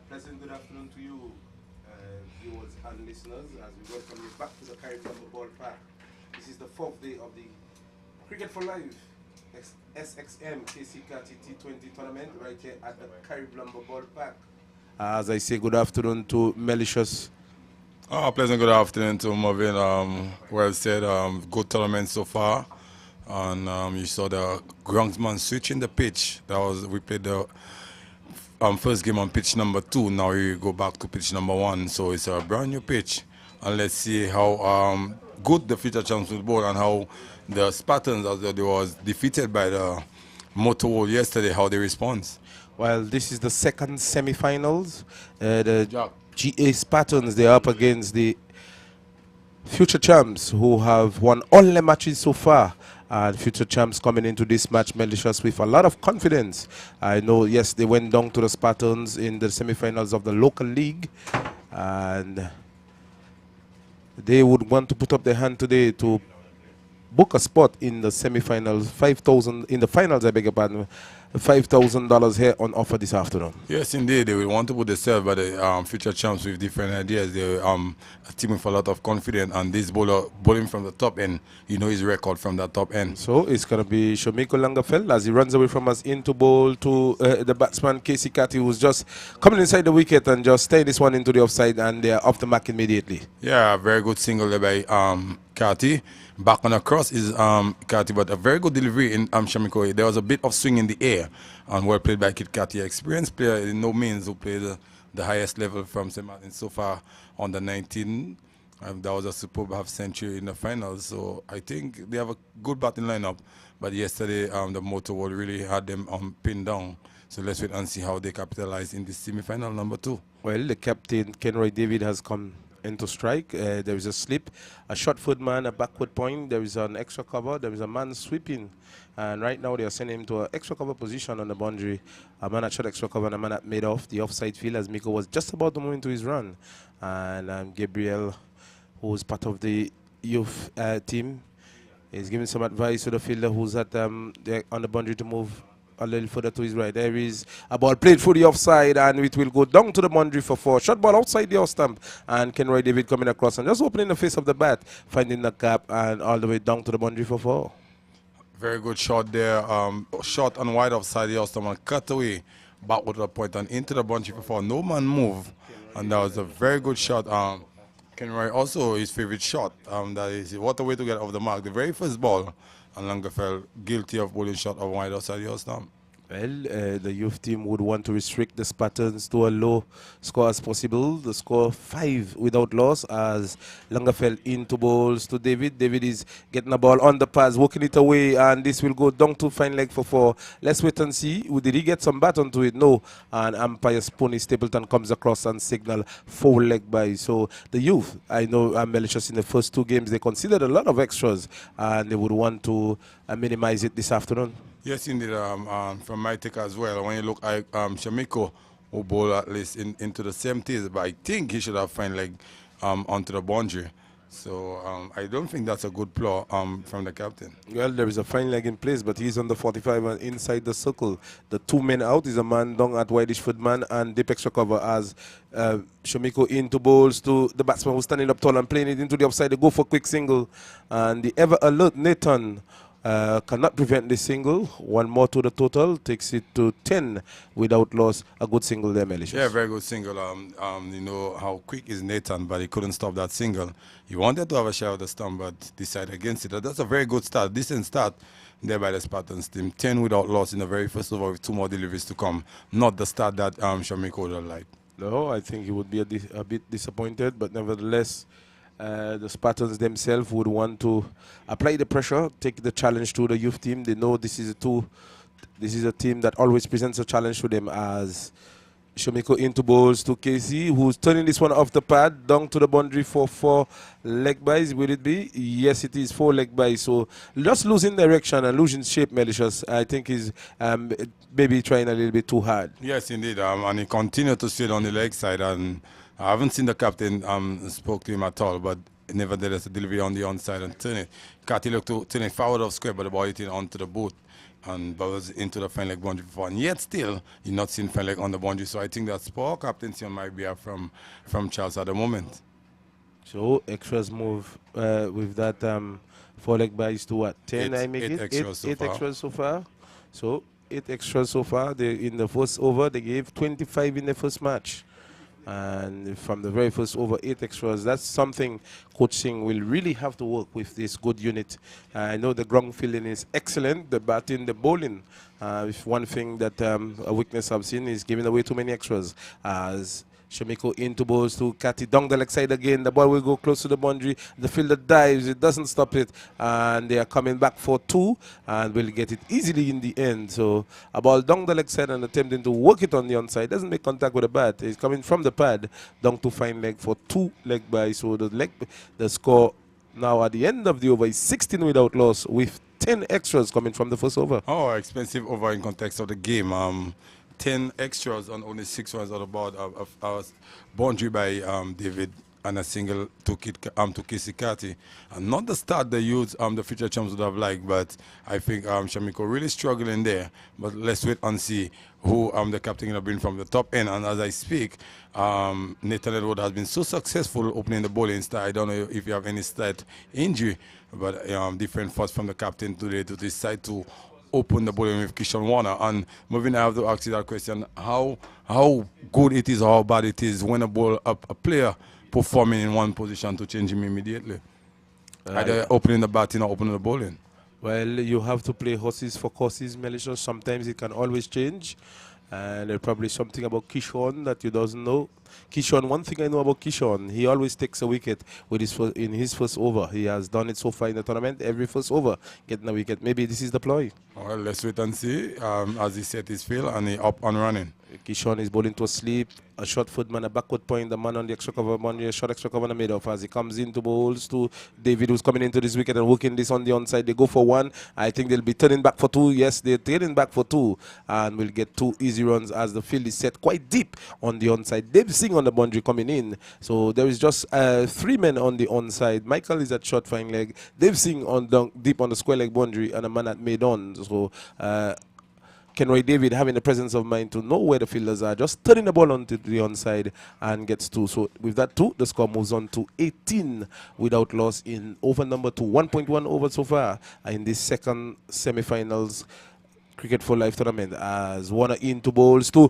Pleasant good afternoon to you, viewers and listeners, as we welcome you back to the Carty Ballpark. This is the fourth day of the Cricket for Life SXM Keacy Carty T20 tournament right here at the Carty Ballpark. As I say, good afternoon to Malicious. Pleasant good afternoon to Marvin. Well said. Good tournament so far. And you saw the groundsman switching the pitch. We played the first game on pitch number 2. Now we go back to pitch number 1. So it's a brand new pitch. And let's see how good the future champs will bowl and how the Spartans, as they was defeated by the Motorwall yesterday, how they respond. Well, this is the second semi-finals. The GA Spartans, they're up against the future champs who have won all their matches so far. And future champs coming into this match, Malicious, with a lot of confidence. I know, yes, they went down to the Spartans in the semi-finals of the local league. And they would want to put up their hand today to book a spot in the semi-finals, 5,000 in the finals, I beg your pardon, $5,000 here on offer this afternoon. Yes, indeed. They will want to put themselves by the future champs with different ideas. They're a team with a lot of confidence, and this bowler bowling from the top end, you know his record from that top end. So it's going to be Shomiko Langafeld as he runs away from us into bowl to the batsman Keacy Carty, who's just coming inside the wicket and just staying this one into the offside, and they're off the mark immediately. Yeah, very good single there by Carty. Back on the cross is Carty, but a very good delivery in Shomiko. There was a bit of swing in the air, and well played by Kit Carty. Experienced player, in no means, who played the highest level from St. Martin so far on the 19. That was a superb half century in the finals. So I think they have a good batting lineup. But yesterday, the Motorwall really had them pinned down. So let's wait and see how they capitalize in this semi-final number 2. Well, the captain, Kenroy David, has come into strike. There is a slip, a short foot man, a backward point. There is an extra cover. There is a man sweeping. And right now they are sending him to an extra cover position on the boundary. A man at short extra cover and a man at made off the offside field as Miko was just about to move into his run. And Gabriel, who's part of the youth team, is giving some advice to the fielder who's at on the boundary to move a little further to his right. There is a ball played through the offside, and it will go down to the boundary for 4. Shot ball outside the off stump, and Kenroy David coming across and just opening the face of the bat, finding the gap, and all the way down to the boundary for 4. Very good shot there. Shot on wide offside the off stump and cut away backward to the point and into the boundary for 4. No man move, and that was a very good shot. Kenroy also his favorite shot. That is what a way to get off the mark. The very first ball. And Langafeld guilty of bowling shot of wide outside the stump. Well, the youth team would want to restrict the Spartans to a low score as possible. The score 5 without loss as Langafeld into bowls to David. David is getting a ball on the pass, working it away, and this will go down to fine leg for 4. Let's wait and see. Did he get some bat onto it? No. And umpire Spoonie Stapleton comes across and signal 4 leg by. So the youth, I know Malicious in the first 2 games, they considered a lot of extras, and they would want to minimize it this afternoon. Yes, indeed. From my take as well, when you look at Shomiko, who bowled at least into the 70s, but I think he should have fine leg onto the boundary. So I don't think that's a good plaw from the captain. Well, there is a fine leg in place, but he's on the 45 and inside the circle. The 2 men out is a man down at wideish foot man and deep extra cover as Shomiko into bowls to the batsman who's standing up tall and playing it into the offside. They go for a quick single, and the ever alert Nathan cannot prevent the single. 1 more to the total, takes it to 10 without loss. A good single there, Malicious. Yeah, very good single. You know how quick is Nathan, but he couldn't stop that single. He wanted to have a shot of the stump, but decided against it. That's a very good start, decent start there by the Spartans team. 10 without loss in the very first over with 2 more deliveries to come. Not the start that Shomiko would have liked. No, I think he would be a bit disappointed, but nevertheless, the Spartans themselves would want to apply the pressure, take the challenge to the youth team. They know this is a team that always presents a challenge to them as Shomiko into bowls to Keacy, who's turning this one off the pad, down to the boundary for 4 leg byes. Will it be? Yes, it is 4 leg byes. So just losing direction and losing shape, Malicious, I think is maybe trying a little bit too hard. Yes, indeed. And he continued to sit on the leg side, and I haven't seen the captain spoke to him at all, but nevertheless, a delivery on the onside and turn it. Carty looked to turn it forward of square, but the ball hit onto the boot. and bowls into the fine leg boundary for 4. And yet still, you're not seeing fine leg on the boundary. So I think that's poor captaincy on my behalf from Charles at the moment. So extras move with that 4 leg buys to what? 10, I make Eight it? extras so Eight far. extras so far. So 8 extras so far. In the first over, they gave 25 in the first match. And from the very first over, 8 extras. That's something Coach Singh will really have to work with this good unit. I know the ground fielding is excellent, the batting, the bowling. If one thing that a weakness I've seen is giving away too many extras. As Shamiko into balls to Carty down the leg side again. The ball will go close to the boundary. The fielder dives. It doesn't stop it. And they are coming back for 2 and will get it easily in the end. So a ball down the leg side and attempting to work it on the onside. Doesn't make contact with the bat. It's coming from the pad down to fine leg for 2 leg by. So the score now at the end of the over is 16 without loss with 10 extras coming from the first over. Oh, expensive over in context of the game. 10 extras on only 6 runs on the board of boundary by David and a single to Keacy Carty. And not the start they used the future champs would have liked, but I think Shamiko really struggling there. But let's wait and see who the captain will bring from the top end. And as I speak, Nathan Edward has been so successful opening the bowling style. I don't know if you have any slight injury, but different thoughts from the captain today to decide to open the bowling with Kishan Warner. And moving, I have to ask you that question: how good it is or how bad it is when a player performing in one position to change him immediately, either opening the batting or opening the bowling? Well, you have to play horses for courses, Melissa. Sometimes it can always change. And there's probably something about Kishon that you doesn't know. Kishon, one thing I know about Kishon, he always takes a wicket with in his first over. He has done it so far in the tournament, every first over, getting a wicket. Maybe this is the ploy. Well, let's wait and see. As he set his field and he up and running. Kishon is bowling to a sleep, a short foot man, a backward point, the man on the extra cover, a short extra cover in the middle. As he comes into bowls to David, who's coming into this wicket and working this on the onside. They go for 1. I think they'll be turning back for 2. Yes, they're turning back for 2 and will get 2 easy runs as the field is set quite deep on the onside. They've seen on the boundary coming in. So there is just 3 men on the onside. Michael is at short fine leg. They've seen deep on the square leg boundary and a man at mid on. So Kenroy David having the presence of mind to know where the fielders are, just turning the ball onto the onside and gets 2. So with that 2, the score moves on to 18 without loss in over number 2. 1.1 over so far in this second semi-finals Cricket for Life tournament, as Warner into bowls to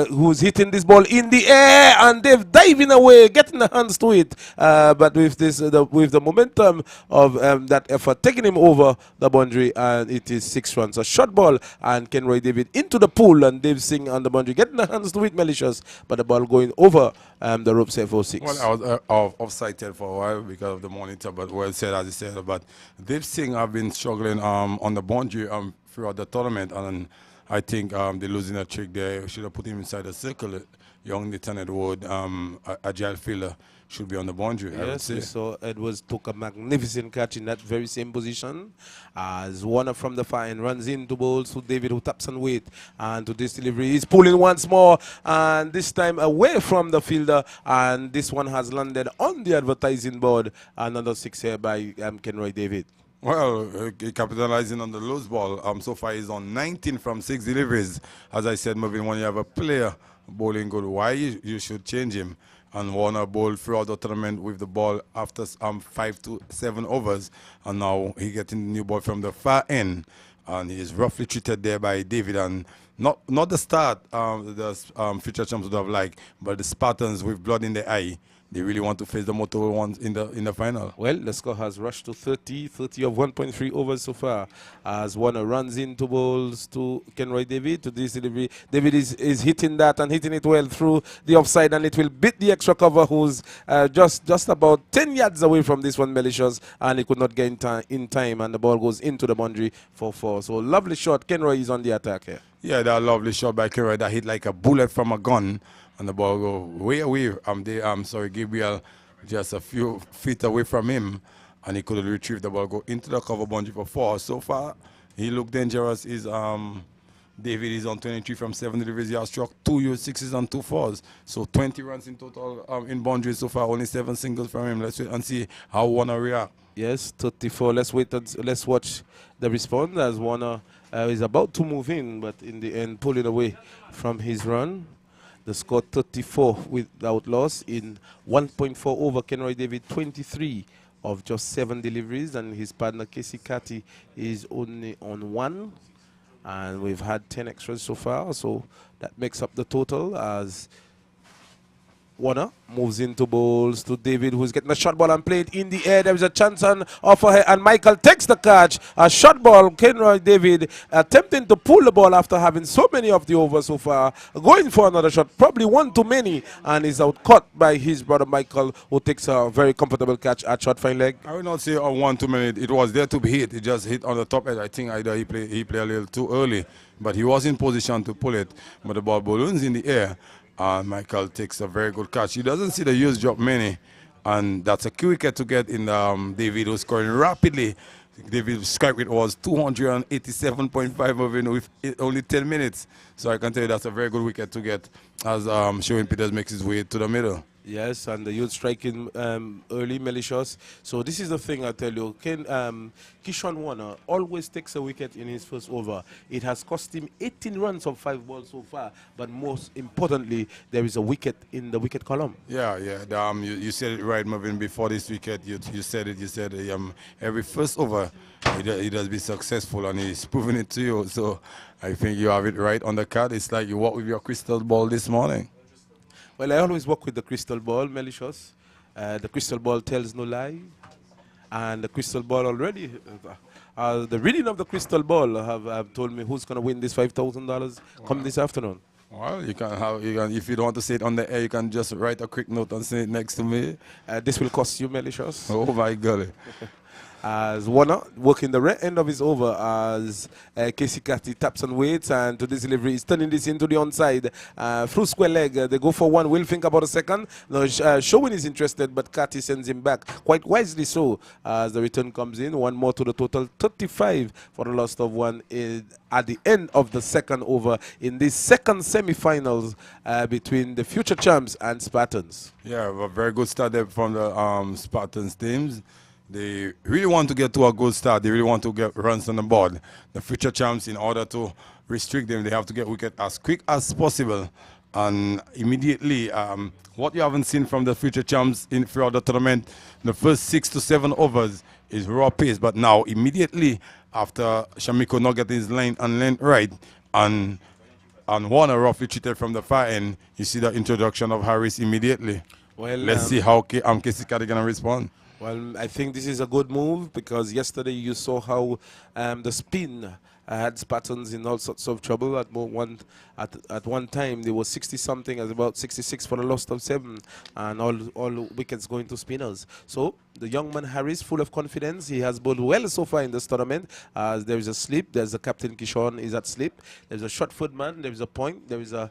who's hitting this ball in the air, and they've diving away, getting the hands to it. But with this, with the momentum of that effort, taking him over the boundary, and it is 6 runs. A short ball, and Kenroy David into the pool, and Dave Singh on the boundary, getting the hands to it, malicious, but the ball going over the ropes for 6. Well, I was offsighted for a while because of the monitor, but well said, as you said. But Dave Singh have been struggling on the boundary throughout the tournament, and I think they're losing a trick there. Should have put him inside the circle. Young Nathan Edward, agile fielder, should be on the boundary. Yes, we saw Edwards took a magnificent catch in that very same position as Warner from the far end runs into bowls to David, who taps and wait, and to this delivery he's pulling once more, and this time away from the fielder, and this one has landed on the advertising board. Another 6 here by Kenroy David. Well, capitalizing on the loose ball. So far he's on 19 from 6 deliveries. As I said, moving when you have a player bowling good, why you should change him. And Warner bowled throughout the tournament with the ball after 5 to 7 overs, and now he getting the new ball from the far end, and he is roughly treated there by David. And not the start the future champs would have liked, but the Spartans with blood in their eye. They really want to face the Moto ones in the final. Well, the score has rushed to 30 of 1.3 overs so far, as Warner runs into balls to Kenroy David to this delivery. David is hitting that and hitting it well through the offside, and it will beat the extra cover, who's just about 10 yards away from this one, malicious, and he could not get in time, and the ball goes into the boundary for 4. So lovely shot. Kenroy is on the attack here. Yeah, that lovely shot by Kenroy that hit like a bullet from a gun. And the ball go way away. Gabriel just a few feet away from him, and he could retrieve the ball, go into the cover boundary for 4. So far, he looked dangerous. Is David is on 23 from 7 deliveries. He has struck 2 U6s and 2 fours. So 20 runs in total in boundaries so far. Only 7 singles from him. Let's wait and see how Warner react. Yes, 34. Let's wait. Let's watch the response as Warner is about to move in, but in the end, pulling away from his run. The score 34 without loss in 1.4 over. Kenroy David 23 of just 7 deliveries, and his partner Keacy Carty is only on 1. And we've had 10 extras so far, so that makes up the total as Warner moves into bowls to David, who's getting a shot ball and played in the air. There is a chance on off ahead, and Michael takes the catch. A shot ball. Kenroy David attempting to pull the ball after having so many of the overs so far. Going for another shot, probably one too many, and is out caught by his brother Michael, who takes a very comfortable catch at short fine leg. I will not say on 1 too many. It was there to be hit. It just hit on the top edge. I think either he played a little too early, but he was in position to pull it. But the ball balloons in the air. Michael takes a very good catch. He doesn't see the use drop many, and that's a key wicket to get in David, who's scoring rapidly. David's strike rate was 287.5 over with only 10 minutes. So I can tell you that's a very good wicket to get as Sherwin Peters makes his way to the middle. Yes, and the youth striking early, malicious. So this is the thing I tell you. Keyshawn Warner always takes a wicket in his first over. It has cost him 18 runs of 5 balls so far. But most importantly, there is a wicket in the wicket column. Yeah. You said it right, Marvin. Before this wicket, you said it. You said every first over, he does be successful, and he's proving it to you. So I think you have it right on the card. It's like you walk with your crystal ball this morning. Well, I always work with the crystal ball, malicious. The crystal ball tells no lie. And the crystal ball already, the reading of the crystal ball have told me who's going to win this $5,000 come this afternoon. Well, you can, if you don't want to say it on the air, you can just write a quick note and say it next to me. This will cost you, malicious. Oh, my golly. As Warner working the right end of his over as Keacy Carty taps and waits, and to this delivery he's turning this into the onside through square leg. They go for one. Will think about a second. No, Sherwin is interested, but Carty sends him back quite wisely so as the return comes in. One more to the total, 35 for the loss of 1 at the end of the second over in this second semi-finals between the future champs and Spartans. Yeah, a very good start there from the Spartans teams. They really want to get to a good start. They really want to get runs on the board. The future champs, in order to restrict them, they have to get wicket as quick as possible. And immediately, what you haven't seen from the future champs throughout the tournament, the first 6 to 7 overs is raw pace. But now, immediately after Shamiko not getting his line and length right, and Warner roughly cheated from the far end, you see the introduction of Harris immediately. Well, let's see how Keacy Carty going to respond. Well, I think this is a good move because yesterday you saw how the spin had Spartans in all sorts of trouble. At one time, there was 60-something, as about 66 for the loss of 7, and all wickets going to spinners. So the young man Harris, full of confidence, he has bowled well so far in this tournament. There is a slip. There's a captain Kishon is at slip. There's a short foot man. There is a point. There is a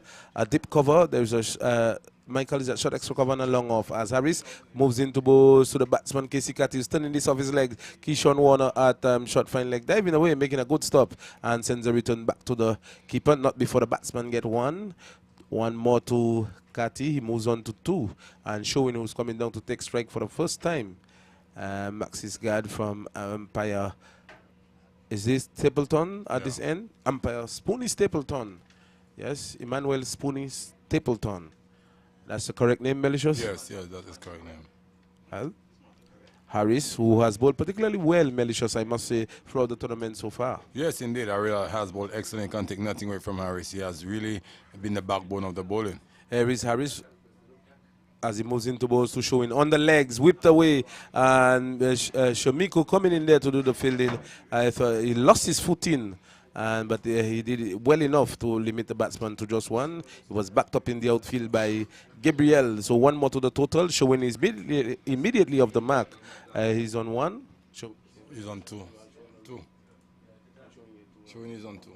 dip cover. There is a Michael is at short extra cover and a long off as Harris moves into bowls to the batsman Keacy Carty, is turning this off his legs. Keyshawn Warner at short fine leg, diving away, making a good stop, and sends a return back to the keeper, not before the batsman get one. One more to Carty, he moves on to 2, and Sherwin, who's coming down to take strike for the first time. Maxis guard from umpire, is this Stapleton at this end? Umpire Spoony Stapleton. Yes, Emmanuel Spoony Stapleton. That's the correct name, Malicious? Yes, that is correct name. Well, Harris, who has bowled particularly well, Malicious, I must say, throughout the tournament so far. Yes, indeed. Ariel has bowled excellent. Can't take nothing away from Harris. He has really been the backbone of the bowling. Harris, as he moves into balls to Sherwin on the legs, whipped away, and Shamiko coming in there to do the fielding. I thought he lost his footing. But he did it well enough to limit the batsman to just 1. He was backed up in the outfield by Gabriel. So 1 more to the total. Sherwin is immediately off the mark. He's on 1. He's on 2. Sherwin is on 2.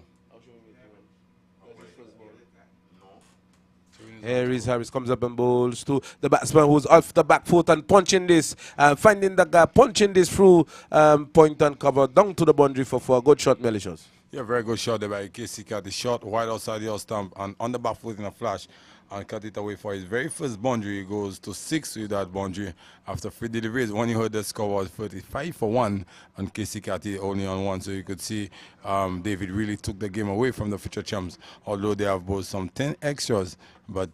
Harris comes up and bowls to the batsman who's off the back foot and punching this, finding the gap, punching this through point and cover down to the boundary for a good shot, Malicious. Yeah, very good shot there by Keacy. Cut the shot wide outside the stump and on the back foot in a flash and cut it away for his very first boundary. He goes to 6 with that boundary after 3 deliveries. When you heard the score was 35 for 1 and Keacy Carty only on 1. So you could see David really took the game away from the future champs, although they have both some 10 extras. But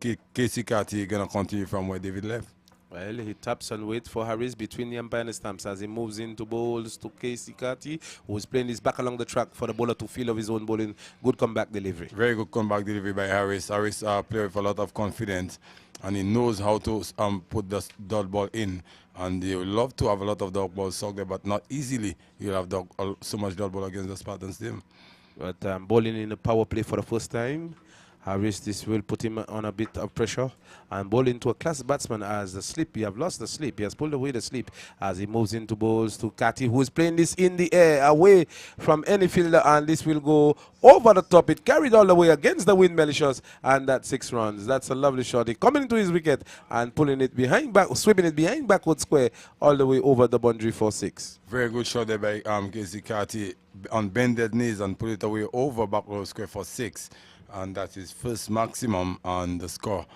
Keacy Carty going to continue from where David left. Well, he taps and waits for Harris between the umpire and the stumps as he moves into bowls to Keacy Carty, who is playing his back along the track for the bowler to feel of his own bowling. Good comeback delivery. Very good comeback delivery by Harris. Harris plays with a lot of confidence, and he knows how to put the dot ball in. And they would love to have a lot of dot balls soaked there, but not easily. You'll have so much dot ball against the Spartans team. But bowling in the power play for the first time. Harris, this will put him on a bit of pressure and bowling to a class batsman as the slip. He have lost the slip. He has pulled away the slip as he moves into bowls to Carty, who is playing this in the air away from any fielder, and this will go over the top. It carried all the way against the wind, Malicious, and that's 6 runs. That's a lovely shot. He coming into his wicket and pulling it behind back, sweeping it behind backward square all the way over the boundary for 6. Very good shot there by Keacy Carty on bended knees and put it away over backward square for 6. And that's his first maximum on the score.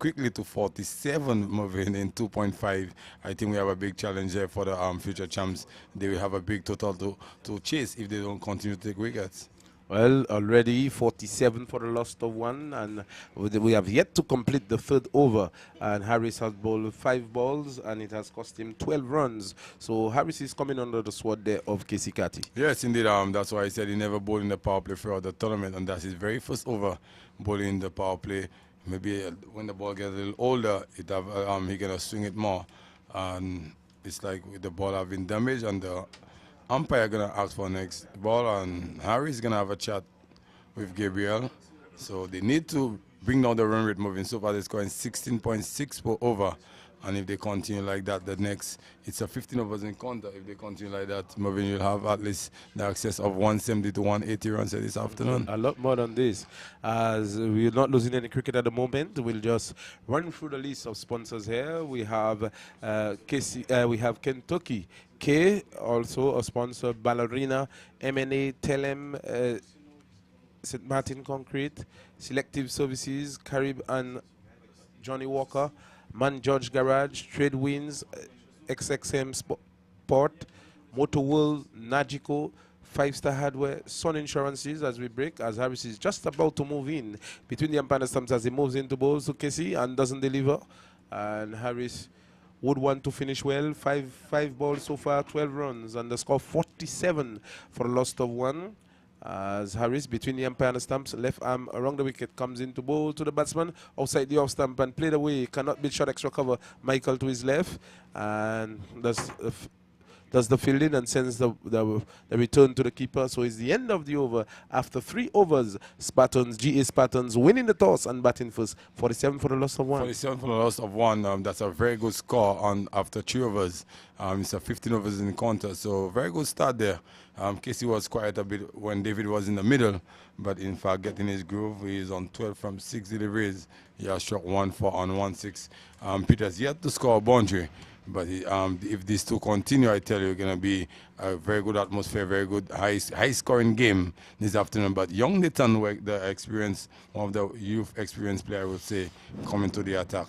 Quickly to 47, moving in 2.5. I think we have a big challenge there for the future champs. They will have a big total to chase if they don't continue to take wickets. Well, already 47 for the loss of 1, and we have yet to complete the 3rd over. And Harris has bowled 5 balls, and it has cost him 12 runs. So Harris is coming under the sword there of Keacy Carty. Yes, indeed. That's why I said he never bowled in the power play throughout the tournament, and that's his very first over bowling in the power play. Maybe when the ball gets a little older, he gonna swing it more, and it's like with the ball having damage and the umpire gonna ask for next ball, and Harry's gonna have a chat with Gabriel. So they need to bring down the run rate moving. So far they're scoring 16.6 per over, and if they continue like that, the next it's a 15 overs in counter. If they continue like that moving, you'll have at least the excess of 170 to 180 runs this afternoon. A lot more than this, as we're not losing any cricket at the moment. We'll just run through the list of sponsors here. We have we have Kentucky K, also a sponsor, Ballerina, M&A, Telem, St. Martin Concrete, Selective Services, Carib and Johnny Walker, Man George Garage, Trade Winds, XXM Sport, Motor World, Nagico, 5-Star Hardware, Sun Insurances as we break, as Harris is just about to move in between the umpire and the stumps as he moves into balls to Keacy and doesn't deliver. And Harris would want to finish well. Five balls so far, 12 runs, and the score 47 for a loss of 1. As Harris between the umpire and the stumps, left arm around the wicket, comes into bowl to the batsman outside the off stump and played away. Cannot be shot extra cover. Michael to his left, and does the fielding and sends the return to the keeper. So it's the end of the over. After 3 overs, GA Spartans winning the toss and batting first. 47 for the loss of 1. 47 for the loss of 1. That's a very good score on after 3 overs. It's a 15 overs in the counter. So very good start there. Keacy was quite a bit when David was in the middle, but in fact getting his groove. He's on 12 from 6 deliveries. He has struck 1-4 on 1-6. Peter's yet to score a boundary. But if these two continue, I tell you, it's going to be a very good atmosphere, very good high-scoring game this afternoon. But young Nathan, the experience, one of the youth experienced player, I would say, coming to the attack.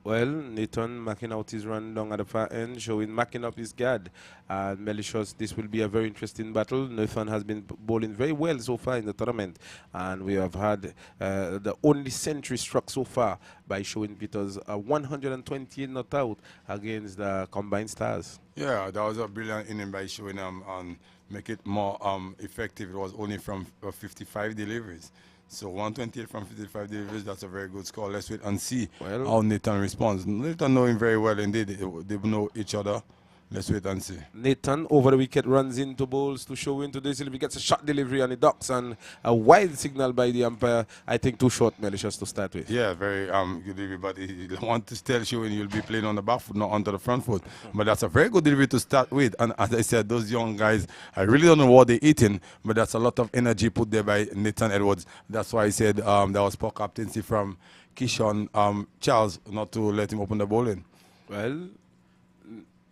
Well, Nathan marking out his run down at the far end, showing marking up his guard. Malicious, this will be a very interesting battle. Nathan has been bowling very well so far in the tournament, and we have had the only century struck so far by Showing Peters, a 128 not out against the Combined Stars. Yeah, that was a brilliant inning by Showing and make it more effective. It was only from 55 deliveries. So 128 from 55 deliveries, that's a very good score. Let's wait and see how Nathan responds. Nathan know him very well indeed. They know each other. Let's wait and see. Nathan over the wicket runs into bowls to show into this. He gets a shot delivery on the ducks and a wide signal by the umpire. I think too short, Malicious, to start with. Yeah, very good delivery, but he want to tell Showing you'll be playing on the back foot, not onto the front foot. But that's a very good delivery to start with. And as I said, those young guys, I really don't know what they're eating, but that's a lot of energy put there by Nathan Edwards. That's why I said that was poor captaincy from Keyshawn Charles not to let him open the bowling. Well,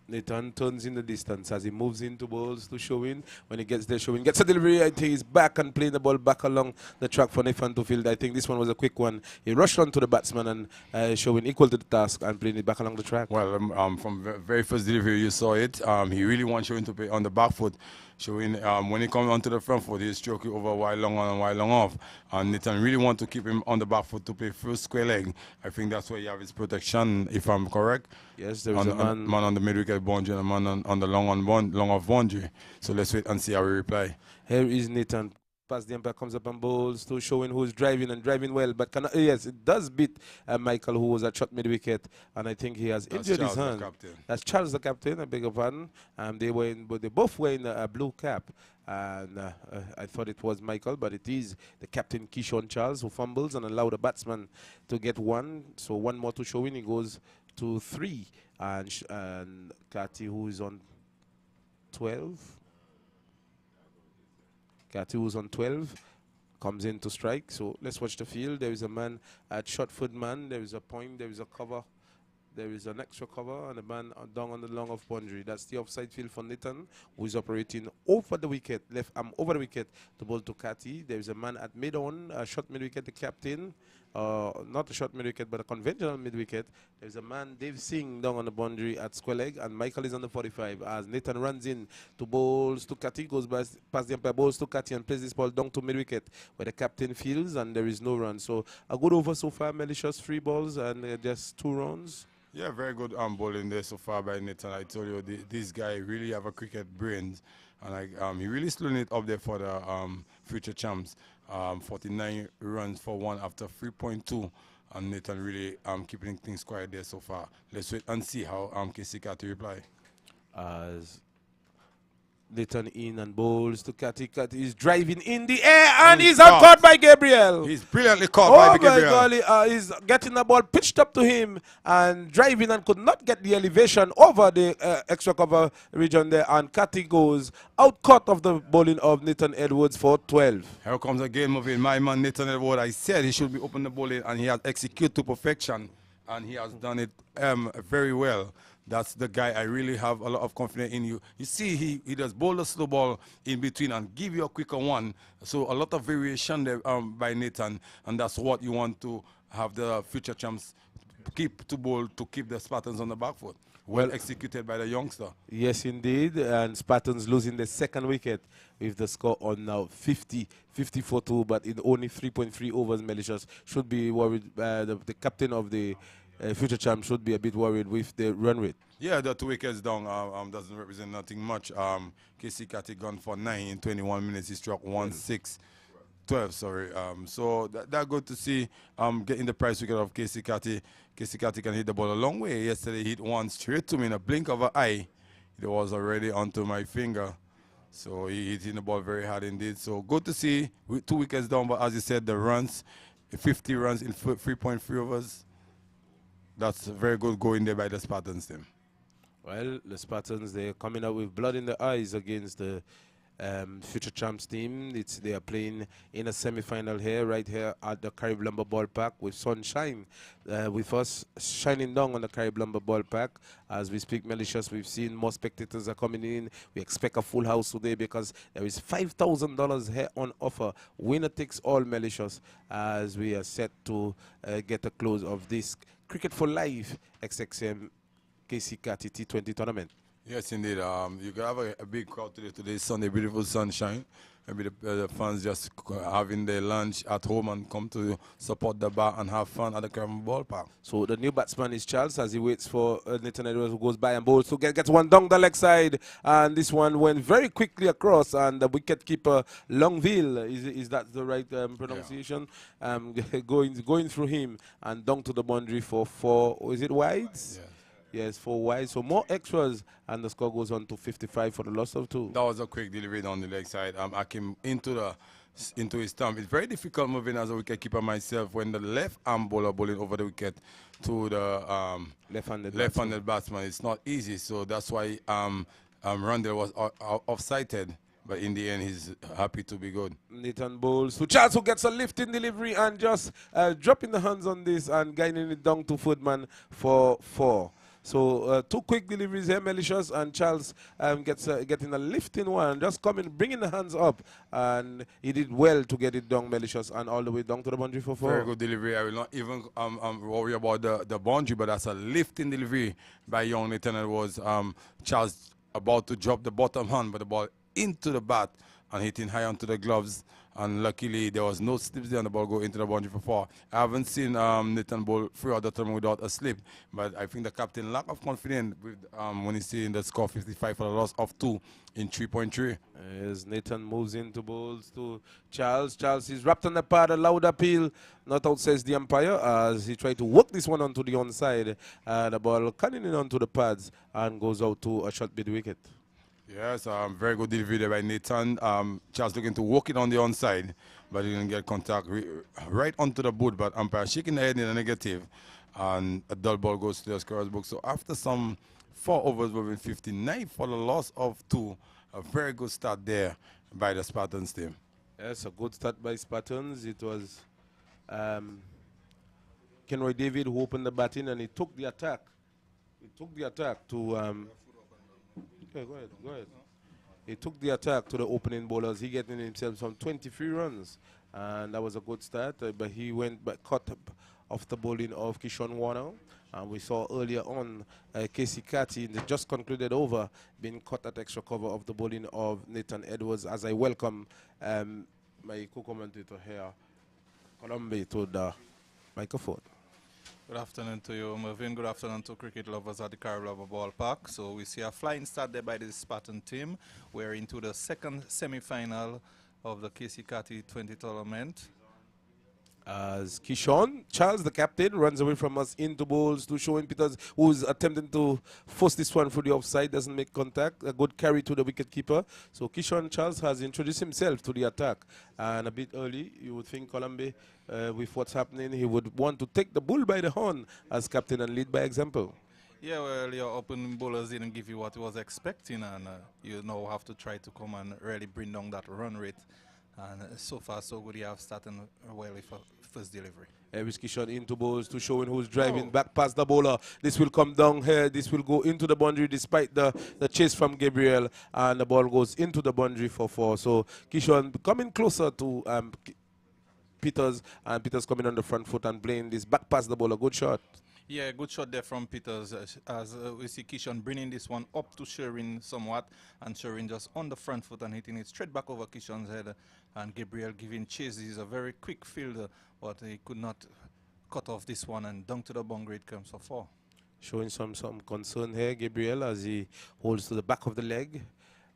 Nathan turns in the distance as he moves into balls to Showin. When he gets there, Showin gets a delivery. I think he's back and playing the ball back along the track for Nathan to field. I think this one was a quick one. He rushed onto the batsman and Showin equal to the task and playing it back along the track. Well, from very first delivery, you saw it. He really wants Showin to play on the back foot. Showing when he comes onto the front foot, he's stroking over wide long on and wide long off. And Nathan really want to keep him on the back foot to play first square leg. I think that's where you have his protection, if I'm correct. Yes, there's a man on the mid wicket boundary and a man on the long off boundary. So let's wait and see how we reply. Here is Nathan. Past the umpire comes up and bowls to Showing, who's driving and driving well, but cannot, yes, it does beat Michael, who was at short mid wicket, and I think he has injured his hand. That's Charles, the captain. I beg your pardon. They were in, but they both were in a blue cap, and I thought it was Michael, but it is the captain, Keacy Charles, who fumbles and allow the batsman to get one. So one more to Showing. He goes to 3, and Carty, who is on 12. Carty, who's on 12, comes in to strike. So let's watch the field. There is a man at short foot man. There is a point. There is a cover. There is an extra cover and a man down on the long off boundary. That's the offside field for Nathan, who is operating over the wicket, left arm over the wicket to bowl to Carty. There is a man at mid-on, short mid-wicket, the captain. Not a short mid-wicket, but a conventional mid-wicket. There's a man, Dave Singh, down on the boundary at square leg, and Michael is on the 45. As Nathan runs in to bowls to Carty, goes past the umpire, bowls to Carty, and plays this ball down to mid-wicket, where the captain fields, and there is no run. So a good over so far, malicious 3 balls, and just 2 runs. Yeah, very good bowling there so far by Nathan. I told you, this guy really have a cricket brains, and he really slowing it up there for the future champs. 49 runs for 1 after 3.2, and Nathan really keeping things quiet there so far. Let's wait and see how Keacy Carty reply. As Nathan in and bowls to Carty. Carty is driving in the air and he's caught by Gabriel. He's brilliantly caught by Gabriel. Oh my golly, he's getting the ball pitched up to him and driving and could not get the elevation over the extra cover region there, and Carty goes out caught of the bowling of Nathan Edwards for 12. Here comes again moving my man Nathan Edwards. I said he should be open the bowling, and he has executed to perfection, and he has done it very well. That's the guy I really have a lot of confidence in. You see, he does bowl a slow ball in between and give you a quicker one. So a lot of variation there by Nathan, and that's what you want to have the future champs keep to bowl, to keep the Spartans on the back foot. Well executed by the youngster. Yes, indeed. And Spartans losing the second wicket with the score on now 54-2, but in only 3.3 overs. Malicious should be worried. The captain of the future champ should be a bit worried with the run rate. Yeah, the 2 wickets down doesn't represent nothing much. Keacy Carty gone for 9 in 21 minutes. He struck 12, sorry. So that's good to see getting the price wicket of Keacy Carty. Keacy Carty can hit the ball a long way. Yesterday he hit one straight to me in a blink of an eye. It was already onto my finger. So he hit the ball very hard indeed. So good to see 2 wickets down, but as you said, the runs, 50 runs in 3.3 overs. That's very good going there by the Spartans team. Well, the Spartans, they're coming out with blood in their eyes against the future champs team. They are playing in a semi-final here, right here at the Carib Lumber Ballpark, with sunshine with us shining down on the Carib Lumber Ballpark. As we speak, Malicious, we've seen more spectators are coming in. We expect a full house today because there is $5,000 here on offer. Winner takes all, Malicious, as we are set to get a close of this Cricket for Life XXM Keacy Carty T20 tournament. Yes, indeed. You can have a big crowd today. Today's Sunday, beautiful sunshine. Maybe the fans just having their lunch at home and come to support the bar and have fun at the Caribbean Ballpark. So the new batsman is Charles as he waits for Nathan Edwards, who goes by and bowls. So gets one down the leg side, and this one went very quickly across, and the wicket keeper Longville, is that the right pronunciation? Yeah. Going through him and down to the boundary for 4. Is it wides? Yeah. Yes, 4 wide. So more extras, and the score goes on to 55 for the loss of 2. That was a quick delivery down the leg side. I came into his stump. It's very difficult moving as a wicket keeper myself when the left arm bowler bowling over the wicket to the left-handed batsman. It's not easy. So that's why Randall was off-sighted. But in the end, he's happy to be good. Nathan bowls to Charles, who gets a lift in delivery and just dropping the hands on this and guiding it down to Footman for 4. So two quick deliveries here, Malicious, and Charles getting a lifting one, just coming, bringing the hands up, and he did well to get it down, Malicious, and all the way down to the boundary for Very 4. good delivery. I will not even worry about the boundary, but that's a lifting delivery by young Nathan. It was Charles about to drop the bottom hand, but the ball into the bat and hitting high onto the gloves. And luckily, there was no slips there, and the ball go into the boundary for 4. I haven't seen Nathan bowl throughout the tournament without a slip, but I think the captain lack of confidence with when he's seeing the score 55 for the loss of 2 in 3.3. As Nathan moves into bowls to Charles. Charles is wrapped on the pad, a loud appeal. Not out, says the umpire, as he tried to work this one onto the onside. The ball cutting in onto the pads and goes out to a short mid wicket. Yes, very good delivery there by Nathan. Charles looking to walk it on the onside, but he didn't get contact right onto the boot. But umpire shaking the head in a negative, and a dull ball goes to the scorer's book. So after some 4 overs, we're in 59 for the loss of 2. A very good start there by the Spartans team. Yes, a good start by Spartans. It was Kenroy David who opened the batting, and he took the attack. He took the attack to okay, go ahead. He took the attack to the opening bowlers. He getting himself some 23 runs, and that was a good start. But he went back, caught up off the bowling of Kishon Warner. And we saw earlier on Keacy Carty in the just concluded over being caught at extra cover of the bowling of Nathan Edwards. As I welcome my co-commentator here, Colombe, to the microphone. Good afternoon to you, Mervyn. Good afternoon to cricket lovers at the Carolina Ballpark. So we see a flying start there by the Spartan team. We're into the second semi-final of the Keacy Carty T20 tournament. As Kishon, Charles, the captain, runs away from us into bowls to Showing Peters, who's attempting to force this one through the offside, doesn't make contact. A good carry to the wicketkeeper. So Kishon Charles has introduced himself to the attack. And a bit early, you would think Colombe, with what's happening, he would want to take the bull by the horn as captain and lead by example. Yeah, well, your opening bowlers didn't give you what he was expecting, and you now have to try to come and really bring down that run rate. And so far, so good. You have started well with first delivery. Elvis Kishon into bowls to Showing, who's driving back past the bowler. This will come down here. This will go into the boundary despite the chase from Gabriel. And the ball goes into the boundary for 4. So Kishon coming closer to Peters. And Peters coming on the front foot and playing this back past the bowler. Good shot. Yeah, good shot there from Peters as we see Kishon bringing this one up to Sherwin somewhat, and Sherwin just on the front foot and hitting it straight back over Kishon's head, and Gabriel giving chase. He's a very quick fielder, but he could not cut off this one, and down to the boundary it comes for 4. Showing some concern here, Gabriel, as he holds to the back of the leg.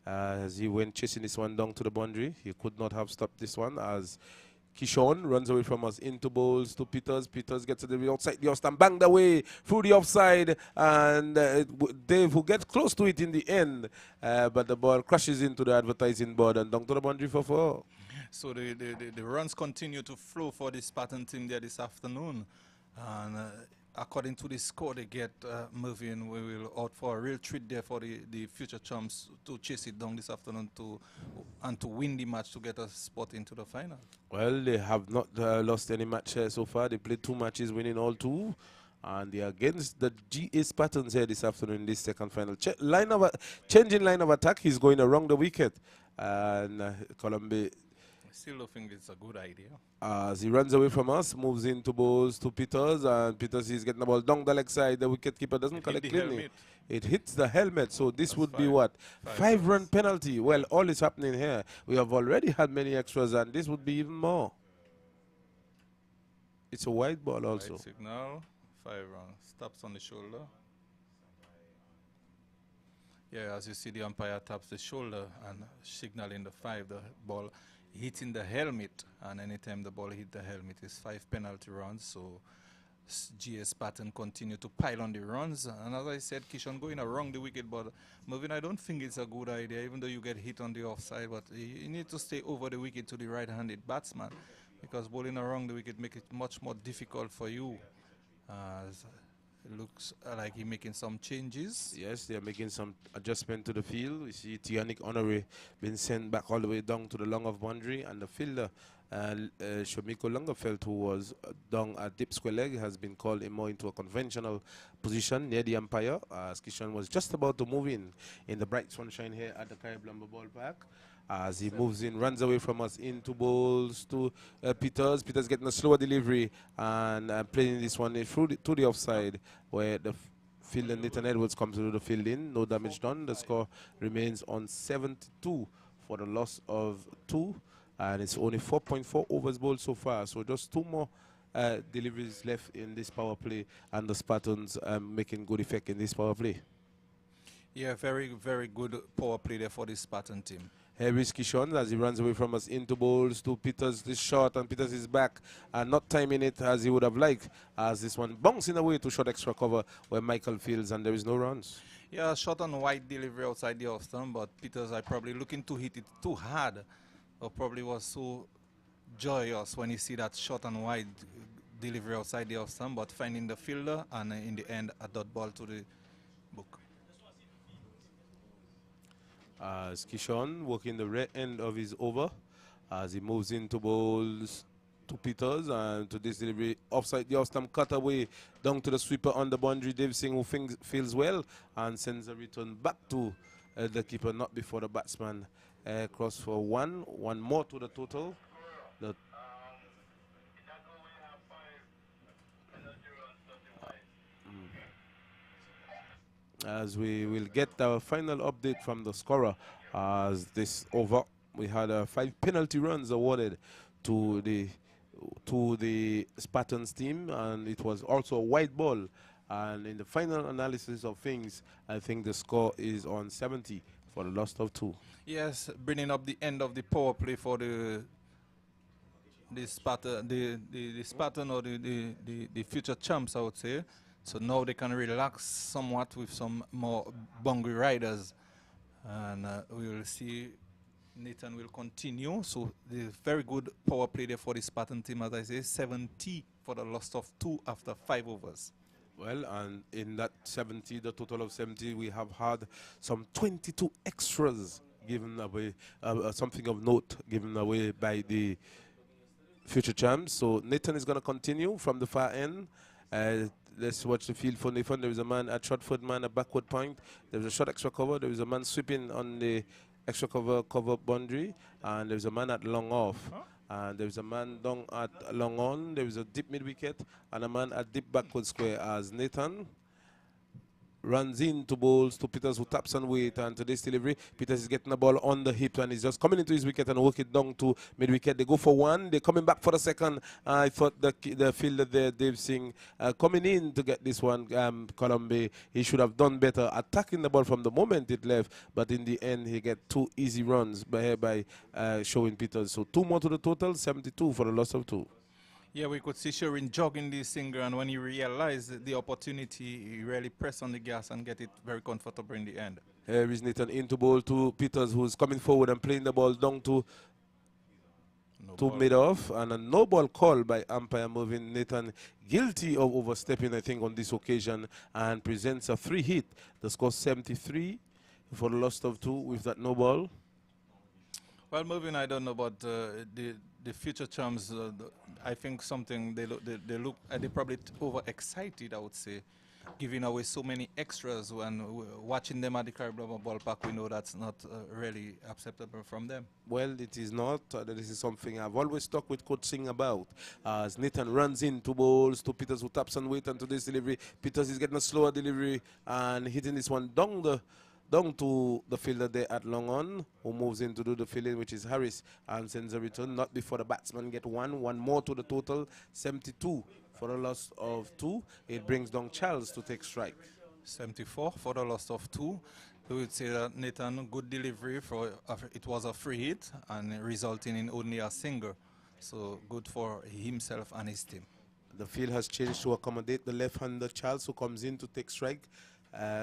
As he went chasing this one down to the boundary. He could not have stopped this one as Kishon runs away from us into bowls to Peters. Peters gets to the outside the off and banged away through the offside. And Dave, who gets close to it in the end, but the ball crashes into the advertising board and down to the boundary for 4. So the runs continue to flow for the Spartan team there this afternoon. And according to the score they get, Mervyn, we will out for a real treat there for the future chums to chase it down this afternoon and to win the match to get a spot into the final. Well, they have not lost any match so far. They played 2 matches, winning all 2. And they are against the GA Spartans here this afternoon in this second final. Changing line of attack. He's going around the wicket. And Colombe, I still don't think it's a good idea. as he runs away from us, moves into bowls to Peters, and Peters is getting the ball down the leg side. The wicketkeeper doesn't collect cleanly. It hits the helmet, so this would be what? 5-run penalty. Well, all is happening here. We have already had many extras, and this would be even more. It's a wide ball also. Right signal, 5 runs. Stops on the shoulder. Yeah, as you see, the umpire taps the shoulder and signaling the 5, the ball hitting the helmet, and anytime the ball hit the helmet is 5 penalty runs. So GS Spartan continue to pile on the runs, and as I said, Kishon going around the wicket, but Mervyn, I don't think it's a good idea, even though you get hit on the offside, but you need to stay over the wicket to the right-handed batsman, because bowling around the wicket makes it much more difficult for you. looks like he's making some changes. Yes, they're making some adjustment to the field. We see Tianik Honoré being sent back all the way down to the long of boundary, and the fielder, Shomiko Longefeld, who was down at deep square leg, has been called in more into a conventional position near the umpire. As Kishan was just about to move in the bright sunshine here at the Caribbean Ballpark. As he moves in, runs away from us into balls to Peters. Peters getting a slower delivery and playing this one through to the offside, where the fielder Nathan Edwards comes to do the fielding. No damage done. The score remains on 72 for the loss of 2. And it's only 4.4 overs bowled so far. So just 2 more deliveries left in this power play. And the Spartans making good effect in this power play. Yeah, very, very good power play there for the Spartan team. Harris Kishon as he runs away from us into bowls to Peters. This shot, and Peters is back and not timing it as he would have liked, as this one bouncing away to short extra cover where Michael fields and there is no runs. Yeah, short and wide delivery outside the off stump, but Peters are probably looking to hit it too hard, or probably was so joyous when he see that short and wide delivery outside the off stump, but finding the fielder and in the end a dot ball to the book. As Kishon working the red end of his over as he moves into bowls to Peters and to this delivery offside the off-stump cutaway down to the sweeper on the boundary. Dave Singh, who feels well and sends a return back to the keeper, not before the batsman. Cross for one more to the total. As we will get the final update from the scorer, as this over, we had 5 penalty runs awarded to the Spartans team, and it was also a white ball. And in the final analysis of things, I think the score is on 70 for the loss of 2. Yes, bringing up the end of the power play for the Spartan or the future champs, I would say. So now they can relax somewhat with some more boundary riders. And we will see Nathan will continue. So the very good power play there for the Spartan team, as I say, 70 for the loss of 2 after 5 overs. Well, and in that 70, the total of 70, we have had some 22 extras given away, something of note given away by the future champs. So Nathan is going to continue from the far end. Let's watch the field for Nathan. There is a man at short foot man, a backward point. There is a short extra cover. There is a man sweeping on the extra cover boundary. And there is a man at long off. And there is a man down at long on. There is a deep mid wicket. And a man at deep backward square as Nathan runs into bowls to Peters, who taps and wait, and to this delivery, Peters is getting the ball on the hip and he's just coming into his wicket and work it down to mid wicket. They go for one, they're coming back for the second. I thought the fielder there, Dave Singh, coming in to get this one, Colombe, he should have done better attacking the ball from the moment it left, but in the end he get 2 easy runs by Showing Peters. So 2 more to the total, 72 for the loss of 2. Yeah, we could see Sherwin jogging this singer, and when he realized the opportunity, he really pressed on the gas and get it very comfortable in the end. Here is Nathan into ball to Peters, who's coming forward and playing the ball down to mid-off, and a no ball call by umpire, moving Nathan guilty of overstepping, I think, on this occasion, and presents a free hit. The score 73 for the loss of 2 with that no ball. Well, moving, I don't know about the future champs. I think something they're probably overexcited, I would say, giving away so many extras. When watching them at the Caribbean Ballpark, we know that's not really acceptable from them. Well, it is not. This is something I've always talked with Coach Singh about. As Nathan runs into balls to Peters, who taps and waits, and to this delivery, Peters is getting a slower delivery and hitting this one down to the fielder there at long on, who moves in to do the fielding, which is Harris, and sends a return, not before the batsman get one more to the total, 72 for a loss of 2. It brings down Charles to take strike. 74 for the loss of 2. We would say that Nathan, good delivery, it was a free hit and resulting in only a single. So good for himself and his team. The field has changed to accommodate the left-hander Charles, who comes in to take strike.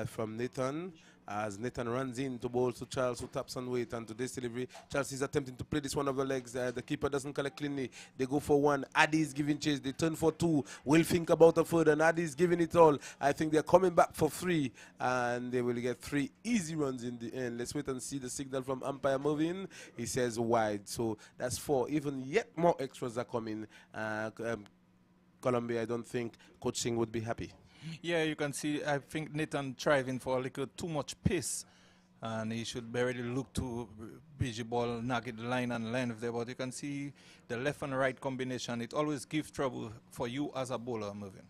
from Nathan. As Nathan runs in to bowl to Charles, who taps on weight, and to this delivery, Charles is attempting to play this one of the legs. The keeper doesn't collect cleanly. They go for one. Addy is giving chase. They turn for two. Will think about a third, and Addy is giving it all. I think they're coming back for three, and they will get three easy runs in the end. Let's wait and see the signal from umpire moving. He says wide, so that's four. Even yet more extras are coming. Colombia, I don't think Coach Singh would be happy. Yeah, you can see, I think Nathan driving for a little too much pace, and he should barely look to busy ball, nag it line and length there, but you can see the left and right combination. It always gives trouble for you as a bowler moving.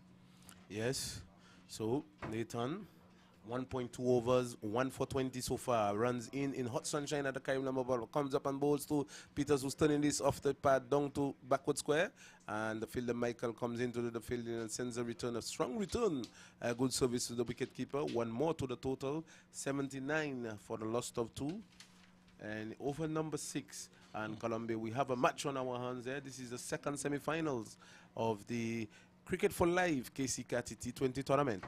Yes, so Nathan, 1.2 overs, 1 for 20 so far. Runs in hot sunshine at the Karim number ball. Comes up and bowls to Peters, who's turning this off the pad down to backward square. And the fielder Michael comes into the fielding and sends a return, a strong return. A good service to the wicket keeper. One more to the total. 79 for the loss of 2. And over number 6. And Colombia, we have a match on our hands there. This is the second semi-finals of the Cricket for Life Keacy Carty T20 tournament.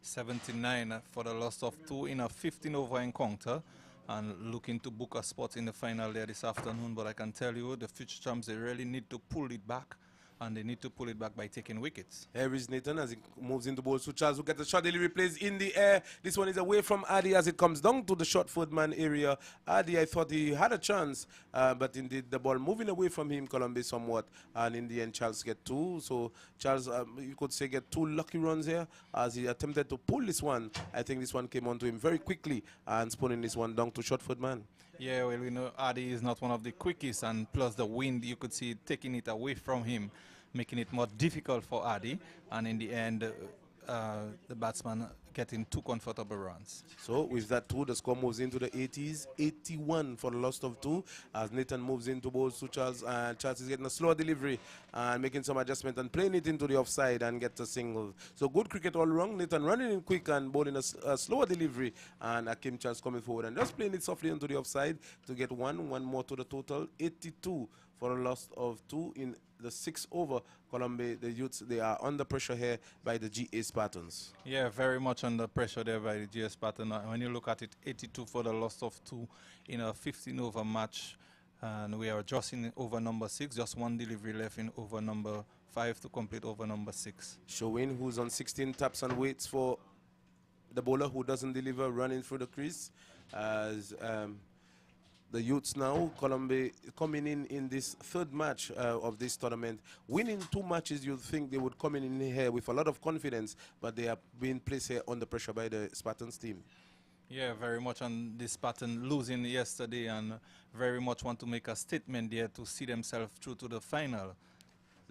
79 for the loss of 2 in a 15-over encounter, and looking to book a spot in the final there this afternoon. But I can tell you, the future champs, they really need to pull it back, and they need to pull it back by taking wickets. Here is Nathan as he moves into bowl. So Charles will get the shot. Delivery plays in the air. This one is away from Addy as it comes down to the short foot man area. Addy, I thought he had a chance, but indeed the ball moving away from him, Colombia somewhat. And in the end, Charles get 2. So Charles, you could say, get 2 lucky runs here as he attempted to pull this one. I think this one came onto him very quickly and spooning this one down to short foot man. Yeah, well, we know Addy is not one of the quickest, and plus the wind, you could see taking it away from him, making it more difficult for Addy, and in the end, the batsman getting 2 comfortable runs. So with that 2, the score moves into the 80s, 81 for the loss of 2, as Nathan moves into bowls to Charles, and Charles is getting a slower delivery and making some adjustment and playing it into the offside and gets a single. So good cricket all wrong. Nathan running in quick and bowling a slower delivery, and Akim Charles coming forward and just playing it softly into the offside to get one more to the total, 82 for a loss of 2 in the 6th over. Colombia, the youths, they are under pressure here by the GA Spartans. Yeah, very much under pressure there by the GA Spartans. When you look at it, 82 for the loss of 2 in a 15-over match, and we are just in over number 6, just one delivery left in over number 5 to complete over number 6. Showing who's on 16 taps and waits for the bowler who doesn't deliver, running through the crease as the youths now, Colombia coming in this 3rd match of this tournament, winning 2 matches. You'd think they would come in here with a lot of confidence, but they are being placed here under pressure by the Spartans team. Yeah, very much on this Spartan losing yesterday, and very much want to make a statement there to see themselves through to the final.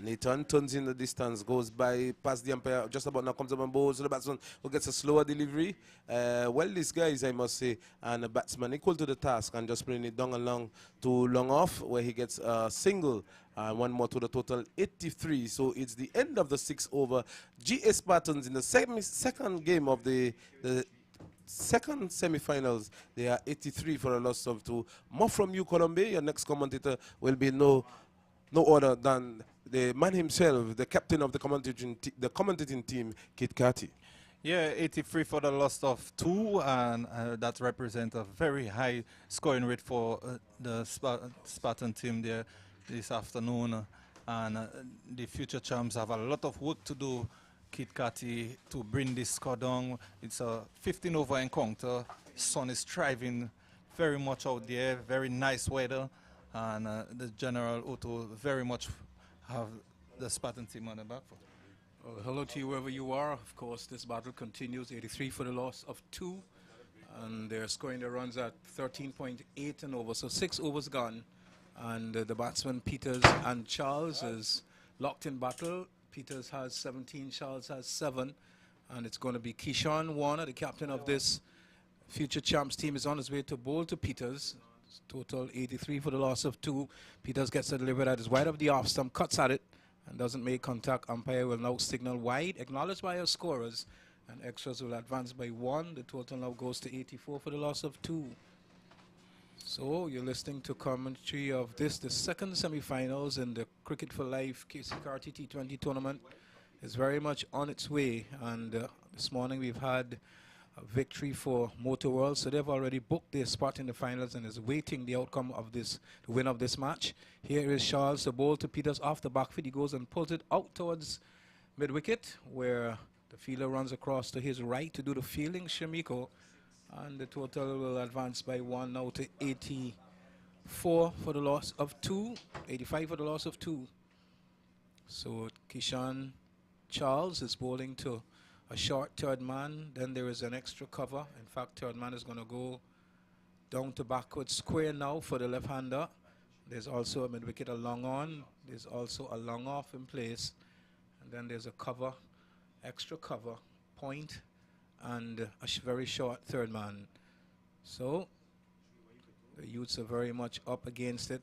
Nathan turns in the distance, goes by past the umpire, just about now comes up and bowls to the batsman who gets a slower delivery. Well, these guys, I must say, and the batsman equal to the task and just playing it down along to long off where he gets a single. One more to the total, 83. So it's the end of the 6th over. GA Spartans in the second game of the second semi-finals, they are 83 for a loss of 2. More from you, Colombia. Your next commentator will be no other than the man himself, the captain of the commentating team, Carty. Yeah, 83 for the loss of 2, and that represents a very high scoring rate for the Spartan team there this afternoon. And the future champs have a lot of work to do, Carty, to bring this score down. It's a 15-over encounter. Sun is thriving very much out there, very nice weather. And the General Otto very much have the Spartan team on the back foot. Well, hello to you wherever you are. Of course, this battle continues. 83 for the loss of 2. And they're scoring their runs at 13.8 and over. So 6 overs gone. And the batsman, Peters and Charles, is locked in battle. Peters has 17, Charles has 7. And it's going to be Keyshawn Warner, the captain of this future champs team, is on his way to bowl to Peters. Total 83 for the loss of 2. Peters gets a delivery that is wide of the off stump, cuts at it, and doesn't make contact. Umpire will now signal wide, acknowledged by our scorers, and extras will advance by 1. The total now goes to 84 for the loss of 2. So you're listening to commentary of the second semi-finals in the Cricket for Life Keacy Carty T20 tournament. Is very much on its way, and this morning we've had a victory for Motor World, so they've already booked their spot in the finals and is waiting the outcome of this, the win of this match. Here is Charles, the ball to Peters off the back foot. He goes and pulls it out towards mid-wicket, where the fielder runs across to his right to do the fielding, Shamiko, and the total will advance by 1 now to 84 for the loss of 2, 85 for the loss of 2. So Keacy Charles is bowling to a short third man. Then there is an extra cover. In fact, third man is going to go down to backward square now for the left-hander. There's also a mid-wicket, a long on. There's also a long off in place. And then there's a cover, extra cover, point, and a very short third man. So the youths are very much up against it.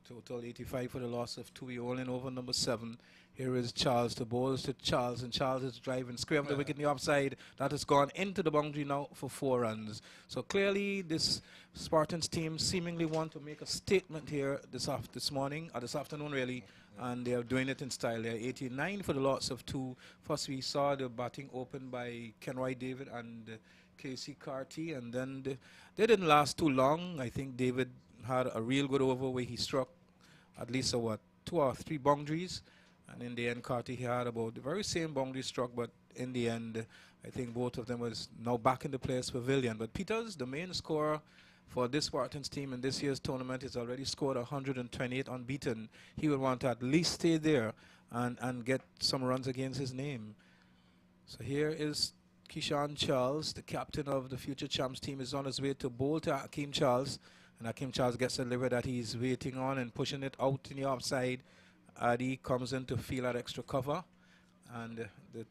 Total 85 for the loss of 2. We're all in over number 7. Here is Charles. The ball is to Charles, and Charles is driving square up the wicket in the offside. That has gone into the boundary now for 4 runs. So clearly this Spartans team seemingly want to make a statement here this afternoon really, and they are doing it in style. They're 89 for the loss of 2. First we saw the batting open by Kenroy David and Keacy Carty, and then they didn't last too long. I think David had a real good over where he struck at least 2 or 3 boundaries, and in the end Carty had about the very same boundary struck, but in the end I think both of them was now back in the players pavilion. But Peters, the main scorer for this Spartans team in this year's tournament, has already scored 128 unbeaten. He would want to at least stay there and get some runs against his name. So here is Keacy Charles, the captain of the future champs team, is on his way to bowl to Hakeem Charles. And Hakeem Charles gets a delivery that he's waiting on and pushing it out in the offside. Adi comes in to feel that extra cover. And the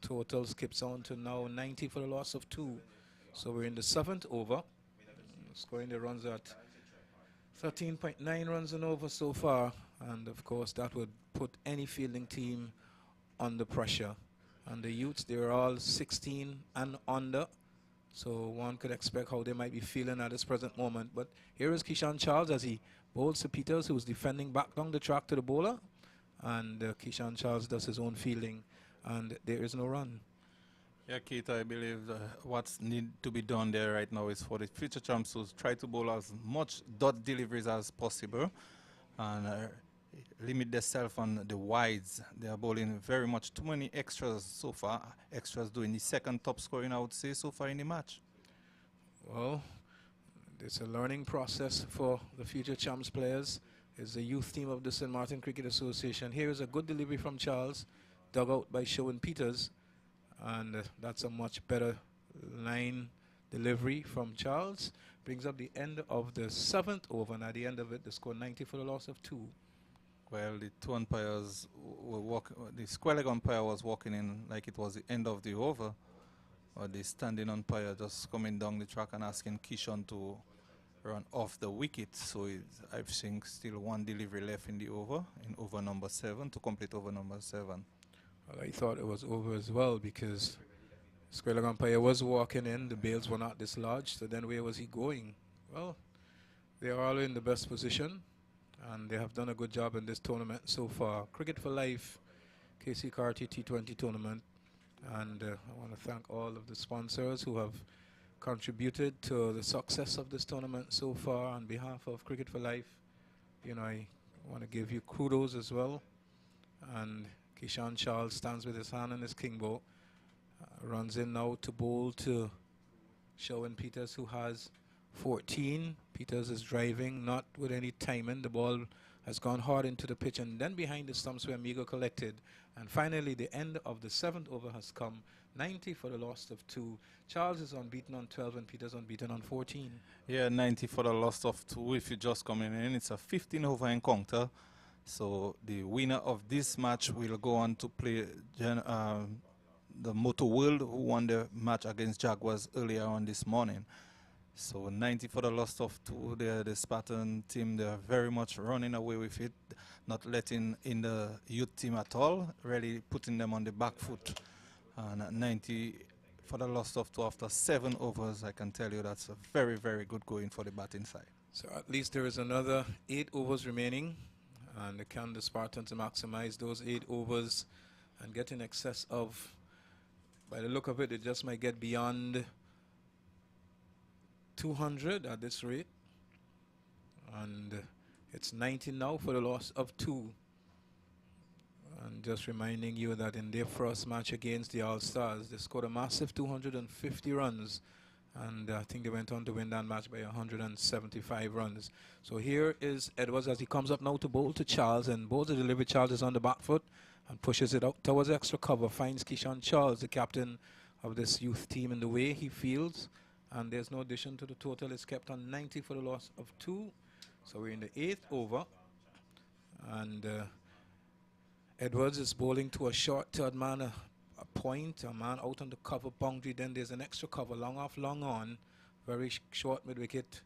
total skips on to now 90 for the loss of 2. So we're in the 7th over. Scoring the runs at 13.9 runs and over so far. And of course that would put any fielding team under pressure. And the youths, they're all 16 and under. So one could expect how they might be feeling at this present moment. But here is Keacy Charles as he bowls to Peters, who's defending back down the track to the bowler. And Keacy Charles does his own fielding, and there is no run. Yeah, Keith, I believe what's need to be done there right now is for the future champs to try to bowl as much dot deliveries as possible and limit themselves on the wides. They are bowling very much too many extras so far. Extras doing the second top scoring, I would say, so far in the match. Well, it's a learning process for the future champs players. It's the youth team of the St. Martin Cricket Association. Here is a good delivery from Charles, dug out by Sherwin Peters. And that's a much better line delivery from Charles. Brings up the end of the 7th over, and at the end of it, the score 90 for the loss of 2. Well, the 2 umpires were the square leg umpire was walking in like it was the end of the over, or the standing umpire just coming down the track and asking Keacy to run off the wicket. So I think still 1 delivery left in the over, in over number 7, to complete over number 7. Well, I thought it was over as well because square leg umpire was walking in, the bails were not dislodged, so then where was he going? Well, they are all in the best position, and they have done a good job in this tournament so far. Cricket for Life, Keacy Carty T20 tournament, and I want to thank all of the sponsors who have contributed to the success of this tournament so far. On behalf of Cricket for Life, you know, I want to give you kudos as well. And Keacy Charles stands with his hand on his king bow, runs in now to bowl to Sherwin Peters, who has 14. Peters is driving, not with any timing. The ball has gone hard into the pitch, and then behind the stumps where Migo collected. And finally, the end of the 7th over has come. 90 for the loss of 2. Charles is unbeaten on 12 and Peters unbeaten on 14. Yeah, 90 for the loss of 2. If you're just coming in, it's a 15 over encounter. So the winner of this match will go on to play the Motor World, who won the match against Jaguars earlier on this morning. So 90 for the loss of 2. The Spartan team, they're very much running away with it, not letting in the youth team at all, really putting them on the back foot. And 90 for the loss of 2 after 7 overs, I can tell you that's a very, very good going for the batting side. So at least there is another 8 overs remaining, and can the Spartans maximize those 8 overs and get in excess of, by the look of it, it just might get beyond 200 at this rate. And it's 90 now for the loss of 2. And just reminding you that in their first match against the All-Stars, they scored a massive 250 runs. And I think they went on to win that match by 175 runs. So here is Edwards as he comes up now to bowl to Charles. And bowls the delivery. Charles is on the back foot and pushes it out towards extra cover. Finds Keacy Charles, the captain of this youth team, in the way he fields. And there's no addition to the total. It's kept on 90 for the loss of 2. So we're in the 8th over. And Edwards is bowling to a short third man, a point, a man out on the cover boundary. Then there's an extra cover, long off, long on. Very short mid-wicket.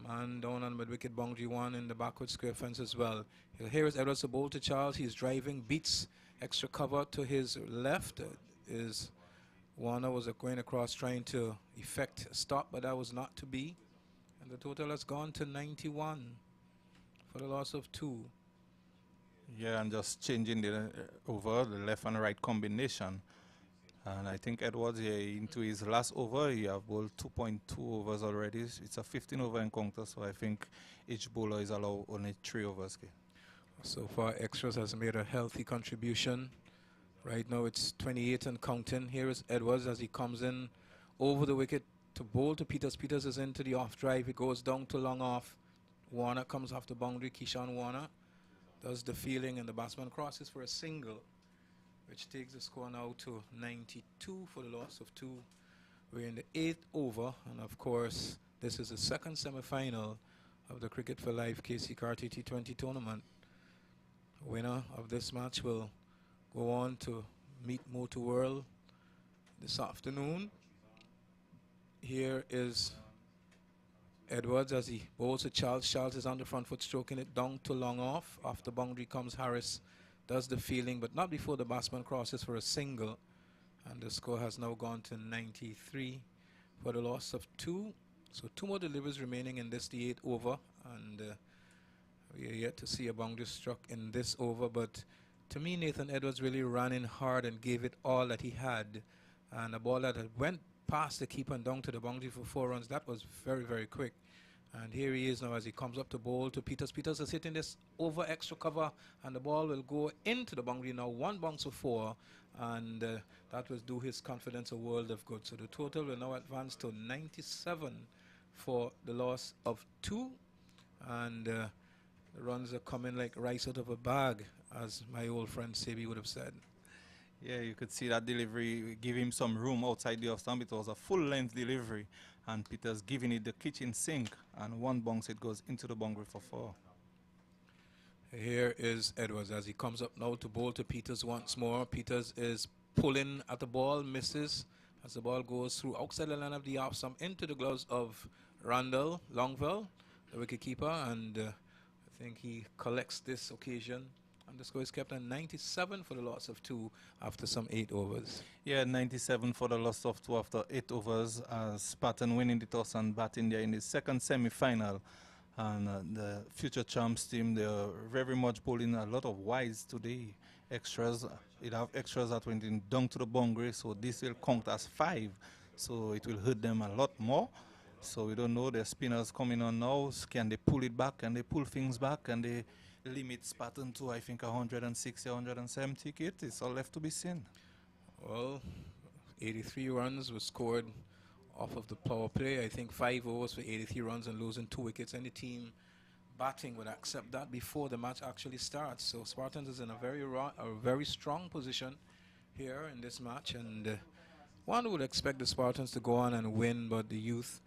Man down on mid-wicket boundary 1 in the backward square fence as well. Here is Edwards to bowl to Charles. He's driving, beats extra cover to his left. Is Warner was going across trying to effect a stop, but that was not to be. And the total has gone to 91 for the loss of 2. Yeah, and just changing the over, the left and right combination. And I think Edwards here into his last over, he have bowled 2.2 overs already. It's a 15 over encounter, so I think each bowler is allowed only 3 overs. So far, Extras has made a healthy contribution. Right now it's 28 and counting. Here is Edwards as he comes in over the wicket to bowl to Peters. Peters is into the off drive. He goes down to long off. Warner comes off the boundary. Keacy Warner does the fielding, and the batsman crosses for a single, which takes the score now to 92 for the loss of 2. We're in the 8th over, and of course this is the second semi-final of the Cricket for Life Keacy Carty T20 tournament. Winner of this match will go on to meet Motor World this afternoon. Here is Edwards as he bowls to Charles. Charles is on the front foot, stroking it down to long off. Off the boundary comes Harris, does the fielding, but not before the batsman crosses for a single. And the score has now gone to 93 for the loss of 2. So 2 more deliveries remaining in this, the 8th over. And we are yet to see a boundary struck in this over. But to me, Nathan Edwards really ran in hard and gave it all that he had. And a ball that went past the keeper and down to the boundary for 4 runs, that was very, very quick. And here he is now as he comes up to bowl to Peters. Peters is hitting this over extra cover, and the ball will go into the boundary now. 1 bounce of 4, and that will do his confidence a world of good. So the total will now advance to 97 for the loss of 2. And the runs are coming like rice out of a bag, as my old friend Sebi would have said. Yeah, you could see that delivery give him some room outside the off stump. It was a full-length delivery, and Peters giving it the kitchen sink, and 1 bounce, it goes into the boundary for 4. Here is Edwards as he comes up now to bowl to Peters once more. Peters is pulling at the ball, misses as the ball goes through outside the line of the off stump into the gloves of Randall Longville, the wicketkeeper, and I think he collects this occasion. And the score is kept at 97 for the loss of 2 after some 8 overs. Yeah, 97 for the loss of 2 after 8 overs. Spartan winning the toss and batting there in the second semi-final. And the future champs team, they're very much bowling a lot of wides today. Extras, it have extras that went in down to the boundary, so this will count as 5. So it will hurt them a lot more. So we don't know, the spinners coming on now. Can they pull it back? Can they pull things back? And they limit Spartan to, I think, 160, 170 kit. It's all left to be seen. Well, 83 runs were scored off of the power play. I think 5 overs for 83 runs and losing 2 wickets. Any team batting would accept that before the match actually starts. So Spartans is in a very strong position here in this match. And one would expect the Spartans to go on and win, but the youth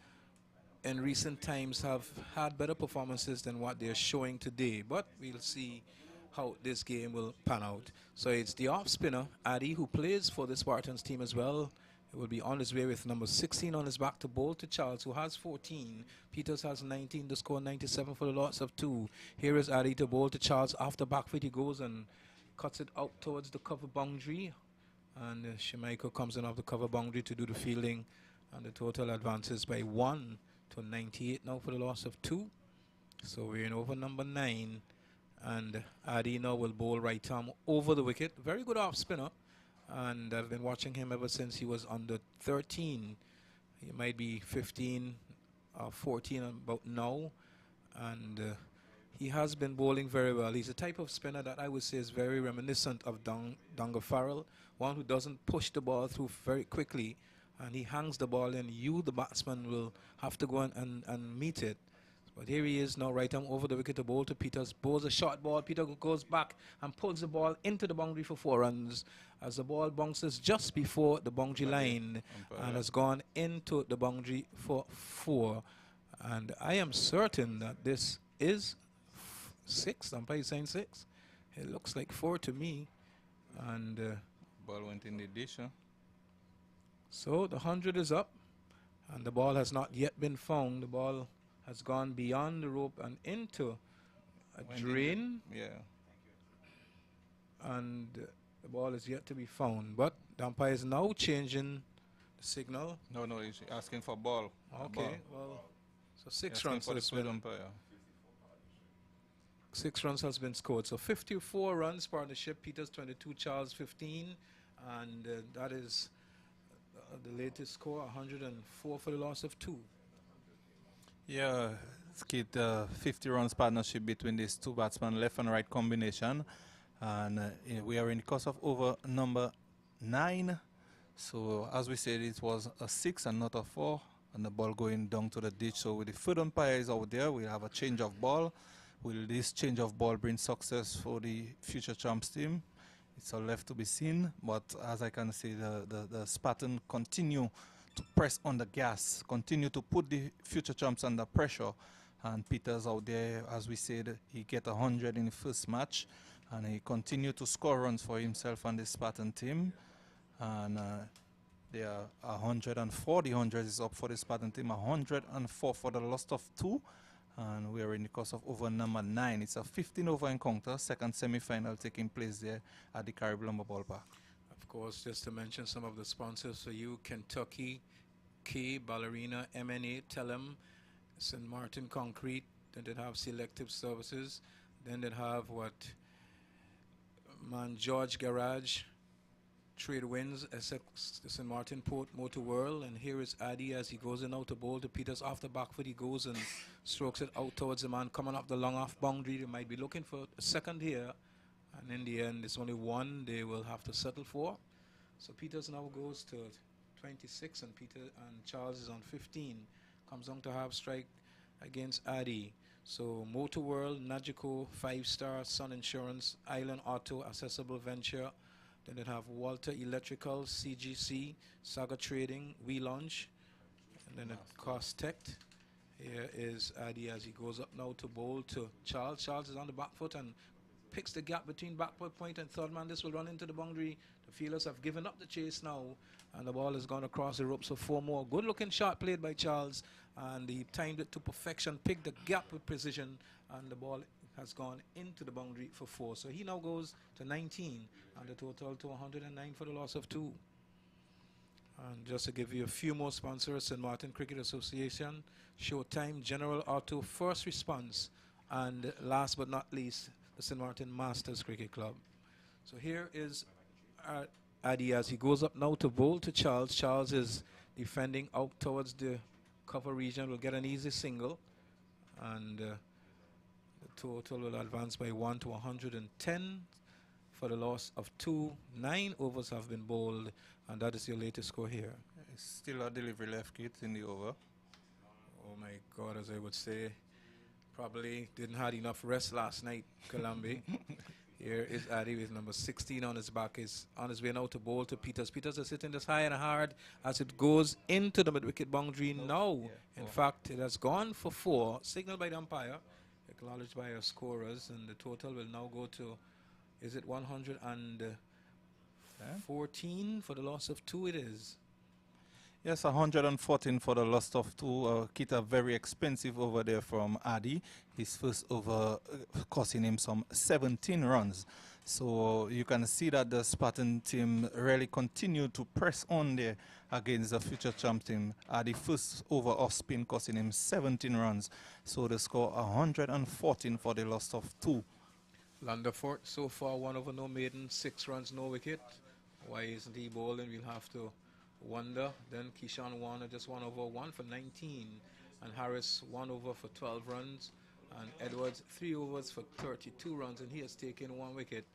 in recent times have had better performances than what they're showing today. But we'll see how this game will pan out. So it's the off spinner, Addy, who plays for the Spartans team as well. He will be on his way with number 16 on his back to bowl to Charles, who has 14. Peters has 19, the score 97 for the loss of 2. Here is Addy to bowl to Charles. After back foot, he goes and cuts it out towards the cover boundary. And Shemaiko comes in off the cover boundary to do the fielding. And the total advances by 1 to 98 now for the loss of 2. So we're in over number 9. And Addy now will bowl right arm over the wicket. Very good off spinner. And I've been watching him ever since he was under 13. He might be 15 14 about now, and he has been bowling very well. He's a type of spinner that I would say is very reminiscent of Dunga Farrell, one who doesn't push the ball through very quickly, and he hangs the ball and you, the batsman, will have to go and meet it. But here he is now, right arm over the wicket to bowl to Peters. Bowls a short ball. Peter goes back and pulls the ball into the boundary for 4 runs as the ball bounces just before the boundary line and has gone into the boundary for 4. And I am certain that this is 6. Umpire is saying 6. It looks like 4 to me. And Ball went in the dish, huh? so the 100 is up, and the ball has not yet been found. The ball has gone beyond the rope and into a drain, Yeah. and the ball is yet to be found. But the umpire is now changing the signal. No, he's asking for ball. Okay, well, so 6 Asking runs for the has third been umpire. 6 runs has been scored. So 54 runs partnership. Peters 22, Charles 15, and that is the latest score. 104 for the loss of 2. Yeah, it's kid 50 runs partnership between these two batsmen, left and right combination. And we are in the course of over number 9. So as we said, it was a 6 and not a 4. And the ball going down to the ditch. So with the third umpire is out there, we have a change of ball. Will this change of ball bring success for the future champs team? It's all left to be seen. But as I can see, the Spartan continue to press on the gas, continue to put the future champs under pressure. And Peters out there, as we said, he get 100 in the first match, and he continue to score runs for himself and the Spartan team. And they are 104. The 100 is up for the Spartan team, 104 for the loss of 2. And we are in the course of over number 9. It's a 15-over encounter, second semi-final taking place there at the Caribbean Lumber Ballpark. Of course, just to mention some of the sponsors for you: Kentucky, K, Ballerina, MNA, Telem, St. Martin Concrete. Then they have Selective Services. Then they have what? Man George Garage, Trade Winds, Essex, St. Martin Port, Motor World. And here is Addy as he goes in out to bowl to Peters off the back foot. He goes and strokes it out towards the man coming up the long off boundary. They might be looking for a second here. And in the end, it's only 1 they will have to settle for. So Peters now goes to 26, and Charles is on 15. Comes on to half strike against Addy. So Motor World, Nagico, 5-Star, Sun Insurance, Island Auto, Accessible Venture. Then they have Walter Electrical, CGC, Saga Trading, We Launch, and then Costect. Here is Addy as he goes up now to bowl to Charles. Charles is on the back foot and picks the gap between backward point and third man. This will run into the boundary. The fielders have given up the chase now, and the ball has gone across the ropes for 4 more. Good looking shot played by Charles, and he timed it to perfection, picked the gap with precision, and the ball has gone into the boundary for 4. So he now goes to 19, and the total to 109 for the loss of 2. And just to give you a few more sponsors: St. Martin Cricket Association, Showtime, General Auto, First Response, and last but not least, the St. Martin Masters Cricket Club. So here is Addy as he goes up now to bowl to Charles. Charles is defending out towards the cover region, will get an easy single, and the total will advance by 1 to 110 for the loss of 2. 9 overs have been bowled, and that is your latest score here. It's still a delivery left, kit in the over. Oh my God, as I would say, probably didn't have enough rest last night, Columbia. Here is Addy with number 16 on his back. Is on his way now to bowl to Peters. Peters is hitting this high and hard as it goes into the mid-wicket boundary now. In fact, it has gone for 4, signaled by the umpire, acknowledged by our scorers, and the total will now go to, is it 114 for the loss of 2? It is. Yes, 114 for the loss of 2. Kita very expensive over there from Addy. His first over costing him some 17 runs. So you can see that the Spartan team really continue to press on there against the future champ team. Addy first over off spin costing him 17 runs. So the score 114 for the loss of 2. Lunderford so far 1 over no maiden, 6 runs, no wicket. Why isn't he bowling? We'll have to wonder. Then Keyshawn Warner just 1 over 1 for 19. and Harris 1 over for 12 runs, and Edwards 3 overs for 32 runs, and he has taken 1 wicket.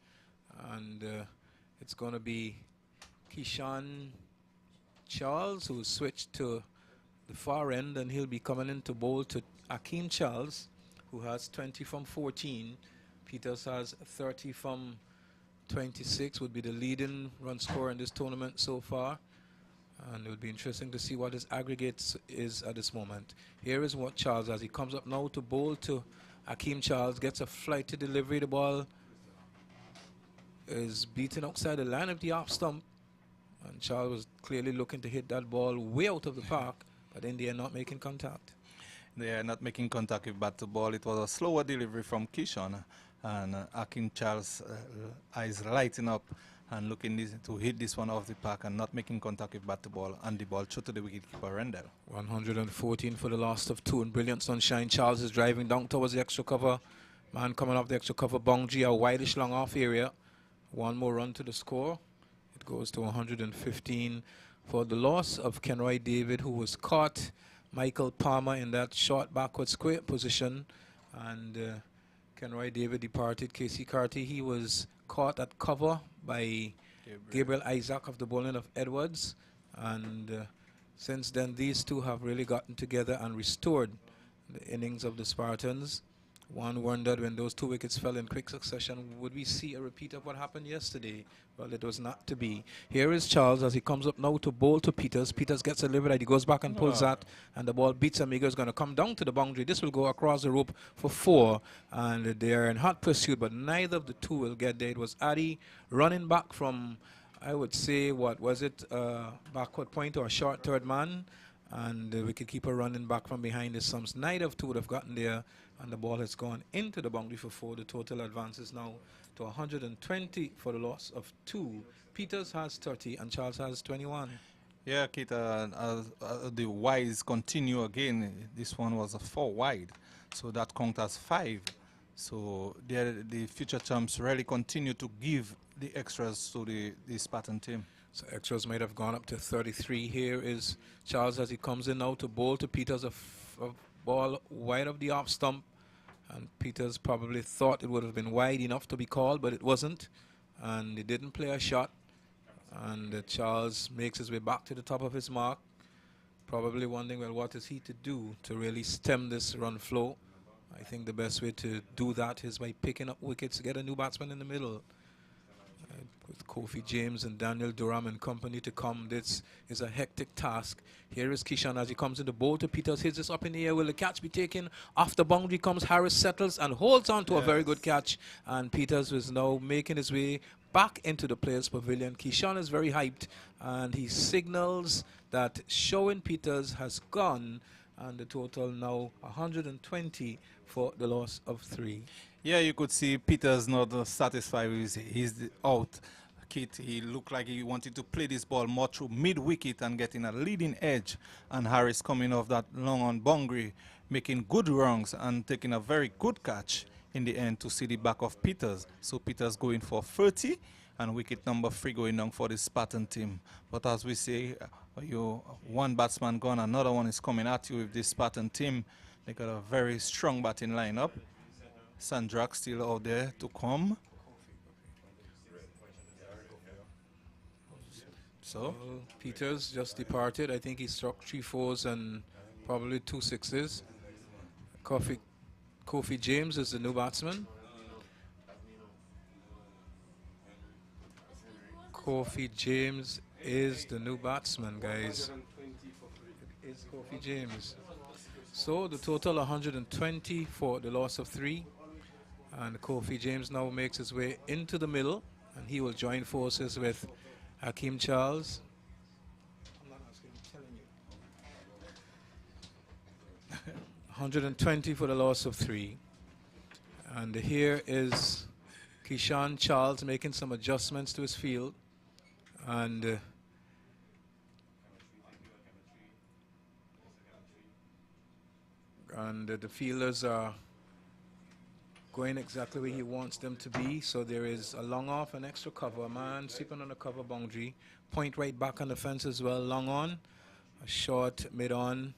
And it's going to be Keacy Charles who switched to the far end, and he'll be coming in to bowl to Akeem Charles, who has 20 from 14. Peters has 30 from 26, would be the leading run scorer in this tournament so far. And it would be interesting to see what his aggregate is at this moment. Here is what Charles, as he comes up now to bowl to Akeem Charles, gets a flighty delivery. The ball is beaten outside the line of the off stump. And Charles was clearly looking to hit that ball way out of the park, but in the end not making contact. They are not making contact with bat to ball. It was a slower delivery from Keacy, and Akeem Charles' eyes lighting up and looking to hit this one off the park and not making contact with bat to ball, and the ball through to the wicketkeeper Rendell. 114 for the last of 2 in brilliant sunshine. Charles is driving down towards the extra cover. Man coming off the extra cover boundary, a wideish long off area. 1 more run to the score. It goes to 115 for the loss of Kenroy David, who was caught. Michael Palmer in that short backward square position, and Kenroy David departed. Keacy Carty, he was caught at cover by Gabriel Isaac of the bowling of Edwards, and since then these two have really gotten together and restored the innings of the Spartans. One wondered, when those 2 wickets fell in quick succession, would we see a repeat of what happened yesterday? Well, it was not to be. Here is Charles as he comes up now to bowl to Peters. Peters gets a delivery, he goes back and pulls that, and the ball beats Amiga. Is going to come down to the boundary. This will go across the rope for 4, and they are in hot pursuit, but neither of the 2 will get there. It was Addy running back from, I would say, what was it, backward point or a short third man, and the wicketkeeper running back from behind the stumps. Neither of 2 would have gotten there, and the ball has gone into the boundary for 4. The total advances now to 120 for the loss of 2. Peters has 30 and Charles has 21. Yeah, Kit, the wides continue again. This one was a 4 wide, so that count as 5. So the future champs really continue to give the extras to the Spartan team. So extras might have gone up to 33. Here is Charles as he comes in now to bowl to Peters, a ball wide of the off stump, and Peters probably thought it would have been wide enough to be called, but it wasn't, and he didn't play a shot, and Charles makes his way back to the top of his mark, probably wondering, well, what is he to do to really stem this run flow? I think the best way to do that is by picking up wickets, get a new batsman in the middle. With Kofi James and Daniel Durham and company to come, this is a hectic task. Here is Keacy as he comes in the bowl to Peters, hits this up in the air. Will the catch be taken? Off the boundary comes Harris, settles and holds on to a very good catch, and Peters is now making his way back into the players' pavilion. Keacy is very hyped, and he signals that Showing Peters has gone, and the total now 120 for the loss of 3. Yeah, you could see Peters not satisfied with his out. Kit, he looked like he wanted to play this ball more through mid-wicket and getting a leading edge. And Harris coming off that long on boundary, making good runs and taking a very good catch in the end to see the back of Peters. So Peters going for 30 and wicket number 3 going down for the Spartan team. But as we say, one batsman gone, another one is coming at you with this Spartan team. They got a very strong batting lineup. Sandrak still out there to come. So well, Peters just departed. I think he struck 3 4s and probably 2 6s. Kofi James is the new batsman. Kofi James is the new batsman, guys. It is Kofi James. So the total 120 for the loss of 3. And Kofi James now makes his way into the middle, and he will join forces with Akeem Charles. I'm not asking, I'm telling you. 120 for the loss of 3. And here is Keacy Charles making some adjustments to his field. And the fielders are going exactly where he wants them to be. So there is a long off, an extra cover, a man sleeping on the cover boundary, point right back on the fence as well, long on, a short mid on,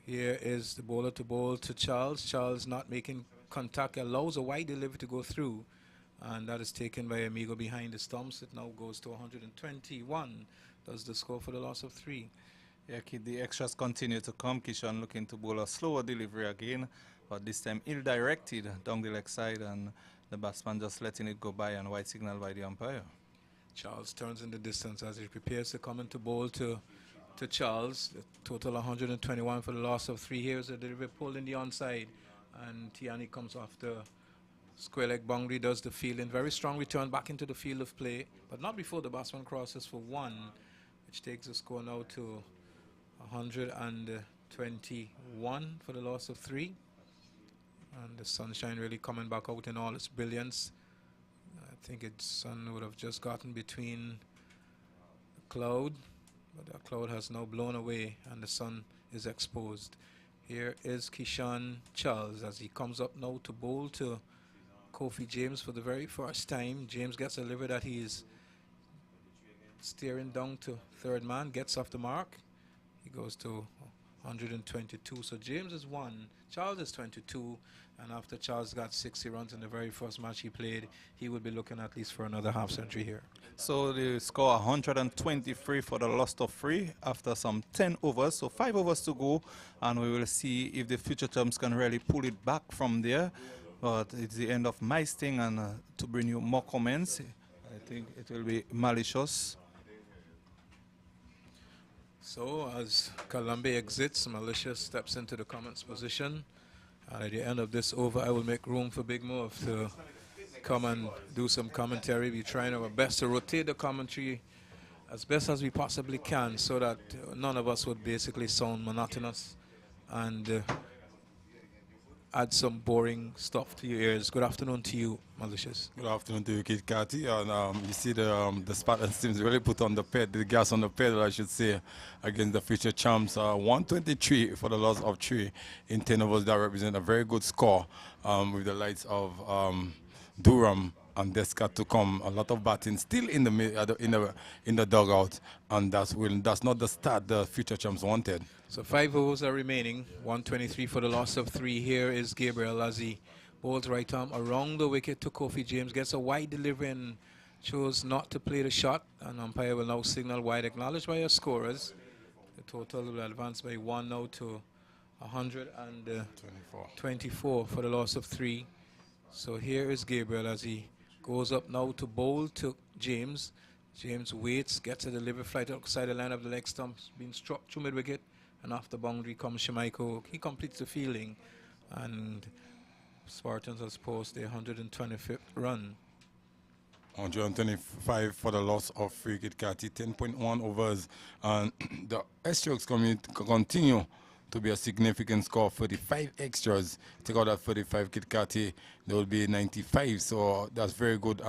Here is the bowler to bowl to Charles. Charles not making contact, allows a wide delivery to go through, and that is taken by Amigo behind the stumps. It now goes to 121. Does the score for the loss of 3. Yeah, kid, the extras continue to come. Kishan looking to bowl a slower delivery again, but this time ill-directed down the leg side, and the batsman just letting it go by, and white signal by the umpire. Charles turns in the distance as he prepares to come into bowl to Charles. The total 121 for the loss of 3. Here's a delivery pulled in the onside, and Tiani comes off the square leg boundary, does the fielding. Very strong return back into the field of play, but not before the batsman crosses for 1, which takes the score now to 121 for the loss of 3. And the sunshine really coming back out in all its brilliance. I think its sun would have just gotten between the cloud, but the cloud has now blown away and the sun is exposed. Here is Kishan Charles as he comes up now to bowl to Kofi James for the very first time. James gets a delivery that he is steering down to third man, gets off the mark. He goes to 122. So James is 1, Charles is 22, and after Charles got 60 runs in the very first match he played, he would be looking at least for another half century here. So the score 123 for the loss of 3 after some 10 overs. So 5 overs to go, and we will see if the future terms can really pull it back from there. But it's the end of my sting, and to bring you more comments, I think it will be malicious. So as Colombia exits, Malicious steps into the comments position. And at the end of this over, I will make room for Big Move to come and do some commentary. We're trying our best to rotate the commentary as best as we possibly can so that none of us would basically sound monotonous and add some boring stuff to your ears. Good afternoon to you, Malicious. Good afternoon to you, Kid Carty. And you see the Spartans teams really put on the gas on the pedal, I should say, against the future champs. 123 for the loss of 3 in 10 overs. That represent a very good score with the likes of Durham and Desca to come. A lot of batting still in the dugout, and that's not the start the future champs wanted. So 5 overs are remaining. 123 for the loss of 3. Here is Gabriel as he bowls right arm around the wicket to Kofi James. Gets a wide delivery and chose not to play the shot. And umpire will now signal wide, acknowledged by our scorers. The total will advance by 1 now to 124 for the loss of 3. So here is Gabriel as he goes up now to bowl to James. James waits, gets a delivery flight outside the line of the leg stumps, being struck through mid-wicket. And after boundary comes Shemaiko. He completes the fielding, and Spartans has posted a 125th run. 125 for the loss of 3, Kid Carty, 10.1 overs. And the strokes continue to be a significant score. 35 extras. Take out that 35, Kid Carty, there will be 95. So that's very good.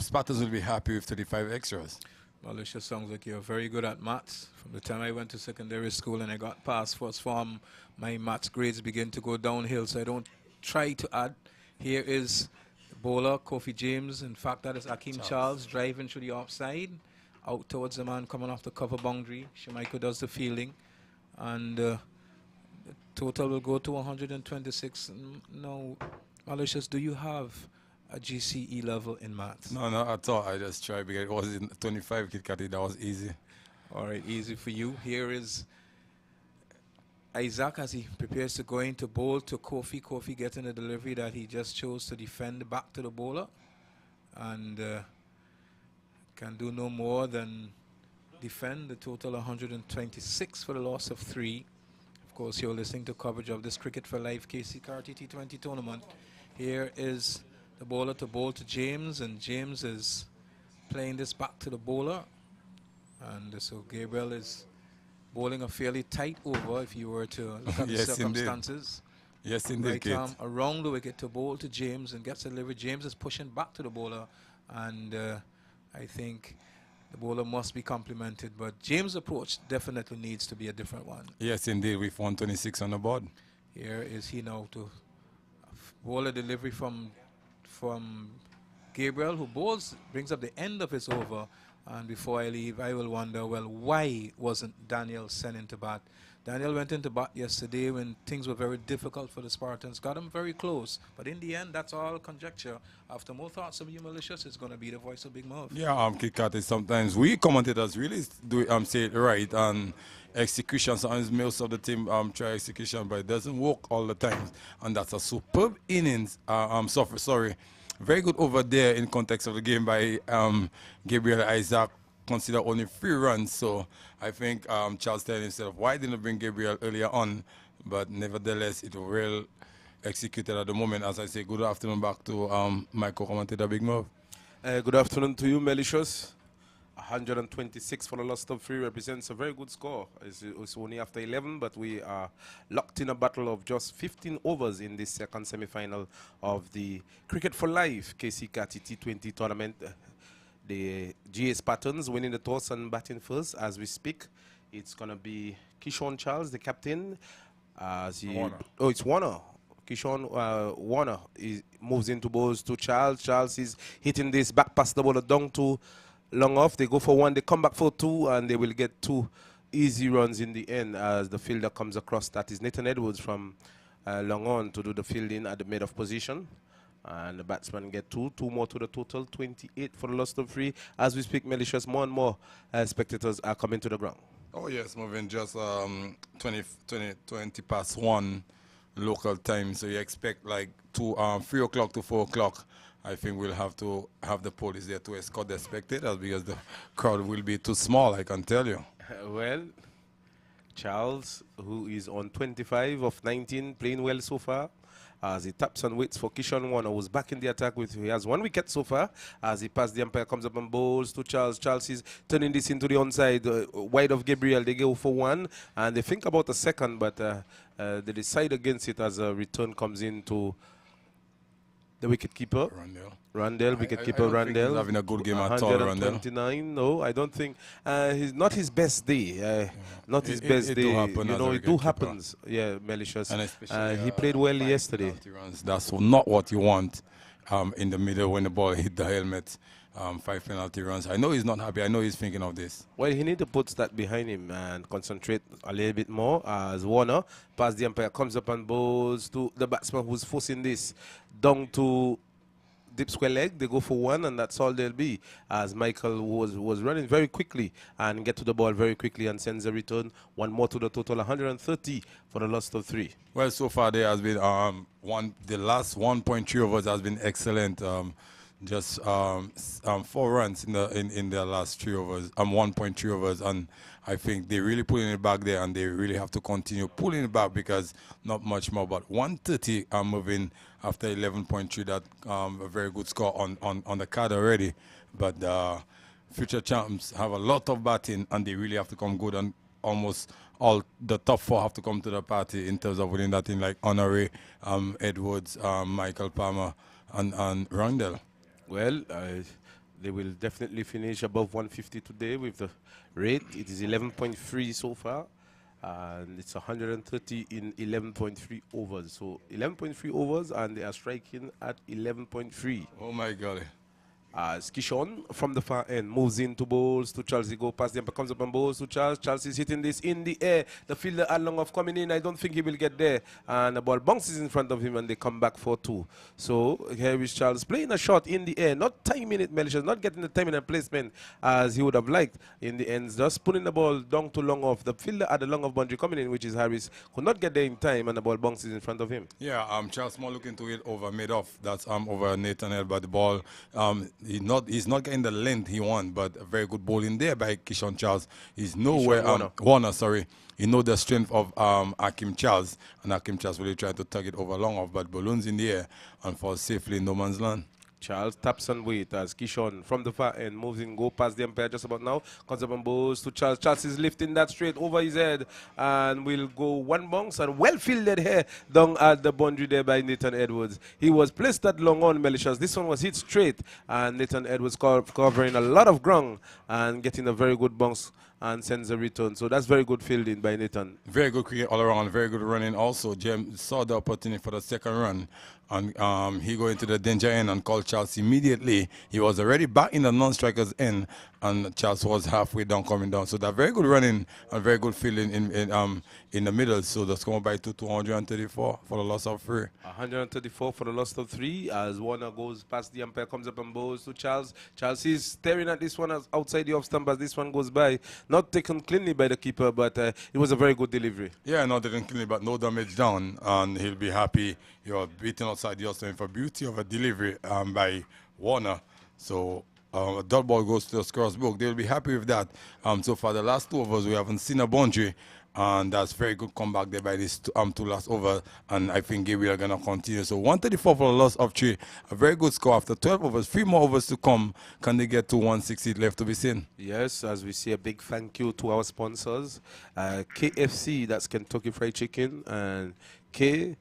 Spartans will be happy with 35 extras. Malicious, sounds like you're very good at maths. From the time I went to secondary school and I got past first form, my maths grades begin to go downhill, so I don't try to add. Here is the bowler, Kofi James. In fact, that is Akeem Charles driving through the offside, out towards the man coming off the cover boundary. Shemaiko does the fielding, and the total will go to 126. Now, Malicious, do you have a GCE level in maths? No, not at all. I just tried because it was in 25, Kid Carty. That was easy. All right, easy for you. Here is Isaac as he prepares to go into bowl to Kofi. Kofi getting a delivery that he just chose to defend back to the bowler, and can do no more than defend. The total 126 for the loss of 3. Of course, you're listening to coverage of this Cricket for Life Keacy Carty T20 tournament. Here is the bowler to bowl to James, and James is playing this back to the bowler. And so Gabriel is bowling a fairly tight over if you were to look at the circumstances. Indeed. Yes, indeed. Right arm around the wicket to bowl to James and gets a delivery. James is pushing back to the bowler, and I think the bowler must be complimented. But James' approach definitely needs to be a different one. Yes, indeed, with 126 on the board. Here is he now to bowl a delivery from Gabriel, who brings up the end of his over. And before I leave, I will wonder, well, why wasn't Daniel sent into bat Daniel went into bat yesterday when things were very difficult for the Spartans, got him very close. But in the end, that's all conjecture. After more thoughts of you malicious, it's going to be the voice of Big Mouth. Yeah, Kit Kat is sometimes we commentators really do say it right, and execution sometimes most of the team try execution, but it doesn't work all the time. And that's a superb innings. Sorry, very good over there in context of the game by Gabriel Isaac. Consider only 3 runs, so I think Charles telling himself, why didn't bring Gabriel earlier on? But nevertheless, it was well executed at the moment. As I say, good afternoon back to my co-commentator, Big Mouth. Good afternoon to you, Malicious. 126 for the loss of 3 represents a very good score. It's only after 11, but we are locked in a battle of just 15 overs in this second semi-final of the Cricket for Life Keacy Carty T20 tournament. The GA Spartans winning the toss and batting first as we speak. It's going to be Keyshawn Charles, the captain. Oh, it's Warner. Keyshawn Warner moves into balls to Charles. Charles is hitting this back past the ball down to long off. They go for 1, they come back for 2, and they will get 2 easy runs in the end as the fielder comes across. That is Nathan Edwards from long on to do the fielding at the mid-off position. And the batsman get 2 more to the total, 28 for the loss of 3. As we speak, Malicious, more and more spectators are coming to the ground. Oh yes, moving just 20 past 1 local time, so you expect like 3 o'clock to 4 o'clock. I think we'll have to have the police there to escort the spectators because the crowd will be too small, I can tell you. Well, Charles, who is on 25 of 19, playing well so far, as he taps and waits for Keyshawn Warner, who's back in the attack with, he has 1 wicket so far. As he passes the umpire, comes up and bowls to Charles. Charles is turning this into the onside, wide of Gabriel. They go for 1, and they think about a second, but they decide against it as a return comes in to the wicketkeeper. Randell, wicketkeeper Randell. He's having a good game at all, Randell. 129, no, I don't think. He's not his best day. Not his best day. Do happen, you know, it do happens. Yeah, Malicious. And especially, he played well yesterday. Runs, that's not what you want in the middle when the ball hit the helmet. 5 penalty runs. I know he's not happy. I know he's thinking of this. Well, he need to put that behind him and concentrate a little bit more. As Warner, past the umpire, comes up and bowls to the batsman who's forcing this down to deep square leg. They go for 1, and that's all they'll be. As Michael was running very quickly and get to the ball very quickly and sends a return. 1 more to the total, 130 for the loss of 3. Well, so far there has been the last 1.3 overs has been excellent. Just 4 runs in their last 3 overs, 1.3 overs, and I think they're really pulling it back there, and they really have to continue pulling it back because not much more. But 130 are moving after 11.3. That a very good score on the card already. But future champs have a lot of batting, and they really have to come good, and almost all the top 4 have to come to the party in terms of winning that in, like Honoré, Edwards, Michael Palmer, and Randall. Well, they will definitely finish above 150 today with the rate. It is 11.3 so far, and it's 130 in 11.3 overs. So 11.3 overs, and they are striking at 11.3. Oh my God. Keyshawn from the far end moves into bowls to Charles. He go past them, comes up and bowls to Charles. Charles is hitting this in the air. The fielder along of coming in. I don't think he will get there. And the ball bounces in front of him, and they come back for 2. So here is Charles playing a shot in the air, not timing it, malicious, not getting the timing and placement as he would have liked in the ends. Just putting the ball down to long off. The fielder at the long off boundary coming in, which is Harris, could not get there in time, and the ball bounces in front of him. Yeah, Charles Moore looking to it over mid-off. That's over Nathan but the ball. He's not getting the length he wants, but a very good bowling there by Keyshawn Charles. He's nowhere Warner, sorry. He knows the strength of Hakim Charles, and Hakim Charles really trying to tug it over long off, but balloons in the air and falls safely in no man's land. Charles taps and wait as Keyshawn from the far end moves in, go past the umpire just about now. Comes up and bowls to Charles. Charles is lifting that straight over his head and will go 1 bounce, and well fielded here down at the boundary there by Nathan Edwards. He was placed that long on, malicious. This one was hit straight, and Nathan Edwards covering a lot of ground and getting a very good bounce and sends a return. So that's very good fielding by Nathan. Very good cricket all around, very good running also. Jem saw the opportunity for the second run And he go into the danger end and called Charles immediately. He was already back in the non-strikers end, and Charles was halfway down, coming down. So that very good running and very good feeling in the middle. So the score by 234 for the loss of 3. 134 for the loss of 3 as Warner goes past the umpire, comes up and bowls to Charles. Charles is staring at this one as outside the off stump as this one goes by. Not taken cleanly by the keeper, but it was a very good delivery. Yeah, not taken cleanly, but no damage down, and he'll be happy. You're beaten outside the off stump for beauty of a delivery by Warner. So a dot ball goes to the scorer's book. They'll be happy with that. So for the last 2 overs, we haven't seen a boundary. And that's very good comeback there by these 2 last over. And I think Gabriel are going to continue. So 134 for the loss of 3. A very good score after 12 overs. 3 more overs to come. Can they get to 160 left to be seen? Yes, as we say, a big thank you to our sponsors. KFC, that's Kentucky Fried Chicken. And K,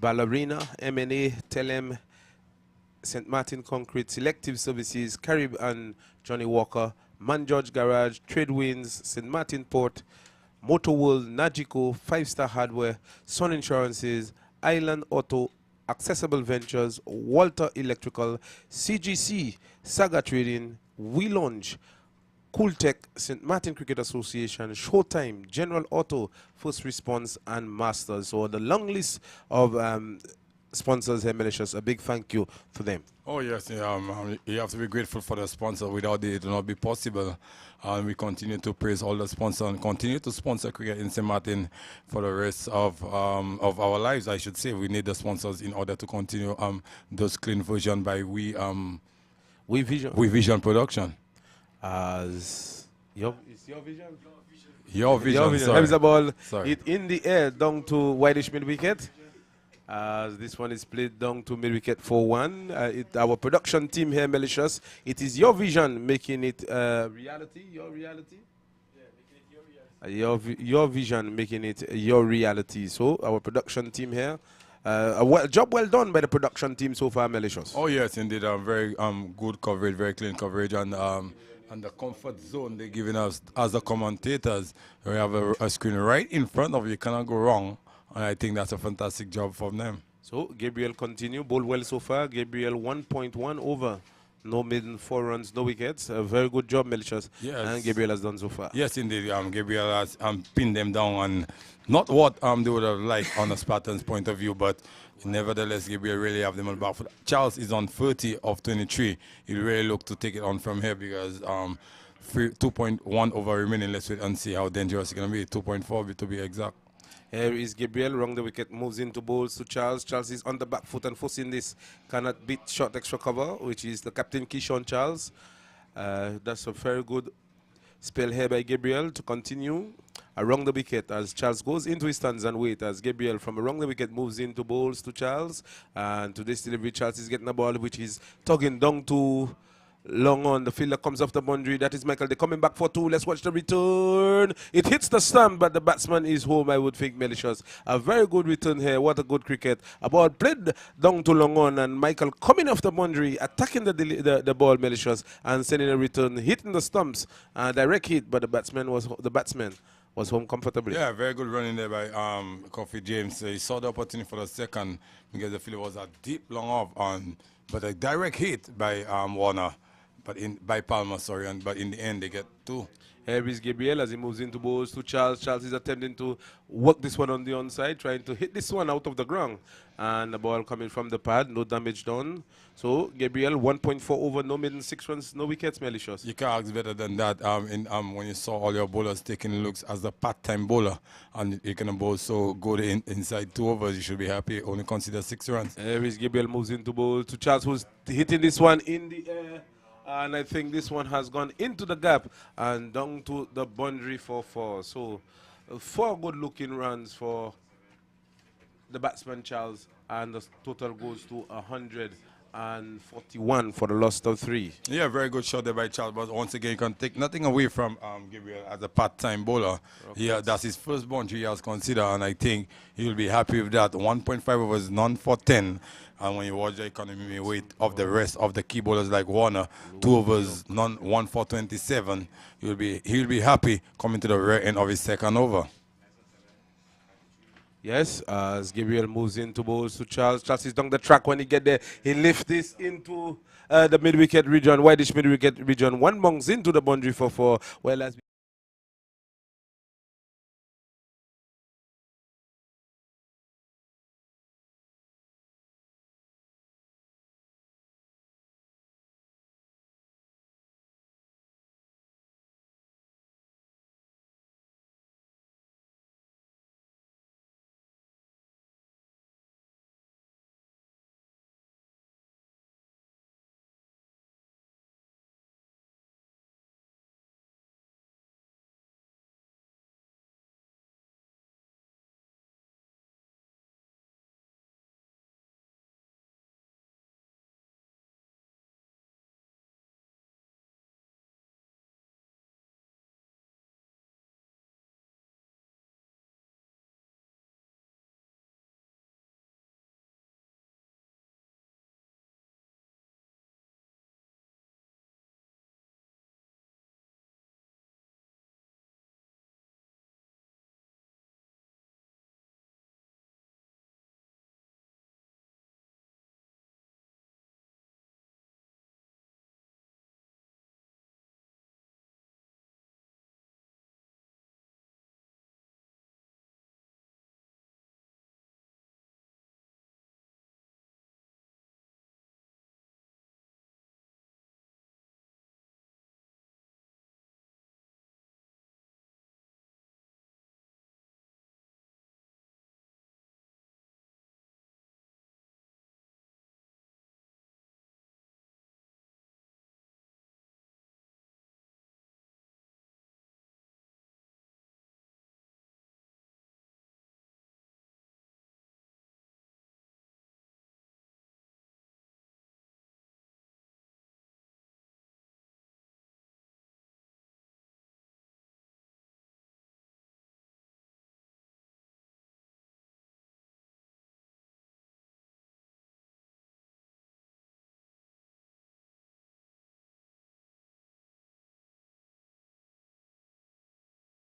Ballerina, M&A, Telem, St. Martin Concrete, Selective Services, Carib and Johnny Walker, Man George Garage, Trade Winds, St. Martin Port, Motor World, Nagico, 5-Star Hardware, Sun Insurances, Island Auto, Accessible Ventures, Walter Electrical, CGC, Saga Trading, We Launch, Cool Tech, St. Martin Cricket Association, Showtime, General Auto, First Response, and Masters. So the long list of sponsors here, Malicious, a big thank you to them. Oh, yes. You have to be grateful for the sponsor. Without it, it would not be possible. And we continue to praise all the sponsors and continue to sponsor cricket in St. Martin for the rest of our lives, I should say. We need the sponsors in order to continue those clean version by We Vision Production. As it's your vision? Your Vision. Your vision. Sorry. Here's the ball. Sorry. Hit in the air down to wideish mid wicket. As this one is played down to mid wicket for 1. Our production team here, Malicious. It is your vision making it reality. Your reality. Your vision making it your reality. So our production team here. Job well done by the production team so far, Malicious. Oh yes, indeed. Very good coverage, very clean coverage, and the comfort zone they're giving us as the commentators. We have a screen right in front of you. Cannot go wrong. And I think that's a fantastic job from them. So Gabriel continue, bowled well so far. Gabriel 1.1 over. No maiden, 4 runs, no wickets. A very good job, Malicious. Yes. And Gabriel has done so far. Yes, indeed. Gabriel has pinned them down, and not what they would have liked on a Spartans' point of view, but nevertheless, Gabriel really have them on back foot. Charles is on 30 of 23. He'll really look to take it on from here because 2.1 over remaining. Let's wait and see how dangerous it's going to be. 2.4 to be exact. Here is Gabriel, wrong the wicket, moves into bowls to Charles. Charles is on the back foot and forcing this cannot beat short extra cover, which is the captain Keyshawn Charles. That's a very good spell here by Gabriel to continue around the wicket as Charles goes into his stands and wait as Gabriel from around the wicket moves into bowls to Charles. And to this delivery, Charles is getting the ball, which is tugging down to long on. The fielder comes off the boundary. That is Michael. They're coming back for 2. Let's watch the return. It hits the stump, but the batsman is home, I would think, Malicious. A very good return here. What a good cricket. A ball played down to long on, and Michael coming off the boundary, attacking the ball, Malicious, and sending a return, hitting the stumps. Direct hit, but the batsman was home comfortably. Yeah, very good running there by Coffee James. He saw the opportunity for the second because the fielder was a deep long off, but a direct hit by Warner. By Palmer, sorry, but in the end they get 2. Here is Gabriel as he moves into bowls to Charles. Charles is attempting to work this one on the onside, trying to hit this one out of the ground. And the ball coming from the pad, no damage done. So Gabriel 1.4 over, no maiden, 6 runs, no wickets, Malicious. You can't ask better than that. When you saw all your bowlers taking looks as the part-time bowler, and you can bowl so good inside 2 overs, you should be happy. Only consider 6 runs. Here is Gabriel moves into bowls to Charles, who's hitting this one in the air. And I think this one has gone into the gap and down to the boundary for 4. So 4 good-looking runs for the batsman Charles, and the total goes to 141 for the loss of 3. Yeah, very good shot there by Charles. But once again, you can take nothing away from Gabriel as a part-time bowler. Okay. Yeah, that's his first boundary he has considered, and I think he will be happy with that. 1.5 overs, none for 10. And when you watch the economy weight of the rest of the key bowlers like Warner, 2 overs, none, 1 for 27, he'll be happy coming to the rear end of his second over. Yes, as Gabriel moves into balls to Charles. Charles is down the track. When he get there, he lifts this into the mid-wicket region, whitish mid-wicket region. One monks into the boundary for 4. Well, as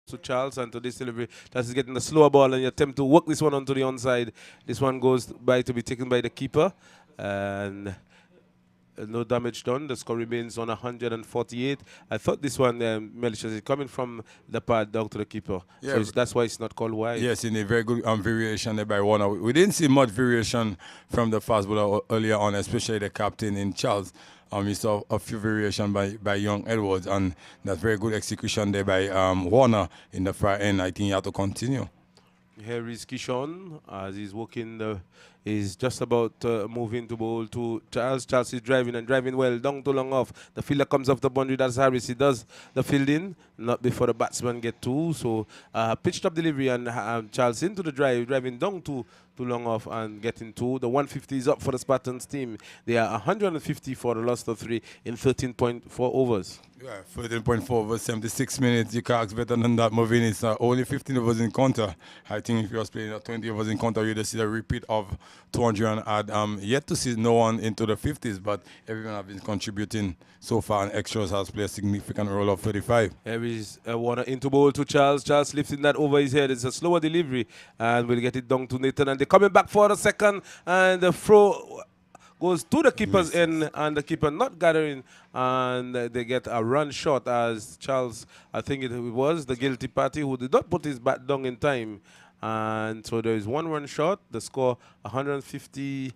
to Charles and to this delivery. That's getting the slower ball and you attempt to work this one onto the onside. This one goes by to be taken by the keeper. And no damage done. The score remains on 148. I thought this one, malicious, is coming from the pad down to the keeper. Yeah, So that's why it's not called wide. yes, in a very good variation there by Warner. We didn't see much variation from the fast bowler earlier on, especially the captain in Charles. We saw a few variation by young Edwards, and that's very good execution there by Warner in the far end. I think you have to continue. Here is Kishon as he's walking. He's just about moving to bowl to Charles. Charles is driving and driving well, down to long off. The fielder comes off the boundary. That's Harris. He does the fielding, not before the batsman get to. So pitched up delivery and Charles into the drive, driving down to long off and getting 2. The 150 is up for the Spartans team. They are 150 for the loss of 3 in 13.4 overs. Yeah, 13.4 over 76 minutes. You can't ask better than that. Moving it's only 15 overs in counter. I think if you was playing 20 overs in counter, you'd see a repeat of 200 and add. Yet to see no one into the 50s, but everyone has been contributing so far, and extras has played a significant role of 35. Here is Warner into bowl to Charles. Charles lifting that over his head. It's a slower delivery, and we'll get it down to Nathan. And they're coming back for the second, and the throw goes to the keeper's end, and the keeper not gathering, and they get a run shot as Charles, I think it was the guilty party who did not put his bat down in time. And so there is 1 run shot. The score 150.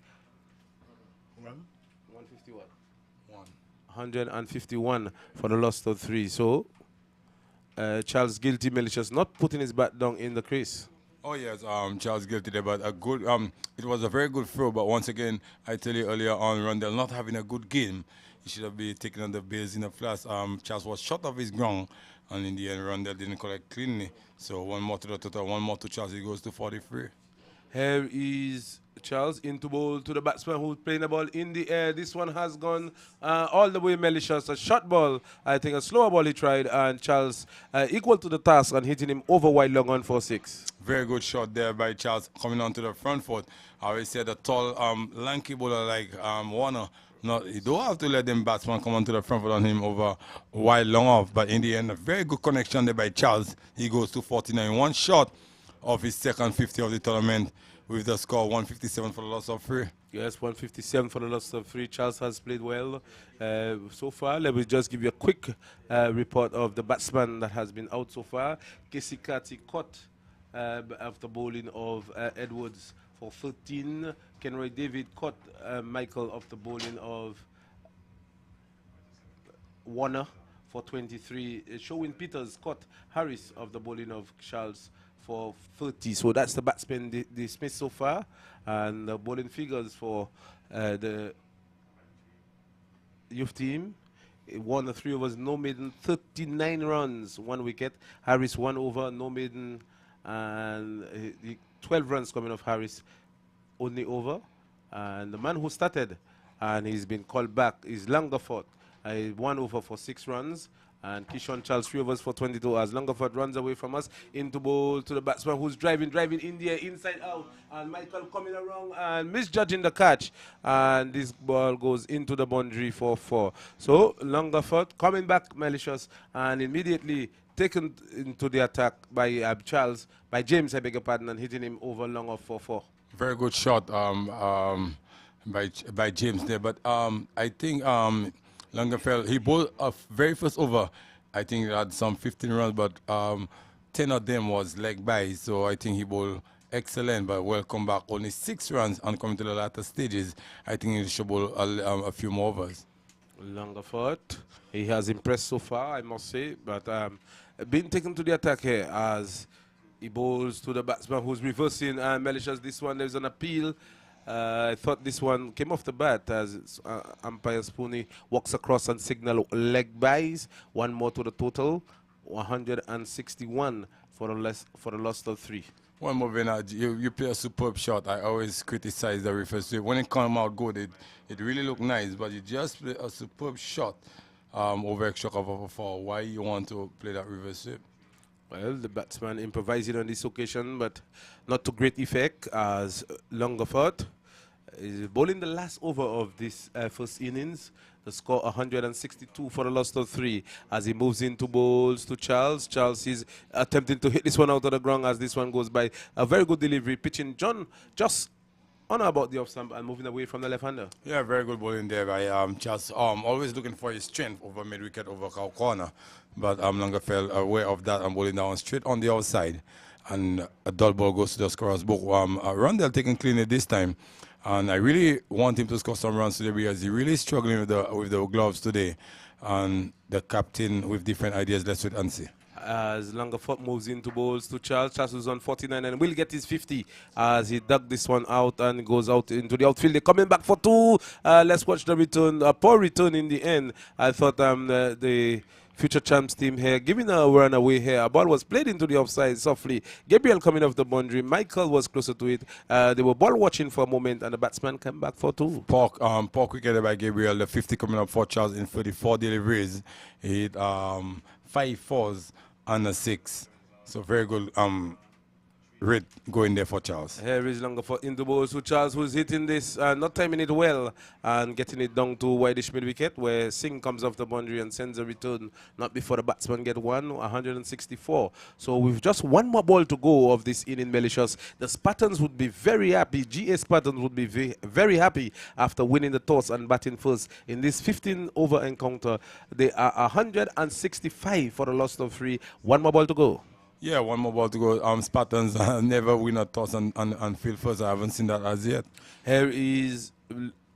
150 what? 151 for the loss of 3. So Charles guilty, malicious, not putting his bat down in the crease. Oh yes, Charles guilty there, but a good. It was a very good throw, but once again, I tell you earlier on, Rondell not having a good game. He should have been taken on the base in the flash. Charles was shot off his ground, and in the end, Rondell didn't collect cleanly. So 1 more to the total, 1 more to Charles. He goes to 43. Here is Charles into bowl to the batsman who's playing the ball in the air. This one has gone all the way malicious. A short ball, I think a slower ball he tried, and Charles equal to the task and hitting him over wide long on for 6. Very good shot there by Charles coming onto the front foot. I always said a tall, lanky bowler like Warner. You don't have to let them batsman come onto the front foot on him over wide long off. But in the end, a very good connection there by Charles. He goes to 49. 1 shot of his second 50 of the tournament with the score 157 for the loss of 3. Yes, 157 for the loss of 3. Charles has played well so far. Let me just give you a quick report of the batsman that has been out so far. Keacy Carty caught after bowling of Edwards for 13. Kenroy David caught Michael after bowling of Warner for 23. Showing Peters caught Harris of the bowling of Charles for 30. So that's the batsmen dismissed so far. And the bowling figures for the youth team. Warner 3 overs, no maiden, 39 runs, 1 wicket. Harris 1 over, no maiden, and 12 runs coming off Harris, only over. And the man who started and he's been called back is Langerford. 1 over for 6 runs. And Kishon Charles 3 overs for 22 as Langerford runs away from us into bowl to the batsman who's driving in the air, inside out. And Michael coming around and misjudging the catch. And this ball goes into the boundary for 4. So Langerford coming back malicious and immediately taken into the attack by James, I beg your pardon, and hitting him over long off for 4. Very good shot by James there. But I think Langerfeld, he bowled a very first over. I think he had some 15 runs, but 10 of them was leg by. So I think he bowled excellent, but welcome back. Only 6 runs and coming to the latter stages. I think he should bowl a few more overs. Langerford, he has impressed so far, I must say, but being taken to the attack here as he bowls to the batsman who's reversing and malicious. This one, there's an appeal. I thought this one came off the bat as umpire Spooney walks across and signal leg buys. 1 more to the total, 161 for the loss of 3. One more, Bernard. You play a superb shot. I always criticize the referee. So when it come out good, it really looked nice, but you just play a superb shot over extra cover for 4. Why you want to play that reverse sweep? Well, the batsman improvising on this occasion, but not to great effect as Langerford is bowling the last over of this first innings. The score 162 for the loss of 3 as he moves into bowls to Charles. Charles is attempting to hit this one out of the ground as this one goes by. A very good delivery, pitching John just on about the off stump and moving away from the left-hander. Yeah, very good bowling there by Charles. Always looking for his strength over mid-wicket, over corner. But Langerfeld aware of that and bowling down straight on the outside. And a dull ball goes to the scorer's book. Rundle taking cleanly this time. And I really want him to score some runs today because he's really struggling with the gloves today. And the captain with different ideas. Let's wait and see. As Langerford moves into bowls to Charles. Charles is on 49 and will get his 50 as he dug this one out and goes out into the outfield. They're coming back for 2. Let's watch the return. A poor return in the end. I thought the future champs team here giving a run away here. A ball was played into the offside softly. Gabriel coming off the boundary. Michael was closer to it. They were ball watching for a moment and the batsman came back for 2. Poor cricket by Gabriel. The 50 coming up for Charles in 34 deliveries. He hit 5 4s and a 6. So very good rate going there for Charles. Here is Langerford in the bowls to Charles, who's hitting this, not timing it well and getting it down to wideish mid wicket where Singh comes off the boundary and sends a return not before the batsman get 164. So with just 1 more ball to go of this inning malicious, the Spartans would be very happy. GA Spartans would be very happy after winning the toss and batting first in this 15 over encounter. They are 165 for the loss of 3. 1 more ball to go. Yeah, 1 more ball to go. Spartans never win a toss and field first. I haven't seen that as yet. Here is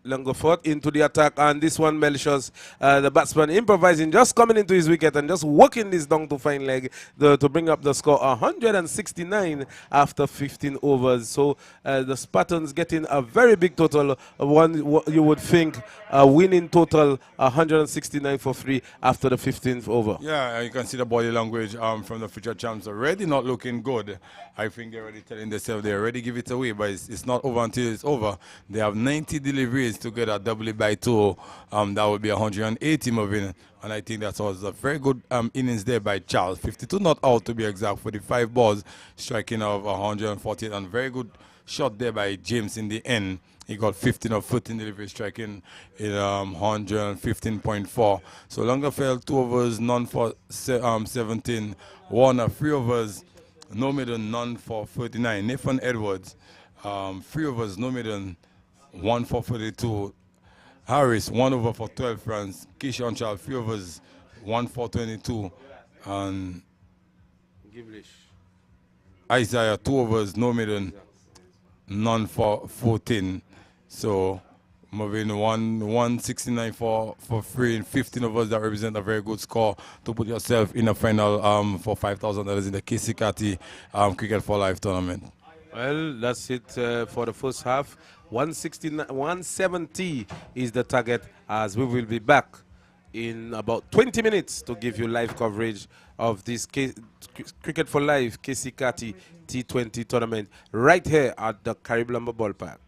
Langerford into the attack, and this one malicious. The batsman improvising, just coming into his wicket and just working this down to fine leg to bring up the score 169 after 15 overs. So the Spartans getting a very big total. You would think a winning total 169 for 3 after the 15th over. Yeah, you can see the body language from the future champs already not looking good. I think they're already telling themselves they already give it away, but it's not over until it's over. They have 90 deliveries to get a double by 2. That would be 180 moving, and I think that was a very good innings there by Charles. 52 not out to be exact, 45 balls, striking of 148, and very good shot there by James in the end. He got 15 of 14 deliveries, striking in 115.4. So Langerfeld 2 overs, none for 17, 1 of 3 overs, no middle, none for 39. Nathan Edwards, 3 overs, no middle, 1 for 42. Harris, 1 over for 12 runs. Keacy Child, 3 overs, 1 for 22. And Giblish. Isaiah, 2 overs, no middle, none for 14. So moving 169 for free and 15 of us that represent a very good score to put yourself in a final for $5,000 in the Keacy Carty Cricket for Life tournament. Well, that's it for the first half. 170 is the target, as we will be back in about 20 minutes to give you live coverage of this Cricket for Life Keacy Carty T20 tournament right here at the Caribbean Ballpark.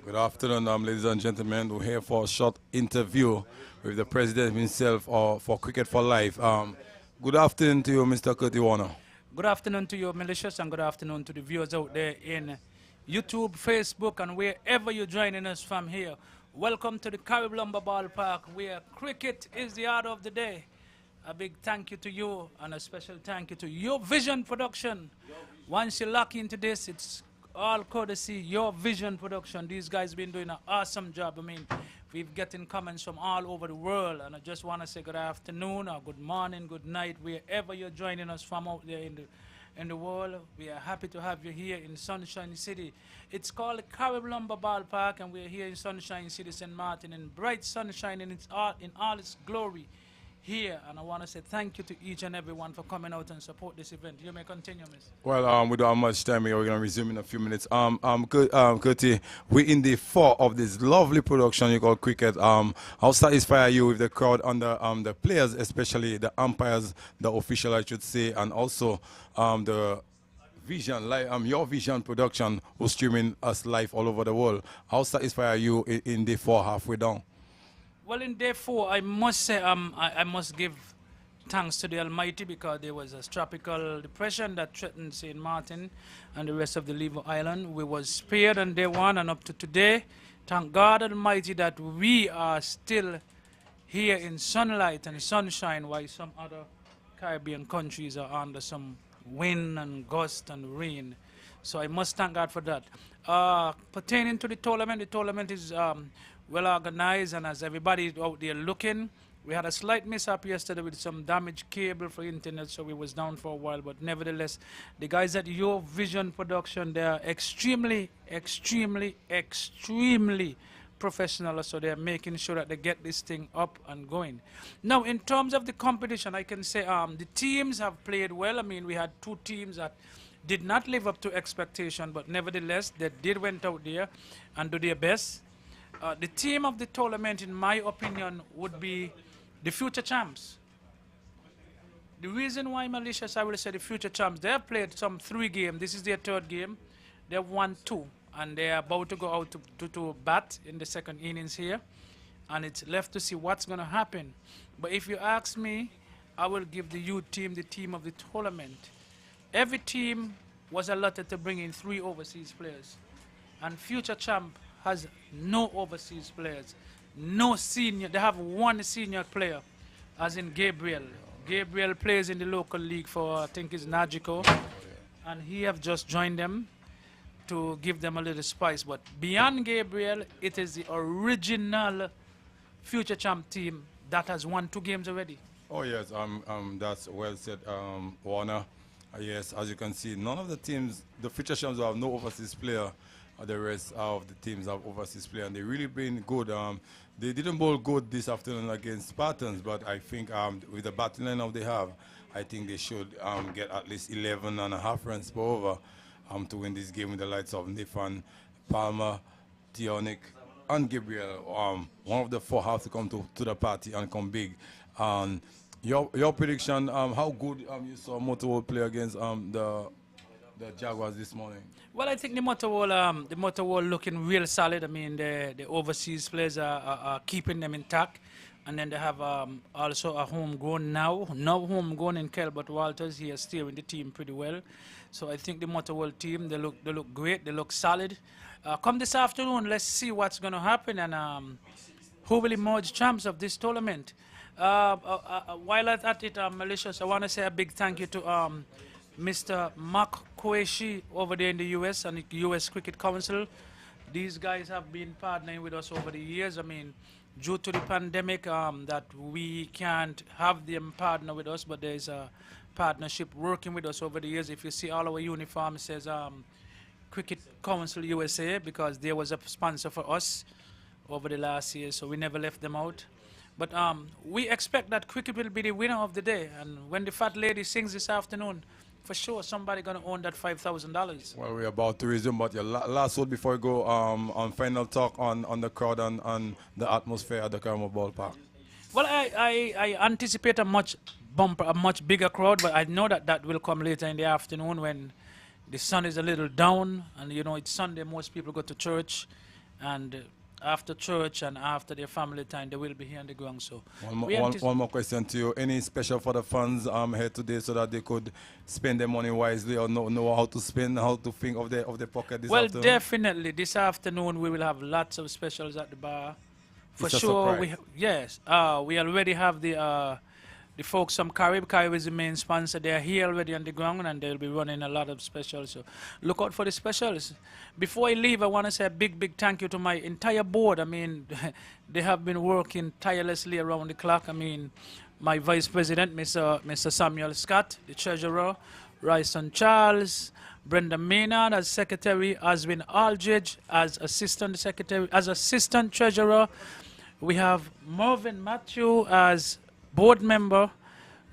Good afternoon, ladies and gentlemen. We're here for a short interview with the president himself for Cricket for Life. Good afternoon to you, Mr. Carty Warner. Good afternoon to you, Malicious, and good afternoon to the viewers out there in YouTube, Facebook, and wherever you're joining us from here. Welcome to the Carib Lumber Ballpark, where cricket is the art of the day. A big thank you to you, and a special thank you to Your Vision Production. Once you lock into this, it's all courtesy Your Vision Production. These guys have been doing an awesome job. I mean, we've getting comments from all over the world, and I just want to say good afternoon or good morning, good night, wherever you're joining us from out there in the world. We are happy to have you here in Sunshine City. It's called the Carib Lumber Ballpark, and we're here in Sunshine City, St. Martin, in bright sunshine in all its glory here. And I want to say thank you to each and everyone for coming out and support this event. You may continue, miss. Well, we don't have much time here. We're going to resume in a few minutes. Carty, we're in the 4 of this lovely production you call cricket. How satisfied are you with the crowd and the players, especially the umpires, the official, I should say, and also the Vision, Your Vision Production, who's streaming us live all over the world. How satisfied are you in the 4 halfway down? Well, in day 4, I must say I must give thanks to the Almighty, because there was a tropical depression that threatened St. Martin and the rest of the Leeward Island. We was spared on day 1 and up to today. Thank God Almighty that we are still here in sunlight and sunshine, while some other Caribbean countries are under some wind and gust and rain. So I must thank God for that. Pertaining to the tournament is well organized, and as everybody out there looking, we had a slight mishap yesterday with some damaged cable for internet, so we was down for a while. But nevertheless, the guys at Your Vision Production, they are extremely professional, so they're making sure that they get this thing up and going. Now, in terms of the competition, I can say the teams have played well. I mean, we had 2 teams that did not live up to expectation, but nevertheless, they did went out there and do their best. The team of the tournament, in my opinion, would be the future champs. The reason why, Malicious, I will say the future champs, they have played some 3 games. This is their 3rd game. They have won 2, and they are about to go out to bat in the 2nd innings here. And it's left to see what's going to happen. But if you ask me, I will give the youth team the team of the tournament. Every team was allotted to bring in 3 overseas players. And future champ has no overseas players, no senior. They have 1 senior player, as in Gabriel. Gabriel plays in the local league for, I think it's Nagico, and he have just joined them to give them a little spice. But beyond Gabriel, it is the original future champ team that has won 2 games already. Oh yes, that's well said, Warner. Yes, as you can see, none of the teams, the future champs, have no overseas player. The rest of the teams have overseas player, and they really been good. They didn't bowl good this afternoon against Spartans, but I think with the batting lineup they have, I think they should get at least 11.5 runs per over to win this game with the likes of Nifan, Palmer, Tionic, and Gabriel. One of the 4 have to come to the party and come big. Your prediction, how good you saw Motorola play against the Jaguars this morning? Well, I think the Motorola looking real solid. I mean, the overseas players are keeping them intact. And then they have also a homegrown now homegrown in Kelbert Walters. He is steering the team pretty well. So I think the Motorola team, they look great, they look solid. Come this afternoon, let's see what's going to happen and who will emerge champs of this tournament. While at it, Malicious, I want to say a big thank you to Mr. Mark Keacy over there in the U.S. and the U.S. Cricket Council. These guys have been partnering with us over the years. I mean, due to the pandemic, that we can't have them partner with us, but there's a partnership working with us over the years. If you see all our uniforms, says Cricket Council USA, because there was a sponsor for us over the last year, so we never left them out. But we expect that cricket will be the winner of the day, and when the fat lady sings this afternoon, for sure somebody gonna own that $5,000. Well, we're about to resume, but your last word before we go on final talk on the crowd and the atmosphere at the Carmel Ballpark. Well, I anticipate a much bigger crowd, but I know that will come later in the afternoon when the sun is a little down, and you know it's Sunday. Most people go to church, and after church and after their family time, they will be here on the ground. So One more, we one more question to you. Any special for the fans here today so that they could spend their money wisely or know how to spend, how to think of the pocket this well, afternoon? definitely this afternoon we will have lots of specials at the bar. For It's a sure, surprise. yes. We already have the folks from Carib. Carib is the main sponsor. They are here already on the ground, and they'll be running a lot of specials. So look out for the specials. Before I leave, I want to say a big thank you to my entire board. I mean, they have been working tirelessly around the clock. I mean, my vice president, Mr. Samuel Scott, the treasurer, Ryson Charles, Brenda Maynard as secretary, Aswin Aldridge as assistant secretary, as assistant treasurer. We have Marvin Matthew as board member.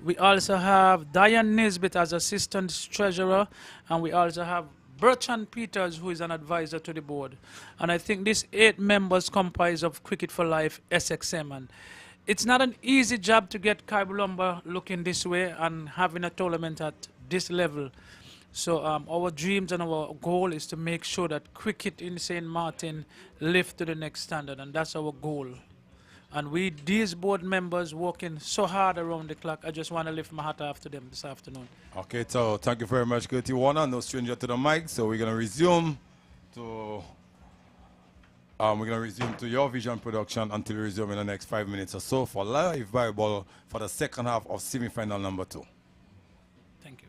We also have Diane Nisbet as assistant treasurer, and we also have Bertrand Peters, who is an advisor to the board. And I think these 8 members comprise of Cricket for Life SXM. And it's not an easy job to get Carbolumba looking this way and having a tournament at this level. So our dreams and our goal is to make sure that cricket in St. Martin lift to the next standard, and that's our goal. And we, these board members, working so hard around the clock. I just want to lift my hat off to them this afternoon. Okay, so thank you very much, Gertie Warner. No stranger to the mic, so we're gonna resume to your vision production until we resume in the next 5 minutes or so for live Bible for the second half of semi-final number 2. Thank you.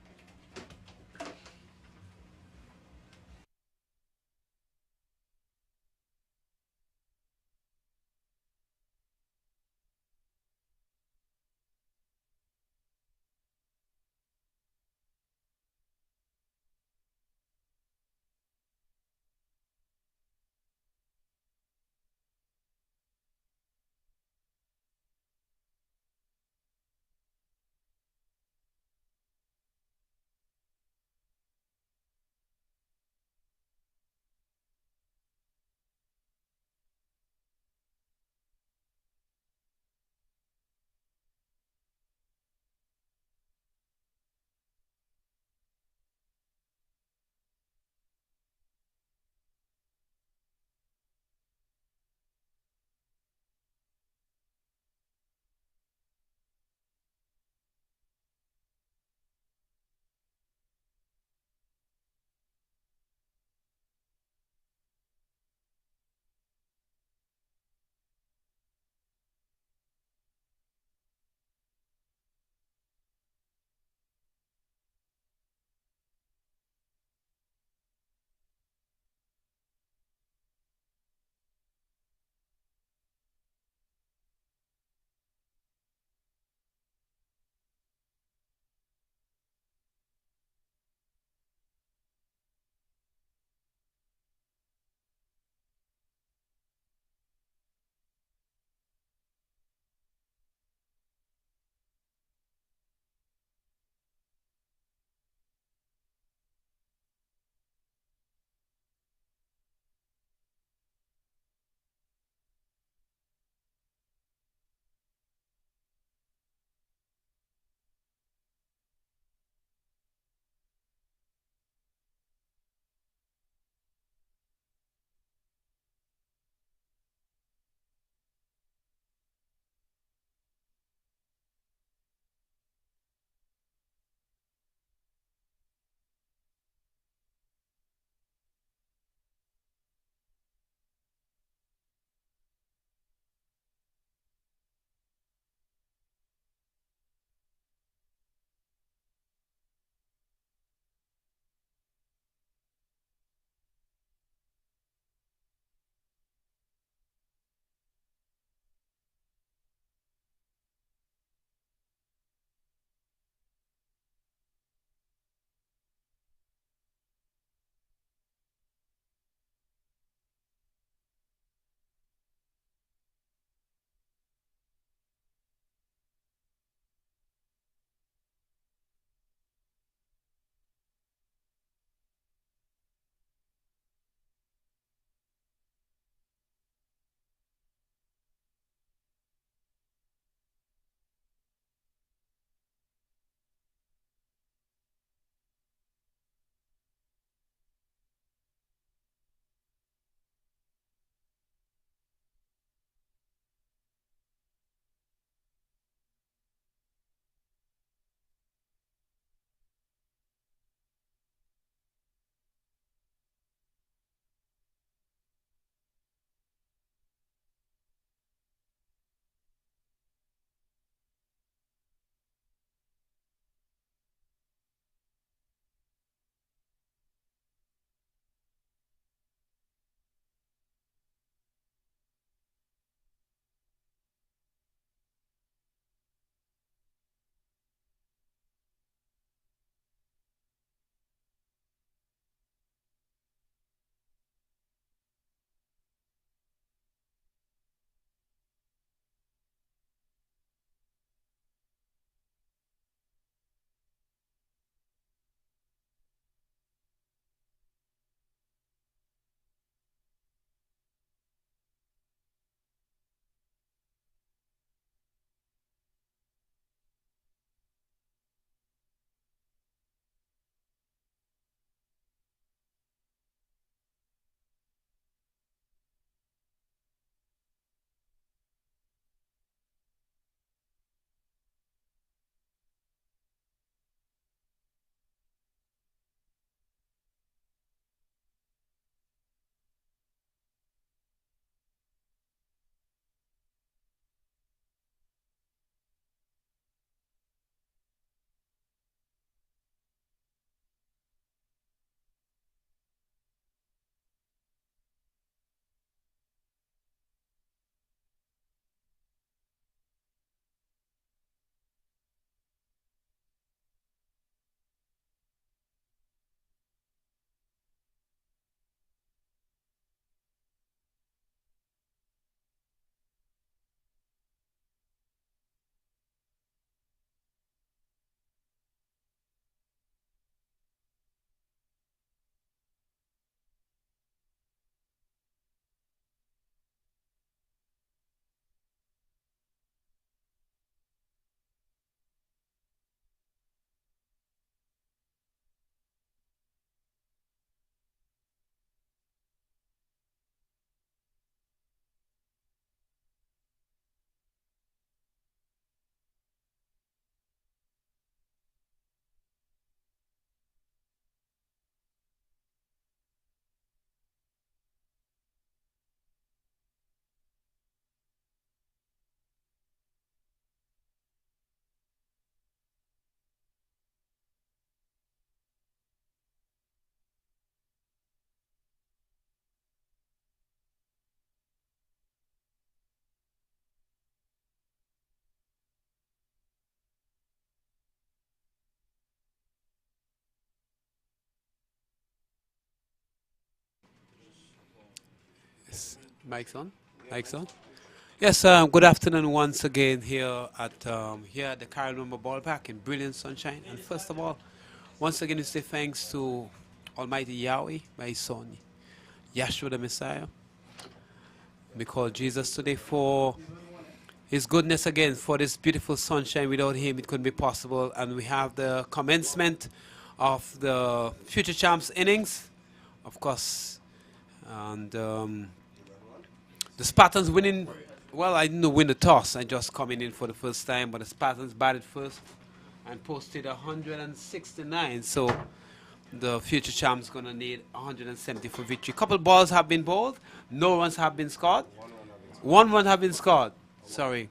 Mike's on. Mike's on. Yes, good afternoon once again here at the Carol Number Ballpark in brilliant sunshine. And first of all, once again, we say thanks to Almighty Yahweh, my son, Yahshua the Messiah. We call Jesus today for His goodness again, for this beautiful sunshine. Without Him, it couldn't be possible. And we have the commencement of the Future Champs innings, of course. And the Spartans winning. Well, I didn't win the toss. I just coming in for the first time, but the Spartans batted first and posted 169. So the future champs gonna need 170 for victory. Couple balls have been bowled. No runs have been scored. One run have been scored. Sorry.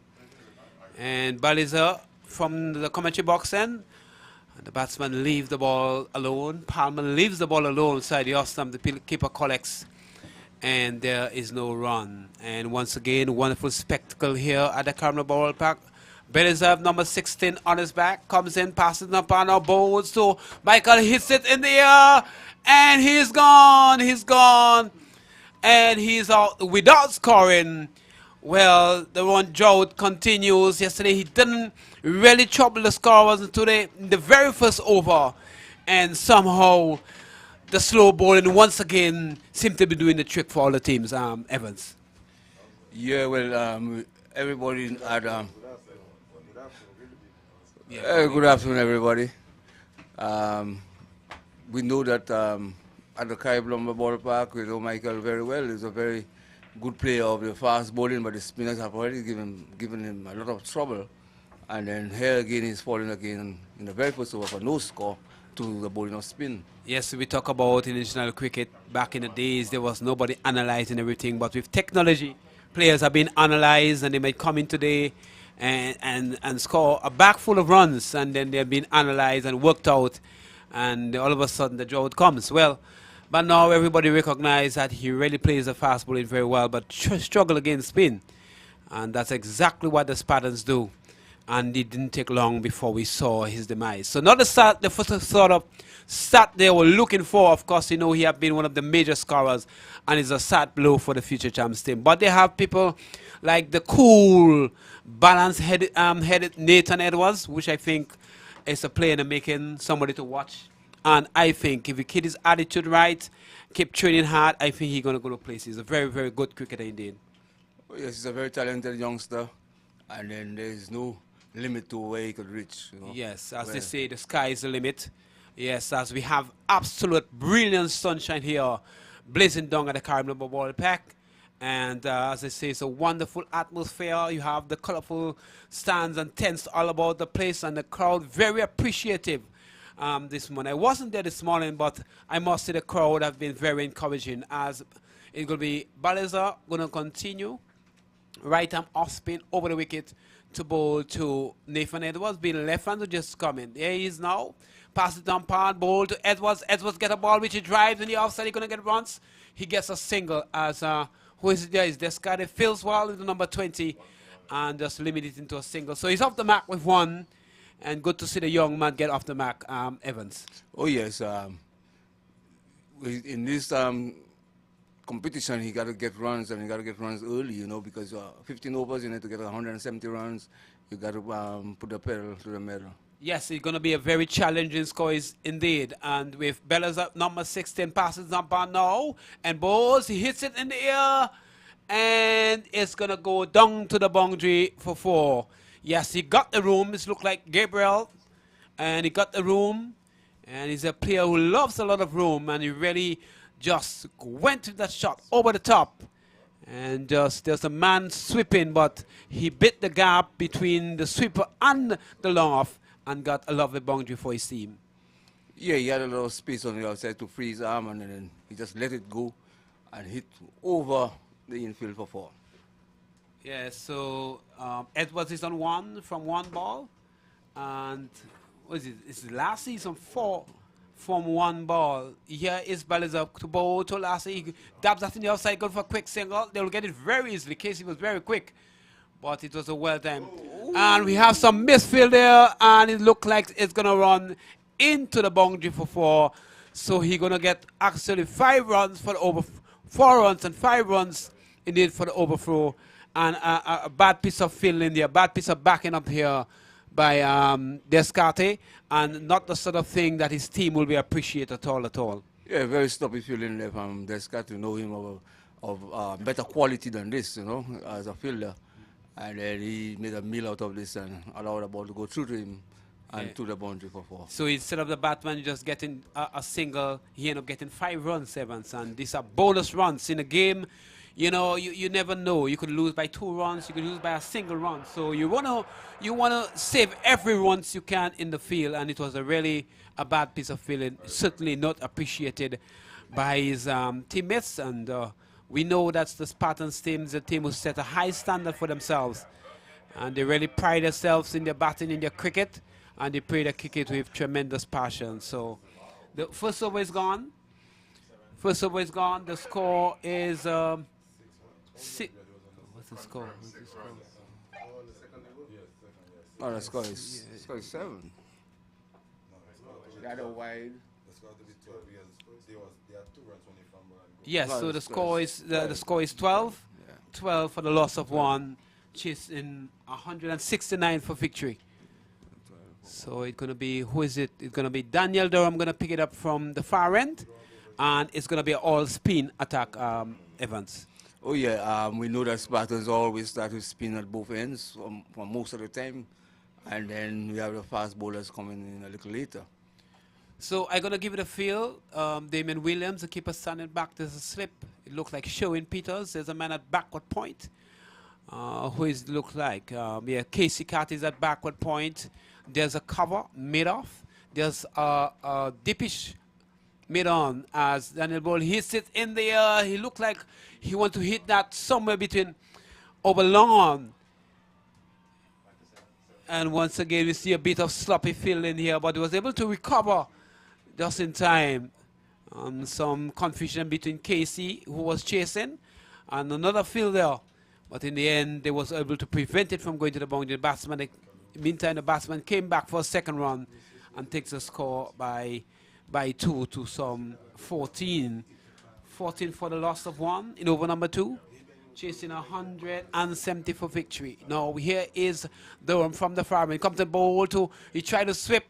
And Baliza from the commentary box end. The batsman leaves the ball alone. Palmer leaves the ball alone inside the off stump. The keeper collects. And there is no run. And once again, wonderful spectacle here at the Carmel Ballpark. Belizev, number 16, on his back, comes in, passes up on our boards. So Michael hits it in the air, and he's gone. He's gone. And he's out without scoring. Well, the run drought continues. Yesterday, he didn't really trouble the scorers until the very first over. And somehow the slow bowling once again seemed to be doing the trick for all the teams. Evans. Yeah, well, everybody had. Good afternoon, everybody. We know that at the Caribbean Ballpark, we know Michael very well. He's a very good player of the fast bowling, but the spinners have already given him a lot of trouble. And then here again, he's falling again in the very first over for no score to the bowling of spin. Yes, we talk about international cricket. Back in the days, there was nobody analyzing everything. But with technology, players have been analyzed, and they might come in today and score a bag full of runs, and then they've been analyzed and worked out, and all of a sudden the drought comes. Well, but now everybody recognizes that he really plays the fast bowling very well, but struggle against spin. And that's exactly what the Spartans do. And it didn't take long before we saw his demise. So not the first sort of stat they were looking for. Of course, you know, he has been one of the major scorers, and is a sad blow for the future champs team. But they have people like the cool, balanced-headed Nathan Edwards, which I think is a player in the making, somebody to watch. And I think if he keep his attitude right, keep training hard, I think he's going to go to places. He's a very, very good cricketer indeed. Oh, yes, he's a very talented youngster, and then there's no limit to where he could reach. You know? Yes, as they say, the sky is the limit. Yes, as we have absolute brilliant sunshine here, blazing down at the Caribbean Ballpark. And as I say, it's a wonderful atmosphere. You have the colorful stands and tents all about the place, and the crowd very appreciative this morning. I wasn't there this morning, but I must say the crowd have been very encouraging, as it will be Baliza going to continue right arm off spin over the wicket to bowl to Nathan Edwards, being left-handed, just coming. There he is now. Pass it down, pan, bowl to Edwards. Edwards get a ball which he drives in the offside. He's going to get runs. He gets a single as, who is it there? Is this guy that fills well with the number 20 and just limit it into a single. So he's off the mark with one, and good to see the young man get off the mark, Evans. Oh, yes. In this competition, he got to get runs, and he got to get runs early, you know, because 15 overs, you need to get 170 runs. You got to put the pedal to the metal. Yes, it's going to be a very challenging score indeed. And with Bella's up, number 16 passes up on now, and balls, he hits it in the air, and it's going to go down to the boundary for 4. Yes, he got the room. It looked like Gabriel, and he got the room, and he's a player who loves a lot of room, and he really just went to that shot over the top. And just there's a man sweeping, but he bit the gap between the sweeper and the long off, and got a lovely boundary for his team. Yeah, he had a little space on the outside to free his arm, and then he just let it go and hit over the infield for 4. Yeah, so Edwards is on 1 from 1 ball. And what is it? It's last season 4 from 1 ball. Here is Baliza to bowl to Lassie. He dabs that in the outside, going for a quick single. They will get it very easily. Keacy was very quick, but it was a well time. And we have some misfield there, and it looked like it's going to run into the boundary for 4. So he's going to get actually 5 runs for over 4 runs and 5 runs indeed for the overthrow, and a bad piece of fielding there, bad piece of backing up here by Carty, and not the sort of thing that his team will be appreciated at all. Yeah, very sloppy fielding there from Descartes. To know him of better quality than this, you know, as a fielder. And then he made a meal out of this and allowed the ball to go through to him and to the boundary for 4. So instead of the batsman just getting a single, he ended up getting 5 runs, Evans. And these are bonus runs in a game. You know, you never know. You could lose by 2 runs. You could lose by a single run. So you wanna save every runs you can in the field. And it was a bad piece of fielding. Certainly not appreciated by his teammates. And we know that's the Spartans team, the team who set a high standard for themselves. And they really pride themselves in their batting, in their cricket. And they play the cricket with tremendous passion. So the first over is gone. First over is gone. The score is 6. What's the score? Oh, the score is 7. The other wide. Yes, so the score is 12. 12 for the loss of 1. Chasing 169 for victory. So it's going to be, who is it? It's going to be Daniel Durham going to pick it up from the far end. And it's going to be an all-spin attack, Evans. Oh, yeah. We know that Spartans always start with spin at both ends for most of the time. And then we have the fast bowlers coming in a little later. So I'm going to give it a feel. Damien Williams, the keeper, standing back. There's a slip. It looks like Sherwin Peters. There's a man at backward point. Who is look like? Keacy Carty is at backward point. There's a cover mid-off. There's a dippish mid-on as Daniel Ball hits it in the air. He looked like he want to hit that somewhere between over long on. And once again, we see a bit of sloppy fielding here, but he was able to recover just in time. Some confusion between Keacy, who was chasing, and another fielder. But in the end, they was able to prevent it from going to the boundary. Meantime, the batsman came back for a second run and takes the score by 2 to some 14. 14 for the loss of 1 in over number 2. Chasing 170 for victory. Now here is Durham from the farm. He comes to the ball he tried to sweep.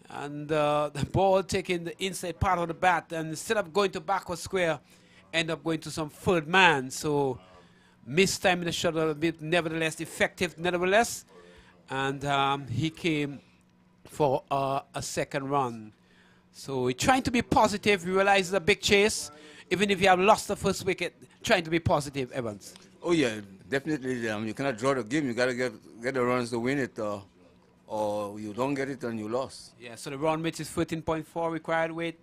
And the ball taking the inside part of the bat. And instead of going to backward square, end up going to some third man. So missed time in the shot a little bit. Nevertheless, effective nevertheless. And he came for a second run. So he's trying to be positive. He realizes a big chase. Even if you have lost the first wicket, trying to be positive, Evans. Oh, yeah, definitely. You cannot draw the game. You got to get the runs to win it, or you don't get it and you lost. Yeah, so the run rate is 13.4, required weight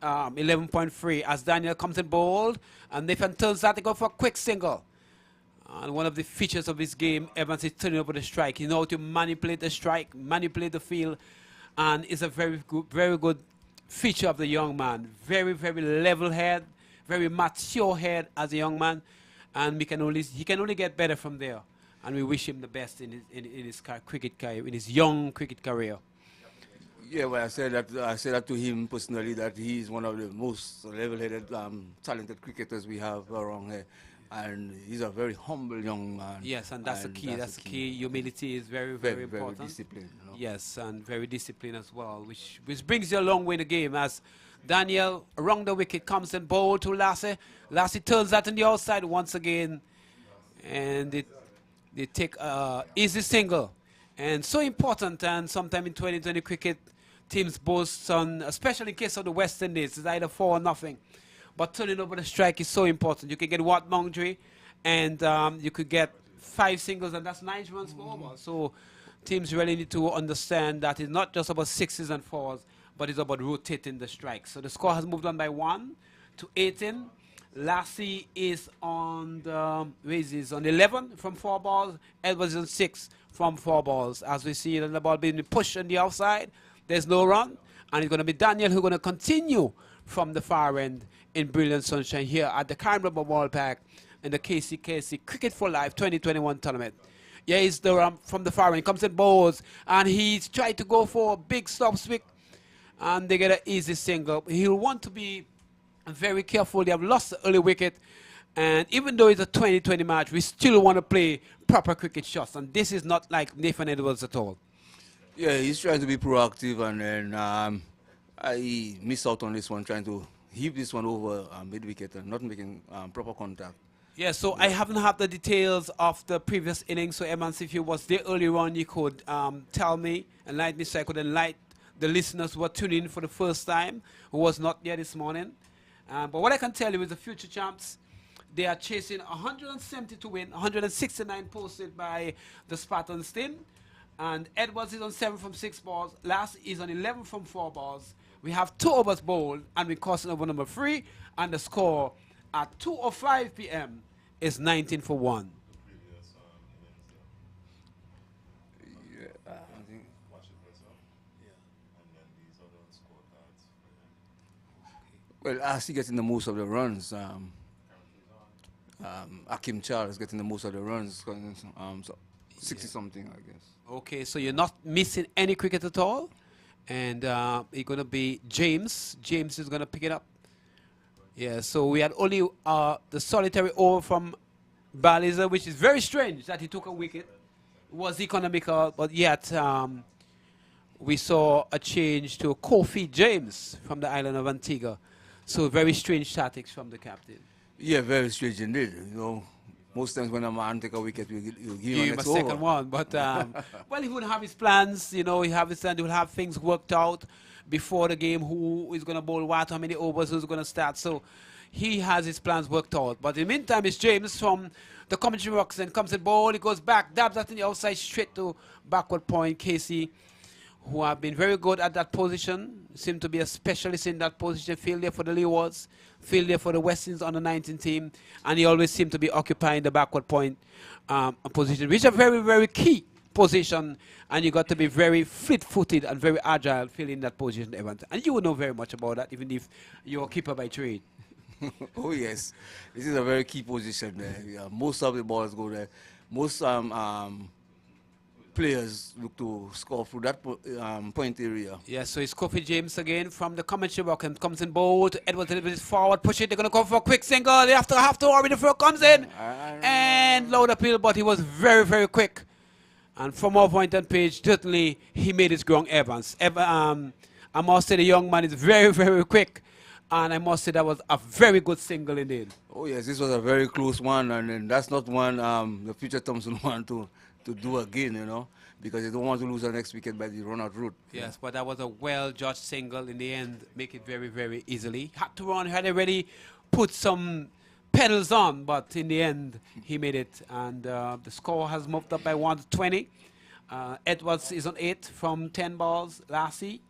11.3. As Daniel comes in bold, and Nathan turns out to go for a quick single. And one of the features of his game, Evans is turning over the strike. He knows how to manipulate the strike, manipulate the field, and it's a very good feature of the young man. Very, very level head, very mature head as a young man, and he can only get better from there. And we wish him the best in his cricket career, in his young cricket career. Yeah, well, I said that to him personally, that he's one of the most level-headed, talented cricketers we have around here. And he's a very humble young man. Yes, and that's the key. That's the key. Humility is very, very important. Very disciplined. You know? Yes, and very disciplined as well, which brings you a long way in the game. As Daniel around the wicket comes and bowl to Lassie. Lassie turns that on the outside once again, and they take easy single. And so important. And sometime in 2020 cricket, teams boast on, especially in case of the West Indies, it's either 4 or nothing. But turning over the strike is so important. You can get one boundary, and you could get 5 singles, and that's 9 runs per over. So teams really need to understand that it's not just about 6s and 4s, but it's about rotating the strike. So the score has moved on by 1 to 18. Lassie is on on 11 from 4 balls. Edwards is on 6 from 4 balls. As we see the ball being pushed on the outside, there's no run, and it's going to be Daniel who's going to continue from the far end in brilliant sunshine here at the Carty Ball Park in the Keacy Cricket for Life 2021 tournament. Yeah, he's from the far end, comes in bowls, and he's tried to go for a big stop sweep, and they get an easy single. He'll want to be very careful. They have lost the early wicket, And even though it's a 2020 match, we still want to play proper cricket shots. And this is not like Nathan Edwards at all. Yeah, he's trying to be proactive, and then I missed out on this one, trying to heave this one over mid-wicket and not making proper contact. Yeah, so I haven't had the details of the previous innings. So, Evans, if you was there earlier on, you could tell me, enlighten me, so I could enlighten the listeners who were tuning in for the first time, who was not there this morning. But what I can tell you is the future champs, they are chasing 170 to win, 169 posted by the Spartans team. And Edwards is on 7 from 6 balls. Last is on 11 from 4 balls. We have 2 overs bowled, and we're crossing over number 3. And the score at 2:05 p.m. is 19 for 1. Yeah, I think. Well, as he getting the most of the runs, Akim Charles getting the most of the runs, so 60 something, I guess. Okay, so you're not missing any cricket at all. And it's going to be James. James is going to pick it up. Yeah, so we had only the solitary over from Baliza, which is very strange that he took a wicket. It was economical, but yet we saw a change to Kofi James from the island of Antigua. So very strange tactics from the captain. Yeah, very strange indeed. You know, most times when a man take a wicket, you give him A second one. But, well, he would have his plans. You know, he will have things worked out before the game, who is going to bowl what, how many overs, who's going to start. So he has his plans worked out. But in the meantime, it's James from the commentary box and comes and ball. He goes back, dabs that in the outside, straight to backward point. Keacy, who have been very good at that position, seem to be a specialist in that position. Field there for the Leewards, field there for the West Indies under 19 team, and he always seemed to be occupying the backward point position, which is a very, very key position, and you got to be very fleet-footed and very agile filling that position, Evans. And you would know very much about that, even if you're a keeper by trade. Oh yes, this is a very key position there. Yeah, most of the balls go there. Most players look to score through that point area. Yeah, so it's Kofi James again from the commentary box and comes in bold. Edwards delivers forward, push it. They're going to go for a quick single. They have to hurry. The throw comes in and loud appeal, but he was very, very quick. And from our point on page, certainly he made his ground, Evans. I must say the young man is very, very quick. And I must say that was a very good single indeed. Oh yes, this was a very close one, and that's not one the future Thompson want to do again, you know, because they don't want to lose the next wicket by the run-out route. Yes, but that was a well-judged single in the end, make it very, very easily. Had to run, had already put some pedals on, but in the end, he made it. And the score has moved up by 1 to 20. Edwards is on 8 from 10 balls. Lassie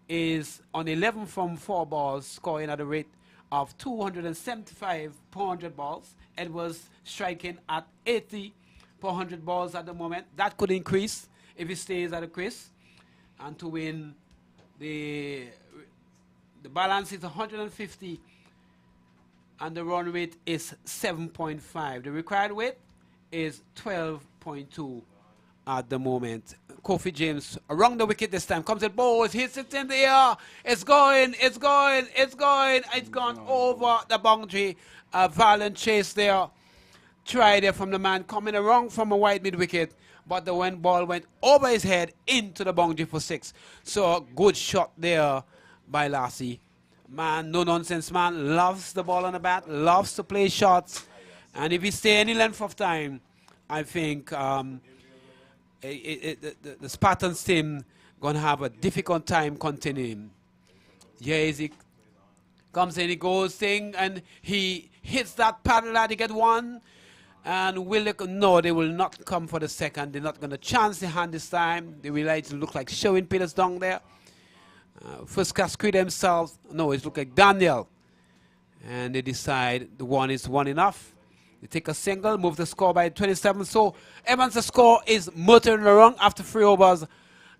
is on 11 from 4 balls, scoring at a rate of 275 per 100 balls. Edwards striking at 80 per 100 balls at the moment. That could increase if he stays at a crease. And to win, the balance is 150 and the run rate is 7.5. The required weight is 12.2 at the moment. Kofi James around the wicket this time. Comes at balls, hits it in the air. It's going. It's gone over the boundary. A violent chase there. Try there from the man coming around from a wide mid wicket, but the ball went over his head into the boundary for 6. So a good shot there by Lassie. Man, no nonsense man, loves the ball on the bat, loves to play shots, and if he stay any length of time, I think the Spartans team gonna have a difficult time containing him. Yeah, he comes in, he goes thing, and he hits that paddle that he get one. And no, they will not come for the second. They're not going to chance the hand this time. They will look like Sherwin Peters down there. First class crew themselves. No, it look like Daniel. And they decide the one is one enough. They take a single, move the score by 27. So Evans' score is motoring along after 3 overs,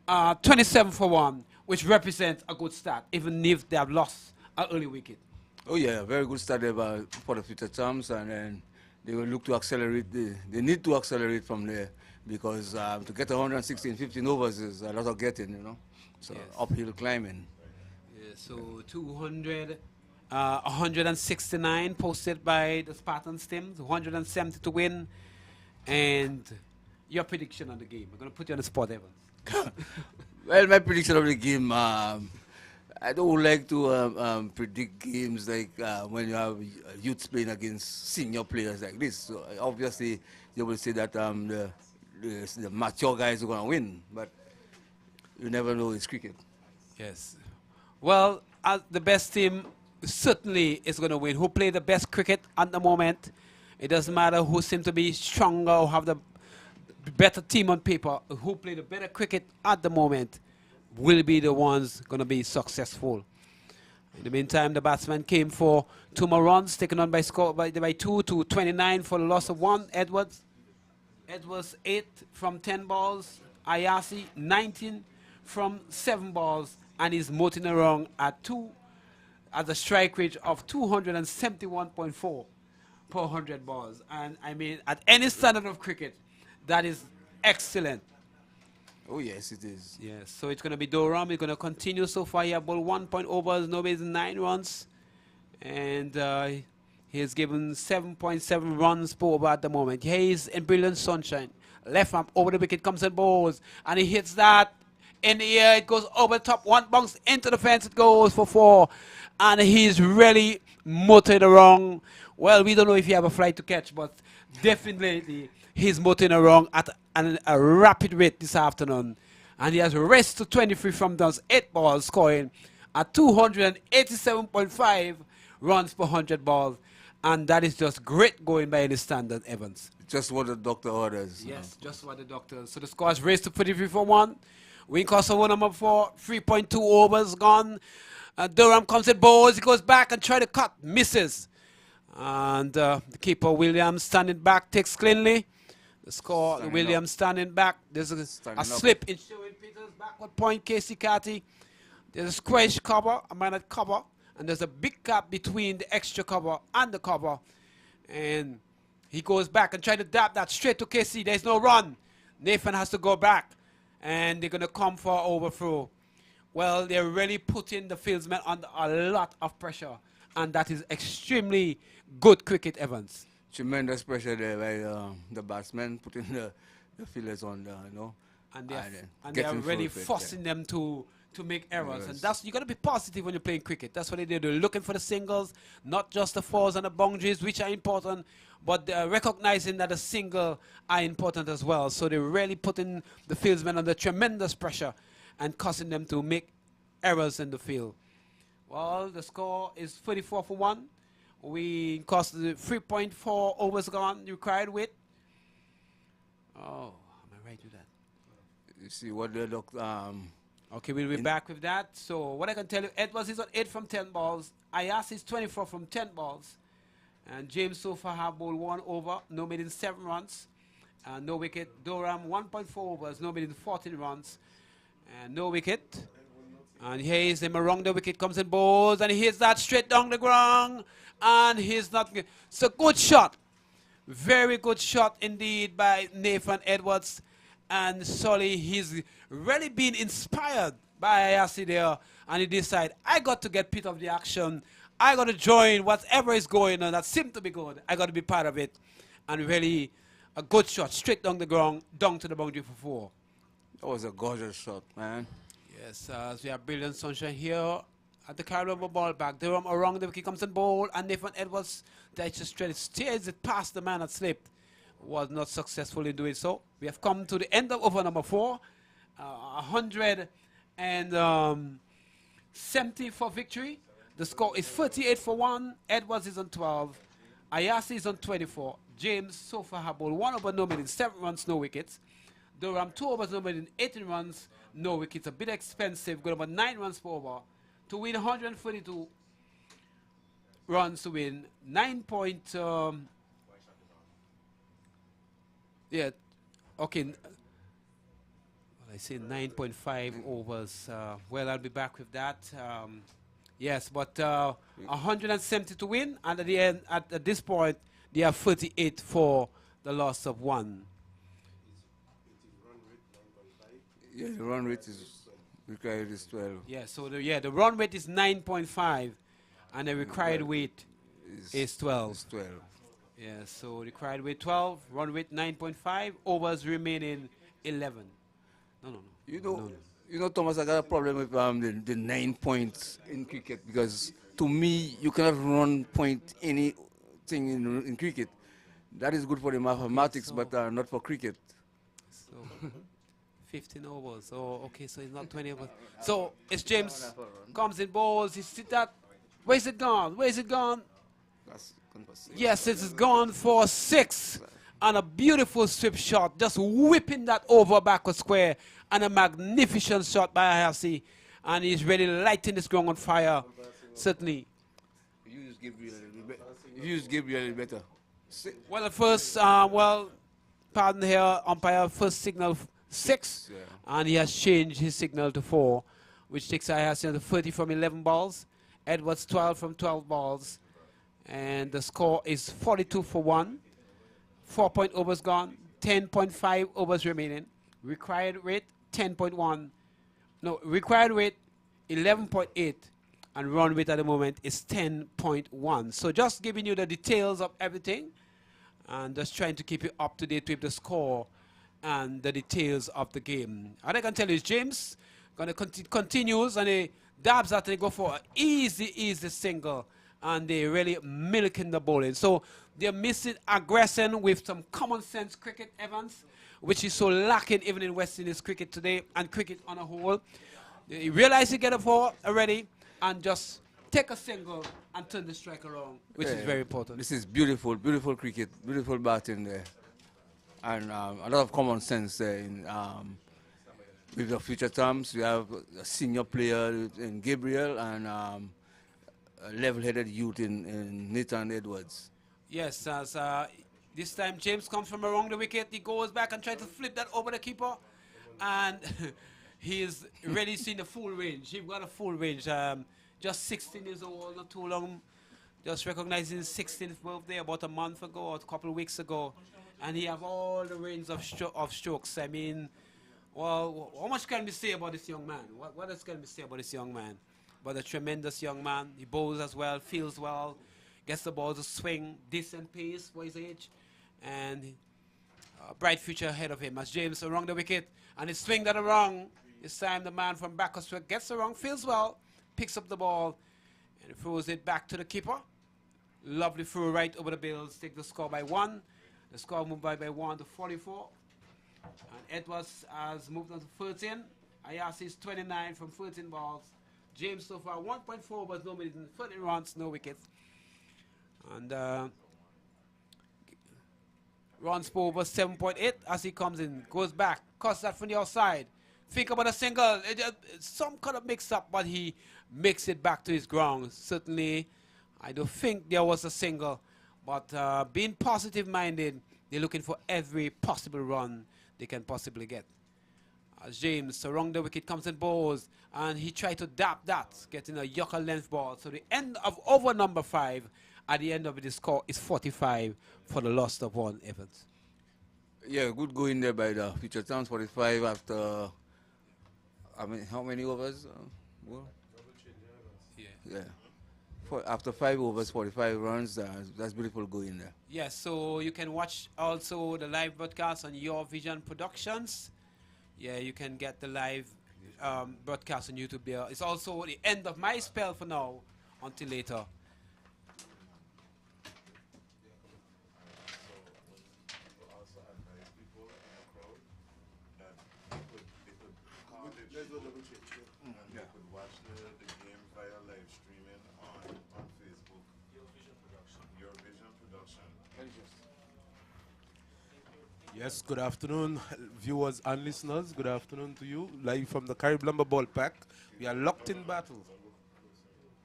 27 for 1, which represents a good start, even if they have lost an early wicket. Oh yeah, very good start there for the future champs, and then they will look to accelerate. They need to accelerate from there, because to get 116, 15 overs is a lot of getting, you know. So yes. Uphill climbing. Yeah, so 200 169 posted by the Spartans team, 170 to win. And your prediction on the game. I'm going to put you on the spot, Evans. Well, my prediction of the game, I don't like to predict games like when you have youths playing against senior players like this. So obviously, they will say that the mature guys are going to win, but you never know. It's cricket. Yes. Well, the best team certainly is going to win. Who play the best cricket at the moment? It doesn't matter who seems to be stronger or have the better team on paper. Who play the better cricket at the moment will be the ones going to be successful. In the meantime, the batsman came for 2 more runs, taken on by 2 to 29 for the loss of 1. Edwards 8 from 10 balls. Ayasi 19 from 7 balls, and he's motoring around at a strike rate of 271.4 per 100 balls. And I mean, at any standard of cricket, that is excellent. Oh, yes, it is. Yes, so it's going to be Durham. He's going to continue so far. He has ball 1 point overs, nobody's 9 runs. And he has given 7.7 runs per over at the moment. He's in brilliant sunshine. Left arm over the wicket comes and bowls. And he hits that in the air. It goes over the top. 1 bounce into the fence. It goes for 4. And he's really motoring around. Well, we don't know if he have a flight to catch, but definitely he's motoring around at a rapid rate this afternoon. And he has raced to 23 from those 8 balls, scoring at 287.5 runs per 100 balls. And that is just great going by any standard, Evans. Just what the doctor orders. Yes, just what the doctor. So the score is raised to 23 for 1. Win cost over number 4, 3.2 overs gone. Durham comes at balls. He goes back and try to cut, misses. And the keeper, Williams, standing back, takes cleanly. The score, Williams standing back. There's a slip in Sherwin Peters, backward point, Keacy, Carty. There's a squash cover, a minor cover. And there's a big gap between the extra cover and the cover. And he goes back and try to dab that straight to Keacy. There's no run. Nathan has to go back. And they're going to come for overthrow. Well, they're really putting the fieldsmen under a lot of pressure. And that is extremely good cricket, Evans. Tremendous pressure there by the batsmen, putting the fielders on, And they're really forcing them to make errors. And that's, you got to be positive when you're playing cricket. That's what they do. They're looking for the singles, not just the fours and the boundaries, which are important, but they're recognizing that the single are important as well. So they're really putting the fieldsmen under tremendous pressure and causing them to make errors in the field. Well, the score is 34 for 1. We cost the 3.4 overs gone required with. Oh, am I right with that? You see what they look. Okay, we'll be back with that. So what I can tell you, Edwards is on 8 from 10 balls. Ayas is 24 from 10 balls. And James so far have bowled 1 over, no made in 7 runs. No wicket. Durham 1.4 overs, no made in 14 runs. And no wicket. And here is him around the wicket, comes in bowls, and he hits that straight down the ground. And he's not. It's a good shot. Very good shot indeed by Nathan Edwards. And Sully, he's really been inspired by Ayasi there. And he decided, I got to get bit of the action. I got to join whatever is going on that seemed to be good. I got to be part of it. And really, a good shot, straight down the ground, down to the boundary for 4. That was a gorgeous shot, man. Yes, we have brilliant sunshine here at the Carry Over ball back. Durham around the wicket comes and bowl, and Nathan Edwards that just steers it past the man that slipped. Was not successful in doing so. We have come to the end of over number 4. 170 for victory. The score is 38 for 1. Edwards is on 12. Ayasi is on 24. James so far have bowled 1 over, no made in 7 runs, no wickets. Durham 2 overs, no made in 18 runs, no wickets. A bit expensive, got about 9 runs per over. To win 142 runs to win 9 point. Yeah, okay. Well, I say 9.5 overs. Well, I'll be back with that. Yes, but 170 to win, and at the end, at this point, they have 38 for the loss of 1. Yeah, the run rate is required is 12. Yeah, so the run rate is 9.5, And the required weight is 12. It's 12. Yeah, so required weight 12, run weight 9.5, overs remaining 11. No, no, no. You know, No, no. you know, Thomas, I got a problem with the 9 points in cricket because to me, you cannot run point anything in cricket. That is good for the mathematics, so- but not for cricket. So 15 overs. So okay, so it's not 20 overs. So it's James comes in balls. He sit that. Where's it gone? Where's it gone? That's Yes, it is gone for 6. And a beautiful sweep shot, just whipping that over backward square. And a magnificent shot by Keacy. And he's really lighting this ground on fire. Certainly. You use Gabriel a little bit. You use Gabriel a little better. Well, at first, pardon here, umpire first signal 6. Yeah. And he has changed his signal to 4, which takes Keacy to 30 from 11 balls. Edwards 12 from 12 balls. And the score is 42 for 1. 4-point overs gone. 10.5 overs remaining. Required rate 10.1. No, required rate 11.8. And run rate at the moment is 10.1. So just giving you the details of everything. And just trying to keep you up to date with the score and the details of the game. And I can tell you, James gonna continues and he dabs at and they go for an easy single. And they really milking the bowling. So they're missing aggression with some common sense cricket, Evans, which is so lacking even in West Indies cricket today and cricket on a whole. They realize you get a 4 already and just take a single and turn the strike around, which is very important. This is beautiful, beautiful cricket, beautiful batting there. And a lot of common sense there. With the future terms, we have a senior player in Gabriel and a level-headed youth in Nathan Edwards. Yes, as this time James comes from around the wicket. He goes back and tries to flip that over the keeper. And he is really seeing the full range. He got a full range. Just 16 years old, not too long. Just recognizing his 16th birthday about a month ago or a couple of weeks ago. And he have all the range of strokes. I mean, well, how much can we say about this young man? What else can we say about this young man? But a tremendous young man. He bowls as well, feels well, gets the ball to swing, decent pace for his age, and a bright future ahead of him. As James around the wicket, and he swing that around. This time the man from backward stroke gets around, feels well, picks up the ball, and throws it back to the keeper. Lovely throw right over the bills, take the score by 1. The score moved by 1 to 44. And Edwards has moved on to 13. Keacy is 29 from 13 balls. James so far 1.4 but no minutes, 30 runs, no wickets. And runs per over 7.8 as he comes in, goes back, cuts that from the outside. Think about a single, some kind of mix up, but he makes it back to his ground. Certainly, I don't think there was a single, but being positive minded, they're looking for every possible run they can possibly get. As James around the wicket comes and bowls, and he tried to dap that, getting a Yorker length ball. So the end of over number 5, at the end of the score is 45 for the loss of 1, Evans. Yeah, good going there by the future terms, 45 after, I mean, how many overs? Well, yeah. After 5 overs, 45 runs, that's beautiful going there. Yes, so you can watch also the live broadcast on Your Vision Productions. Yeah, you can get the live broadcast on YouTube there. It's also the end of my spell for now until later. Yes, good afternoon, viewers and listeners. Good afternoon to you. Live from the Caribbean Ballpark. We are locked in battle.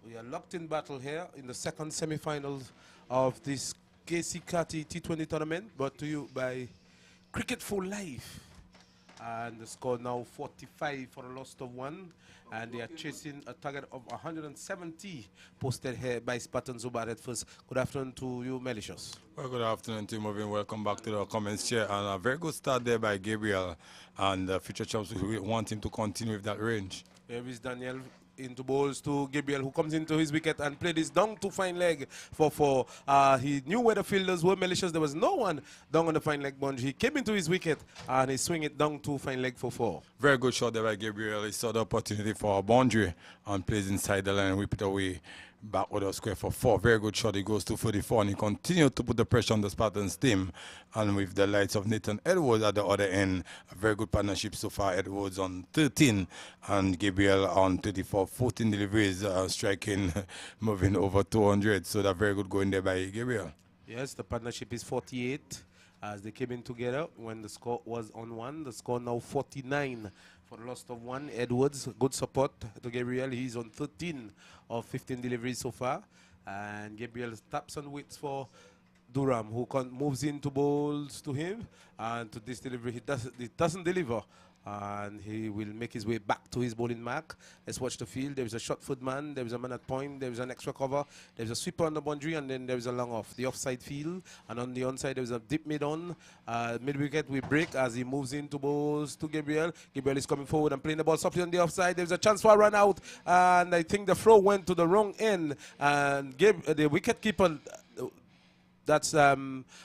We are locked in battle here in the second semi-finals of this Keacy Carty T20 tournament, brought to you by Cricket for Life. And the score now 45 for a loss of 1. And they are chasing a target of 170 posted here by Spartan Zubat at first. Good afternoon to you, Malicious. Well, good afternoon, Team Moving. Welcome back to the comments chair. And a very good start there by Gabriel. And future champs, we want him to continue with that range. Here is Daniel into balls to Gabriel, who comes into his wicket and played this down to fine leg for 4. He knew where the fielders were malicious. There was no one down on the fine leg boundary. He came into his wicket and he swing it down to fine leg for 4. Very good shot there by Gabriel. He saw the opportunity for a boundary and plays inside the line and whip it away back with a square for 4. Very good shot. He goes to 44 and he continued to put the pressure on the Spartans team. And with the lights of Nathan Edwards at the other end, a very good partnership so far. Edwards on 13 and Gabriel on 34. 14 deliveries, striking, moving over 200. So that very good going there by Gabriel. Yes, the partnership is 48 as they came in together when the score was on 1. The score now 49 for the loss of 1. Edwards, good support to Gabriel. He's on 13 of 15 deliveries so far. And Gabriel taps and waits for Durham, who moves into balls to him. And to this delivery, he doesn't deliver. And he will make his way back to his bowling mark. Let's watch the field. There is a short foot man. There is a man at point. There is an extra cover. There is a sweeper on the boundary. And then there is a long off. The offside field. And on the onside, there is a deep mid on. Mid wicket we break as he moves into balls to Gabriel. Gabriel is coming forward and playing the ball softly on the offside. There is a chance for a run out. And I think the throw went to the wrong end. And the wicket keeper, that's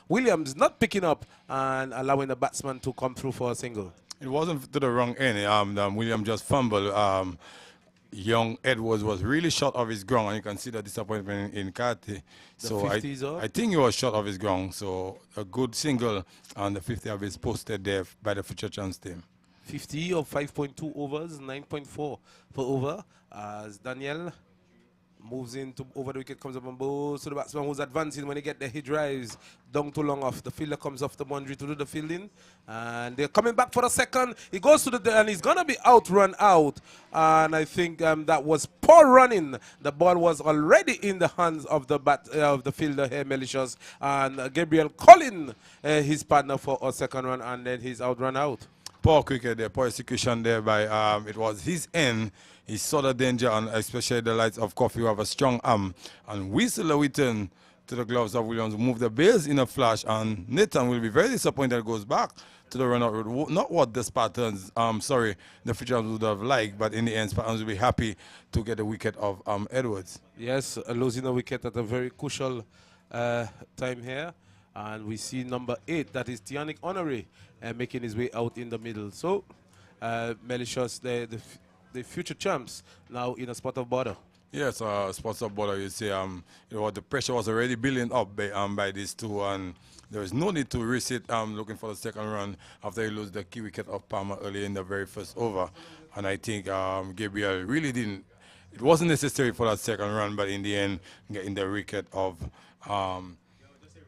Williams, not picking up and allowing the batsman to come through for a single. It wasn't to the wrong end. William just fumbled. Young Edwards was really short of his ground, and you can see the disappointment in Carty. So I think he was short of his ground. So a good single, and the 50 of his posted there by the Future Chance team. 50 of 5.2 overs, 9.4 per over. As Daniel moves into over the wicket, comes up and bowls to the batsman who's advancing. When he get there, he drives down too long off. The fielder comes off the boundary to do the fielding. And they're coming back for the second. He goes to the, and he's going to be run out. And I think that was poor running. The ball was already in the hands of the fielder here, Malicious. And Gabriel calling his partner for a second run, and then he's run out. Poor cricket there, poor execution there by, it was his end. He saw the danger, and especially the lights of Coffee, who have a strong arm. And whistle a return to the gloves of Williams, move the bales in a flash, and Nathan will be very disappointed, goes back to the run-out route. Not what the Spartans, the Futures would have liked, but in the end, Spartans will be happy to get the wicket of Edwards. Yes, losing a wicket at a very crucial time here. And we see number 8, that is Tianic Honoré, making his way out in the middle. So, Malicious, the future champs now in a spot of border. Yes, spots of border. You see, the pressure was already building up by these two, and there is no need to risk it looking for the second run after he lose the key wicket of Palmer early in the very first over. And I think Gabriel really didn't. It wasn't necessary for that second run, but in the end, getting the wicket of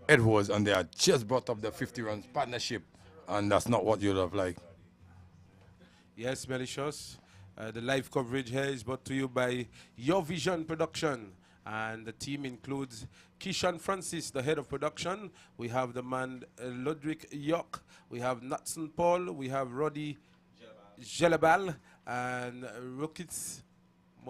Edwards, and they had just brought up the 50 runs partnership, and that's not what you'd have liked. Yes, Malicious. The live coverage here is brought to you by Your Vision Production, and the team includes Keishan Francis, the head of production. We have the man Ludwig York. We have Natson Paul. We have Roddy Jelabal and Ricketts.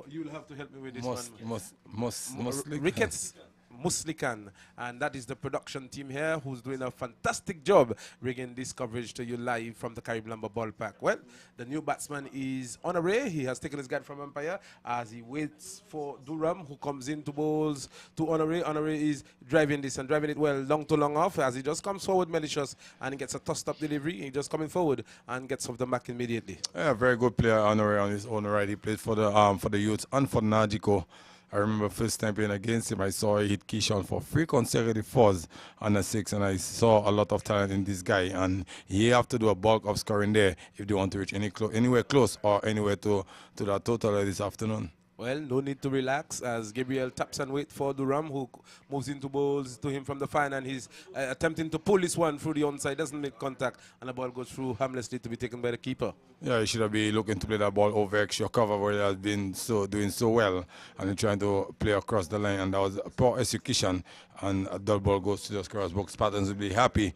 You'll have to help me with this one. Ricketts Muslikan, and that is the production team here who's doing a fantastic job bringing this coverage to you live from the Caribbean Lumber Ballpark. Well, the new batsman is Honoré. He has taken his guide from umpire as he waits for Durham, who comes into balls to Honoré. Honoré is driving this and driving it well, long to long off, as he just comes forward, Malicious, and he gets a tossed up delivery. He just coming forward and gets off the mark immediately. Yeah, very good player, Honoré, on his own right. He played for the youth and for Nagico. I remember first time playing against him, I saw he hit Keyshawn for 3 consecutive fours on a 6, and I saw a lot of talent in this guy. And he have to do a bulk of scoring there if they want to reach anywhere close or anywhere to that total this afternoon. Well, no need to relax as Gabriel taps and wait for Durham, who moves into balls to him from the fine, and he's attempting to pull this one through the onside, doesn't make contact, and the ball goes through harmlessly to be taken by the keeper. Yeah, he should have been looking to play that ball over extra cover where he has been doing so well, and trying to play across the line, and that was a poor execution, and a dull ball goes to the scorer's box. Spartans will be happy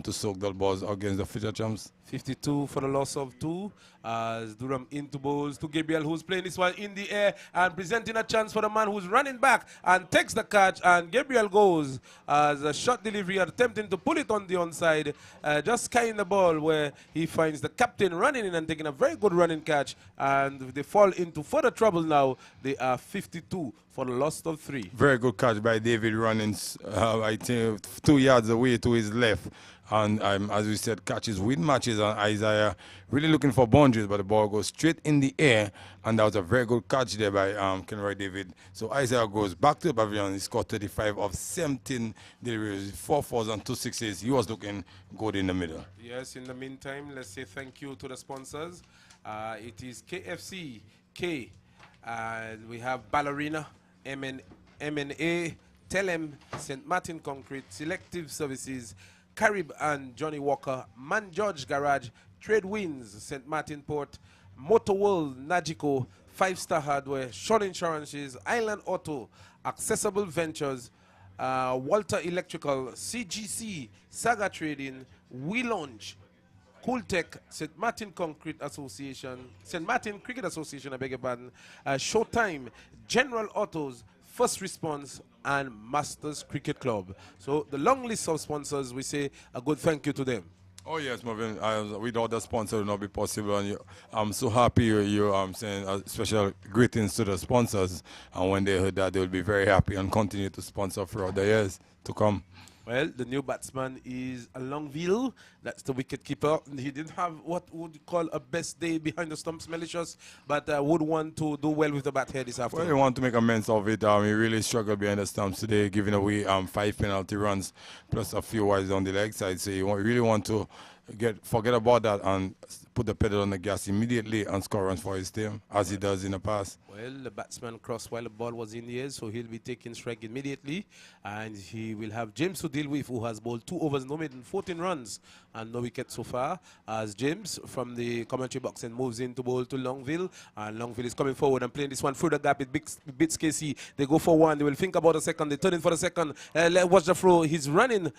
to soak dull balls against the future champs. 52 for the loss of 2, as Durham into bowls to Gabriel, who's playing this one in the air and presenting a chance for the man who's running back and takes the catch, and Gabriel goes as a shot delivery attempting to pull it on the onside, just skying the ball where he finds the captain running in and taking a very good running catch, and they fall into further trouble now. They are 52 for the loss of 3. Very good catch by David running, I think, 2 yards away to his left. And as we said, catches win matches, and Isaiah really looking for boundaries, but the ball goes straight in the air, and that was a very good catch there by Kenroy David. So Isaiah goes back to the pavilion. He scored 35 of 17 deliveries, 4 fours and 2 sixes. He was looking good in the middle. Yes, in the meantime, let's say thank you to the sponsors. It is KFC, K, and we have Ballerina, MNA, Telem, St. Martin Concrete, Selective Services, Carib and Johnny Walker, Man George Garage, Trade Winds, St. Martin Port, Motor World, Nagico, 5-Star Hardware, Sean Insurances, Island Auto, Accessible Ventures, Walter Electrical, CGC, Saga Trading, We Launch, Cooltech, St. Martin Concrete Association, St. Martin Cricket Association, I beg your pardon, Showtime, General Autos, First Response, and Masters Cricket Club. So the long list of sponsors, we say a good thank you to them. Oh yes, Marvin. Without the sponsor, it would not be possible. And I'm so happy you're saying special greetings to the sponsors. And when they heard that, they will be very happy and continue to sponsor throughout the years to come. Well, the new batsman is Longville. That's the wicket keeper. He didn't have what would you call a best day behind the stumps, malicious, but would want to do well with the bat here this afternoon. Well, he want to make amends of it. He really struggled behind the stumps today, giving away 5 penalty runs plus a few wides on the leg side. So he really want to forget about that and put the pedal on the gas immediately and score runs for his team, as he does in the past. Well, the batsman crossed while the ball was in the air, so he'll be taking strike immediately. And he will have James to deal with, who has bowled 2 overs, no maiden, 14 runs, and no wicket so far. As James from the commentary box and moves in to bowl to Longville. And Longville is coming forward and playing this one through the gap. It beats Keacy. They go for one. They will think about a second. They turn in for the second. Watch the throw. He's running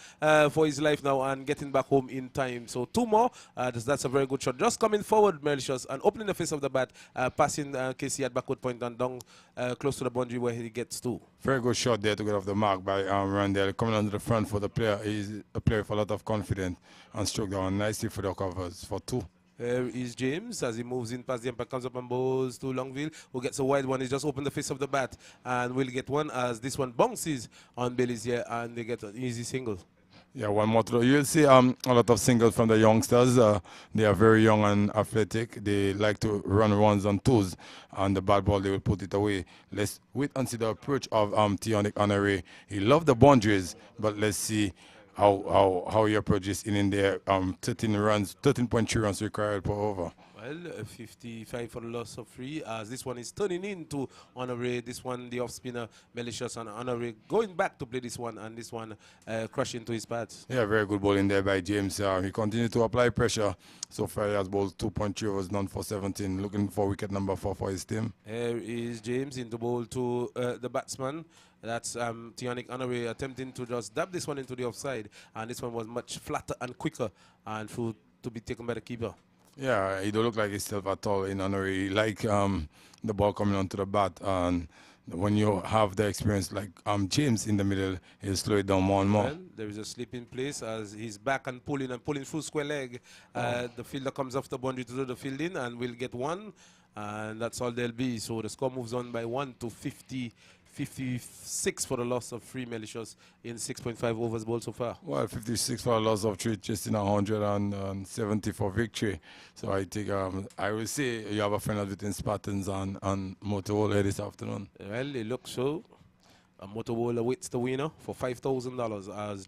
for his life now and getting back home in time. So 2 more. That's a very good shot. Just coming forward, malicious, and opening the face of the bat, passing Keacy at backward point and down close to the boundary where he gets to. Very good shot there to get off the mark by Randall. Coming under the front for the player. He's a player with a lot of confidence and struck down nicely for the covers for 2. Here is James as he moves in past the umpire, comes up and bowls to Longville, who gets a wide one. He just opened the face of the bat and will get one as this one bounces on Bailey's here and they get an easy single. Yeah, one more throw. You'll see a lot of singles from the youngsters. They are very young and athletic. They like to run ones and twos, and the bad ball, they will put it away. Let's wait and see the approach of Tionic Honoré. He loved the boundaries, but let's see how he approaches in there. 13.3 runs required per over. Well, 55 for the loss of 3 as this one is turning into Honoré. This one, the off-spinner, malicious, and Honoré going back to play this one, and this one crushed into his pads. Yeah, very good bowling there by James. He continued to apply pressure. So far, he has bowled 2.3 overs, none for 17. Looking for wicket number 4 for his team. Here is James in the bowl to the batsman. That's Tionic Honoré attempting to just dab this one into the offside, and this one was much flatter and quicker and to be taken by the keeper. Yeah, he don't look like himself at all in Honoré. He like the ball coming onto the bat, and when you have the experience like James in the middle, he'll slow it down more and more. Well, there is a slip in place as he's back and pulling full square leg. The fielder comes off the boundary to do the fielding and will get one, and that's all there'll be. So the score moves on by 1 to 56 for the loss of 3 malicious in 6.5 overs bowled so far. Well, 56 for a loss of 3, just in 170 for victory. So I think I will say you have a final between Spartans and Motorola this afternoon. Well, it looks so. Motorola awaits the winner for $5,000 as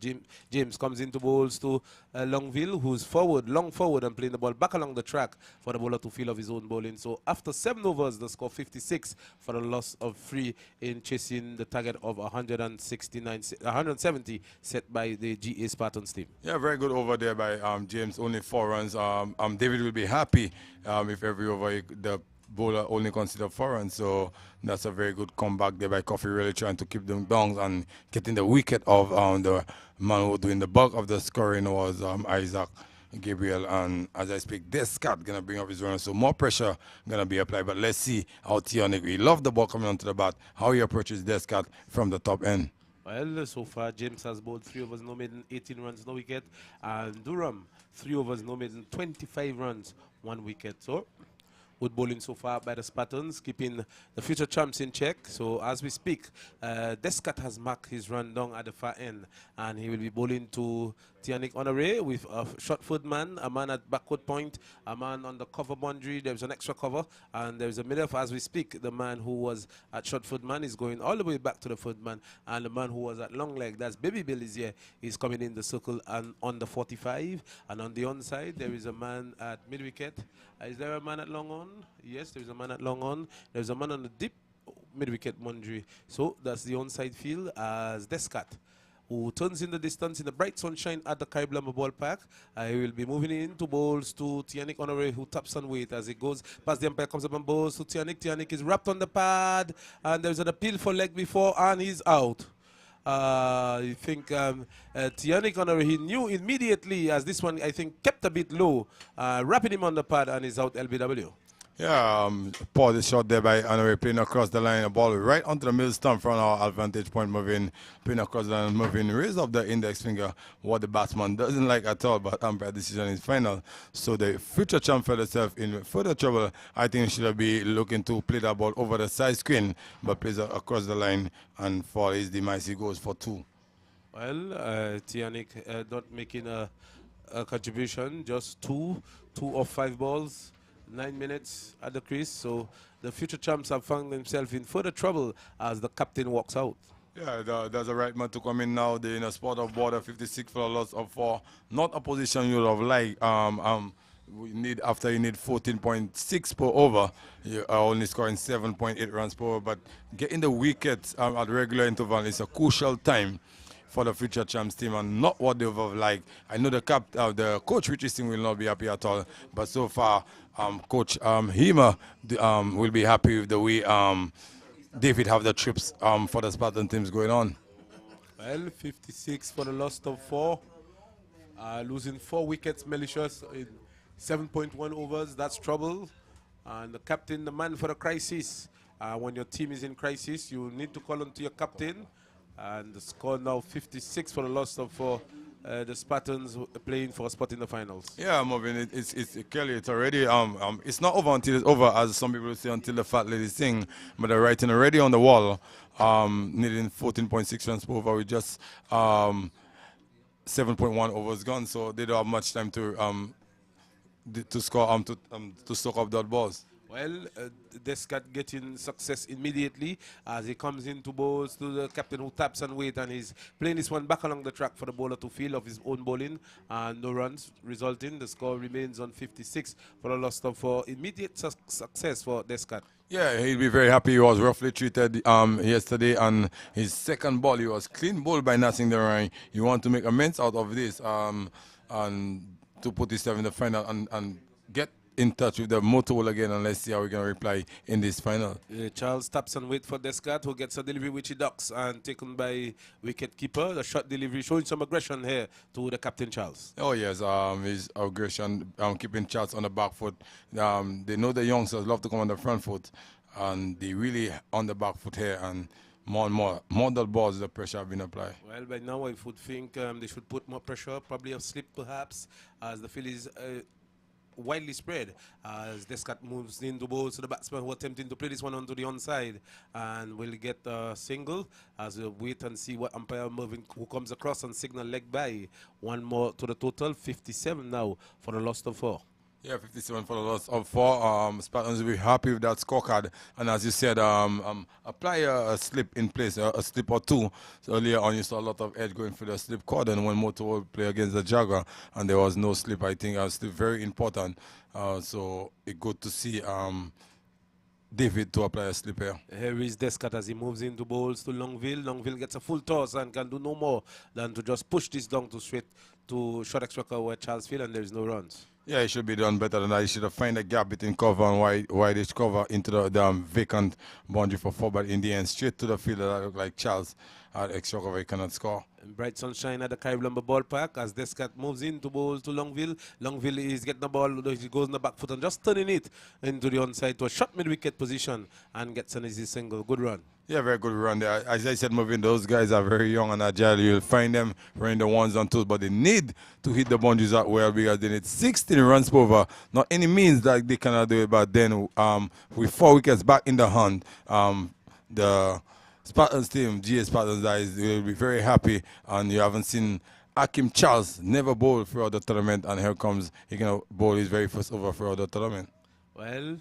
James comes into bowls to Longville, who's long forward and playing the ball back along the track for the bowler to feel of his own bowling. So after 7 overs, the score 56 for the loss of 3 in chasing the target of 170 set by the GA Spartans team. Yeah, very good over there by James. Only 4 runs. David will be happy if every over the bowler only considered 4 runs, so that's a very good comeback there by Coffee, really trying to keep them down and getting the wicket of the man who doing the bulk of the scoring was Isaac. Gabriel, and as I speak, Descat gonna bring up his runner, so more pressure gonna be applied. But let's see how Tionic, we love the ball coming onto the bat, how he approaches Descat from the top end. Well, so far, James has bowled 3 overs, no maiden, 18 runs, no wicket. And Durham, 3 overs, no maiden, 25 runs, 1 wicket. So, good bowling so far by the Spartans, keeping the future champs in check. So, as we speak, Descat has marked his run down at the far end. And he will be bowling to Tianik Honore with a short-foot man, a man at backward point, a man on the cover boundary. There's an extra cover, and there's a middle. As we speak, the man who was at short-foot man is going all the way back to the foot man, and the man who was at long leg, that's Baby Bill, is here. He's coming in the circle and on the 45, and on the onside there is a man at mid-wicket. Is there a man at long on? Yes, there is a man at long on. There's a man on the deep mid-wicket boundary. So that's the onside field as Descat, who turns in the distance in the bright sunshine at the Caribbean ballpark. He will be moving into bowls to Tianik Honore, who taps on weight as it goes past the umpire, comes up and bowls to Tianik. Tianik is wrapped on the pad, and there's an appeal for leg before, and he's out. I think Tianik Honore, he knew immediately, as this one, I think, kept a bit low, wrapping him on the pad, and he's out LBW. Yeah, Paul is shot there by Honore, playing across the line, a ball right onto the middle stump from our advantage point, moving, playing across the line, moving, raise up the index finger, what the batsman doesn't like at all, but umpire decision is final. So the future champ felt himself in further trouble. I think he should be looking to play that ball over the side screen, but plays it across the line, and for his demise, he goes for 2. Well, Tianik not making a contribution, just 2 of 5 balls. 9 minutes at the crease, so the future champs have found themselves in further trouble as the captain walks out. Yeah, there's a right man to come in now. They're in a spot of border 56 for a loss of 4. Not a position you would have liked. We need, after you need 14.6 per over, you are only scoring 7.8 runs per over. But getting the wickets at regular interval is a crucial time for the future champs team, and not what they would have liked. I know the coach Richie Singh will not be happy at all, but so far, Coach Hema will be happy with the way David have the trips for the Spartan teams going on. Well, 56 for the loss of 4. Losing 4 wickets, malicious in 7.1 overs. That's trouble. And the captain, the man for the crisis. When your team is in crisis, you need to call on to your captain. And the score now 56 for the loss of 4. The Spartans playing for a spot in the finals. Yeah, Marvin, it's clearly it's already it's not over until it's over, as some people say, until the fat lady sing. But they're writing already on the wall, needing 14.6 runs per over with just 7.1 overs gone. So they don't have much time to score to soak up dot balls. Well, Descat getting success immediately as he comes into bowls to the captain, who taps and wait, and he's playing this one back along the track for the bowler to field of his own bowling, and no runs resulting. The score remains on 56 for the loss of 4. Immediate success for Descat. Yeah, he'll be very happy. He was roughly treated yesterday, and his second ball, he was clean bowled by Nassing the Rhine. You want to make amends out of this and to put himself in the final and get in touch with the motor again, and let's see how we're going to reply in this final. Charles taps and wait for Descat, who gets a delivery which he ducks and taken by wicket keeper. The short delivery showing some aggression here to the captain, Charles. Oh yes, his aggression, keeping Charles on the back foot. They know the youngsters love to come on the front foot, and they really on the back foot here, and more and more dot balls, the pressure have been applied. Well, by now I would think they should put more pressure, probably a slip perhaps, as the field is widely spread as Descat moves into bowls to the batsman who attempting to play this one onto the onside, and will get a single as we wait and see what umpire moving who comes across and signal leg by. One more to the total, 57 now for the loss of 4. Yeah, 57 for the loss of 4. Spartans will be happy with that scorecard. And as you said, apply a slip in place, a slip or 2. So earlier on, you saw a lot of edge going for the slip cordon when Motor would play against the Jaguar, and there was no slip. I think slip very important. So it's good to see David to apply a slip here. Here is Descat as he moves into bowls to Longville. Longville gets a full toss and can do no more than to just push this down to straight to short extra cover where Charles field, and there is no runs. Yeah, it should be done better than that. You should have find a gap between cover and wideish cover into the vacant boundary for four, but in the end, straight to the fielder that looked like Charles at extra cover, he cannot score. And bright sunshine at the Caribbean ballpark as Descat moves in to bowl to Longville. Longville is getting the ball, he goes on the back foot and just turning it into the onside to a short mid-wicket position and gets an easy single. Good run. Yeah, very good run there. As I said, Moving, those guys are very young and agile. You'll find them running the ones and twos, but they need to hit the boundaries out well because they need 16 runs per over. Not any means that they cannot do it, but then with 4 wickets back in the hunt, the Spartans team, GS Spartans, guys, will be very happy. And you haven't seen Akim Charles never bowl throughout the tournament, and here comes, he can bowl his very first over throughout the tournament. Well,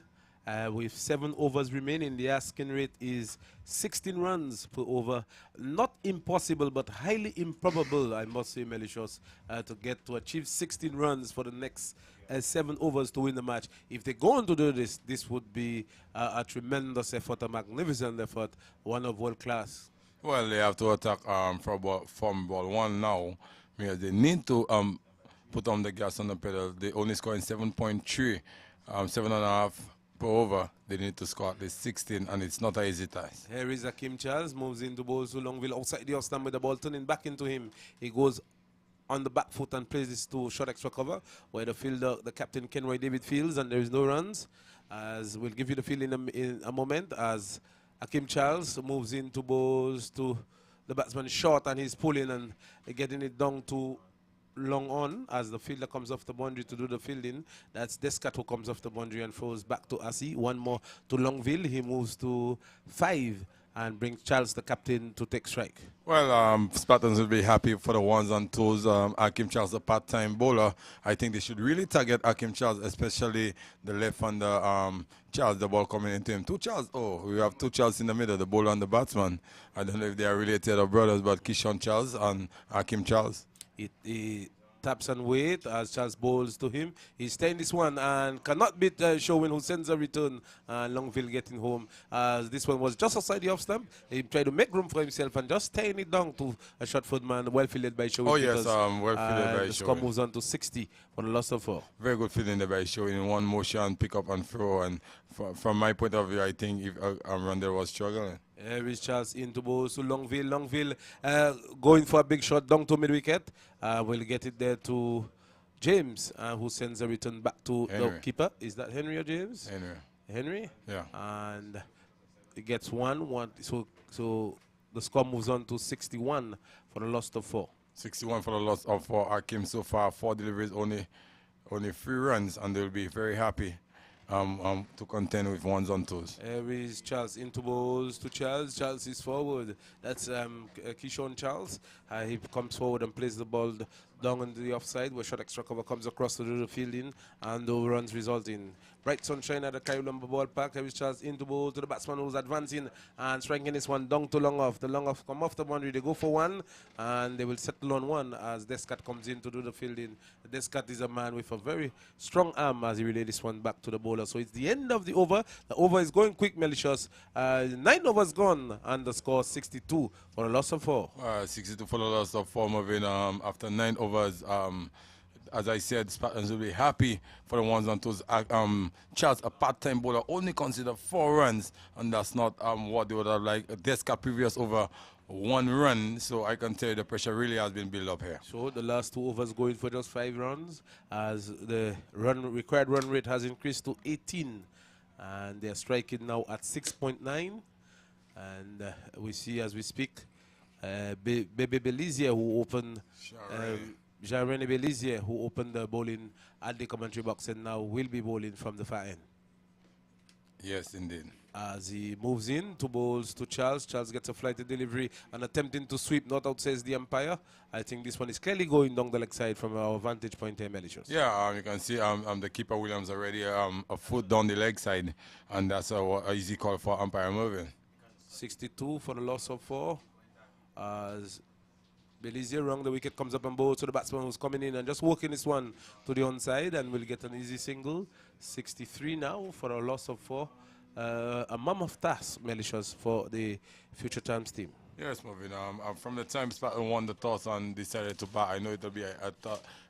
with 7 overs remaining, the asking rate is 16 runs per over. Not impossible, but highly improbable, I must say, Malicious, to achieve 16 runs for the next 7 overs to win the match. If they go on to do this, this would be a tremendous effort, a magnificent effort, one of world class. Well, they have to attack from ball 1 now. Because they need to put on the gas on the pedal. They only scoring 7.3, 7.5 per over. They need to score at least 16, and it's not an easy task. Here is Akim Charles, moves into balls to Longville, outside the off stump with the ball, turning back into him. He goes on the back foot and plays this to short extra cover, where the fielder, the captain Kenroy David fields, and there is no runs. As we'll give you the field in a moment, as Akim Charles moves into balls to the batsman short, and he's pulling and getting it down to long on as the fielder comes off the boundary to do the fielding. That's Descat who comes off the boundary and throws back to Asi. One more to Longville. He moves to 5 and brings Charles, the captain, to take strike. Well, Spartans will be happy for the ones and twos. Akim Charles, a part-time bowler. I think they should really target Akim Charles, especially the left-hander Charles, the ball coming into him. 2 Charles. Oh, we have 2 Charles in the middle, the bowler and the batsman. I don't know if they are related or brothers, but Kishon Charles and Akim Charles. He taps and wait as Charles bowls to him. He's staying this one and cannot beat Showin, who sends a return. Longville getting home. As this one was just outside the off stump. He tried to make room for himself and just tying it down to a short foot man, well fielded by Showin. Oh yes, well fielded by Showin. The score moves on to 60 for the loss of 4. Very good fielding there by Showin in one motion, pick up and throw. And from my point of view, I think if Randall was struggling. Here is Charles into balls to Longville. Longville going for a big shot down to mid-wicket. Will get it there to James, who sends a return back to Henry. the keeper. Is that Henry or James? Henry. Henry? Yeah. And he gets one. So the score moves on to 61 for the loss of 4. 61 for the loss of 4. Akim so far, 4 deliveries, only 3 runs, and they'll be very happy to contend with ones and twos. Here is Charles into balls to Charles. Charles is forward. That's Kishon Charles. He comes forward and plays the ball down into the offside, where short extra cover comes across to do the fielding, and no runs result in. Bright sunshine at the Caribbean ballpark. Here is Charles into ball to the batsman who's advancing and striking this one down to long off. The long off come off the boundary. They go for 1, and they will settle on 1 as Descat comes in to do the fielding. Descat is a man with a very strong arm as he relays this one back to the bowler. So it's the end of the over. The over is going quick, Malicious. 9 overs gone, and the score 62 for a loss of 4. 62 for the loss of 4, moving after 9 overs. As I said, Spartans will be happy for the ones and twos. Charles, a part-time bowler, only considered 4 runs, and that's not what they would have liked. Descat previous over 1 run, so I can tell you the pressure really has been built up here. So the last 2 overs going for just 5 runs, as the required run rate has increased to 18, and they're striking now at 6.9. And we see as we speak, Bebe Belizier, who opened. Jean-René Belizier, who opened the bowling at the commentary box and now will be bowling from the far end. Yes, indeed. As he moves in to bowls to Charles. Charles gets a flighted delivery and attempting to sweep, not out, says the umpire. I think this one is clearly going down the leg side from our vantage point here, Malicious. Yeah, you can see the keeper Williams already a foot down the leg side, and that's a easy call for umpire moving. 62 for the loss of 4. As Belizier wrong, the wicket comes up and bowls to the batsman who's coming in and just walking this one to the onside, and will get an easy single. 63 now for a loss of 4. A mammoth task, Malicious, for the Future Times team. Yes, Marvin. From the time Spaten won the toss and decided to bat, I know it'll be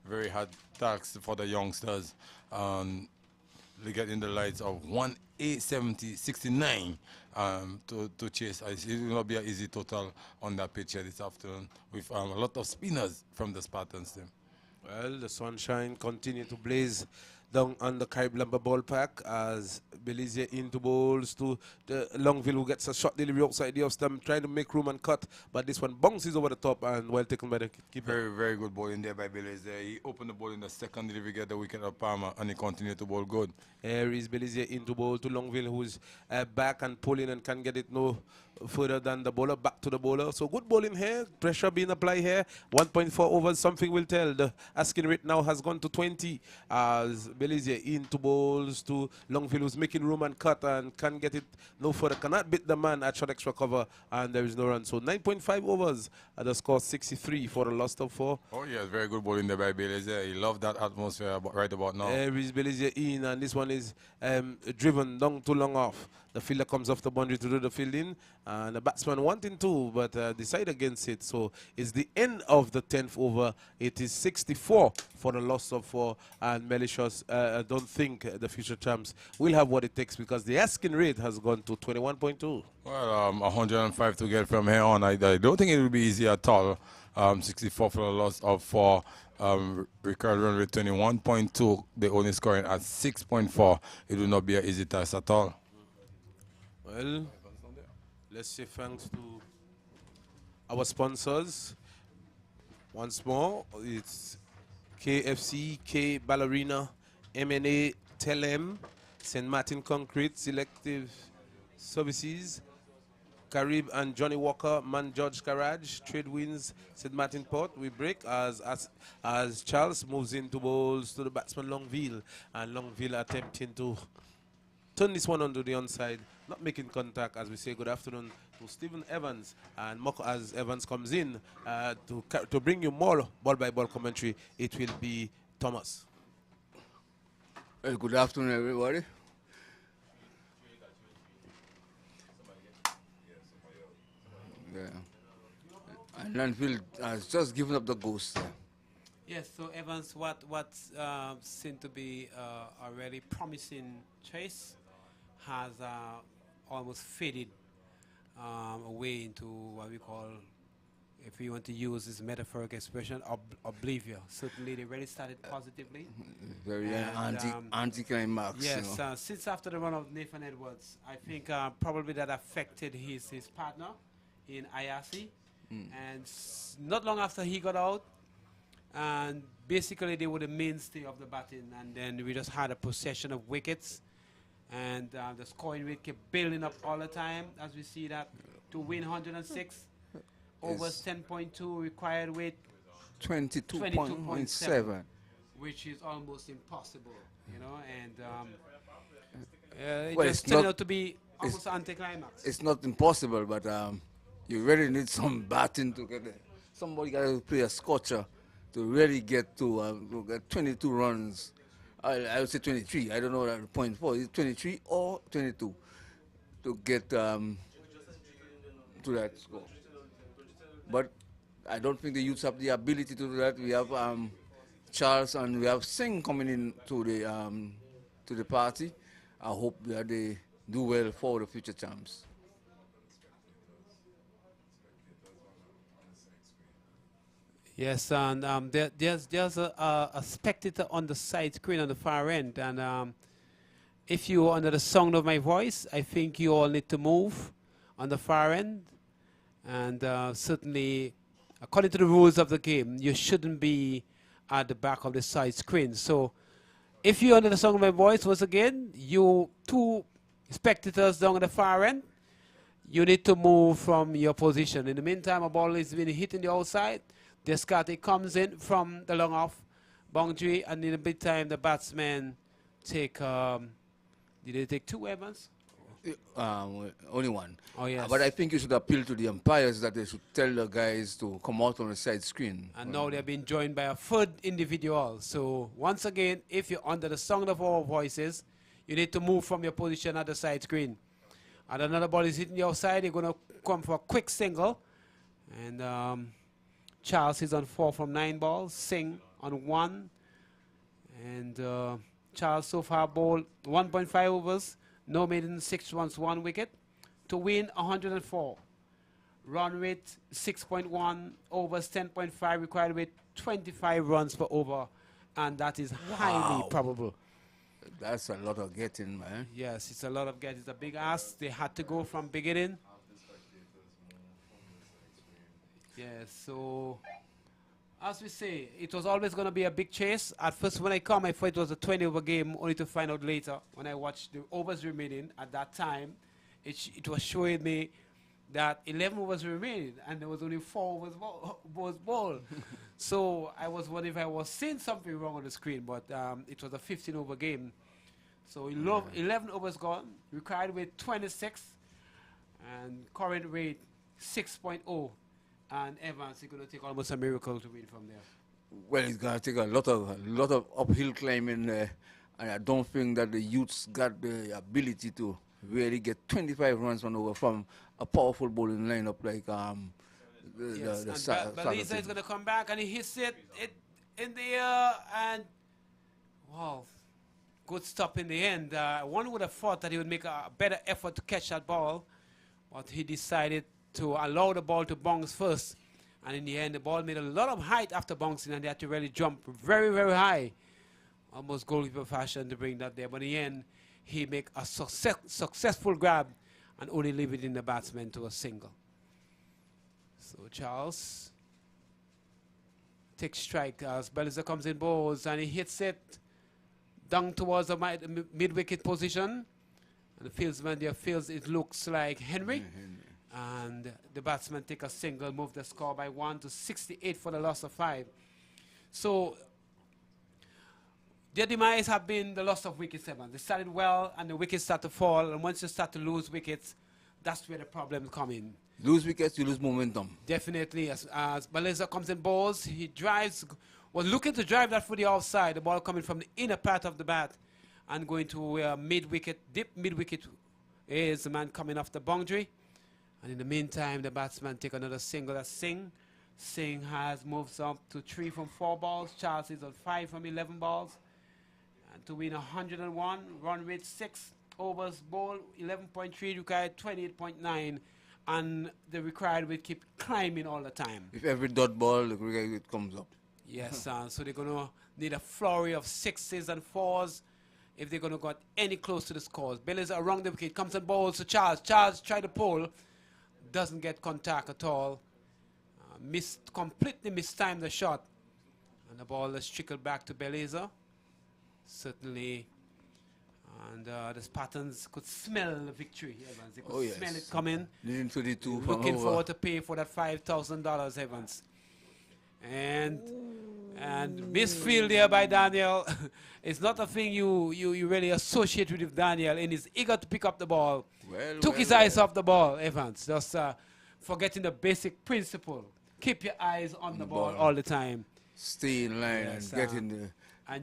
very hard task for the youngsters. They get in the lights of 1-8-70-69 to chase. It will not be an easy total on that pitch here this afternoon with a lot of spinners from the Spartans team. Well, the sunshine continue to blaze down on the Caribbean ballpark as Belize into bowls to the Longville, who gets a shot delivery outside the off stump, trying to make room and cut, but this one bounces over the top and well taken by the keeper. Very, very good bowling there by Belize. He opened the ball in the second delivery, get the wicket of Palmer, and he continued to bowl good. Here is Belize into bowl to Longville, who's back and pulling and can get it no further than the bowler, back to the bowler. So good bowling here, pressure being applied here. 1.4 overs, something will tell. The asking rate now has gone to 20 as Belize into bowls to Longville, who's making room and cut and can get it no further, cannot beat the man at short extra cover, and there is no run. So 9.5 overs at the score 63 for a loss of 4. Oh yes, very good bowling there by Belize. He loved that atmosphere right about now. There is Belize in, and this one is driven down too long off. The fielder comes off the boundary to do the fielding, and the batsman wanting to, but decide against it. So it's the end of the 10th over. It is 64 for the loss of 4, and Malicious don't think the future champs will have what it takes because the asking rate has gone to 21.2. Well, 105 to get from here on. I don't think it will be easy at all. 64 for the loss of 4. Record run rate 21.2. They only scoring at 6.4. It will not be an easy task at all. Well, let's say thanks to our sponsors. Once more, it's KFC, K Ballerina, MNA, Telem, St. Martin Concrete, Selective Services, Carib and Johnny Walker, Man George Garage, Trade Winds, St. Martin Port. We break as Charles moves into bowls to the batsman Longville, and Longville attempting to turn this one onto the onside, not making contact as we say good afternoon to Stephen Evans, and as Evans comes in to bring you more ball-by-ball commentary, it will be Thomas. Well, good afternoon, everybody. Yeah. And Landfield has just given up the ghost. Yes, so Evans, what seemed to be a really promising chase has almost faded away into what we call, if we want to use this metaphoric expression, oblivion. Certainly, they really started positively. Very anti-climax. Yes, you know. since after the run of Nathan Edwards, I think probably that affected his partner in IRC. And not long after he got out, and basically they were the mainstay of the batting, and then we just had a possession of wickets, and the scoring rate kept building up all the time, as we see that, to win 106 overs, 10.2 required weight 22.7, which is almost impossible, you know, and it well, just turned out to be almost anticlimax. It's not impossible, but you really need some batting to get it. Somebody got to play a scorcher to really get to get 22 runs. I would say 23. I don't know what the point for. Is it 23 or 22 to get to that score? But I don't think the youths have the ability to do that. We have Charles and we have Singh coming in to the party. I hope that they do well for the future champs. Yes, and there's a spectator on the side screen on the far end, and if you are under the sound of my voice, I think you all need to move on the far end, and certainly, according to the rules of the game, you shouldn't be at the back of the side screen. So, if you're under the sound of my voice, once again, you two spectators down at the far end, you need to move from your position. In the meantime, a ball is being hit in the outside. The Carty comes in from the long off boundary, and in a big time, the batsmen take. Did they take 2, Evans? Only one. Oh, yes. But I think you should appeal to the umpires that they should tell the guys to come out on the side screen. And now they're being joined by a third individual. So once again, if you're under the sound of our voices, you need to move from your position at the side screen. And another ball is hitting the outside. You're going to come for a quick single. And Charles is on 4 from 9 balls. Singh on 1. And Charles so far bowled 1.5 overs. No maiden, 6 runs, 1 wicket. To win 104. Run rate 6.1. Overs 10.5. Required rate 25 runs per over. And that is highly probable. That's a lot of getting, man. Yes, it's a lot of get. It's a big ask. They had to go from beginning. Yes, so as we say, it was always going to be a big chase. At first, when I come, I thought it was a 20-over game, only to find out later when I watched the overs remaining. At that time, it was showing me that 11 overs remaining, and there was only 4 overs was ball. So I was wondering if I was seeing something wrong on the screen, but it was a 15-over game. So 11 overs gone, required rate 26, and current rate 6.0. And Evans is going to take almost a miracle to win from there. Well, it's going to take a lot of uphill climbing there, and I don't think that the youths got the ability to really get 25 runs on over from a powerful bowling lineup like Baliza is going to come back, and he hits it in the air, and wow, good stop in the end. One would have thought that he would make a better effort to catch that ball, but he decided to allow the ball to bounce first. And in the end, the ball made a lot of height after bouncing, and they had to really jump very, very high, almost goalkeeper fashion to bring that there. But in the end, he make a successful grab and only leave it in the batsman to a single. So Charles takes strike as Beliza comes in balls, and he hits it down towards the mid-wicket position. And the fieldsman there feels it looks like Henry. And the batsman take a single, move the score by 1 to 68 for the loss of 5. So their demise have been the loss of wickets. They started well, and the wickets start to fall. And once you start to lose wickets, that's where the problems come in. Lose wickets, you lose momentum. Definitely. As Baliza comes in balls, he drives, was looking to drive that for the outside. The ball coming from the inner part of the bat and going to mid-wicket. Deep mid-wicket is the man coming off the boundary. And in the meantime, the batsman take another single. That's Singh. Singh has moved up to 3 from 4 balls. Charles is on 5 from 11 balls. And to win 101, run rate 6 overs, ball 11.3, required 28.9. And the required rate keep climbing all the time. If every dot ball, the required rate comes up. Yes, so they're going to need a flurry of 6s and 4s if they're going to get any close to the scores. Beliza around the wicket, comes and bowls to Charles. Charles try to pull. Doesn't get contact at all. Completely mistimed the shot. And the ball is trickled back to Beliza. Certainly. And the Spartans could smell the victory, Evans. They could smell it coming. Looking forward to pay for that $5,000, Evans. And misfield there by Daniel. It's not a thing you really associate with Daniel, and he's eager to pick up the ball. Took his eyes off the ball, Evans. Just forgetting the basic principle. Keep your eyes on the ball all the time. Stay in line and get in the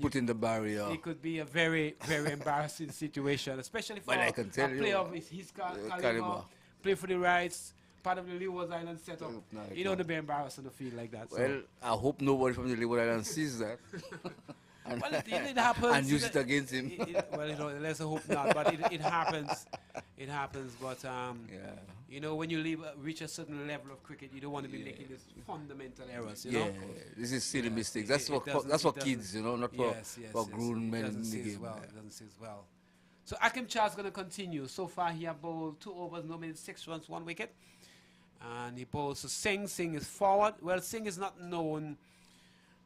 put in the barrier. It could be a very, very embarrassing situation, especially for a player of his caliber. Play for the rights, part of the Leeward Island setup. You don't want to be embarrassed on the field like that. Well, I hope nobody from the Leeward Island sees that. Well, it happens. And use it against him. Well, let's hope not, but it happens. It happens, but you know, when you reach a certain level of cricket, you don't want to be making these fundamental errors. You know? This is silly mistakes. That's for kids, you know, not for grown men in the game. It doesn't sit well. So Akim Charles going to continue. So far, he has bowled 2 overs, no minutes, 6 runs, 1 wicket, and he bowls to Singh. Singh is forward. Well, Singh is not known.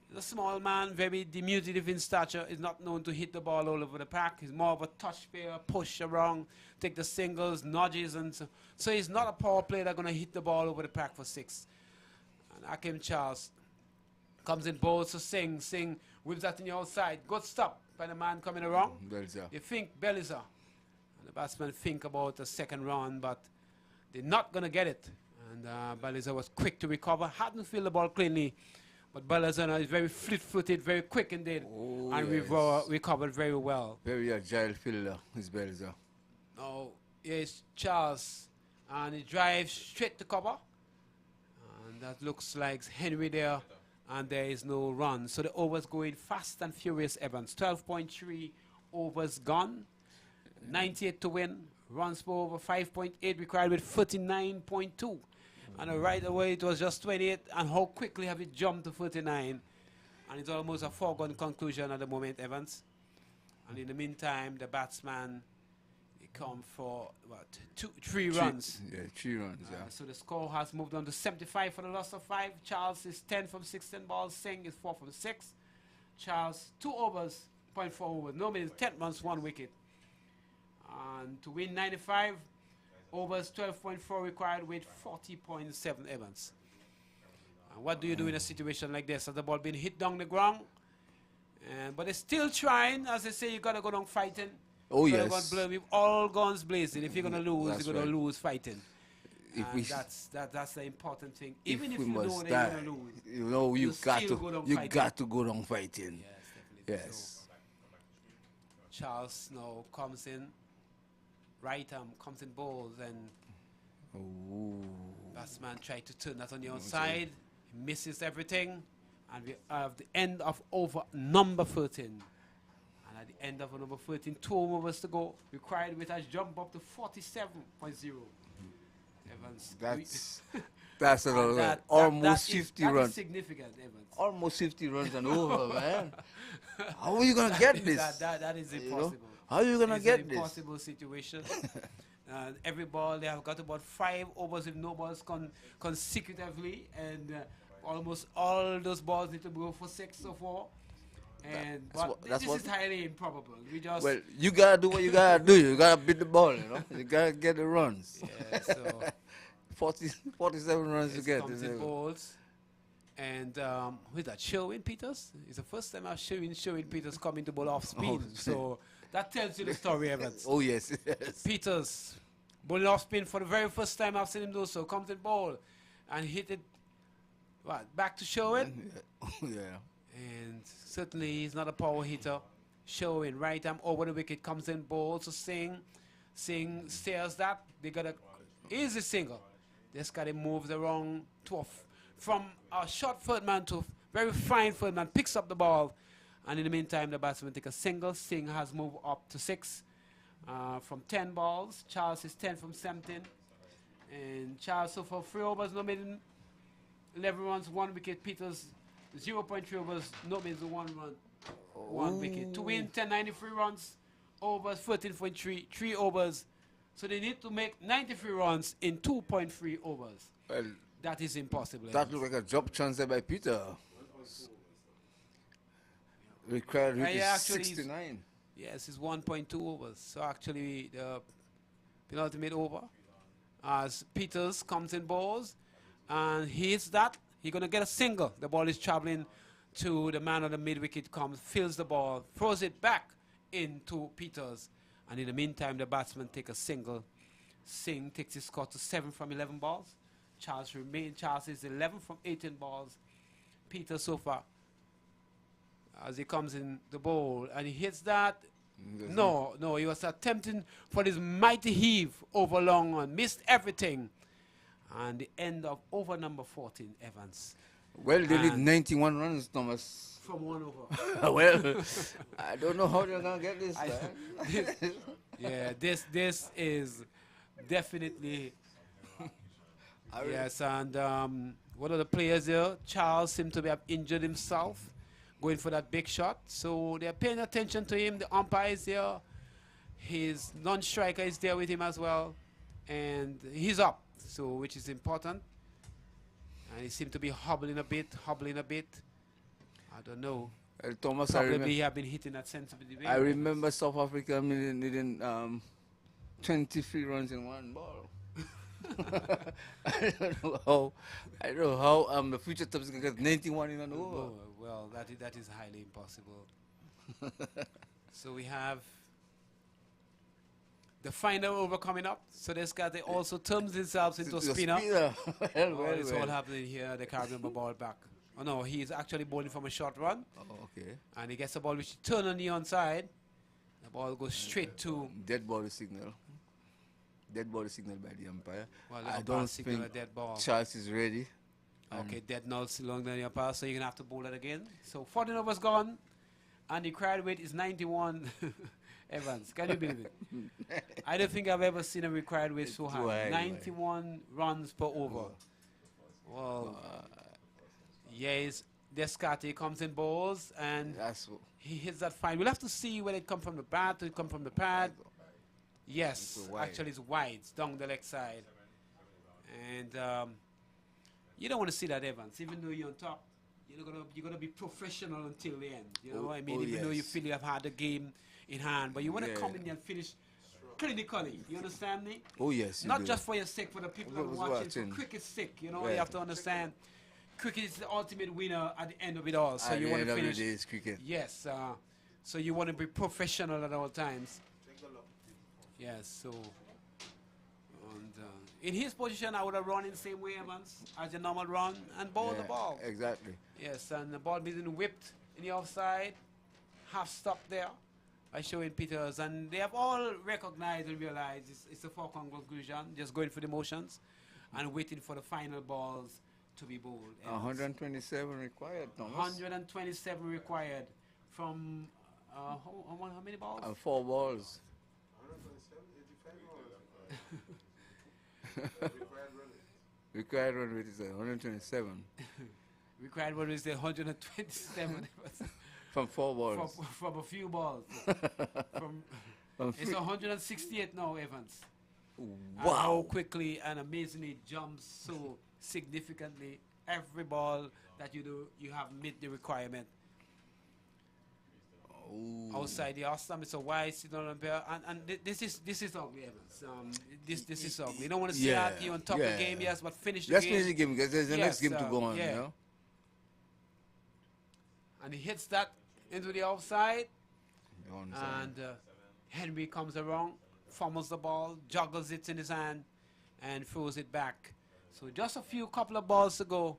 He's a small man, very diminutive in stature. He's not known to hit the ball all over the park. He's more of a touch player, push around, take the singles, nudges, and so he's not a power player that's going to hit the ball over the park for 6. And Akim Charles comes in balls to Singh. Singh whips that in the outside. Good stop by the man coming around. Beliza. You think Beliza. And the batsman think about the second round, but they're not going to get it. And Beliza was quick to recover. Hadn't fielded the ball cleanly. But Beliza is very fleet-footed, very quick indeed, and recovered very well. Very agile fielder, is Beliza. Now, here's Charles, and he drives straight to cover. And that looks like Henry there, and there is no run. So the overs going fast and furious, Evans. 12.3 overs gone. 98 to win. Runs per over 5.8 required with 39.2. And right away it was just 28. And how quickly have it jumped to 39? And it's almost a foregone conclusion at the moment, Evans. And in the meantime, the batsman come for what, three runs. Yeah, 3 runs. Yeah. So the score has moved on to 75 for the loss of 5. Charles is 10 from 16 balls. Singh is 4 from 6. Charles 2 overs, 0.4 overs. No means 10 runs, 1 wicket. And to win 95 overs, 12.4 required with 40.7 Evans. And what do you do in a situation like this? Has the ball been hit down the ground? But they're still trying. As I say, you gotta go down fighting. Oh, You're yes. gonna with all guns blazing. If you're gonna lose, That's you're gonna right. lose fighting. If And we that's the important thing. if Even if we you know must that die, you're gonna lose, you know, you got still go down to, you fighting. got to go down fighting. Yes, definitely. Yes. So Charles now comes in, right arm comes in balls, and Ooh. batsman tried to turn that on the outside. He misses everything, and we have the end of over number 13. And at the end of number 13, 2 overs to go. Required with us jump up to 47.0. Evans. That's almost 50 that runs. is significant, Evans. Almost 50 runs and over, man. How are you gonna get this? That is You know? impossible. How are you gonna It's get an this? impossible situation. Every ball, they have got about 5 overs with no balls consecutively, and almost all those balls need to go for 6 or 4. And this is highly improbable. We just Well, you gotta do what you gotta do. You gotta beat the ball, you know. You gotta get the runs. yeah, so 47 runs to it's get. comes in balls. And who's that? Sherwin Peters? It's the first time I've Sherwin Peters coming to bowl off spin. So that tells you the story, Evans. Oh yes, yes. Peters bowling off spin for the very first time I've seen him do so. Comes in ball and hit it back to Sherwin. Yeah. And certainly he's not a power hitter. Sherwin right arm over the wicket, comes in ball. So Singh steers that. They got a easy single. Just got to move the wrong from a short third man to very fine third man. Picks up the ball. And in the meantime, the batsman take a single. Singh has moved up to 6 from 10 balls. Charles is 10 from 17. And Charles, so for 3 overs, no maiden 11 runs, 1 wicket. Peters, 0.3 overs, no means 1 run, 1 wicket. To win 1093 runs, overs 13.3, 3 overs. So they need to make 93 runs in 2.3 overs. Well, That is impossible. that looks like a drop chance there by Peter. Required hit is actually 69. Yes, it's 1.2 overs. So actually the penalty made over. As Peters comes in balls and he hits that, he's going to get a single. The ball is traveling to the man on the mid wicket, comes, fills the ball, throws it back into Peters. And in the meantime, the batsman take a single. Singh takes his score to 7 from 11 balls. Charles is 11 from 18 balls. Peters so far, as he comes in the bowl and he hits that. No, he was attempting for this mighty heave over long on, missed everything. And the end of over number 14, Evans. Well, they did 91 runs, Thomas. From 1 over. Well, I don't know how they're gonna get this. Man. Yeah, this is definitely. Yes, and one of the players there, Charles, seemed to have injured himself, going for that big shot. So they're paying attention to him. The umpire is there. His non-striker is there with him as well. And he's up, so which is important. And he seemed to be hobbling a bit. I don't know. Thomas, Probably he have been hitting that sensitivity. I remember South Africa needing 23 runs in 1 ball. I don't know how the future tops can get 91 in an over. Oh, well, that is highly impossible. So we have the final over coming up. So this guy they also turns themselves into a spinner. It's all happening here at the Caribbean ball back. Oh no, he's actually bowling from a short run. Oh, okay. And he gets the ball which he turn on the onside. The ball goes straight to Dead ball signal. Dead ball signal by the umpire. well, I the don't signal a think dead ball. Charles is ready. Okay, dead null still long down your pass, so you're going to have to bowl it again. So 14 overs gone, and the crowd rate is 91. Evans, can you believe it? I don't think I've ever seen a required rate so high. 91 runs per over. Well, yes, Descartes comes in balls, and he hits that fine. We'll have to see whether it comes from the bat or it comes from the pad. Yes, actually it's wide. It's down the leg side. And you don't want to see that, Evans. Even though you're on top, you're gonna be professional until the end. You know what I mean? Even though you feel you have had the game in hand, but you want to come in and finish clinically. You understand me? Oh yes. Not just for your sake, for the people who are watching. For cricket's sake, you know, you have to understand. Cricket is the ultimate winner at the end of it all. So you want to finish. Is cricket. Yes. So you want to be professional at all times. Yes. So. And in his position, I would have run in the same way, Evans, as a normal run and bowl the ball. Exactly. Yes, and the ball being whipped in the offside, half stop there by showing Peters, and they have all recognized and realized it's a foregone conclusion, just going through the motions and waiting for the final balls to be bowled. 127 required, Thomas. 127 required from how many balls? 4 balls. Required run rate is 127. Required run rate is 127. From 4 balls. From a few balls. It's 168 now, Evans. Wow. And how quickly and amazingly it jumps so significantly. Every ball that you do, you have met the requirement. Outside the awesome, it's a wide signal umpire, and this is ugly, Evans. This is ugly. You don't want to see that you on top of the game, yes, but finish the game. Let's finish the game because there's the next game to go on. You know? And he hits that into the outside, and Henry comes around, fumbles the ball, juggles it in his hand, and throws it back. So just a couple of balls to go,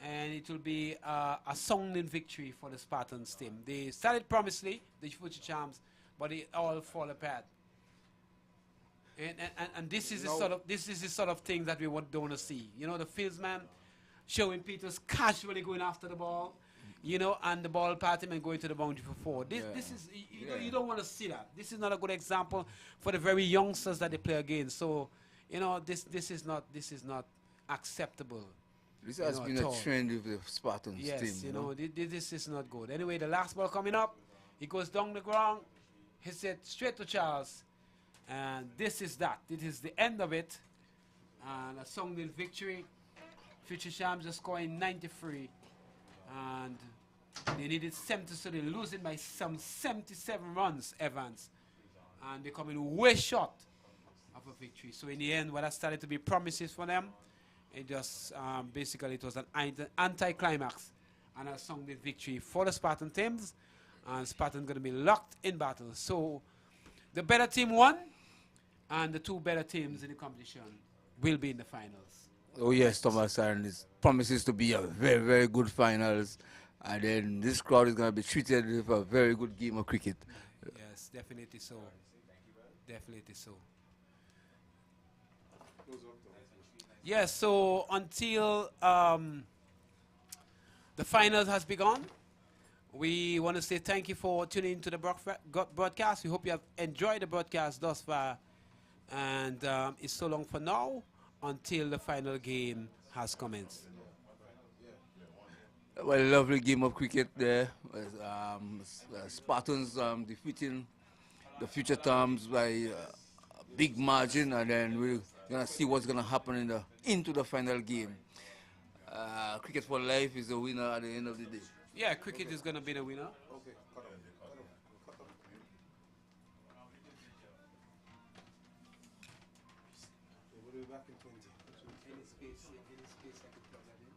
and it will be a sounding victory for the Spartans team. They started promisingly, the future champs, but they all fall apart. And this is the sort of thing that we don't want to see. You know, the fieldsman showing Peters casually going after the ball, you know, and the ball party and going to the boundary for 4. This is you don't want to see that. This is not a good example for the very youngsters that they play against. So, you know, this is not acceptable. This has been a trend with the Spartans team. Yes, you know, this is not good. Anyway, the last ball coming up, he goes down the ground, hits it straight to Charles, and this is that. It is the end of it, and a sounding victory. Future champs are scoring 93, and they needed 70, so they're losing by some 77 runs, Evans, and they're coming way short of a victory. So in the end, what started to be promises for them, it just basically it was an anti-climax and a sounding victory for the Spartan teams, and Spartan going to be locked in battle. So the better team won, and the 2 better teams in the competition will be in the finals. Oh yes, Thomas, and it promises to be a very, very good finals, and then this crowd is going to be treated with a very good game of cricket. Yes, definitely so. Definitely so. Yes, so until the finals has begun, we want to say thank you for tuning into the broadcast. We hope you have enjoyed the broadcast thus far. And it's so long for now until the final game has commenced. Well, a lovely game of cricket there. Spartans defeating the future terms by a big margin, and then we're gonna see what's gonna happen into the final game. Cricket for life is the winner at the end of the day. Yeah, cricket is gonna be the winner. Okay, cut off. We'll be back in 20. Any space I could plug that in?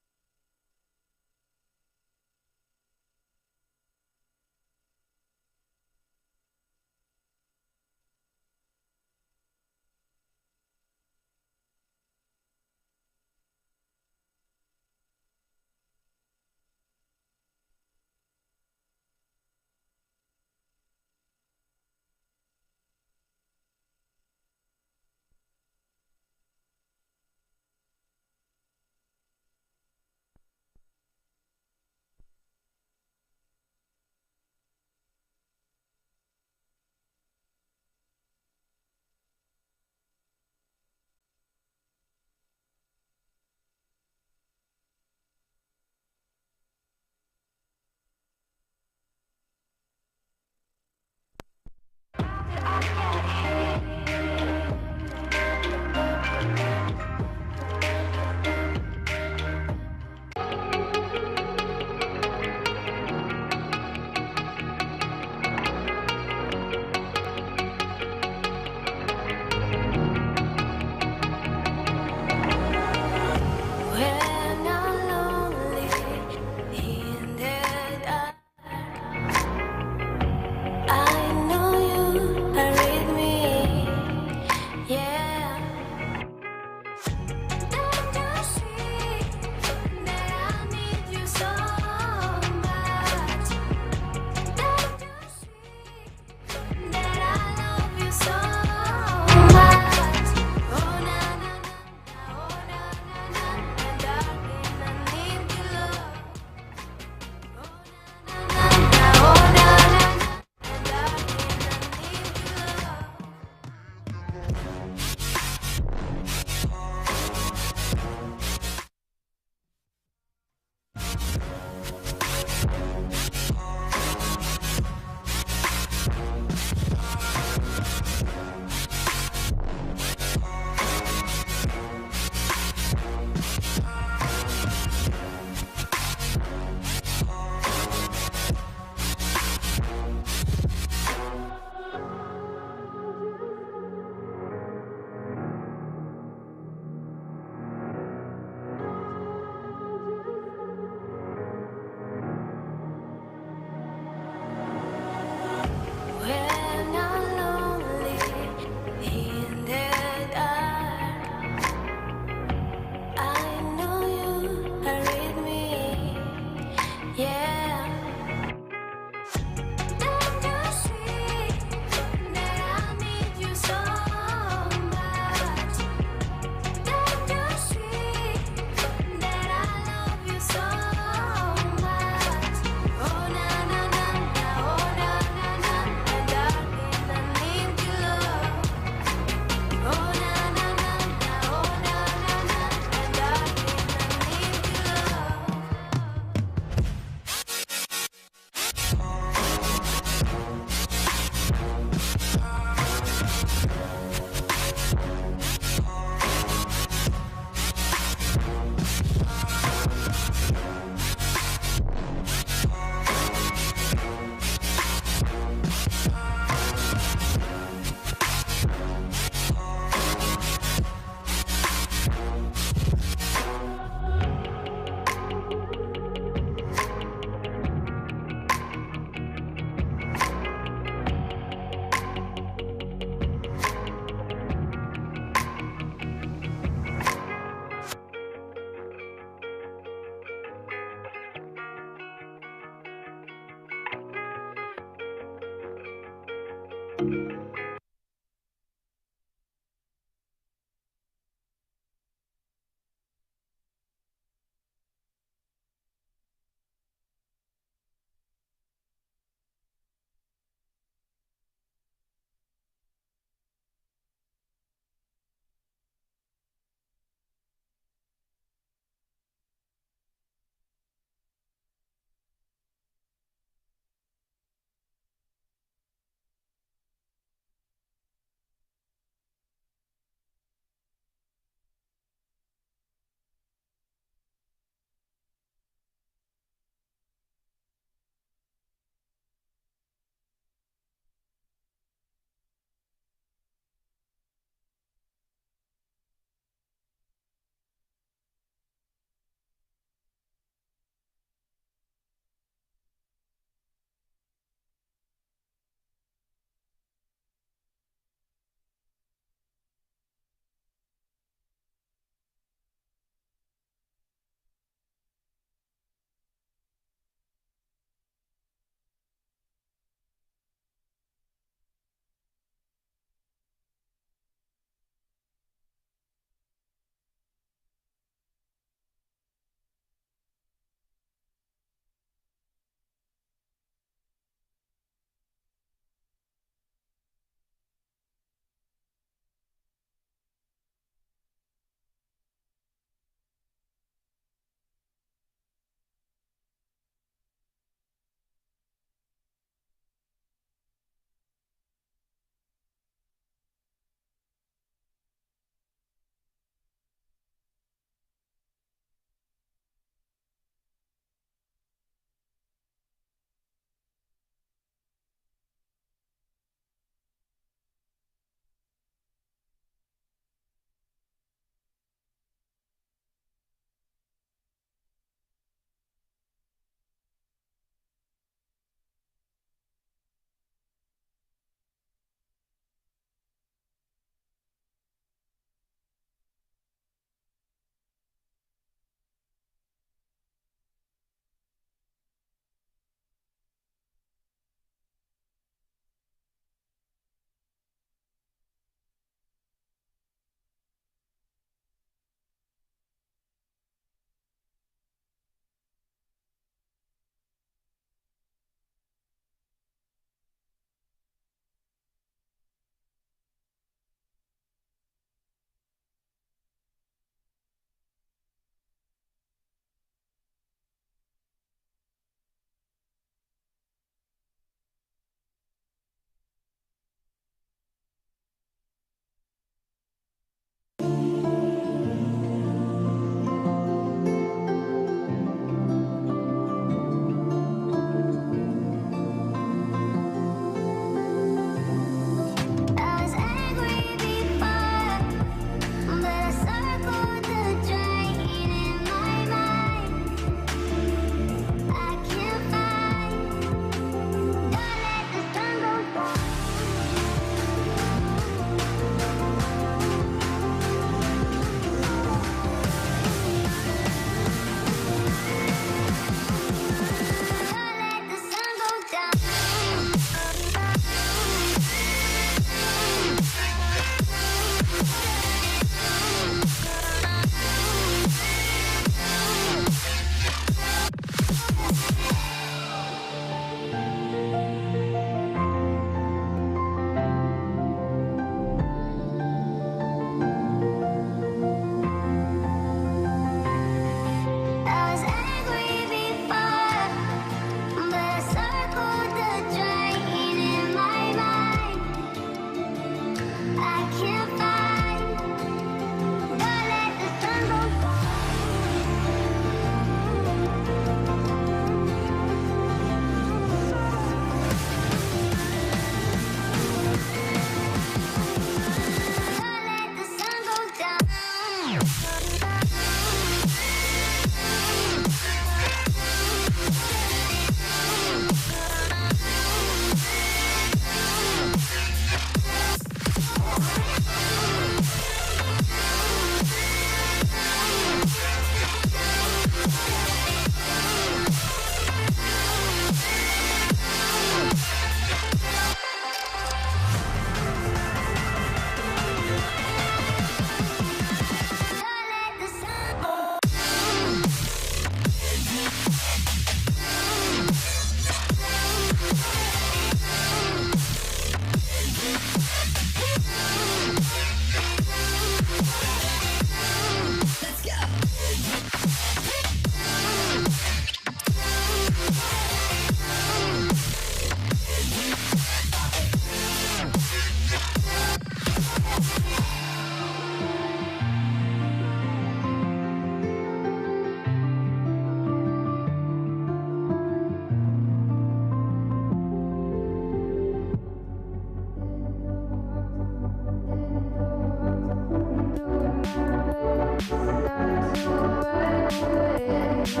Sitting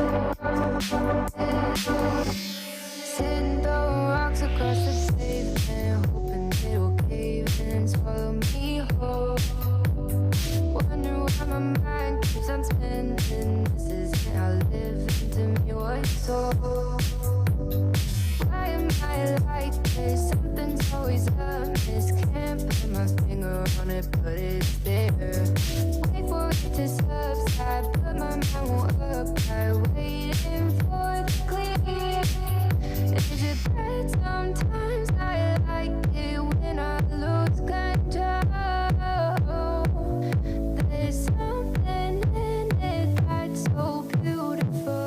throwing rocks across the pavement, hoping it'll cave in and swallow me whole. Wondering why my mind keeps on spinning. This isn't how living to me was told. Why am I like this? Something's always amiss. Can't put my finger on it, but it's there. Wait for it to subside, but my mind won't apply. Waiting for the clear. Is it bad sometimes? I like it when I lose control. There's something in it that's so beautiful.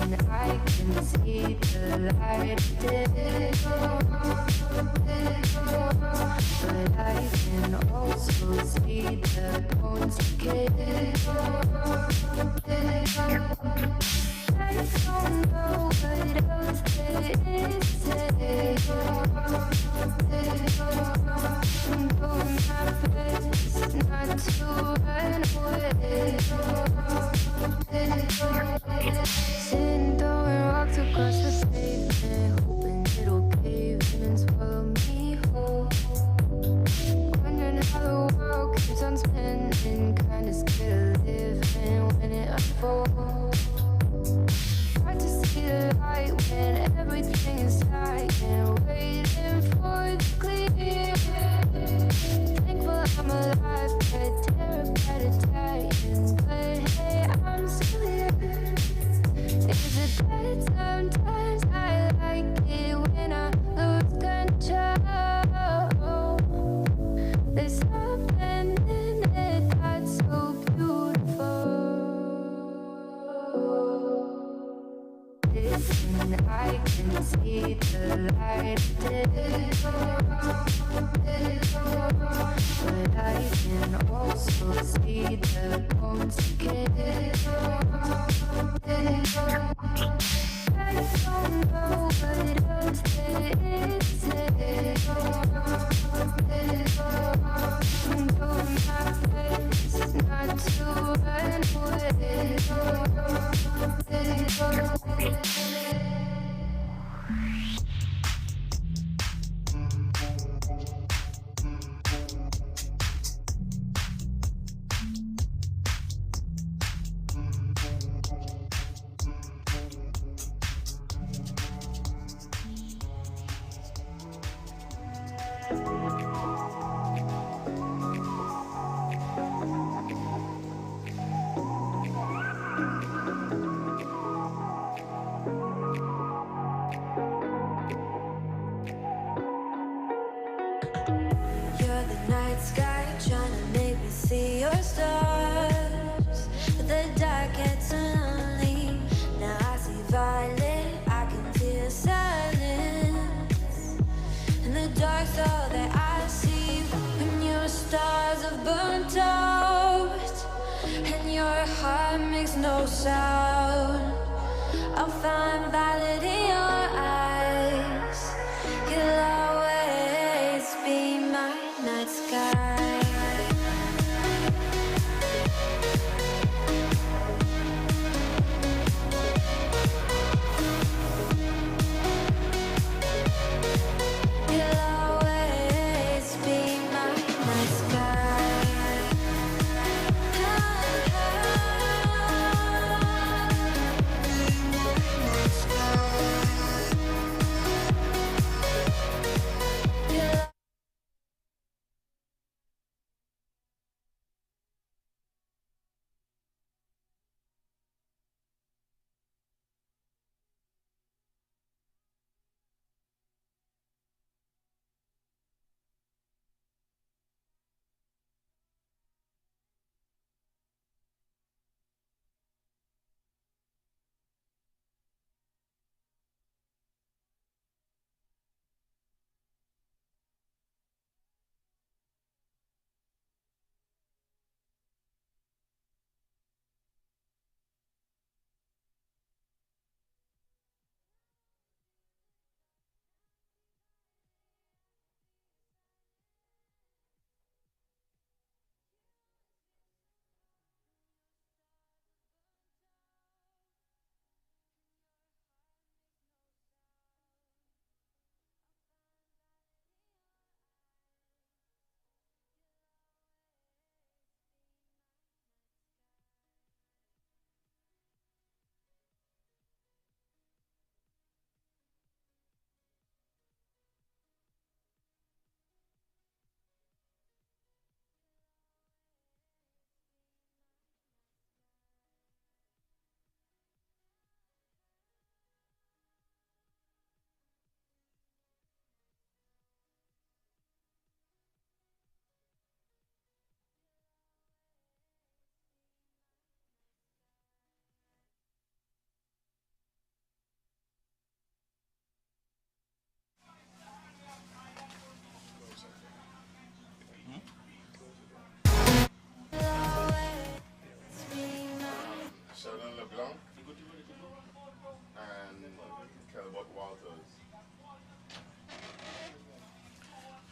And I can see the light of day, but I can also see the bones decay. I don't know what else there is to say. I'm doing my best not to run away. Sitting throwing rocks across the pavement, hoping it'll cave in and swallow me whole. Wondering how the world keeps on spinning, kinda scared of living when it unfolds. Hard to see the light when everything is silent, waiting for the clear. Thankful I'm alive, but terrified of dying. But hey, I'm still here. Is it bad sometimes? I like it when I lose control. There's something in it that's so beautiful. Listen, I can see the light of day, but I can also see the bones decay. I don't know what else there is to say. I'm doing my best not to run away. You're the night sky trying to make me see your stars, but the dark gets lonely. Now I see violet, I can feel silence, and the dark's all that I see. When your stars have burnt out and your heart makes no sound, I'll find violet in your eyes. You'll always be my night sky. You'll always be my night sky.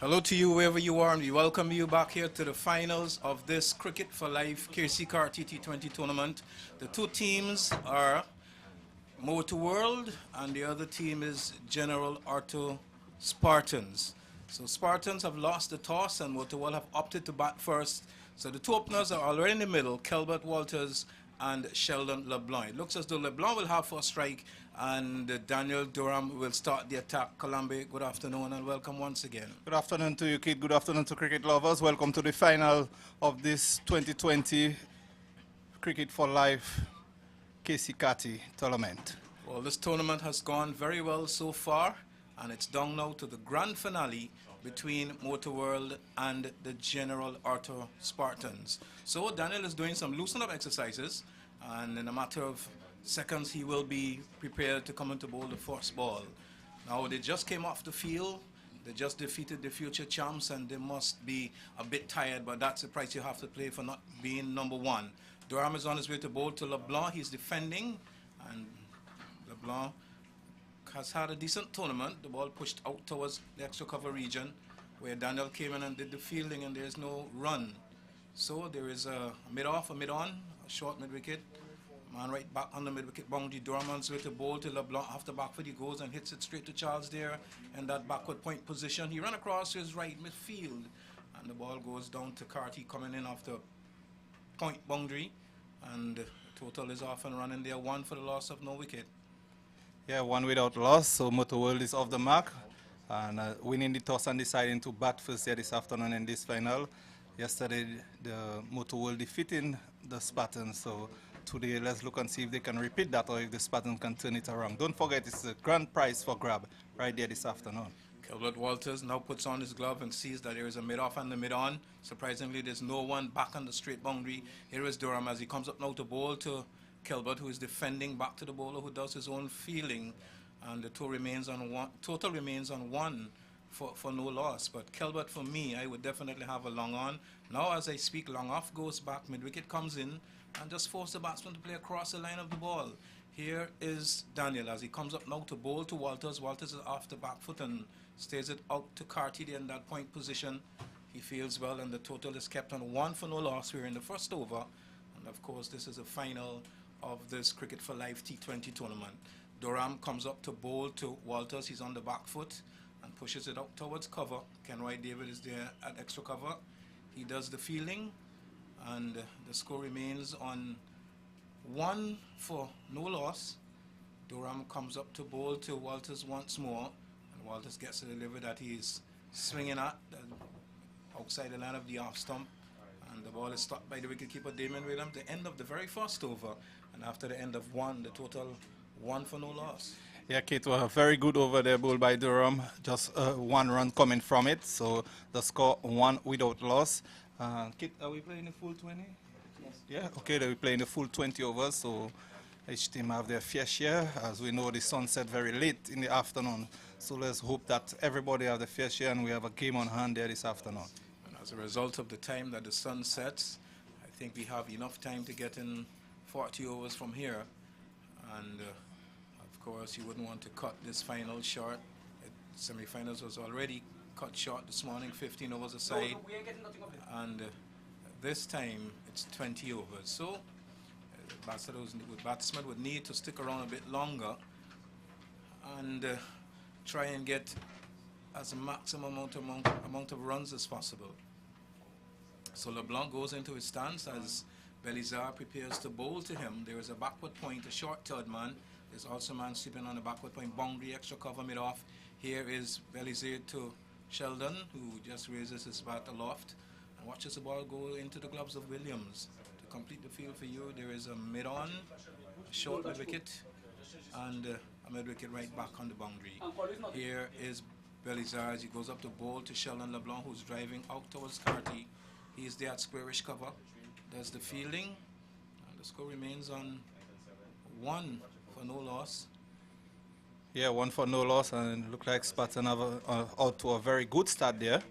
Hello to you wherever you are, and we welcome you back here to the finals of this Cricket for Life Keacy Carty T20 tournament. The two teams are Motor World, and the other team is General Orto Spartans. So Spartans have lost the toss, and Motor World have opted to bat first. So the two openers are already in the middle, Kelbert Walters and Sheldon LeBlanc. It looks as though LeBlanc will have first strike, and Daniel Durham will start the attack. Colombe, good afternoon and welcome once again. Good afternoon to you, Kid. Good afternoon to cricket lovers. Welcome to the final of this 2020 Cricket for Life Keacy Carty tournament. Well, this tournament has gone very well so far, and it's down now to the grand finale between Motor World and the General Orto Spartans. So Daniel is doing some loosen up exercises, and in a matter of seconds he will be prepared to come into bowl the first ball. Now they just came off the field, they just defeated the future champs, and they must be a bit tired, but that's the price you have to pay for not being number one. Durham is on his way to bowl to LeBlanc. He's defending, and LeBlanc has had a decent tournament. The ball pushed out towards the extra cover region where Daniel came in and did the fielding, and there's no run. So there is a mid-off, a mid-on, a short mid-wicket. Man right back on the mid-wicket boundary. Durham on his way to bowl to LeBlanc. After backfoot he goes and hits it straight to Charles there in that backward point position. He ran across to his right midfield, and the ball goes down to Carty coming in off the point boundary, and the total is off and running there. One for the loss of no wicket. Yeah, one without loss, so Motor World is off the mark and winning the toss and deciding to bat first here this afternoon in this final. Yesterday, the Motor World defeating the Spartans, so today let's look and see if they can repeat that or if the Spartans can turn it around. Don't forget, it's a grand prize for grab right there this afternoon. Kelbert Walters now puts on his glove and sees that there is a mid-off and a mid-on. Surprisingly, there's no one back on the straight boundary. Here is Durham as he comes up now to bowl to Kelbert, who is defending back to the bowler who does his own fielding, and the total remains on one for no loss. But Kelbert, for me, I would definitely have a long on. Now as I speak, long off goes back, mid-wicket comes in, and just force the batsman to play across the line of the ball. Here is Daniel as he comes up now to bowl to Walters. Walters is off the back foot and stays it out to Carty in that point position. He feels well, and the total is kept on one for no loss. We're in the first over, and of course this is the final of this Cricket for Life T20 tournament. Durham comes up to bowl to Walters. He's on the back foot and pushes it out towards cover. Kenroy David is there at extra cover. He does the fielding, and the score remains on one for no loss. Durham comes up to bowl to Walters once more, and Walters gets a delivery that he's swinging at outside the line of the off stump, and the ball is stopped by the wicketkeeper Damon Williams. The end of the very first over, and after the end of one, the total one for no loss. Yeah, Kate, was a very good over there bowled by Durham. Just one run coming from it, so the score one without loss. Kate, are we playing the full 20? Yes. Yeah, okay, they're playing the full 20 overs, so each team have their fair share. As we know, the sun set very late in the afternoon, so let's hope that everybody have the fair share and we have a game on hand there this afternoon. And as a result of the time that the sun sets, I think we have enough time to get in 40 overs from here, and of course you wouldn't want to cut this final short. Semi-finals was already cut short this morning, 15 overs aside, and this time it's 20 overs. So batsmen would need to stick around a bit longer and try and get as a maximum amount of runs as possible. So LeBlanc goes into his stance as Belizar prepares to bowl to him. There is a backward point, a short third man. There's also a man sleeping on the backward point boundary, extra cover mid-off. Here is Belizar to Sheldon, who just raises his bat aloft and watches the ball go into the gloves of Williams. To complete the field for you, there is a mid-on, a short mid-wicket, and a mid-wicket right back on the boundary. Here is Belizar as he goes up to bowl to Sheldon LeBlanc, who's driving out towards Carty. He's there at squarish cover. Does the fielding, and the score remains on one for no loss. Yeah, one for no loss, and it looked like Spartan have out to a very good start there.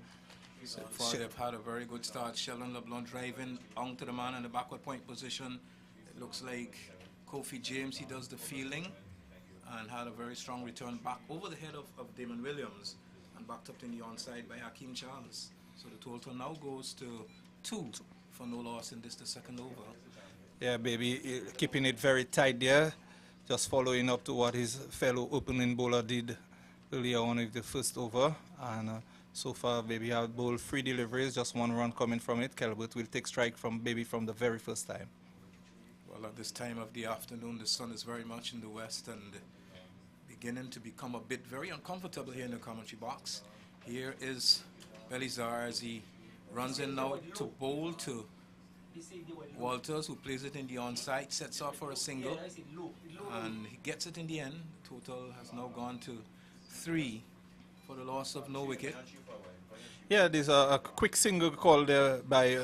So far they've had a very good start. Sheldon LeBlanc driving onto the man in the backward point position. It looks like Kofi James, he does the fielding and had a very strong return back over the head of Damon Williams. and backed up in the onside by Hakeem Charles. So the total now goes to 2 for no loss in this, the second over. Yeah, baby, keeping it very tight there. Just following up to what his fellow opening bowler did earlier on with the first over. And so far, baby have bowled 3 deliveries, just 1 run coming from it. Calvert will take strike from baby from the very first time. Well, at this time of the afternoon, the sun is very much in the west and beginning to become a bit very uncomfortable here in the commentary box. Here is Belizar as he runs in now to bowl to Walters, who plays it in the onside, sets off for a single, and he gets it in the end. Total has now gone to 3 for the loss of no wicket. Yeah, there's a quick single call there by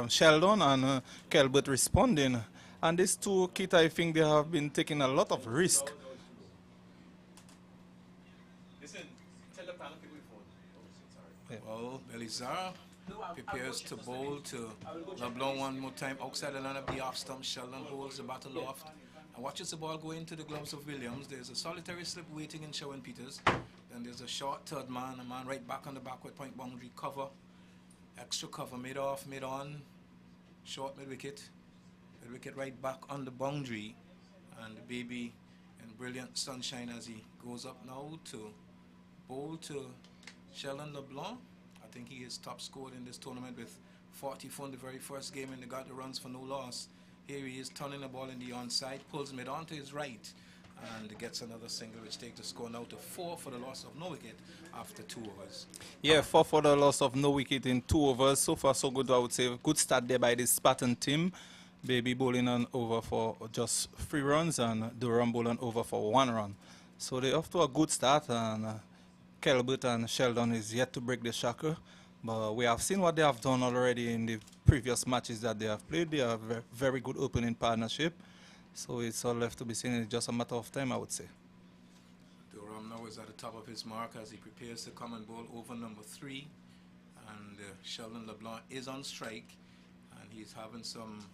Sheldon and Calvert responding. And these two kids, I think they have been taking a lot of risk. Well, Belizar prepares to bowl to LeBlanc one more time outside the line of the off stump. Sheldon holds the bat aloft and watches the ball go into the gloves of Williams. There's a solitary slip waiting in Sherwin Peters. Then there's a short third man, a man right back on the backward point boundary, cover, extra cover, mid off, mid on, short mid wicket right back on the boundary, and the baby in brilliant sunshine as he goes up now to bowl to Sheldon LeBlanc. I think he is top scored in this tournament with 44 in the very first game, and they got the runs for no loss. Here he is turning the ball in the onside, pulls mid on to his right, and gets another single, which takes the score now to 4 for the loss of no wicket after 2 overs. Yeah, 4 for the loss of no wicket in 2 overs. So far, so good, I would say. Good start there by this Spartan team. Baby bowling on over for just 3 runs, and Durham bowling over for 1 run. So they're off to a good start, and Calvert and Sheldon is yet to break the shackle. But we have seen what they have done already in the previous matches that they have played. They have a very good opening partnership. So it's all left to be seen. It's just a matter of time, I would say. Durham now is at the top of his mark as he prepares to come and bowl over number 3. And Sheldon LeBlanc is on strike. And he's having some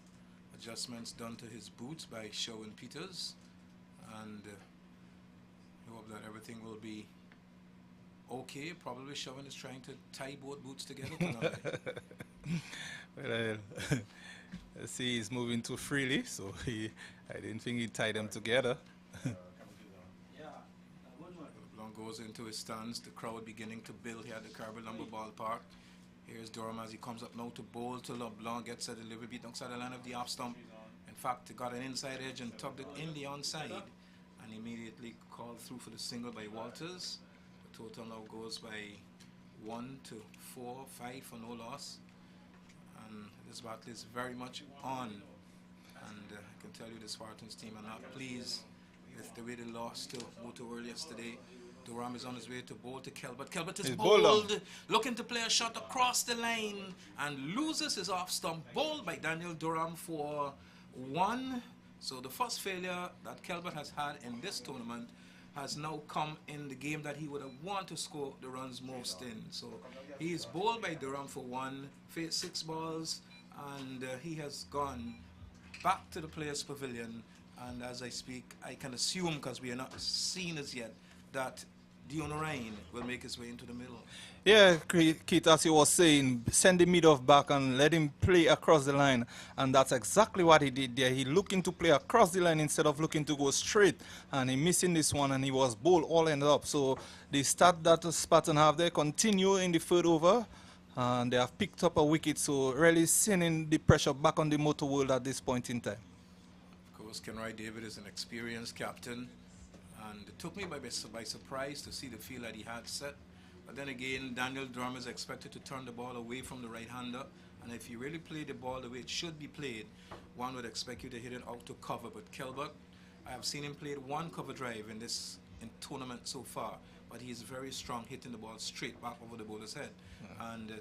adjustments done to his boots by Sherwin Peters. And we hope that everything will be okay. Probably Sherwin is trying to tie both boots together tonight. Well, see, he's moving too freely, so I didn't think he'd tie them together. LeBlanc goes into his stance, the crowd beginning to build here at the Carby Lumber Ballpark. Here's Durham as he comes up now to bowl to LeBlanc, gets a delivery beat outside the line of the off stump. In fact, he got an inside edge and tugged it in the onside, and immediately called through for the single by Walters. The total now goes by 1 to 4, 5 for no loss. And this battle is very much on. And I can tell you the Spartans team are not pleased with the way they lost to Motorworld yesterday. Durham is on his way to bowl to Calvert. Calvert is bowled, looking to play a shot across the line and loses his off stump. Bowled by Daniel Durham for 1. So the first failure that Calvert has had in this tournament has now come in the game that he would have wanted to score the runs most in. So he is bowled by Durham for 1, faced 6 balls, and he has gone back to the players' pavilion. And as I speak, I can assume, because we are not seen as yet, that Dion Ryan will make his way into the middle. Yeah, Keith, as he was saying, send the mid-off back and let him play across the line. And that's exactly what he did there. He looking to play across the line instead of looking to go straight. And he missing this one, and he was bowled all ended up. So the start that Spartan have there continue in the 3rd over. And they have picked up a wicket, so really sending the pressure back on the Motor World at this point in time. Of course, Kenroy David is an experienced captain. And it took me by surprise to see the field that he had set. But then again, Daniel Durham is expected to turn the ball away from the right-hander. And if you really play the ball the way it should be played, one would expect you to hit it out to cover. But Calvert, I have seen him play 1 cover drive in this tournament so far. But he is very strong, hitting the ball straight back over the bowler's head. And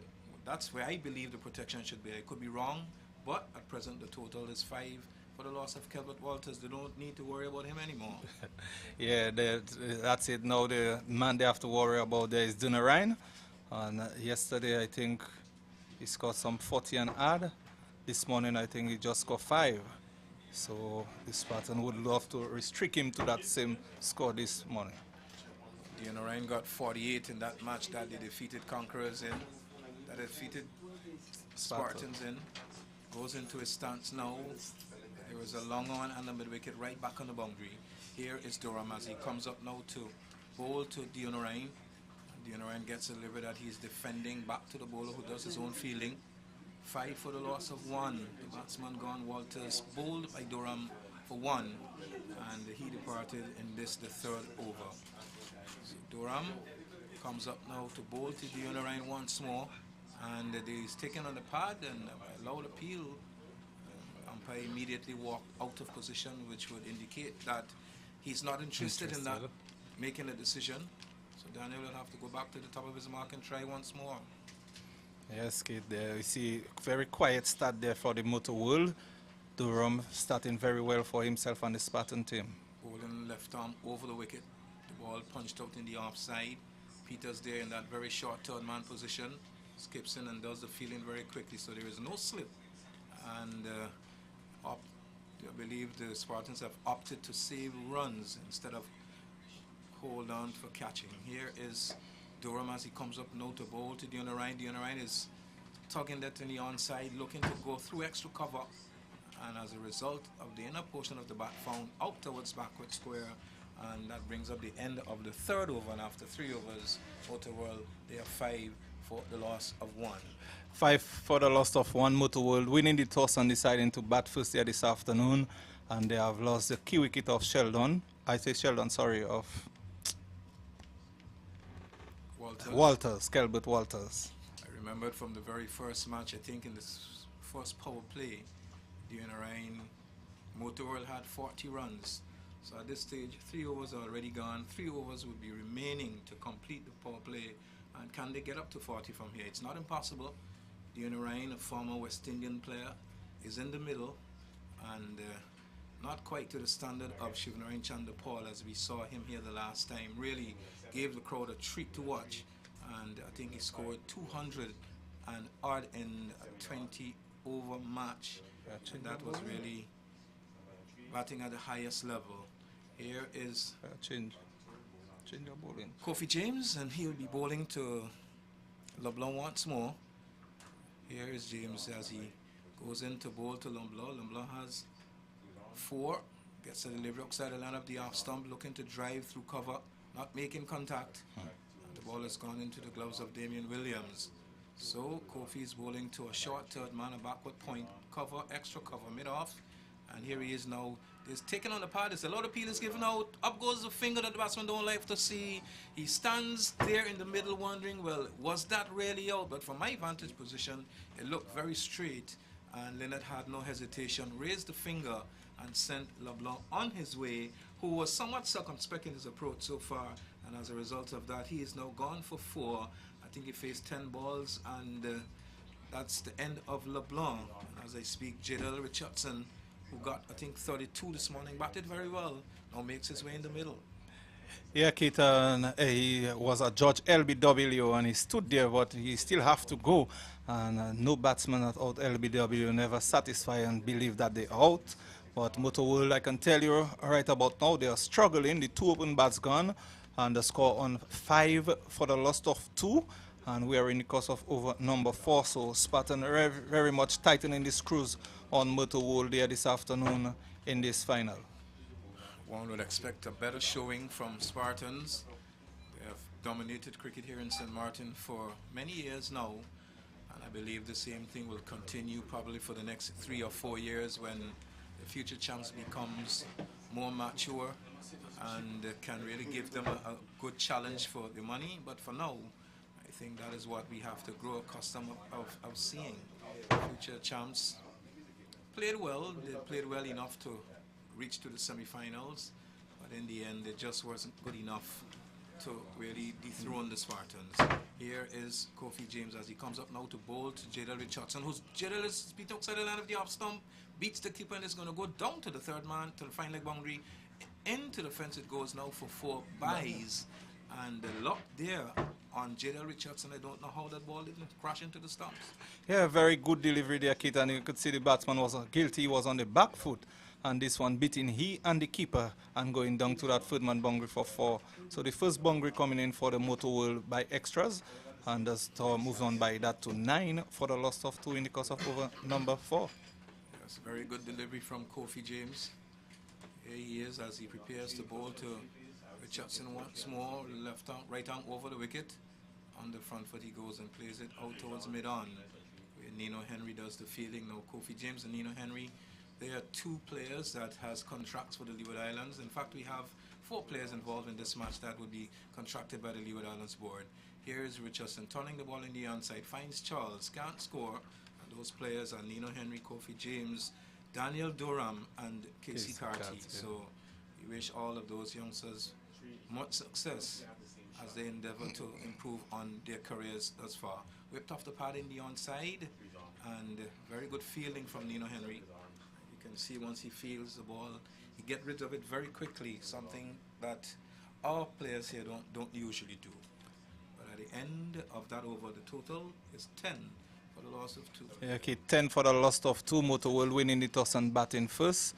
that's where I believe the protection should be. I could be wrong, but at present the total is 5 for the loss of Calvert Walters. They don't need to worry about him anymore. Yeah, that's it. Now the man they have to worry about there is Dion Ryan. And yesterday I think he scored some 40 and odd. This morning I think he just scored 5. So the Spartan would love to restrict him to that same score this morning. The Narayan got 48 in that match that they defeated Conquerors in, that defeated Spartans in. Goes into his stance now. There is a long on and a mid-wicket right back on the boundary. Here is Durham as he comes up now to bowl to Dionarain. Dionarain gets a delivery that he's defending back to the bowler who does his own fielding. 5 for the loss of 1. The batsman gone. Walters bowled by Durham for 1, and he departed in this, the 3rd over. So Durham comes up now to bowl to Dionarain once more, and he's taken on the pad and a loud appeal. Umpire immediately walked out of position, which would indicate that he's not interested in that, making a decision. So Daniel will have to go back to the top of his mark and try once more. Yes, kid, there you see very quiet start there for the Motor World. Durham starting very well for himself and the Spartan team. Bowling left arm over the wicket. The ball punched out in the offside. Peters there in that very short third man position. Skips in and does the fielding very quickly, so there is no slip. And I believe the Spartans have opted to save runs instead of hold on for catching. Here is Durham as he comes up now to bowl to Dionarain. Dionarain is tugging that in the onside, looking to go through extra cover. And as a result of the inner portion of the bat found out towards backward square, and that brings up the end of the 3rd over. And after 3 overs, Motor World, they are 5 for the loss of 1. 5 for the loss of 1. Motor World winning the toss and deciding to bat first here this afternoon, and they have lost the key wicket of Sheldon. I say Sheldon, sorry, of Walters, Kelbert Walters. I remembered from the very first match, I think in this first power play, Dionarain, Motor World had 40 runs. So at this stage, 3 overs are already gone. 3 overs would be remaining to complete the power play. And can they get up to 40 from here? It's not impossible. Dionarain, a former West Indian player, is in the middle, and not quite to the standard of Shivnarine Chandapal as we saw him here the last time. Really gave the crowd a treat to watch, and I think he scored 200 and odd in a 20 over match. And that was really batting at the highest level. Here is Change your bowling. Kofi James, and he will be bowling to LeBlanc once more. Here is James as he goes in to bowl to LeBlanc. LeBlanc has 4, gets a delivery outside the line of the off stump, looking to drive through cover, not making contact. And the ball has gone into the gloves of Damian Williams. So Kofi is bowling to a short third man, a backward point, cover, extra cover, mid-off. And here he is now. He's taken on the pad. There's a lot of peelers given out. Up goes the finger that the batsman don't like to see. He stands there in the middle wondering, well, was that really out? But from my vantage position, it looked very straight. And Leonard had no hesitation, raised the finger and sent LeBlanc on his way, who was somewhat circumspect in his approach so far. And as a result of that, he is now gone for 4. I think he faced 10 balls, and that's the end of LeBlanc. And as I speak, Jadal Richardson, who got, I think, 32 this morning, batted very well, now makes his way in the middle. Yeah, Keaton, he was a Judge LBW, and he stood there, but he still have to go. And no batsman at out LBW never satisfy and believe that they out. But Motor World, I can tell you right about now, they are struggling. The 2 open bats gone, and the score on 5 for the loss of 2. And we are in the course of over number 4. So Spartan very much tightening the screws on Motor World there this afternoon in this final. One would expect a better showing from Spartans. They have dominated cricket here in St. Martin for many years now. And I believe the same thing will continue probably for the next 3 or 4 years when the future champs becomes more mature and can really give them a good challenge for the money. But for now, I think that is what we have to grow accustomed of seeing. Future champs played well. They played well enough to reach to the semi-finals, but in the end, it just wasn't good enough to really dethrone the Spartans. Here is Kofi James as he comes up now to bowl to Jadal Richardson, who's Jadal is beat outside the line of the off stump, beats the keeper, and is going to go down to the 3rd man, to the fine leg boundary. Into the fence it goes now for 4 byes. And the lock there on Jadal Richardson, I don't know how that ball didn't crash into the stumps. Yeah, very good delivery there, Keaton. And you could see the batsman was guilty. He was on the back foot. and this one beating he and the keeper and going down to that third man boundary for 4. So the first boundary coming in for the Motor World by extras, and the score moves on by that to 9 for the loss of 2 in the course of over number 4. Yes, very good delivery from Kofi James. Here he is as he prepares to bowl to Richardson once more, left arm, right arm over the wicket. On the front foot he goes and plays it out towards mid-on, where Nino Henry does the fielding. Now Kofi James and Nino Henry, they are 2 players that has contracts for the Leeward Islands. In fact, we have 4 players involved in this match that would be contracted by the Leeward Islands board. Here is Richardson turning the ball in the onside, finds Charles, can't score. And those players are Nino Henry, Kofi James, Daniel Durham, and Keacy Carty. So we wish all of those youngsters much success as they endeavor to improve on their careers thus far. Whipped off the pad in the onside, and very good fielding from Nino Henry. You can see once he fields the ball, he gets rid of it very quickly, something that our players here don't usually do. But at the end of that over, the total is 10 for the loss of 2. Okay, 10 for the loss of 2. Motor World winning the toss and batting first.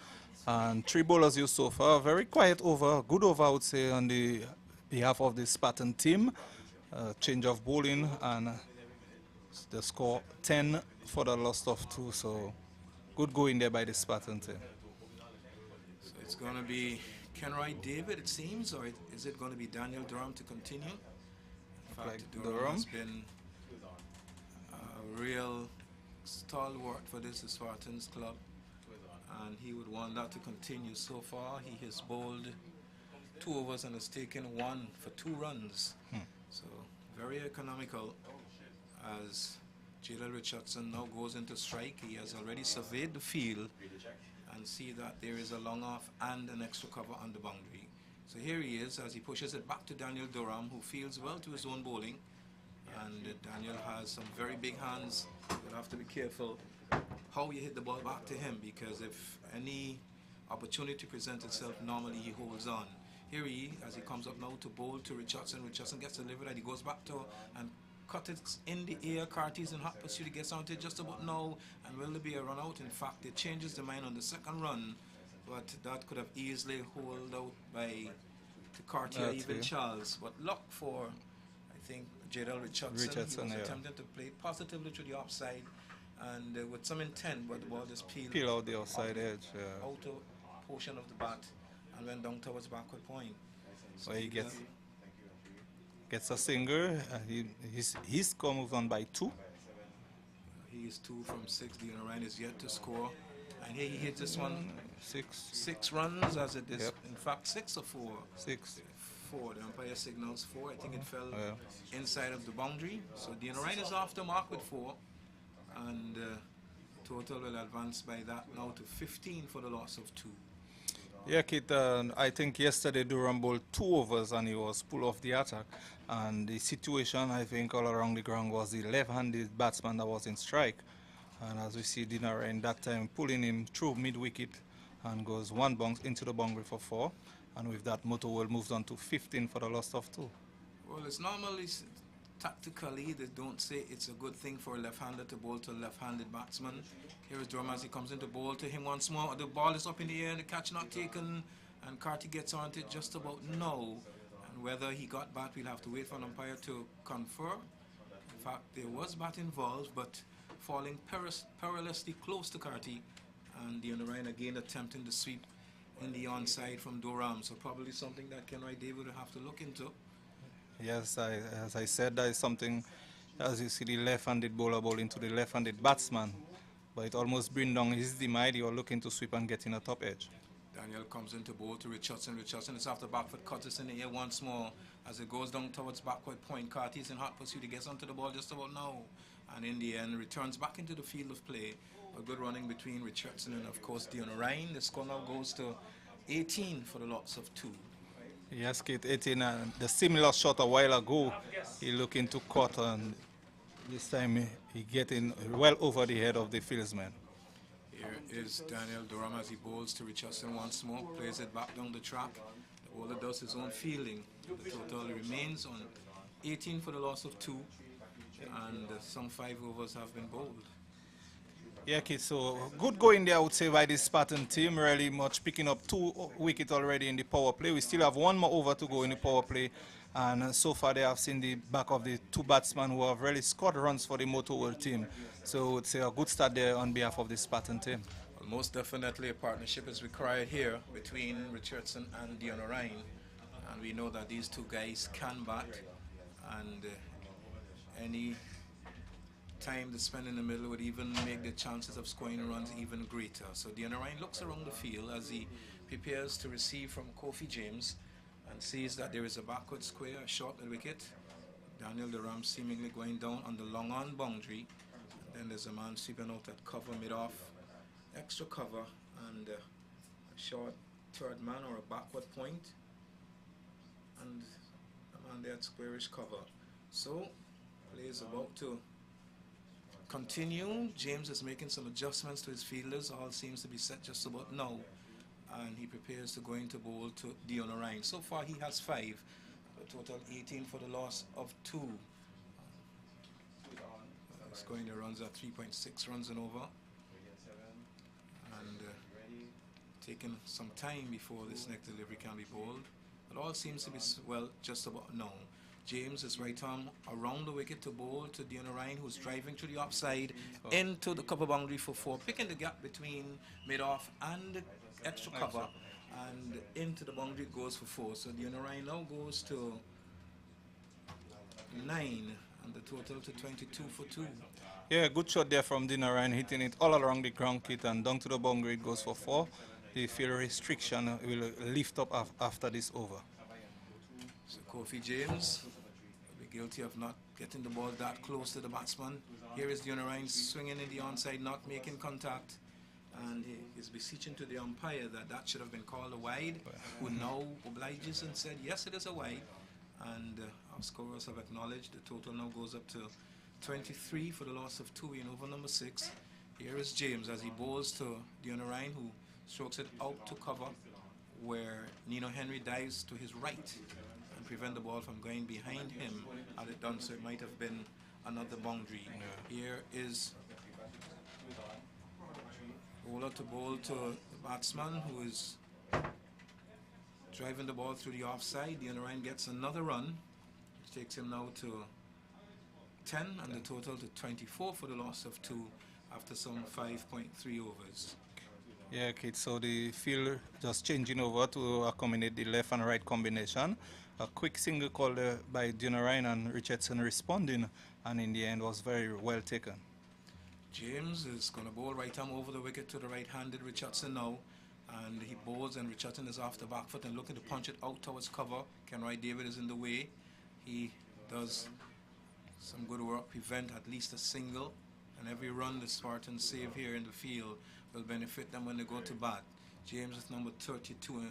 And 3 bowlers used so far. Very quiet over, good over I would say on the behalf of the Spartan team. Change of bowling, and the score 10 for the loss of 2. So good going there by the Spartan team. So it's going to be Kenroy David, it seems, or is it going to be Daniel Durham to continue? In fact, Like Durham has been a real stalwart for this Spartans club, and he would want that to continue. So far, he has bowled 2 overs and has taken 1 for 2 runs. So very economical as Jadal Richardson now goes into strike. He has already surveyed the field and see that there is a long off and an extra cover on the boundary. So here he is as he pushes it back to Daniel Durham, who fields well to his own bowling. And Daniel has some very big hands. You'll have to be careful how you hit the ball back to him, because if any opportunity presents itself, normally he holds on. Here he, as he comes up now to bowl to Richardson. Richardson gets delivered and he goes back to and cut it in the air. Carty's in hot pursuit. He gets onto it just about now, and will there be a run out? In fact, it changes the mind on the second run, but that could have easily holed out by to Carty or even Charles. But luck for, I think, Jadal Richardson. He was attempting to play positively to the offside, and with some intent, but the ball just Peel out the outside edge. Outer portion of the bat and went down towards backward point. So he gets a single. His score moves on by 2. He is 2 from 6. Dion Ryan is yet to score, and here he hits this one. 6 runs, as it is. In fact, 6 or 4. 6. 4. The umpire signals 4. I think it fell inside of the boundary. So Dion Ryan is off the mark with 4, and total will advance by that now to 15 for the loss of 2. Yeah, Kit, I think yesterday Durham bowled 2 overs and he was pulled off the attack. And the situation, I think, all around the ground was the left-handed batsman that was in strike. And as we see, Dinner in that time pulling him through mid-wicket and goes 1 bounce into the boundary for 4. And with that, Motor World moves on to 15 for the loss of 2. Well, it's normally, tactically, they don't say it's a good thing for a left-hander to bowl to a left-handed batsman. Here is Durham as he comes into bowl to him once more. The ball is up in the air and the catch not taken, and Carty gets onto it just about now. And whether he got bat, we'll have to wait for an umpire to confirm. In fact, there was bat involved, but falling perilously close to Carty, and Dion Ryan again attempting the sweep in the onside from Durham. So probably something that Kenroy David will have to look into. Yes, as I said, that is something, as you see the left-handed bowler ball into the left-handed batsman. But it almost brings down his demise. You're looking to sweep and get in a top edge. Daniel comes into bowl to Richardson. Richardson is after back foot, cuts it in the air once more. As it goes down towards backward point, Carty's in hot pursuit. He gets onto the ball just about now. And in the end, returns back into the field of play. A good running between Richardson and, of course, Dion Ryan. The score now goes to 18 for the loss of 2. Yes, Kate, 18. The similar shot a while ago, he looking to cut, and this time he getting well over the head of the fieldsman. Here is Daniel Durham as he bowls to Richardson once more, plays it back down the track. The bowler does his own fielding. The total remains on 18 for the loss of 2, and some 5 overs have been bowled. Yeah, kid. So good going there, I would say, by this Spartan team. Really much picking up 2 wickets already in the power play. We still have one more over to go in the power play. And so far they have seen the back of the 2 batsmen who have really scored runs for the Motor World team. So I would say a good start there on behalf of the Spartan team. Well, most definitely a partnership is required here between Richardson and Dion Ryan. And we know that these two guys can bat. And any time they spend in the middle would even make the chances of scoring runs even greater. So Dion Ryan looks around the field as he prepares to receive from Kofi James and sees that there is a backward square, a short wicket. Daniel Durham seemingly going down on the long on boundary. And then there's a man sweeping out at cover mid-off, extra cover, and a short third man or a backward point. And a man there at squarish cover. So play is about to continue. James is making some adjustments to his fielders. All seems to be set just about now. And he prepares to go into bowl to Dion Ryan. So far he has 5. A total 18 for the loss of 2. Scoring the runs at 3.6 runs and over. And taking some time before this next delivery can be bowled. But all seems to be, well, just about now. James is right arm around the wicket to bowl to Dion Ryan, who's driving to the offside into the cover boundary for 4, picking the gap between mid-off and the extra cover, and into the boundary goes for 4. So Dion Ryan now goes to 9, and the total to 22 for 2. Yeah, good shot there from Dion Ryan, hitting it all around the ground kit and down to the boundary. It goes for 4. The field restriction will lift up after this over. So Kofi James will be guilty of not getting the ball that close to the batsman. Here is Dion Ryan swinging in the onside, not making contact. And he is beseeching to the umpire that should have been called a wide, who now obliges and said, yes, it is a wide. And our scorers have acknowledged the total now goes up to 23 for the loss of 2 in over number 6. Here is James as he bowls to Dion Ryan, who strokes it out to cover, where Nino Henry dives to his right and prevent the ball from going behind him. Had it done so, it might have been another boundary. Here is bowler to bowl to the batsman, who is driving the ball through the offside. Dion Ryan gets another run, which takes him now to 10, and the total to 24 for the loss of 2 after some 5.3 overs. Yeah, Kate, so the field just changing over to accommodate the left and right combination. A quick single call there by Dion Ryan, and Richardson responding, and in the end was very well taken. James is going to bowl right arm over the wicket to the right-handed Richardson now, and he bowls, and Richardson is off the back foot and looking to punch it out towards cover. Kenroy David is in the way. He does some good work, prevent at least a single, and every run the Spartans save here in the field will benefit them when they go to bat. James is number 32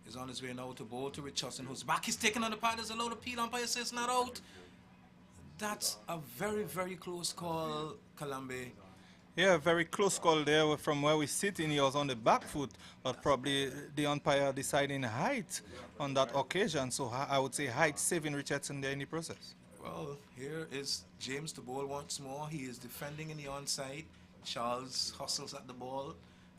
is on his way now to bowl to Richardson, whose back is taken on the pad. There's a load of appeal. Umpire says not out. That's a very, very close call, Kalambe. Yeah, very close call there from where we sit in. He was on the back foot, but probably the umpire deciding height on that occasion. So I would say height saving Richardson there in the process. Well, here is James to bowl once more. He is defending in the onside. Charles hustles at the ball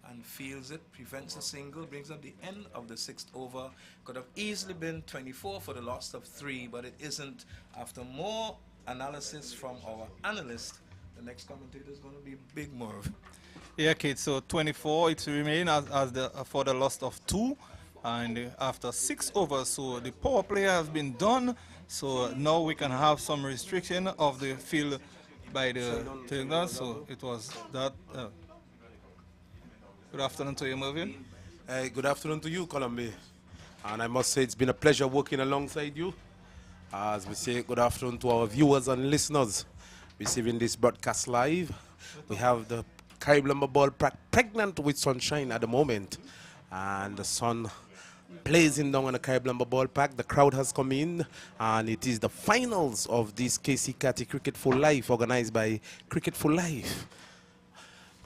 and fields it, prevents a single, brings up the end of the 6th over. Could have easily been 24 for the loss of 3, but it isn't. After more analysis from our analyst, the next commentator is going to be Big Merv. Yeah, Kate, so 24 it remains as for the loss of 2, and after 6 overs, so the power play has been done. So now we can have some restriction of the field by the takedown. So it was that. Good afternoon to you, Mervyn. Good afternoon to you, Colombe. And I must say it's been a pleasure working alongside you. As we say, good afternoon to our viewers and listeners receiving this broadcast live. We have the Caribbean ball pregnant with sunshine at the moment, and the sun blazing down on the Caribbean ballpark. The crowd has come in, and it is the finals of this Keacy Carty Cricket for Life, organized by Cricket for Life.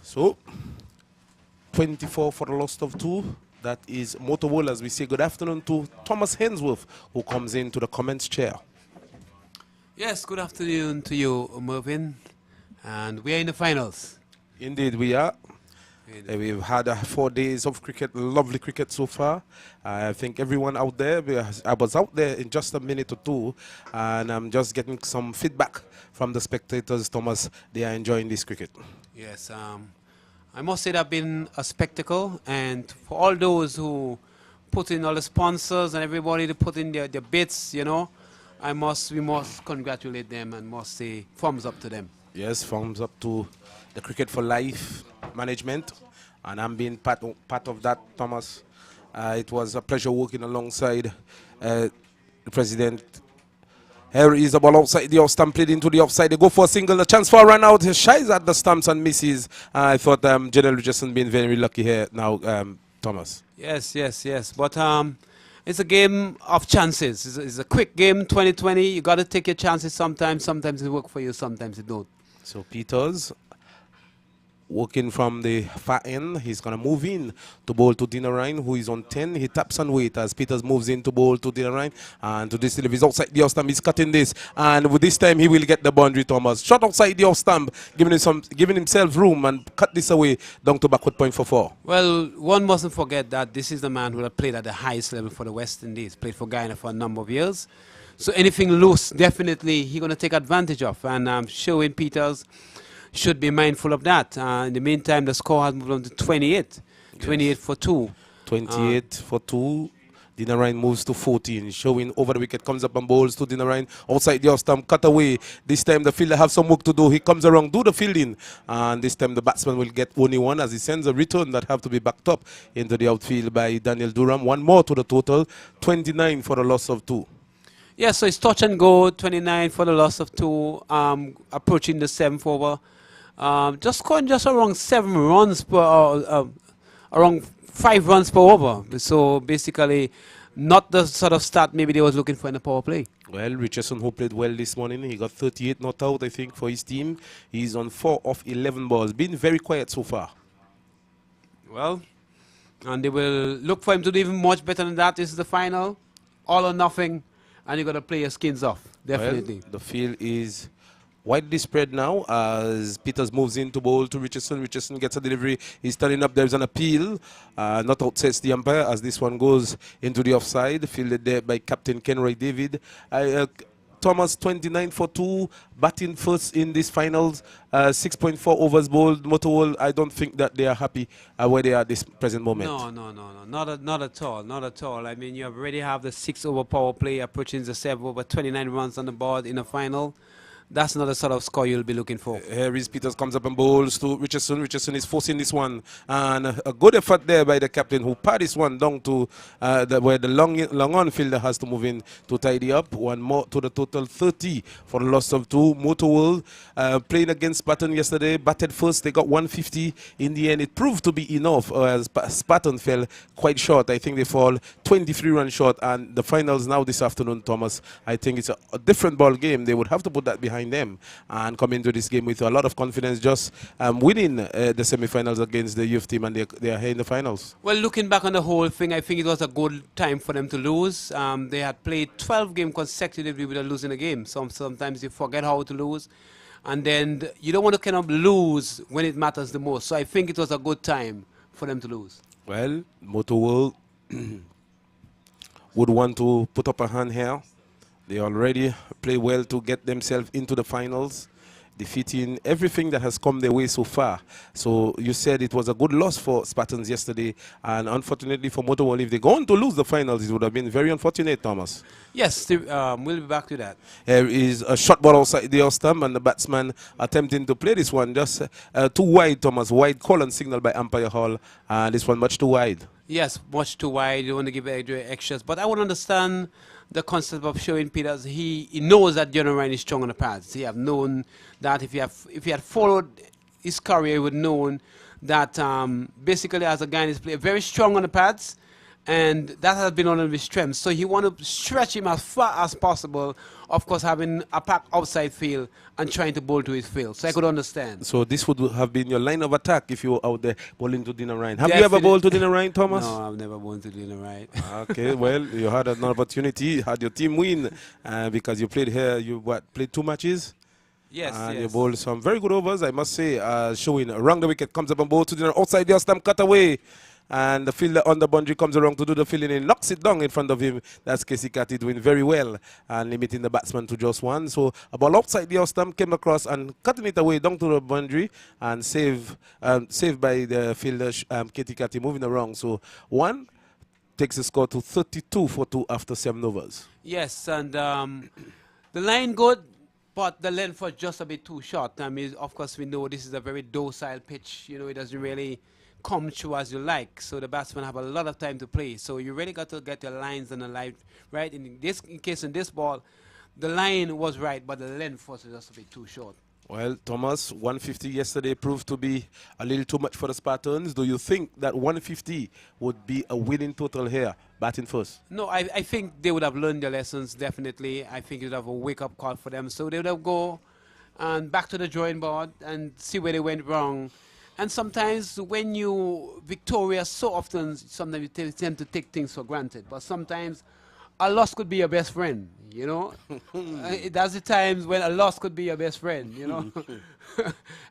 So 24 for the loss of 2. That is Motor World. As we say good afternoon to Thomas Hensworth, who comes into the comments chair. Yes, good afternoon to you, Mervyn. And we are in the finals. Indeed, we are. We've had 4 days of cricket, lovely cricket so far. I think everyone out there, I was out there in just a minute or two, and I'm just getting some feedback from the spectators, Thomas. They are enjoying this cricket. Yes, I must say that been a spectacle, and for all those who put in, all the sponsors and everybody to put in their bits, you know, we must congratulate them and must say thumbs up to them. Yes, thumbs up to the Cricket for Life management, and I'm being part of that, Thomas. It was a pleasure working alongside the president. Here is the ball outside the off stump, played into the offside. They go for a single, a chance for a run out. He shies at the stumps and misses. I thought General Richardson been very lucky here now, Thomas. Yes. But it's a game of chances. It's a quick game, 2020. You got to take your chances sometimes. Sometimes it work for you, sometimes it don't. So Peters working from the far end. He's going to move in to bowl to Dinarine, who is on 10. He taps and waits as Peters moves in to bowl to Dinarine. And to this delivery, he's outside the off stump. He's cutting this. And with this time, he will get the boundary, Thomas. Shot outside the off stump, giving himself room and cut this away down to backward point for 4. Well, one mustn't forget that this is the man who have played at the highest level for the West Indies. Played for Guyana for a number of years. So anything loose, definitely he's going to take advantage of. And I'm sure Peters should be mindful of that. In the meantime, the score has moved on to 28. Yes. 28 for 2. 28 for 2. Dinarine moves to 14. Showing over the wicket, comes up and bowls to Dinarine. Outside the off stump, cut away. This time the fielder have some work to do. He comes around, do the fielding. And this time the batsman will get only one as he sends a return that have to be backed up into the outfield by Daniel Durham. One more to the total. 29 for a loss of 2. Yeah, so it's touch and go. 29 for the loss of 2. Approaching the 7th over. Just scoring just around 7 runs per, around 5 runs per over. So basically, not the sort of start maybe they was looking for in the power play. Well, Richardson, who played well this morning, he got 38 not out, I think, for his team. He's on 4 of 11 balls. Been very quiet so far. Well, and they will look for him to do even much better than that. This is the final, all or nothing, and you got to play your skins off, definitely. Well, the field is widely spread now as Peters moves in to bowl to Richardson. Richardson gets a delivery. He's turning up. There's an appeal. Not out sets the umpire as this one goes into the offside. Fielded there by Captain Kenroy David. Thomas, 29 for 2, batting first in this finals. 6.4 overs bowled. Motowall, I don't think that they are happy where they are at this present moment. No, not at all. I mean, you already have the 6 over power play approaching the 7 over, 29 runs on the board in a final. That's not the sort of score you'll be looking for. Here is Peters, comes up and bowls to Richardson. Richardson is forcing this one. And a good effort there by the captain who pat this one down to where the long on fielder has to move in to tidy up. One more to the total, 30 for the loss of 2. Motorworld playing against Spartan yesterday. Batted first, they got 150. In the end, it proved to be enough as Spartan fell quite short. I think they fall 23 runs short. And the finals now this afternoon, Thomas, I think it's a different ball game. They would have to put that behind them and come into this game with a lot of confidence, just winning the semi-finals against the youth team, and they are here in the finals. Well, looking back on the whole thing, I think it was a good time for them to lose. They had played 12 games consecutively without losing a game. Sometimes you forget how to lose, and then you don't want to kind of lose when it matters the most. So I think it was a good time for them to lose. Well, Motorworld would want to put up a hand here. They already play well to get themselves into the finals, defeating everything that has come their way so far. So you said it was a good loss for Spartans yesterday, and unfortunately for Motowall, if they're going to lose the finals, it would have been very unfortunate, Thomas. Yes, we'll be back to that. There is a shot ball outside the off stump, and the batsman attempting to play this one just too wide, Thomas. Wide call and signal by umpire Hall, and this one much too wide. Yes, much too wide. You want to give extras, but I would understand the concept of showing Peters. He knows that John Ryan is strong on the pads. He have known that if he had followed his career, he would have known that basically as a guy, he's played very strong on the pads, and that has been one of his strengths. So he want to stretch him as far as possible, of course having a pack outside field and trying to bowl to his field. So I could understand. So this would have been your line of attack if you were out there bowling to Dina Ryan. Have you ever bowled to Dina Ryan, Thomas? No, I've never bowled to Dina Ryan. Okay, well, you had an opportunity, had your team win because you played here. You played 2 matches? Yes, And you yes. bowled some very good overs, I must say, showing around the wicket, comes up and bowls to the outside the stump, cut away. And the fielder on the boundary comes around to do the fielding and knocks it down in front of him. That's Keacy Carty doing very well and limiting the batsman to just one. So a ball outside the stump came across and cutting it away down to the boundary and saved by the fielder Keacy Carty moving around. So one takes the score to 32 for 2 after 7 overs. Yes, and the line good, but the length was just a bit too short. I mean, of course, we know this is a very docile pitch. You know, it doesn't really come through as you like. So the batsmen have a lot of time to play. So you really got to get your lines and the line right. In case in this ball, the line was right, but the length was just a bit too short. Well, Thomas, 150 yesterday proved to be a little too much for the Spartans. Do you think that 150 would be a winning total here, batting first? No, I think they would have learned their lessons, definitely. I think it would have a wake-up call for them. So they would have go and back to the drawing board and see where they went wrong. And sometimes when you victorious so often, sometimes you tend to take things for granted. But sometimes a loss could be your best friend, you know. That's the times when a loss could be your best friend, you know.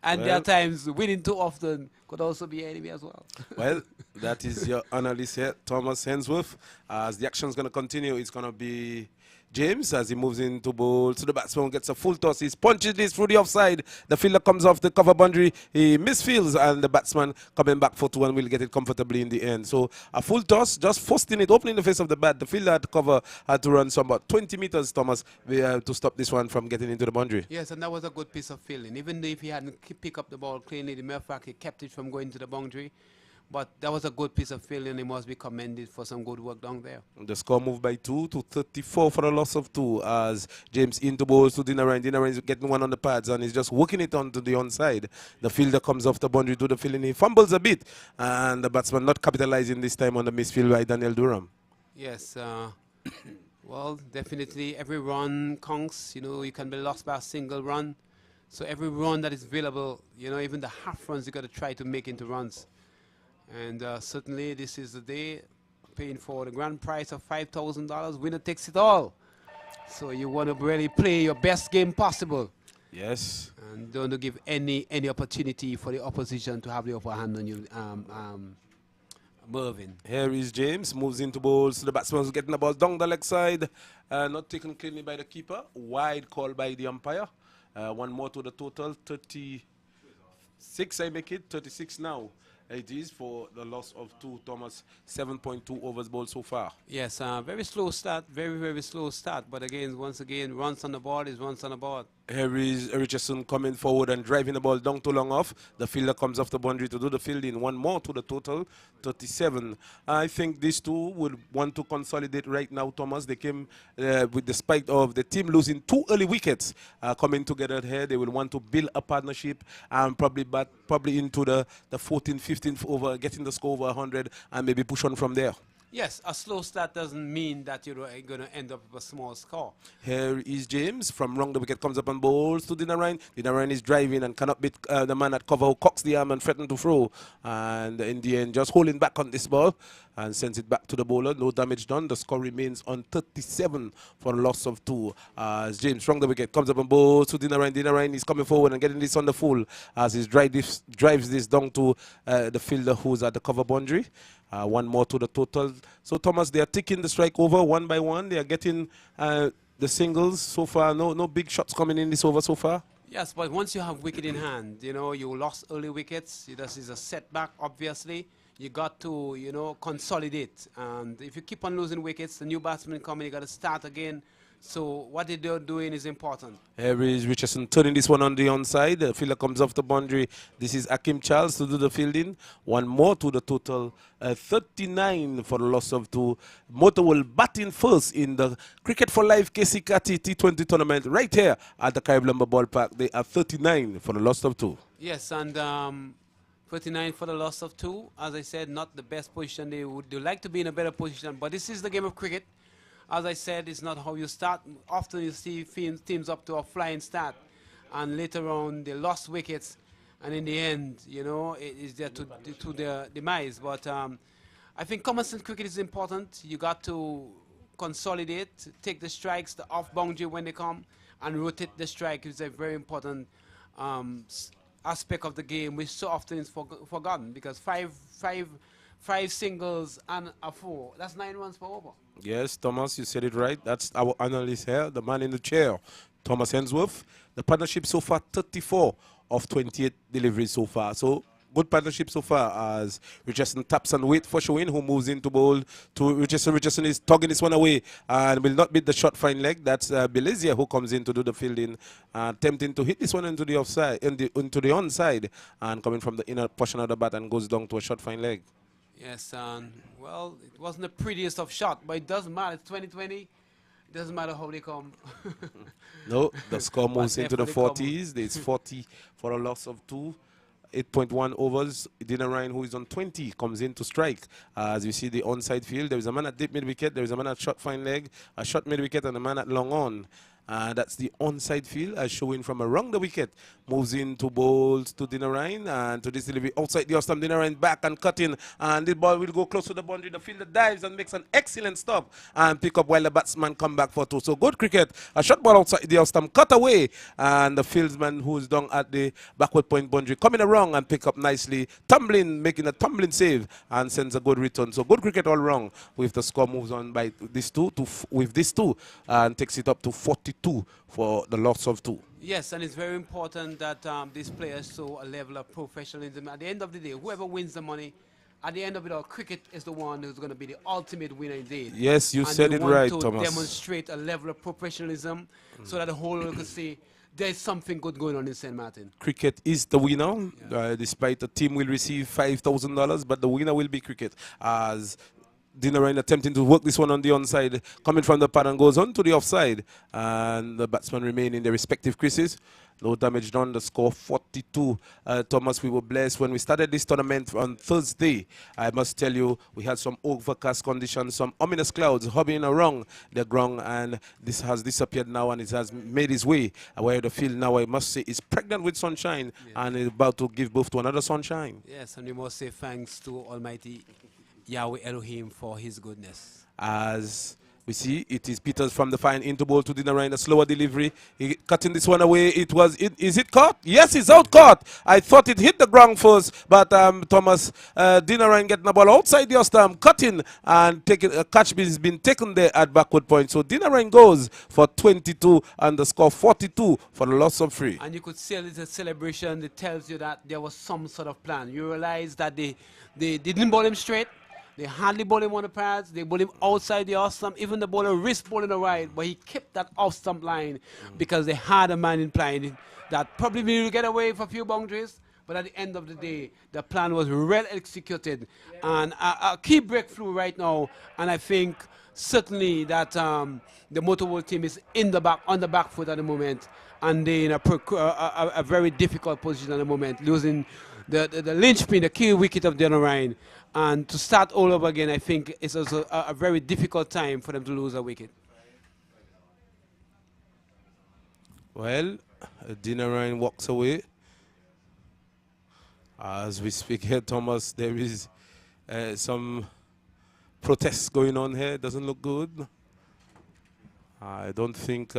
And there are times winning too often could also be enemy as well. Well, that is your analyst here, Thomas Hensworth. As the action is going to continue, it's going to be James as he moves into bowl. So the batsman gets a full toss. He punches this through the offside. The fielder comes off the cover boundary. He misfields, and the batsman coming back for 2 and will get it comfortably in the end. So a full toss, just forcing it, opening the face of the bat. The fielder had to cover, had to run some about 20 meters, Thomas, to stop this one from getting into the boundary. Yes, and that was a good piece of fielding. Even if he hadn't picked up the ball cleanly, the mere fact he kept it from going to the boundary. But that was a good piece of fielding. He must be commended for some good work down there. The score moved by 2 to 34 for a loss of 2 as James into balls to Dinarain. Dinarain is getting one on the pads and he's just working it onto the onside. The fielder comes off the boundary to the fielding. He fumbles a bit and the batsman not capitalizing this time on the misfield by Daniel Durham. Yes, well, definitely every run counts. You know, you can be lost by a single run. So every run that is available, you know, even the half runs, you got to try to make into runs. And certainly this is the day paying for the grand prize of $5,000. Winner takes it all. So you want to really play your best game possible. Yes. And don't give any opportunity for the opposition to have the upper hand on you, Mervyn. Here is James, moves into balls. The batsman's getting the ball down the leg side. Not taken cleanly by the keeper. Wide call by the umpire. One more to the total. 36, I make it. 36 now. It is for the loss of 2, Thomas. 7.2 overs bowled so far. Yes, very slow start, very slow start. But again, once again, runs on the board is runs on the board. Here is Richardson coming forward and driving the ball down to long off. The fielder comes off the boundary to do the fielding. One more to the total, 37. I think these two would want to consolidate right now, Thomas. They came with the spike of the team losing 2 early wickets coming together here. They will want to build a partnership and probably into the 14th, 15th over, getting the score over 100 and maybe push on from there. Yes, a slow start doesn't mean that you're going to end up with a small score. Here is James from wrong the wicket, comes up and bowls to Dinarain. Dinarain is driving and cannot beat the man at cover who cocks the arm and threatens to throw. And in the end, just holding back on this ball and sends it back to the bowler. No damage done. The score remains on 37 for a loss of 2. As James from the wicket comes up and bowls to Dinarain. Dinarain is coming forward and getting this on the full as he drives this down to the fielder who's at the cover boundary. One more to the total. So, Thomas, they are taking the strike over one by one. They are getting the singles so far. No big shots coming in this over so far. Yes, but once you have wicket in hand, you know, you lost early wickets. This is a setback, obviously. You got to, you know, consolidate. And if you keep on losing wickets, the new batsman coming, you got to start again. So what they're doing is important. Here is Richardson turning this one on the onside. The fielder comes off the boundary. This is Akim Charles to do the fielding. One more to the total. 39 for the loss of 2. Motherwell batting first in the Cricket for Life Keacy Carty T20 tournament right here at the Caribbean Ballpark. They are 39 for the loss of 2. Yes, and 39 for the loss of 2. As I said, not the best position. They would like to be in a better position, but this is the game of cricket. As I said, it's not how you start. Often you see teams up to a flying start, and later on they lost wickets, and in the end, you know, it is there to their demise. But I think common sense cricket is important. You got to consolidate, take the strikes, the off boundary when they come, and rotate the strike is a very important aspect of the game, which so often is forgotten because five singles and a four. That's 9 runs per over. Yes, Thomas, you said it right. That's our analyst here, the man in the chair, Thomas Hensworth. The partnership so far, 34 of 28 deliveries so far. So good partnership so far as Richardson taps and wait for Showin, who moves into bowl to Richardson. Richardson is tugging this one away and will not beat the short fine leg. That's Belezia who comes in to do the fielding, attempting to hit this one into the offside, into the onside, and coming from the inner portion of the bat and goes down to a short fine leg. Yes, well, it wasn't the prettiest of shot, but it doesn't matter. It's 2020. It doesn't matter how they come. No, the score moves into the definitely 40s. There's 40 for a loss of 2. 8.1 overs. Dina Ryan, who is on 20, comes in to strike. As you see the onside field, there is a man at deep mid wicket, there is a man at short fine leg, a short mid wicket, and a man at long on. That's the onside field as showing from around the wicket. Moves into bowls to Dina Ryan and to this delivery outside the off stump. Dina Ryan back and cutting, and the ball will go close to the boundary. The fielder dives and makes an excellent stop and pick up while the batsman come back for 2. So good cricket. A shot ball outside the off stump, cut away, and the fieldsman who's down at the backward point boundary coming around and pick up nicely, tumbling, making a tumbling save and sends a good return. So good cricket all round. With the score moves on by this 2 with this 2 and takes it up to 42 for the loss of 2. Yes, and it's very important that these players show a level of professionalism. At the end of the day, whoever wins the money, at the end of it all, cricket is the one who's going to be the ultimate winner indeed. Yes, you and said it right, to Thomas. demonstrate a level of professionalism so that the whole world can say there's something good going on in St. Martin. Cricket is the winner, despite the team will receive $5,000, but the winner will be cricket. As Dina Ryan attempting to work this one on the onside, coming from the pad and goes on to the offside, and the batsmen remain in their respective creases. No damage done. The score 42. Thomas, we were blessed when we started this tournament on Thursday. I must tell you, we had some overcast conditions, some ominous clouds hovering around the ground, and this has disappeared now, and it has made its way where the field now, I must say, is pregnant with sunshine, and is about to give birth to another sunshine. Yes, and we must say thanks to Almighty Yahweh Elohim for his goodness. As we see, it is Peters from the fine into ball to Dina Ryan, a slower delivery. He cutting this one away. Is it caught? Yes, it's out caught. I thought it hit the ground first, but Thomas, Dina Ryan getting the ball outside the stump, cutting and taking a catch has been taken there at backward point. So Dina Ryan goes for 22 and the score 42 for the loss of 3. And you could see a little celebration that tells you that there was some sort of plan. You realize that they didn't bowl him straight. They hardly bowled him on the pads. They bowled him outside the off stump. Even the bowler risked bowling the right, but he kept that off stump line because they had a man in play that probably will get away for a few boundaries. But at the end of the day, the plan was well executed. And a key breakthrough right now. And I think certainly that the Motor World team is on the back foot at the moment. And they're in a very difficult position at the moment, losing the linchpin, the key wicket of Dina Ryan. And to start all over again, I think it's also a very difficult time for them to lose a wicket. Well, Dina Ryan walks away. As we speak here, Thomas, there is some protests going on here. Doesn't look good. I don't think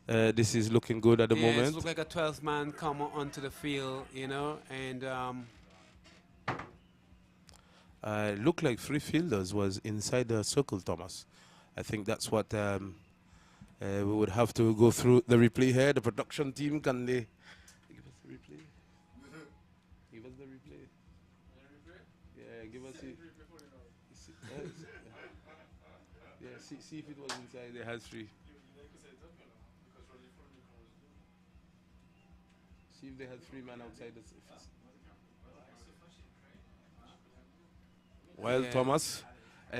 this is looking good at the moment. It looks like a 12th man come onto the field, you know, and looked like 3 fielders was inside the circle, Thomas. I think that's what we would have to go through the replay here. The production team, can they give us the replay? Give us the replay. Yeah, give us it. Yeah, see if it was inside. They had 3. See if they had 3 men outside the surface. Well, Thomas,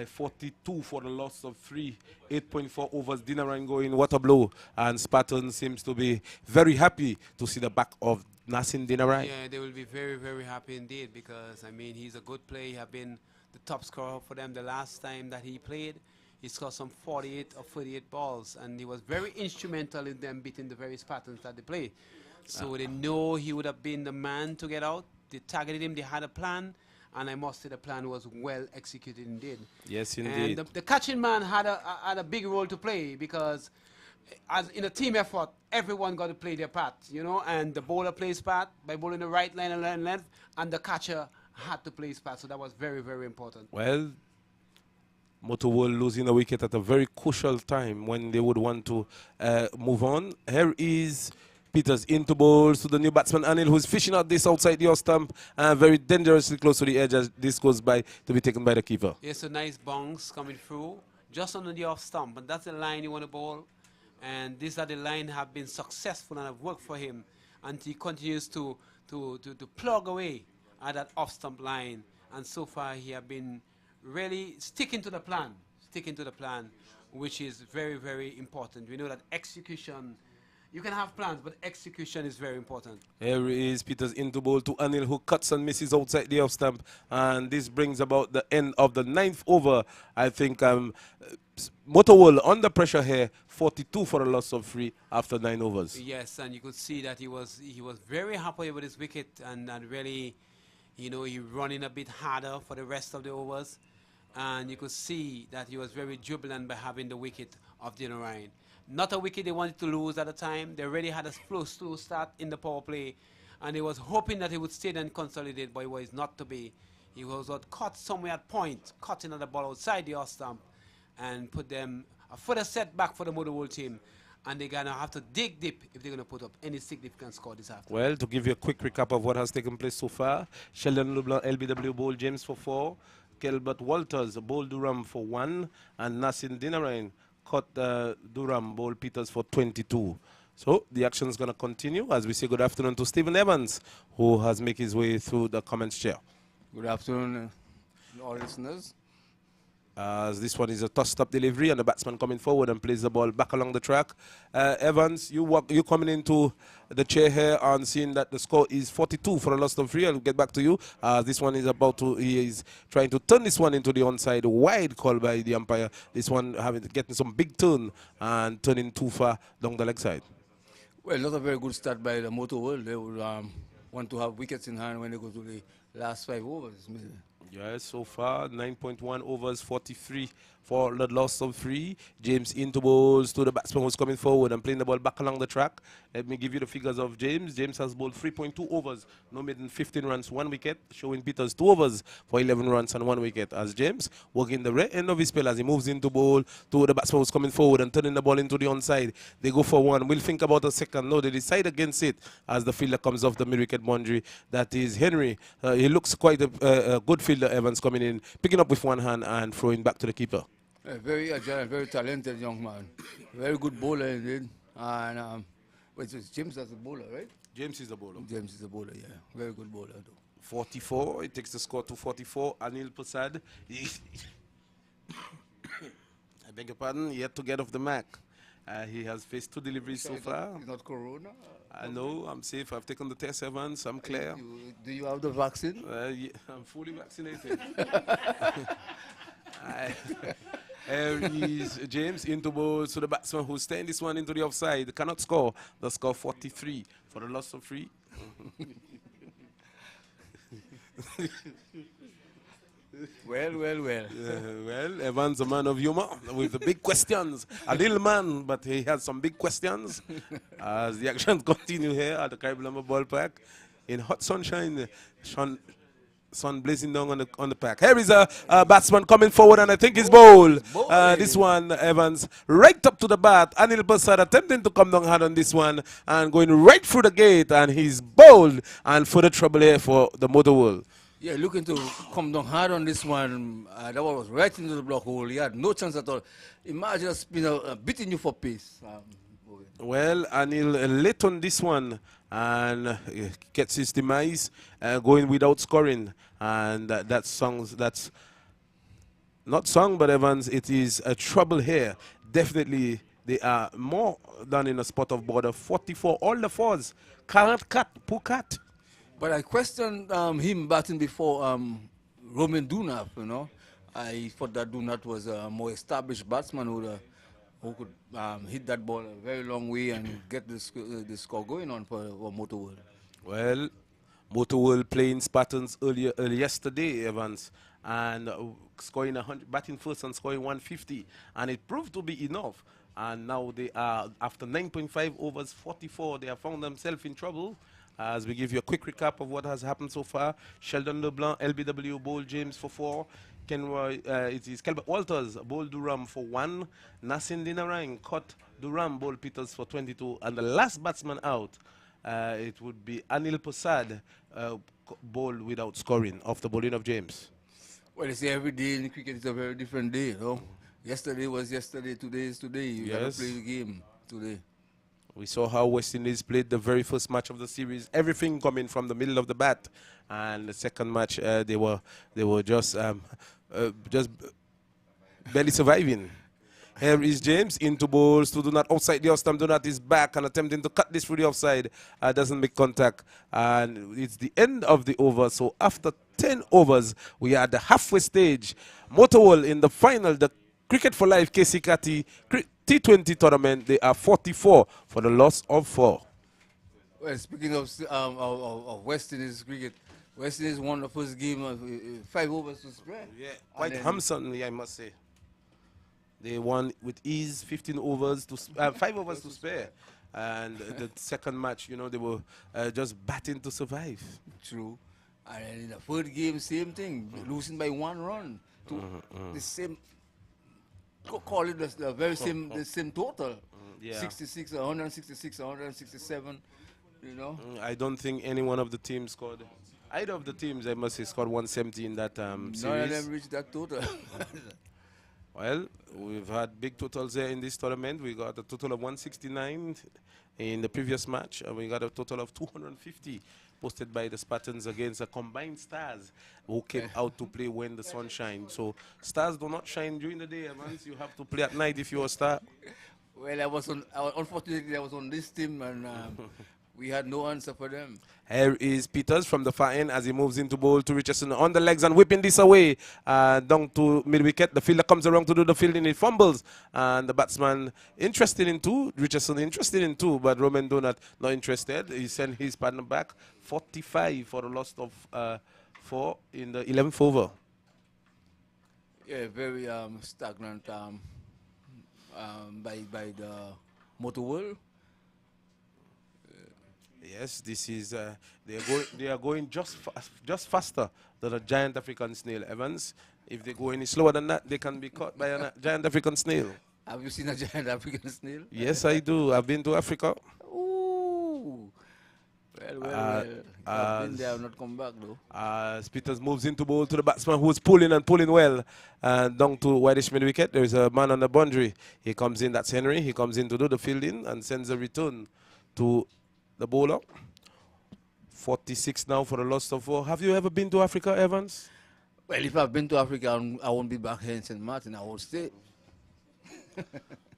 42 for the loss of 3, 8.4 overs. Dina Ryan going, what a blow. And Spartan seems to be very happy to see the back of Nassim Dina Ryan. Yeah, they will be very, very happy indeed because, I mean, he's a good player. He has been the top scorer for them the last time that he played. He scored some 48 or 48 balls, and he was very instrumental in them beating the very Spartans that they played. So they know he would have been the man to get out. They targeted him. They had a plan. And I must say the plan was well executed indeed. Yes, indeed. And the catching man had a big role to play because as in a team effort, everyone got to play their part, you know, and the bowler plays part by bowling the right line and length, and the catcher had to play his part, so that was very, very important. Well, Motorola losing a wicket at a very crucial time when they would want to move on. Here is Peters into balls to the new batsman Anil, who's fishing out this outside the off stump, very dangerously close to the edge as this goes by to be taken by the keeper. Yes, a nice bounce coming through, just under the off stump, and that's the line you want to bowl. And these are the line have been successful and have worked for him, and he continues to plug away at that off stump line. And so far he has been really sticking to the plan, which is very, very important. We know that execution, you can have plans, but execution is very important. Here is Peters into ball to Anil, who cuts and misses outside the off stump, and this brings about the end of the 9th over. I think Motorola under pressure here, 42 for a loss of 3 after 9 overs. Yes, and you could see that he was very happy with his wicket, and really, you know, he running a bit harder for the rest of the overs, and you could see that he was very jubilant by having the wicket of Dylan Ryan. Not a wicket they wanted to lose at the time. They already had a slow start in the power play, and he was hoping that he would stay and consolidate, but it was not to be. He was caught somewhere at point, cutting at the ball outside the off stump, and put them a further setback for the Motherwell team, and they're going to have to dig deep if they're going to put up any significant score this afternoon. Well, to give you a quick recap of what has taken place so far, Sheldon Leblanc, LBW bowled James for 4, Kelbert Walters bowled Durham for 1, and Nassim Dinarain caught Durham bowled Peters for 22. So the action is going to continue as we say good afternoon to Stephen Evans, who has made his way through the comments chair. Good afternoon, all listeners. As this one is a tossed-up delivery, and the batsman coming forward and plays the ball back along the track. Evans, you coming into the chair here and seeing that the score is 42 for a loss of 3. I'll get back to you. This one is he is trying to turn this one into the onside, wide call by the umpire. This one getting some big turn and turning too far down the leg side. Well, not a very good start by the Motorola. They would want to have wickets in hand when they go to the last 5 overs. Yes, so far 9.1 overs, 43 for the loss of 3. James into balls to the batsman who's coming forward and playing the ball back along the track. Let me give you the figures of James. James has bowled 3.2 overs, no more than 15 runs, 1 wicket, showing Peters 2 overs for 11 runs and 1 wicket. As James working the right end of his spell as he moves into ball to the batsman who's coming forward and turning the ball into the onside. They go for 1. We'll think about a second. No, they decide against it as the fielder comes off the mid-wicket boundary. That is Henry. He looks quite a good fielder, Evans, coming in, picking up with one hand and throwing back to the keeper. Very agile, very talented young man. Very good bowler indeed. And James as a bowler, right? James is the bowler. James is a bowler, yeah. Very good bowler, though. 44. It takes the score to 44. Anil Prasad. I beg your pardon. Yet to get off the mark. He has faced 2 deliveries so far. It's not corona? I know. I'm safe. I've taken the test, Evans. I'm clear. Do you have the vaccine? Yeah, I'm fully vaccinated. Here is James into balls to the batsman who's staying this one into the offside. Cannot score. The score 43 for the loss of 3. Well, Evans, a man of humor with the big questions. A little man, but he has some big questions. As the action continues here at the Caribbean Ballpark in hot sunshine. Sun blazing down on the pack. Here is a batsman coming forward, and I think he's bowled. This one, Evans, right up to the bat. Anil Prasad attempting to come down hard on this one and going right through the gate, and he's bowled and further trouble here for the Motherwell. Yeah, looking to come down hard on this one. That one was right into the block hole. He had no chance at all. Imagine a spinner beating you for pace. Well, Anil late on this one and gets his demise, going without scoring. And that's not song, but Evans, it is a trouble here. Definitely, they are more than in a spot of border. 44, all the 4s. Can't cut, poor cut. But I questioned him batting before Roman Dunap, you know. I thought that Dunap was a more established batsman who could hit that ball a very long way and get the score going on for Motorola. Well, Motorola playing Spartans earlier yesterday, Evans, and scoring 100, batting first and scoring 150, and it proved to be enough. And now they are, after 9.5 overs, 44, they have found themselves in trouble. As we give you a quick recap of what has happened so far, Sheldon LeBlanc, LBW, bowled James for 4. Kenroy, it is Kelbert Walters, bowled Durham for 1. Nassim Dinarang caught Durham, bowled Peters for 22. And the last batsman out, it would be Anil Prasad, bowled without scoring off the bowling of James. Well, you see, every day in cricket is a very different day, you know. Yesterday was yesterday, today is today. You gotta Yes. play the game today. We saw how West Indies played the very first match of the series. Everything coming from the middle of the bat, and the second match they were just barely surviving. Here is James into balls to do not outside the off stump. Do not is back and attempting to cut this through the offside. Doesn't make contact, and it's the end of the over. So after 10 overs, we are at the halfway stage. Motherwell in the final. The Cricket for Life Keacy Carty T20 tournament, they are 44 for the loss of 4. Well, speaking of West Indies cricket, West Indies won the first game of 5 overs to spare. Yeah, quite handsomely, I must say. They won with ease, 15 overs to 5 overs to spare, and the second match, you know, they were just batting to survive. True. And in the third game, same thing, losing by 1 run to the same. Call it the very same total. Yeah. 66, 166, 167. You know. I don't think any one of the teams scored. Either of the teams, I must say, scored 170 in that series. None of them reached that total. Well, we've had big totals there in this tournament. We got a total of 169 in the previous match, and we got a total of 250 posted by the Spartans against the combined Stars, who came out to play when the sun shines. So Stars do not shine during the day, Evans. You have to play at night if you're a Star. Well, unfortunately, I was on this team, and we had no answer for them. Here is Peters from the far end as he moves into bowl to Richardson on the legs and whipping this away down to mid-wicket. The fielder comes around to do the fielding. He fumbles, and the batsman interested in 2. Richardson interested in 2, but Roman Donut not interested. He sent his partner back. 45 for the loss of 4 in the 11th over. Yeah, very stagnant by the Motherwell. Yes, this is they are going just faster than a giant African snail, Evans. If they go any slower than that, they can be caught by a giant African snail. Have you seen a giant African snail? Yes, I do. I've been to Africa. Ooh. Well. I've been there, I've not come back though. As Peters moves into bowl to the batsman who's pulling and pulling well. And down to whitish mid-wicket, there is a man on the boundary. He comes in, that's Henry. He comes in to do the fielding and sends a return to the bowler. 46 now for the loss of 4. Have you ever been to Africa, Evans? Well, if I've been to Africa, I won't be back here in St. Martin. I will stay.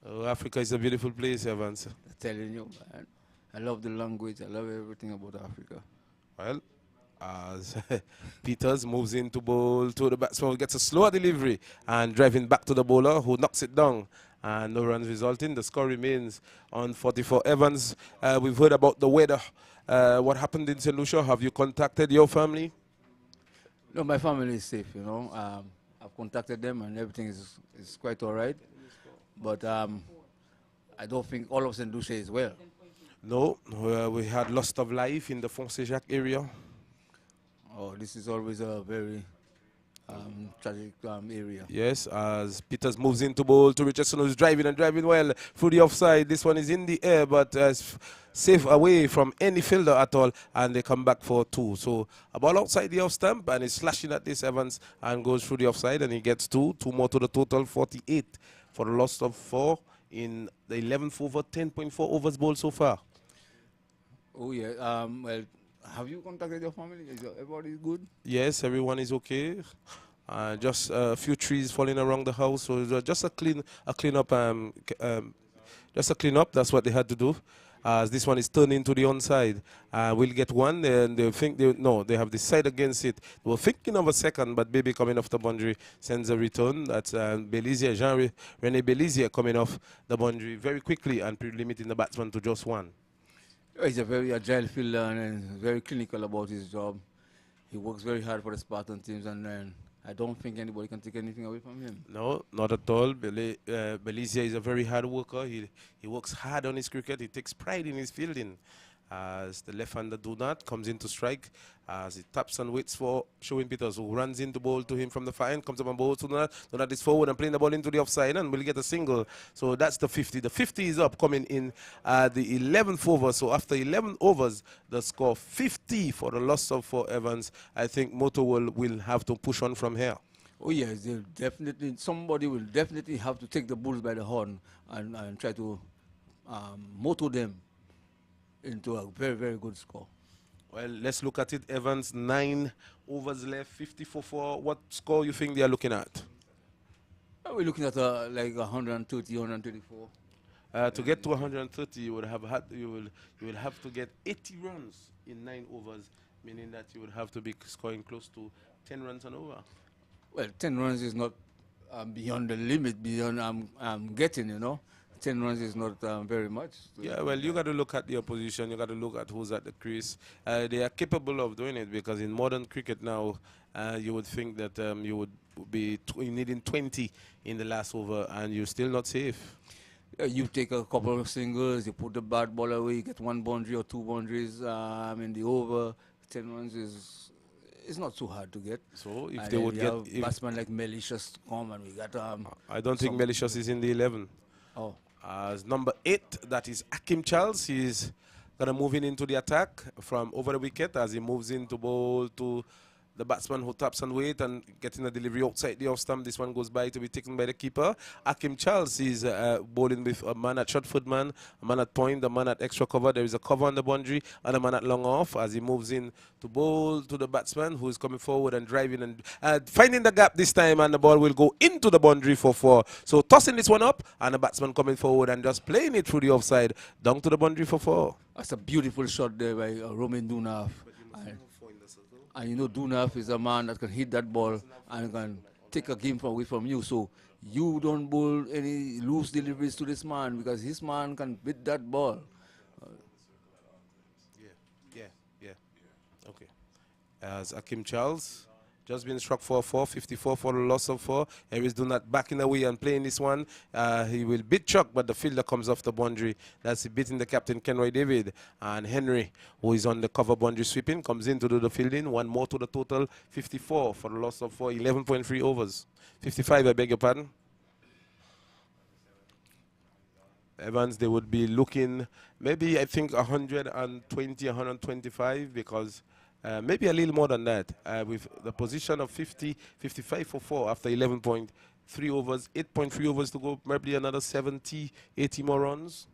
Oh, Africa is a beautiful place, Evans. I'm telling you, man. I love the language. I love everything about Africa. Well, as Peters moves into bowl to the batsman who gets a slower delivery and driving back to the bowler who knocks it down. And no runs resulting. The score remains on 44. Evans, we've heard about the weather. What happened in St. Lucia? Have you contacted your family? No, my family is safe, you know. I've contacted them and everything is quite all right. But I don't think all of St. Lucia is well. No, we had loss of life in the Fonsejac area. Oh, this is always a very tragic area. Yes, as Peters moves into bowl to Richardson, who's driving and driving well through the offside. This one is in the air, but safe away from any fielder at all, and they come back for 2. So a ball outside the off stump, and he's slashing at this Evans and goes through the offside, and he gets 2 more to the total, 48 for the loss of 4 in the 11th over, 10.4 overs bowled so far. Oh yeah. Well, have you contacted your family? Is everybody good? Yes, everyone is okay. Just a few trees falling around the house, so just a clean up. Just a clean up. That's what they had to do. As this one is turned into the onside, we'll get 1. And they think they have decided against it. They were thinking of a second, but Baby coming off the boundary sends a return. That's Belizier, Jean-René Belizier coming off the boundary very quickly and limiting the batsman to just 1. He's a very agile fielder and very clinical about his job. He works very hard for the Spartan teams, and then I don't think anybody can take anything away from him. No, not at all. Belizia is a very hard worker. He works hard on his cricket. He takes pride in his fielding. As the left-hander do not comes in to strike, as he taps and waits for Showing Peters, who runs into ball to him from the far end, comes up and bowls to Donat. Donat is forward and playing the ball into the offside and will get a single. So that's the 50. The 50 is up, coming in the 11th over. So after 11 overs, the score 50 for the loss of 4 Evans. I think Motowell will have to push on from here. Oh yes, somebody will definitely have to take the Bulls by the horn and try to motor them into a very, very good score. Well, let's look at it. Evans, 9 overs left, 54-4. What score you think they are looking at? We're looking at like 130, 134. To get to 130, you will have to get 80 runs in 9 overs, meaning that you would have to be scoring close to 10 runs and over. Well, 10 runs is not beyond the limit, beyond I'm getting, you know. 10 runs is not very much. So yeah, well, you got to look at the opposition. You got to look at who's at the crease. They are capable of doing it, because in modern cricket now, you would think that you would be needing 20 in the last over, and you're still not safe. You take a couple of singles, you put the bad ball away, you get 1 boundary or 2 boundaries in the over. 10 runs is not so hard to get. So if they would get batsman like Malicious come, and we got I don't think Malicious is in the 11. Oh. As number 8, that is Akim Charles. He's gonna move into the attack from over the wicket as he moves into bowl to the batsman who taps and wait and getting a delivery outside the off stump. This one goes by to be taken by the keeper. Akim Charles is bowling with a man at short foot man, a man at point, a man at extra cover. There is a cover on the boundary and a man at long off as he moves in to bowl to the batsman who is coming forward and driving and finding the gap this time, and the ball will go into the boundary for 4. So tossing this one up and the batsman coming forward and just playing it through the offside down to the boundary for 4. That's a beautiful shot there by Romain Dunaf. And you know, Dunaf is a man that can hit that ball and can take a game away from you. So you don't bowl any loose deliveries to this man, because his man can beat that ball. Yeah. Okay. As Akim Charles just been struck for 4, 54 for the loss of 4. Harris do not backing away and playing this one. He will beat Chuck, but the fielder comes off the boundary. That's beating the captain, Kenroy David. And Henry, who is on the cover boundary sweeping, comes in to do the fielding. 1 more to the total, 54 for the loss of 4, 11.3 overs. 55, I beg your pardon. Evans, they would be looking maybe, I think, 120, 125, because maybe a little more than that, with the position of 50, 55 for 4 after 11.3 overs, 8.3 overs to go, maybe another 70, 80 more runs.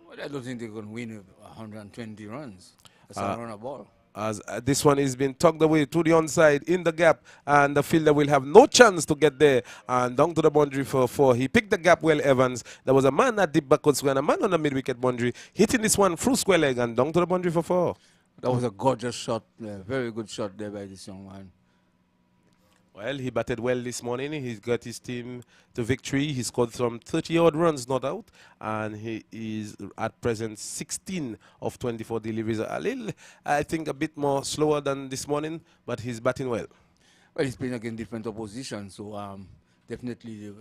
Well, I don't think they're going to win 120 runs. That's a run a ball. As this one is being tugged away to the onside in the gap, and the fielder will have no chance to get there, and down to the boundary for 4. He picked the gap well, Evans. There was a man at deep backward square and a man on the mid-wicket boundary, hitting this one through square leg and down to the boundary for 4. That was a gorgeous shot, very good shot there by this young man. Well, he batted well this morning. He's got his team to victory. He scored some 30-odd runs, not out, and he is at present 16 of 24 deliveries. A little, I think, a bit more slower than this morning, but he's batting well. Well, he's playing against different opposition, so definitely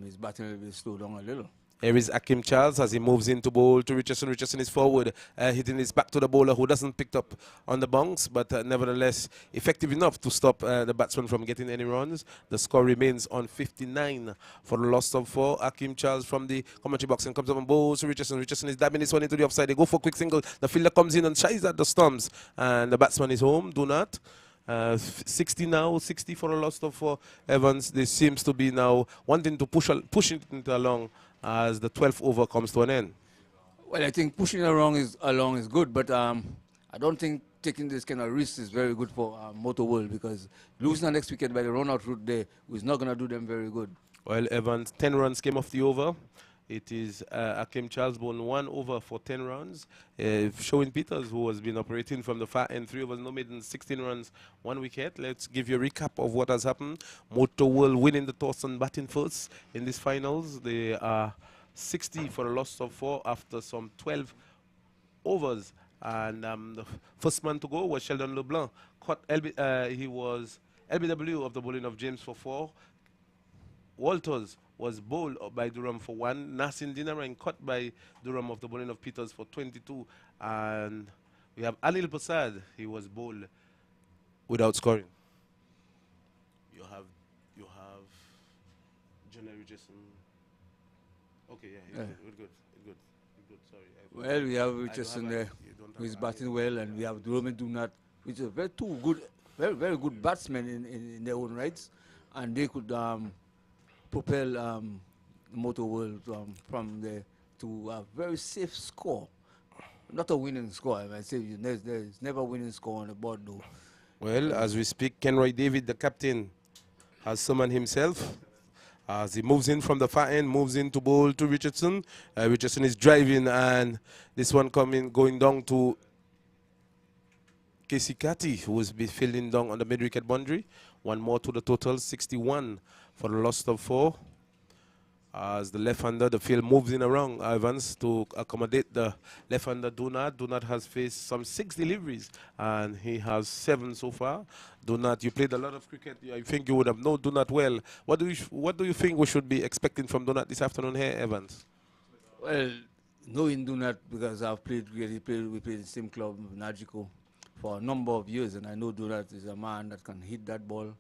his batting will slow down a little. Here is Akim Charles as he moves into bowl to Richardson. Richardson is forward, hitting his back to the bowler who doesn't pick up on the bounce, but nevertheless effective enough to stop the batsman from getting any runs. The score remains on 59 for the loss of 4. Akim Charles from the commentary box and comes up and bowls to Richardson. Richardson is dabbing this one into the offside. They go for a quick single. The fielder comes in and shies at the stumps, and the batsman is home. Do not. 60 now, 60 for the loss of 4. Evans, this seems to be now wanting to push it into along as the 12th over comes to an end. Well, I think pushing along is good, but I don't think taking this kind of risk is very good for Motowell, because losing the next wicket by the run-out route there is not going to do them very good. Well, Evans, 10 runs came off the over. It is Akim Charles won 1 over for 10 runs. Showing Peters, who has been operating from the far end, 3 overs, no maiden, 16 runs, 1 wicket. Let's give you a recap of what has happened. Motowell winning the toss and batting first in these finals. They are 60 for a loss of 4 after some 12 overs. And the first man to go was Sheldon LeBlanc. He was LBW of the bowling of James for 4. Walters was bowled by Durham for 1. Nasin Dinarain cut by Durham of the bowling of Peters for 22. And we have Anil Prasad. He was bowled without scoring. You have Jonah Richardson. Okay, yeah, good. Sorry. Well, we have Richardson there, who is batting well, and we have Durham and Dunat, which are very good batsmen in their own rights, and they could propel Motor World from there to a very safe score. Not a winning score, I might say. There's never a winning score on the board, though. Well, as we speak, Kenroy David, the captain, has summoned himself. As he moves in from the far end, moves in to bowl to Richardson. Richardson is driving, and this one going down to Keacy Carty, who was fielding down on the mid-wicket boundary. One more to the total, 61 for the loss of 4. As the left-hander, the field moves in around Evans to accommodate the left-hander Donat. Donat has faced some 6 deliveries, and he has 7 so far. Donat, you played a lot of cricket. I think you would have known Donat well. What do you think we should be expecting from Donat this afternoon here, Evans? Well, knowing Donat, because I've played cricket, we played in the same club, Nagico, for a number of years, and I know Donat is a man that can hit that ball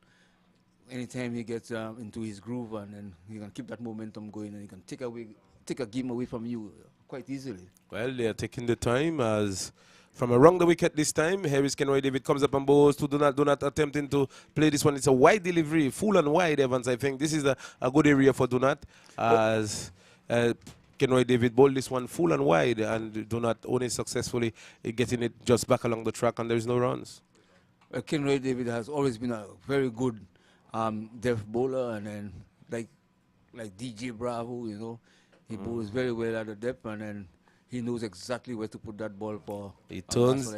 anytime he gets into his groove, and then he can keep that momentum going, and he can take a game away from you quite easily. Well, they are taking the time as from around the wicket this time. Harris Kenroy David comes up and bowls to Donat. Donat attempting to play this one. It's a wide delivery, full and wide, Evans. I think this is a good area for Donat as Kenroy David bowled this one full and wide, and Donat only successfully getting it just back along the track, and there is no runs. Well, Kenroy David has always been a very good depth bowler, and then like DJ Bravo, you know, he bowls very well at the depth, and then he knows exactly where to put that ball for. He turns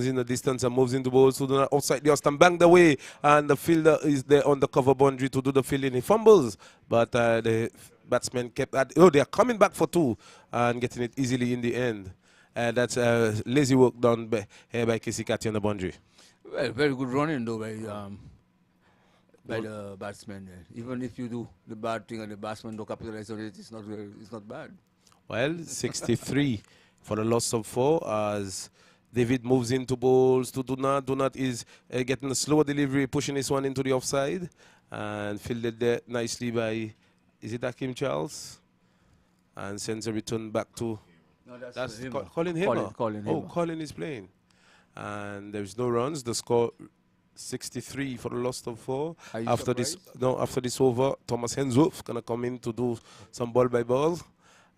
in the distance and moves into bowls to the outside the and bang the way, and the fielder is there on the cover boundary to do the fielding. He fumbles, but the batsman kept at. Oh, they are coming back for 2 and getting it easily in the end. That's lazy work done here by Keacy Carty on the boundary. Well, very good running though by the batsman. Even if you do the bad thing and the batsman don't capitalize on it, it's not bad. Well, 63 for the loss of 4 as David moves into bowls to Donat. Donat is getting a slower delivery, pushing this one into the offside, and fielded there nicely by, is it Hakim Charles? And sends a return back to, no, that's Colin Hamer. Colin Oh, Colin is playing. And there's no runs. The score 63 for the loss of 4. After this over, Thomas Hensworth gonna come in to do some ball by ball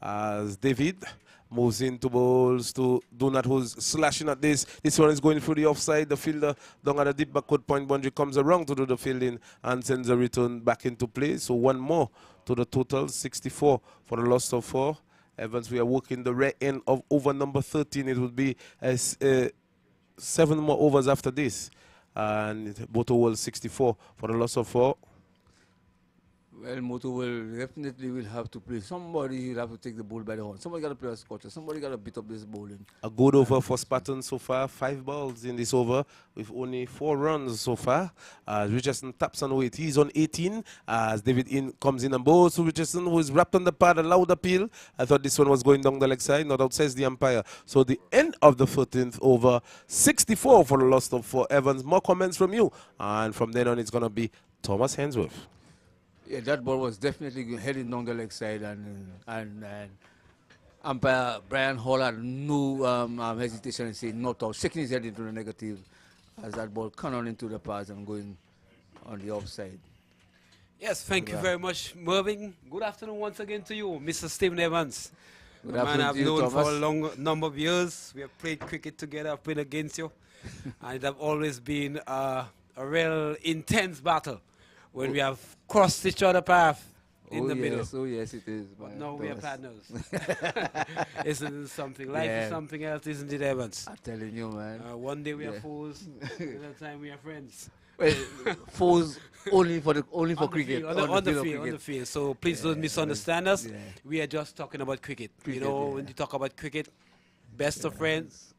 as David moves into bowls to Donat, who's slashing at this. This one is going through the offside. The fielder down at the deep backward point boundary comes around to do the fielding and sends a return back into play. So one more to the total, 64 for the loss of 4. Evans, we are working the red end of over number 13. It would be 7 more overs after this. And Motowell 64 for the loss of 4. Well, Motowell definitely will have to play. Somebody will have to take the ball by the horn. Somebody got to play a scotcher. Somebody got to beat up this bowling. A good over for Spartan so far. 5 balls in this over with only 4 runs so far. Richardson taps on weight. He's on 18 as David comes in and bowls to Richardson, who is wrapped on the pad. A loud appeal. I thought this one was going down the leg side. Not out, says the umpire. So the end of the 13th over. 64 for the loss of 4. Evans, more comments from you. And from then on, it's going to be Thomas Hensworth. Yeah, that ball was definitely heading down the leg side, and umpire Brian Hall had no hesitation in saying not out, shaking his head into the negative as that ball come on into the pads and going on the offside. Yes, thank you very much, Mervyn. Good afternoon once again to you, Mr. Stephen Evans. Good man afternoon I've to you, known Thomas. for a long number of years. We have played cricket together, I've played against you. And it have always been a real intense battle when we have crossed each other path in the middle. Oh yes, it is. But no, we are partners. Isn't it something? Life is something else, isn't it, Evans? I'm telling you, man. One day we are foes, another time we are friends. Well, foes only for cricket. On the field. So please don't misunderstand us. Yeah. We are just talking about cricket. You know, when you talk about cricket, best of friends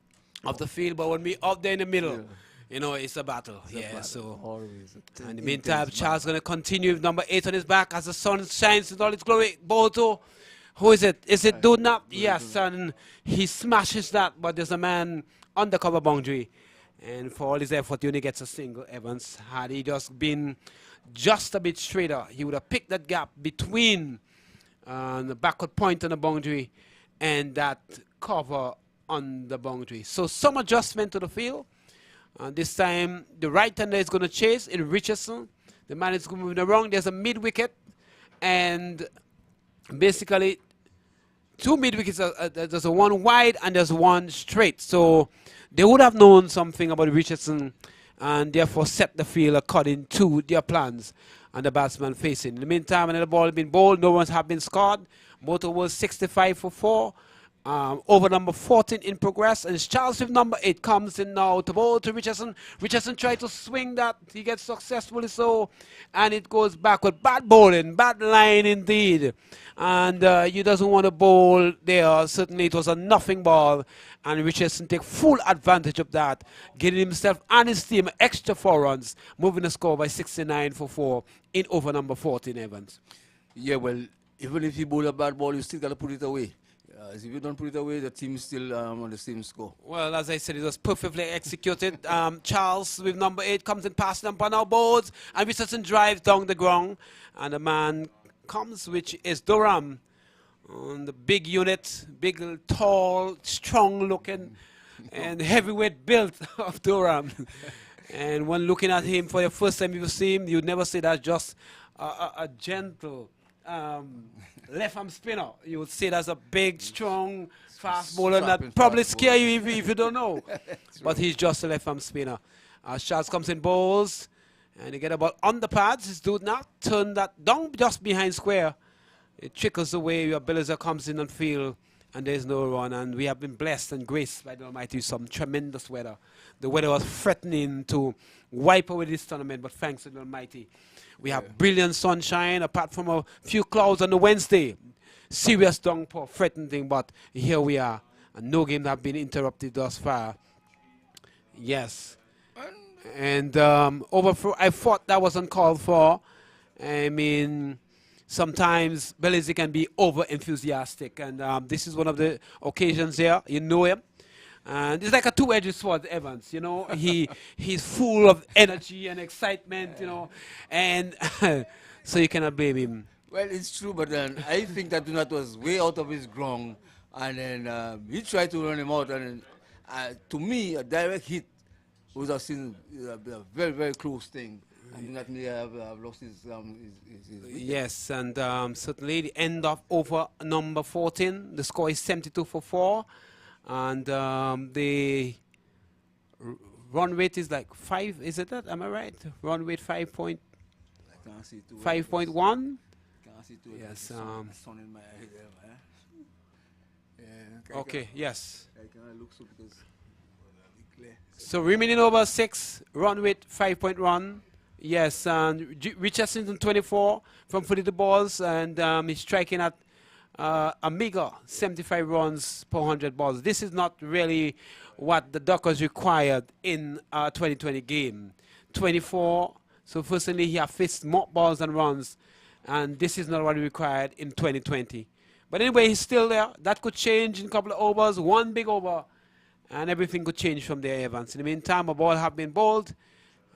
of the field, but when we up there in the middle, You know, it's a battle. It's a battle, So always. in the meantime, Charles going to continue with number 8 on his back as the sun shines in all its glory. Boto, who is it? Is it Dunap? Yes, and he smashes that, but there's a man on the cover boundary. And for all his effort, he only gets a single, Evans. Had he just been just a bit straighter, he would have picked that gap between the backward point on the boundary and that cover on the boundary. So some adjustment to the field. This time, the right-hander is going to chase in Richardson. The man is moving around. There's a mid-wicket. And basically, 2 mid-wickets. There's a one wide and there's one straight. So they would have known something about Richardson and therefore set the field according to their plans and the batsman facing. In the meantime, another ball has been bowled. No one's have been scored. Motor was 65 for 4. Over number 14 in progress, and Charles with number 8 comes in now to bowl to Richardson. Richardson tries to swing that. He gets successfully so, and it goes backward. Bad bowling, bad line indeed. And you doesn't want to bowl there. Certainly it was a nothing ball, and Richardson take full advantage of that, getting himself and his team extra 4 runs, moving the score by 69 for 4 in over number 14, Evans. Yeah, well, even if you bowl a bad ball, you still got to put it away. If you don't put it away, the team is still on the same score. Well, as I said, it was perfectly executed. Charles with number 8 comes in past them on our boards, and Richardson drives down the ground, and the man comes, which is Durham, on the big unit, big, tall, strong-looking, and heavyweight built of Durham. And when looking at him for the first time you see him, you'd never say that's just a gentle left-arm spinner. You would see it as a big, strong, fast bowler that probably scare you if you don't know. But he's just a left-arm spinner. Charles comes in bowls, and he get about on the pads. His dude now turn that down just behind square. It trickles away. Your Belizer comes in and field, and there's no run. And we have been blessed and graced by the Almighty with some tremendous weather. The weather was threatening to wipe away this tournament, but thanks to the Almighty, we have brilliant sunshine, apart from a few clouds on the Wednesday. Serious downpour, threatening, but here we are. And no game have been interrupted thus far. Yes. And I thought that was uncalled for. I mean, sometimes Belize can be over-enthusiastic. And this is one of the occasions here. You know him. And it's like a two-edged sword, Evans, you know. He's full of energy and excitement, you know. And so you cannot blame him. Well, it's true, but then I think that Dunat was way out of his ground. And then he tried to run him out. And to me, a direct hit was a very, very close thing. And Dunat may have lost his wicket. Yes, and certainly the end of over number 14. The score is 72 for 4. And the run rate is like 5, is it that? Am I right? Run rate 5.1? Yes. Sun in my head there, yeah, okay, yes. I cannot look so because So remaining over 6, run rate 5.1. Yes, and Richardson 24 from 42 balls, and he's striking at a meager 75 runs per 100 balls. This is not really what the Dockers required in a 2020 game. 24, so firstly he has faced more balls than runs, and this is not what he required in 2020. But anyway, he's still there. That could change in a couple of overs, one big over, and everything could change from there, Evans. In the meantime, a ball have been bowled,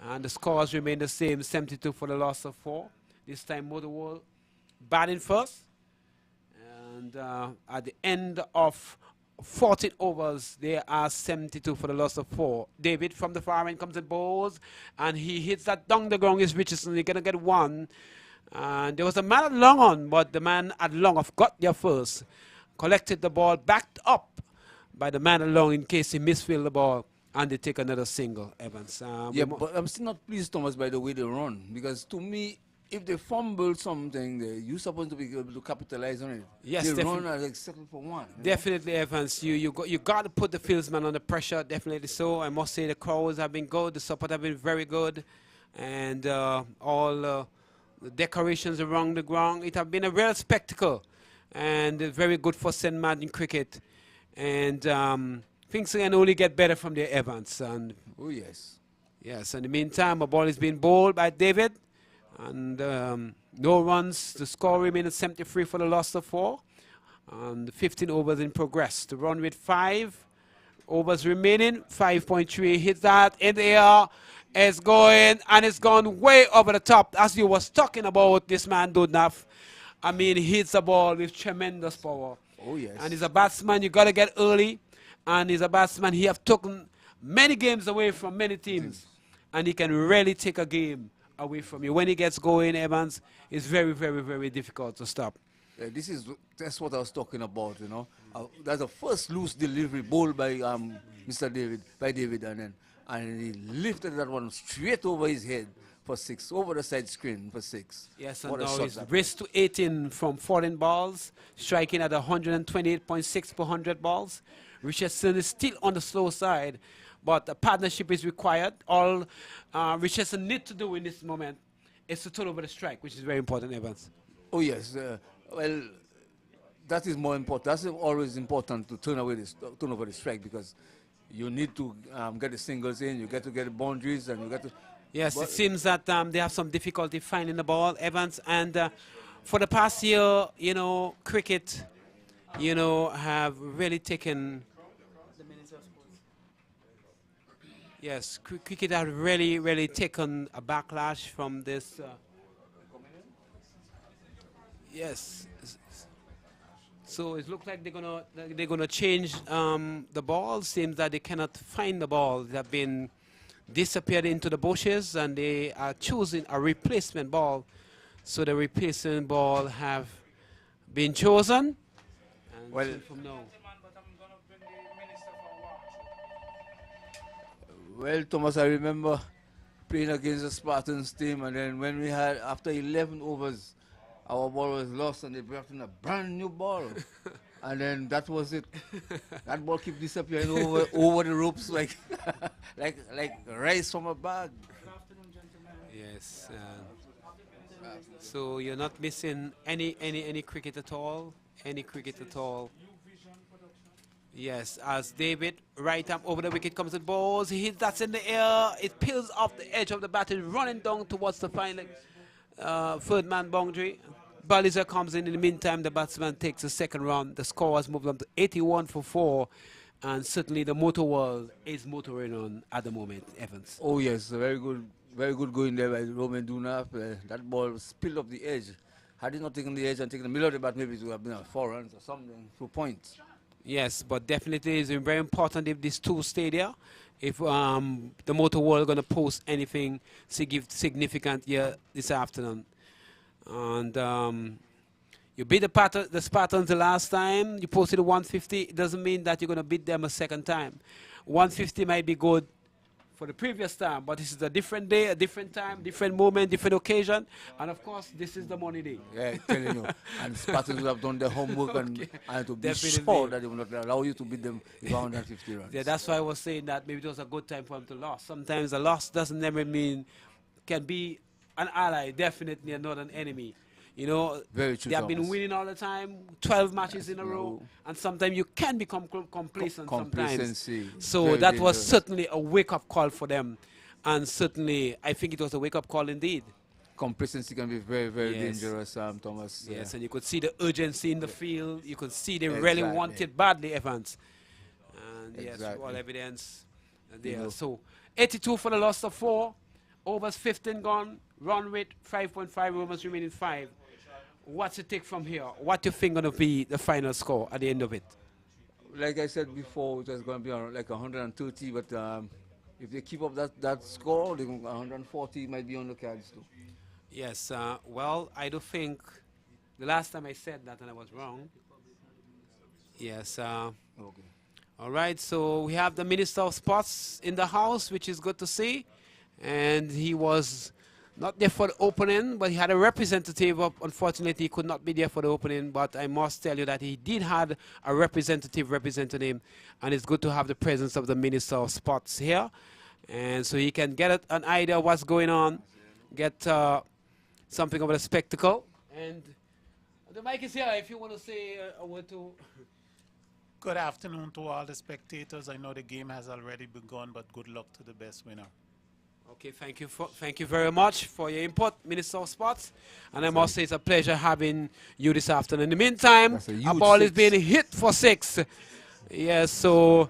and the scores remain the same, 72 for the loss of 4. This time Motherwell batting first. And at the end of 14 overs, there are 72 for the loss of 4. David from the far end comes and bowls, and he hits that down the ground. Is Richardson. He's going to get 1. And there was a man at long on, but the man at long off got there first. Collected the ball, backed up by the man along in case he misfilled the ball, and they take another single, Evans. yeah, but I'm still not pleased, Thomas, by the way they run. Because to me, if they fumble something, you're supposed to be able to capitalize on it. Yes, they run as like 7 for 1. Definitely, Evans. You got to put the fieldsman under pressure. Definitely so. I must say the crowds have been good. The support have been very good, and all the decorations around the ground. It has been a real spectacle, and very good for St. Martin cricket. And things can only get better from there, Evans. And oh yes. Yes, in the meantime, a ball is being bowled by David. And no runs. The score remains at 73 for the loss of 4. And 15 overs in progress. To run with 5 overs remaining. 5.3 hits that in the air. It's going and it's gone way over the top. As you was talking about, this man Dudnaf. I mean, he hits the ball with tremendous power. Oh, yes. And he's a batsman. You got to get early. And he's a batsman. He have taken many games away from many teams. And he can really take a game away from you. When he gets going, Evans, it's very, very, very difficult to stop. That's what I was talking about, you know. That's the first loose delivery bowled by David, and he lifted that one straight over his head for 6, over the side screen for 6. Yes, and what now he's raised to 18 from 14 balls, striking at 128.6 per 100 balls. Richardson is still on the slow side, but a partnership is required. All Richardson needs to do in this moment is to turn over the strike, which is very important, Evans. Oh, yes. Well, that is more important. That's always important to turn over the strike, because you need to get the singles in, you get to get the boundaries, and you get to... Yes, it seems that they have some difficulty finding the ball, Evans. And for the past year, you know, cricket, you know, have really taken... Yes, cricket have really taken a backlash from this... Yes. So it looks like they're gonna change the ball. Seems that they cannot find the ball. They have been disappeared into the bushes, and they are choosing a replacement ball. So the replacement ball have been chosen. And well, from now. Well, Thomas, I remember playing against the Spartans team, and then when we had, after 11 overs, our ball was lost, and they brought in a brand new ball. And then that was it. That ball kept disappearing over the ropes like like rice from a bag. Good afternoon, gentlemen. Yes. So you're not missing any cricket at all? Any cricket at all? Yes, as David, right arm over the wicket comes and balls. He hits that in the air. It peels off the edge of the bat, running down towards the final third man boundary. Baliza comes in the meantime, the batsman takes the second round. The score has moved on to 81 for 4. And certainly the motor world is motoring on at the moment, Evans. Oh, yes, very good going there by Roman Dunaf. That ball spilled off the edge. Had he not taken the edge and taken the middle of the bat, maybe it would have been a 4 runs or something, 2 points. Yes, but definitely it's very important if these two stay there. If the motor world going to post anything significant here this afternoon. And you beat the Spartans the last time. You posted 150. It doesn't mean that you're going to beat them a second time. 150 might be good for the previous time, but this is a different day, a different time, different moment, different occasion. And of course, this is the money day. Yeah, telling you. And Spartans will have done their homework Okay. and to be Definitely. sure that they will not allow you to beat them with 150 runs. Yeah, that's why I was saying that maybe it was a good time for them to lose. Sometimes a loss doesn't never mean, can be an ally, definitely not an enemy. You know, Very true, they have been Thomas. winning all the time, 12 matches in a row, and sometimes you can become complacent Complacency. sometimes. So Very that was dangerous. certainly a wake-up call for them. And certainly, I think it was a wake-up call indeed. Complacency can be very, very Yes. dangerous, Thomas. Yes, and you could see the urgency in the field. You could see they really Exactly. want it badly, Evans. And yes, Exactly. all evidence there. You know. So 82 for the loss of 4. Overs 15 gone. Run rate 5.5. Overs remaining 5. What's it take from here? What you think going to be the final score at the end of it? Like I said before, it was going to be around like 130, but if they keep up that score, 140 might be on the cards too. Yes, well, I do think the last time I said that and I was wrong. Yes. Okay. All right, so we have the Minister of Sports in the house, which is good to see. And he was not there for the opening, but he had a representative. Unfortunately, he could not be there for the opening, but I must tell you that he did have a representative representing him, and it's good to have the presence of the Minister of Sports here. And so he can get an idea of what's going on, get something of a spectacle. And the mic is here if you want to say a word to... Good afternoon to all the spectators. I know the game has already begun, but good luck to the best winner. Okay, thank you very much for your input, Minister of Sports. And I must say it's a pleasure having you this afternoon. In the meantime, That's a a huge ball is six. being hit for 6. Yes, so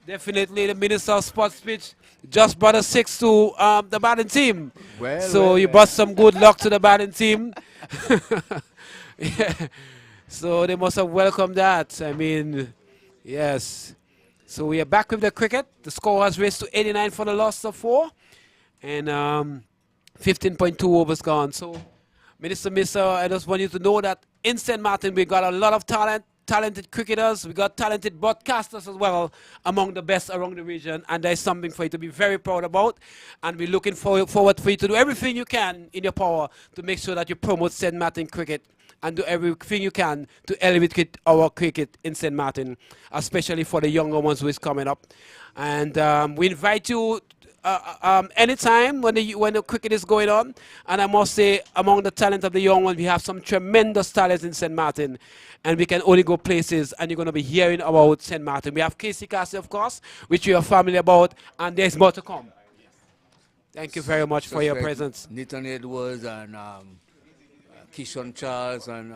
definitely the Minister of Sports pitch just brought a 6 to the batting team. Well, So well, you well. brought some good luck to the batting team. Yeah. So they must have welcomed that. I mean, yes. So we are back with the cricket. The score has raised to 89 for the loss of 4. And 15.2 overs gone. So, Minister, I just want you to know that in St. Martin, we got a lot of talented cricketers. We got talented broadcasters as well, among the best around the region. And there's something for you to be very proud about. And we're looking forward for you to do everything you can in your power to make sure that you promote St. Martin cricket and do everything you can to elevate our cricket in St. Martin, especially for the younger ones who is coming up. And we invite you anytime when the cricket is going on. And I must say, among the talent of the young ones, we have some tremendous talent in St. Martin. And we can only go places, and you're going to be hearing about St. Martin. We have Keacy, of course, which you are familiar about, and there's more to come. Thank you very much for your presence. Nathan Edwards and Keyshawn Charles and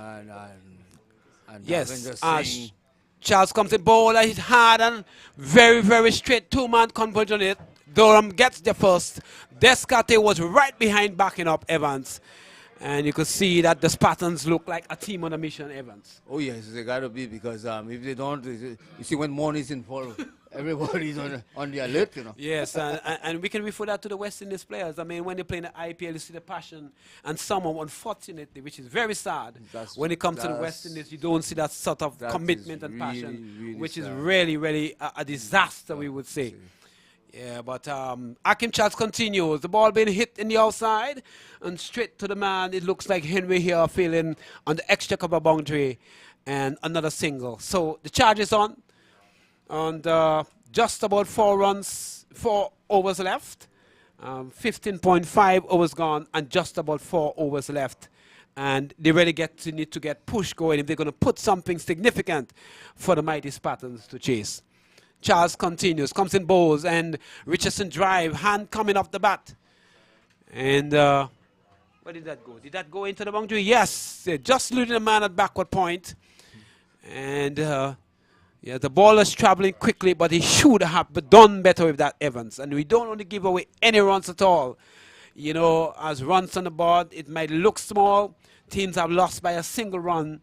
Yes, Lavender Singh. Charles comes in bowl, and he's hard and very, very straight. 2-man converge on it. Durham gets the first. Descarte was right behind backing up Evans. And you could see that the Spartans look like a team on a mission, Evans. Oh yes, they gotta be, because if they don't, you see when morning's in fall, everybody's on the alert, you know. Yes, and we can refer that to the West Indies players. I mean, when they play in the IPL, you see the passion, and some of, unfortunately, which is very sad, when it comes to the West Indies, you don't see that sort of commitment and passion, really which is sad. really, really a disaster, we would say. Yeah, but Akim Charles continues. The ball being hit in the outside and straight to the man. It looks like Henry here feeling on the extra cover boundary, and another single. So the charge is on, and just about 4 overs left. 15.5 overs gone, and just about 4 overs left. And they really need to get push going if they're going to put something significant for the mighty Spartans to chase. Charles continues, comes in bowls, and Richardson drive, hand coming off the bat. And where did that go? Did that go into the boundary? Yes, just losing the man at backward point. And yeah, the ball is traveling quickly, but he should have done better with that, Evans. And we don't want to give away any runs at all. You know, as runs on the board, it might look small. Teams have lost by a single run.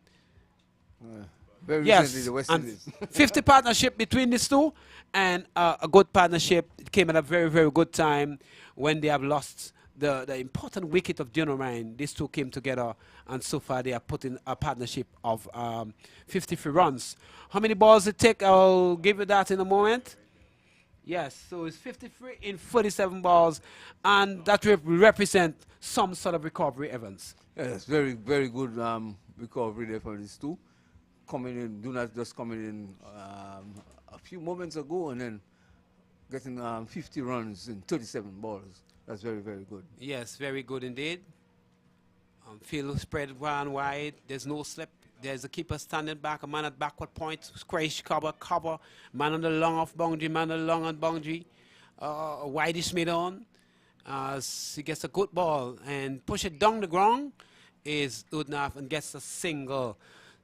Very Yes, recently, the West and Indies. 50 partnership between these two, and a good partnership. It came at a very, very good time when they have lost the important wicket of Dino Ryan. These two came together, and so far they are putting a partnership of 53 runs. How many balls it take? I'll give you that in a moment. Yes, so it's 53 in 47 balls, and that will represent some sort of recovery, Evans. Yes, very, very good recovery there for these two. Coming in, do not just coming in a few moments ago and then getting 50 runs in 37 balls. That's very, very good. Yes, very good indeed. Field spread one wide. There's no slip. There's a keeper standing back, a man at backward point, squarish cover, man on the long off boundary, man on the long on boundary, a wideish mid on. He gets a good ball and push it down the ground is Udnaf and gets a single.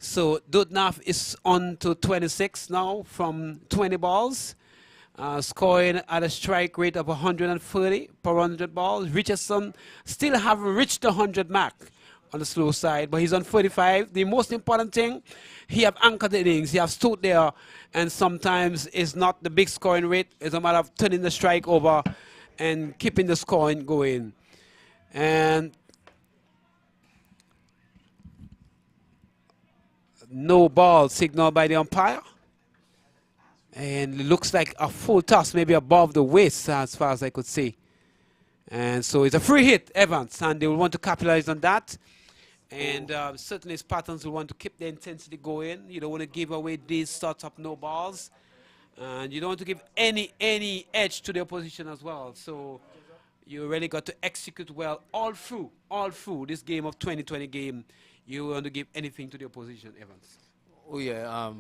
So Dudnaf is on to 26 now from 20 balls, scoring at a strike rate of 130 per 100 balls. Richardson still haven't reached the 100 mark on the slow side, but he's on 45. The most important thing, he have anchored the innings. He have stood there, and sometimes it's not the big scoring rate. It's a matter of turning the strike over and keeping the scoring going. And no ball signaled by the umpire. And it looks like a full toss, maybe above the waist as far as I could see. And so it's a free hit, Evans, and they will want to capitalize on that. And certainly Spartans will want to keep the intensity going. You don't want to give away these sorts of no balls. And you don't want to give any edge to the opposition as well. So you really got to execute well all through this game of 2020 game. You want to give anything to the opposition, Evans. Oh yeah,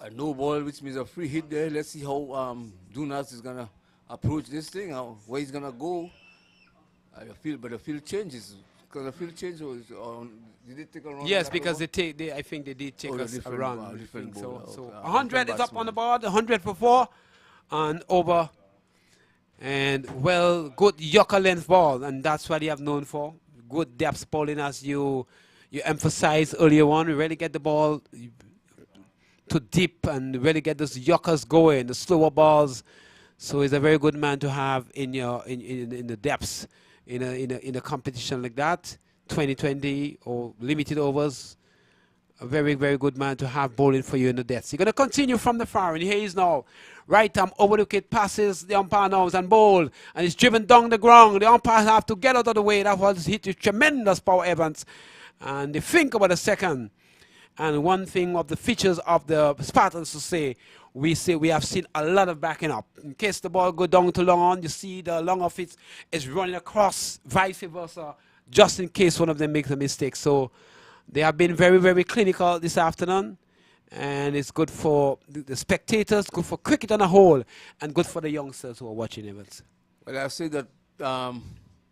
a no ball, which means a free hit there. Let's see how Dunas is gonna approach this thing, where he's gonna go. But the field changes because the field change was on. Did it take a run? Yes, because I think they did take Oh, the us different around. ball, I different think so. bowler, So okay. 100 Different is up on the batsman. board, 100 for 4, and over. And well, good Yorker length ball, and that's what they have known for. Good depth bowling, as you emphasized earlier on. We really get the ball to deep and really get those Yorkers going, the slower balls. So he's a very good man to have in the depths in a competition like that. 2020 or limited overs. A very, very good man to have bowling for you in the depths. You're going to continue from the far, and here he is now. Right arm over the wicket, passes the umpire now and ball, and it's driven down the ground. The umpire have to get out of the way. That was hit with tremendous power, Evans. And they think about a second. And one thing of the features of the Spartans to say we have seen a lot of backing up. In case the ball go down to long on, you see the long of it is running across, vice versa, just in case one of them makes a mistake. So they have been very, very clinical this afternoon, and it's good for the spectators, good for cricket on a whole, and good for the youngsters who are watching Evans. Well, I say that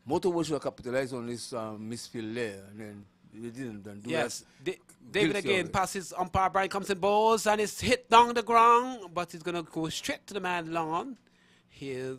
Motorway should capitalize on this misfield there, and then they didn't do Yes, that. David Guilty again of it. passes umpire Brian comes and balls, and it's hit down the ground, but it's gonna go straight to the man long on. He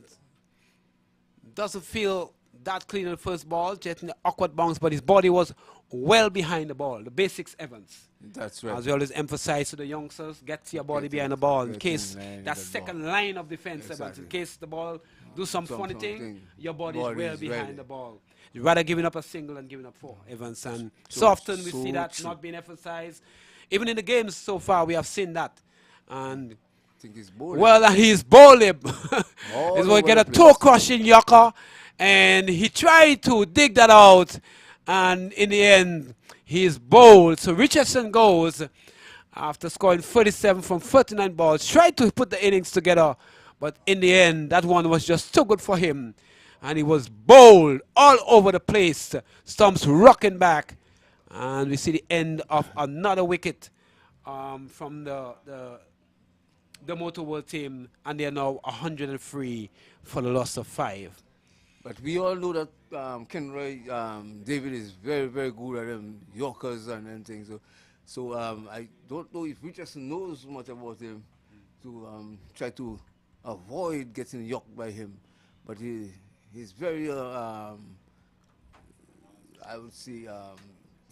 doesn't feel that clean on the first ball, just in the awkward bounce, but his body was well behind the ball. The basics, Evans. That's right. As we always emphasize to the youngsters, get your body behind the ball in case that second line of defense, Evans, in case the ball do some funny thing, your body is well behind the ball. You're rather giving up a single than giving up 4, Evans. And so often we see that not being emphasized. Even in the games so far, we have seen that. And I think he's bowling. well, and he's bowling. All He's going to get over a the toe place. crushing Yorker, and he tried to dig that out, and in the end, he's bowled. So Richardson goes after scoring 37 from 39 balls. Tried to put the innings together, but in the end, that one was just too good for him, and he was bowled all over the place. Stumps rocking back, and we see the end of another wicket from the Motor World team, and they are now 103 for the loss of 5. But we all know that Kenroy David is very, very good at Yorkers and things. So I don't know if Richardson knows much about him to try to avoid getting yorked by him. But he's very, I would say,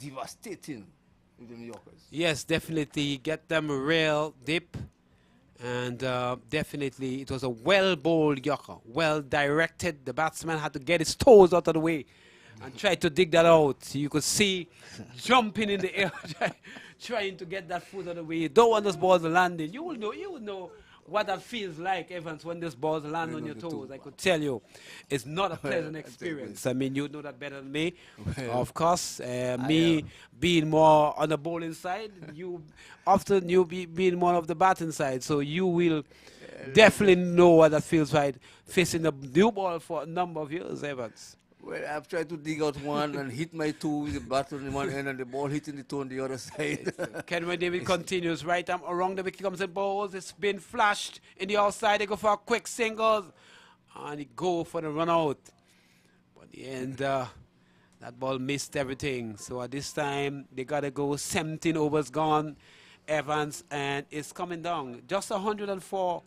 devastating with the Yorkers. Yes, definitely get them real deep, and definitely it was a well bowled Yorker, well directed. The batsman had to get his toes out of the way and try to dig that out. You could see jumping in the air, trying to get that foot out of the way. You don't want those balls landing. You will know what that feels like, Evans, when those balls land on your toes. I could tell you, it's not a pleasant experience. I mean, you know that better than me, of course. Me being more on the bowling side, you being more of the batting side, so you will definitely know what that feels like facing the new ball for a number of years, Evans. Well, I've tried to dig out one and hit my toe with the bat on the one end and the ball hitting the toe on the other side. Kenway David continues. Right arm around the wicket comes and balls. It's been flashed in the outside. They go for a quick singles. And he go for the run out. But in the end, that ball missed everything. So at this time, they got to go. 17 overs gone. Evans, and it's coming down. Just 104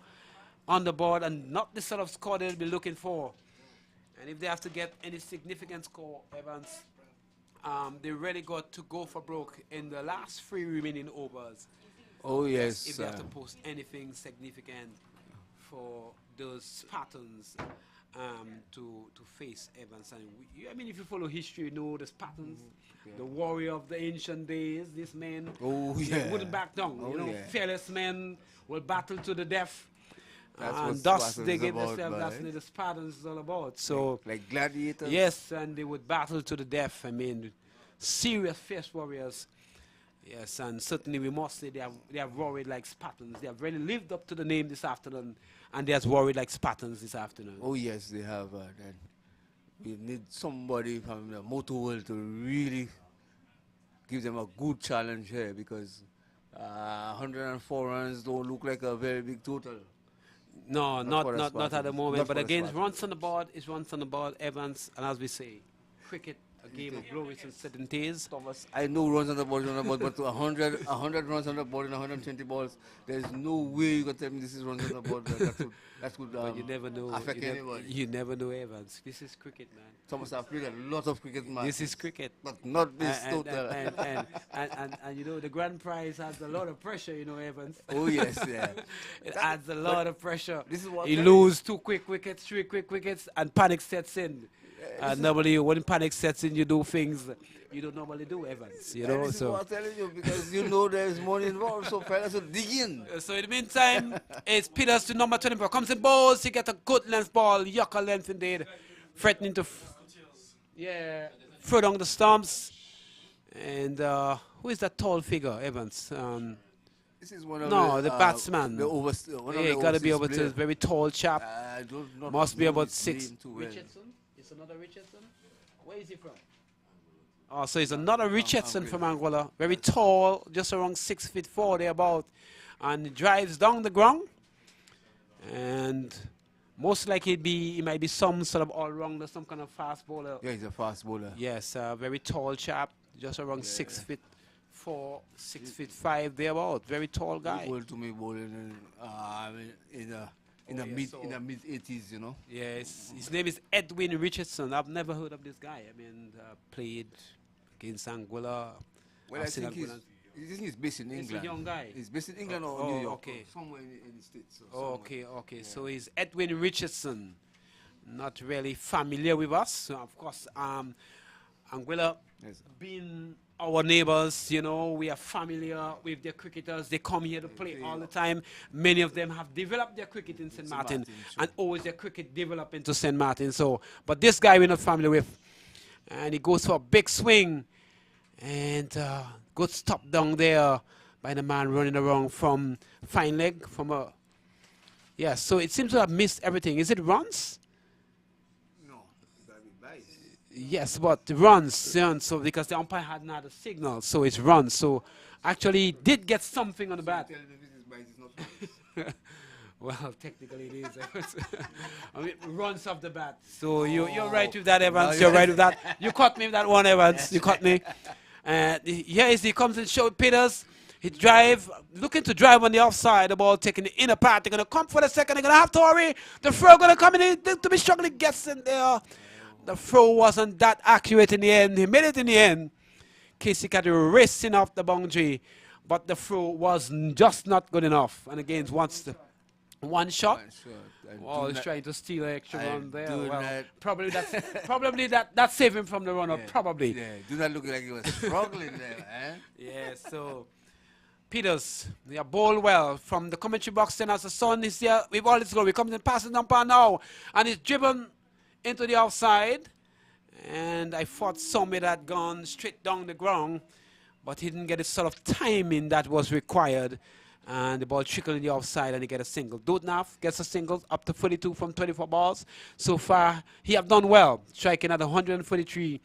on the board, and not the sort of score they'll be looking for. And if they have to get any significant score, Evans, they really got to go for broke in the last 3 remaining overs. Oh, yes. If they have to post anything significant for those Spartans to face Evans. And I mean, if you follow history, you know the Spartans, the warrior of the ancient days, this man wouldn't back down. Fearless men will battle to the death. And thus they gave themselves, that's what the Spartans is all about. So like gladiators? Yes, and they would battle to the death. I mean, serious fierce warriors. Yes, and certainly we must say they have warried like Spartans. They have really lived up to the name this afternoon, and they have warried like Spartans this afternoon. Oh, yes, they have. And we need somebody from the motor world to really give them a good challenge here, because 104 runs don't look like a very big total. No, Not for the not at the Spartans. moment. Not But for the again, Spartans. runs on the board is runs on the board, Evans, and as we say, cricket, a game of glorious uncertainties. Thomas, I know runs on the board, but to 100 runs on the board in 120 balls, there's no way you can tell me this is runs on the board. That could But you never know. affect anybody. You never know, Evans. This is cricket, man. Thomas, I've played a lot of cricket matches. This is cricket. But not this and, total. and you know the grand prize has a lot of pressure, you know, Evans. Oh, yes, yeah. It adds a lot of pressure. This is what You I'm lose 2 quick wickets, 3 quick wickets, and panic sets in. Normally, when panic sets in, you do things you don't normally do, Evans. You know, This is so. what I'm telling you, because you know there's money involved, so fellas will dig in. So in the meantime, it's Peters to number 24. Comes in balls, he gets a good length ball, yucca length indeed, threatening to, throw down the stumps. And who is that tall figure, Evans? This is one of No, the batsman. The one of Yeah, the got to be overseas over to players. very tall chap. I don't know Must be know about his 6. name too well. Richardson? It's another Richardson? Where is he from? Oh, so it's another Richardson from Angola. Very tall, just around 6'4" thereabout. And he drives down the ground. And most likely he might be some sort of all-rounder, some kind of fast bowler. Yeah, he's a fast bowler. Yes, very tall chap, just around 6'4", 6'5" thereabout. Very tall guy. Equal to me bowling in the mid 80s, you know. Yes, his name is Edwin Richardson. I've never heard of this guy. I mean, played against Angola. Well, I've I seen think Angola. he's based in He's a England. young guy. He's based in England or Oh, New York, okay. or somewhere in the States. or Oh, somewhere. okay. So he's Edwin Richardson. Not really familiar with us. So of course, Angola Yes. being our neighbors, you know, we are familiar with their cricketers. They come here to play all the time. Many of them have developed their cricket in St. Martin, Martin, sure. and always their cricket develop into St. Martin. So, but this guy we're not familiar with, and he goes for a big swing, and good stop down there by the man running around from fine leg from a. Yeah, so it seems to have missed everything. Is it runs? No, that would be biased. Yes, but runs, yeah, so because the umpire had not a signal, so it's runs. So actually he did get something on the bat. Tell me this is biased, it's not biased. Well, technically it is. I mean, runs off the bat. So you're right with that, Evans. You're right with that. You caught me with that one, Evans. You caught me. Here he comes and show Peters. He drive, looking to drive on the offside. The ball taking the inner part. They're going to come for the second. They're going to have to hurry. The throw going to come in. To be struggling, gets in there. The throw wasn't that accurate in the end. He made it in the end. Keacy got racing off the boundary, but the throw was just not good enough. And again, once the one shot. Oh, he's trying to steal an extra run there. Well, probably that's saved him from the runner. Yeah, Probably. Yeah, do not look like he was struggling there, eh? Yeah. So Peters, they are bowled well from the commentary box. Then as the sun is there with all its glory, comes and passes the umpire now, and he's driven into the outside. And I thought somebody had gone straight down the ground, but he didn't get the sort of timing that was required. And the ball trickled in the offside, and he get a single. Dudnaf gets a single up to 42 from 24 balls. So far, he have done well, striking at 143.3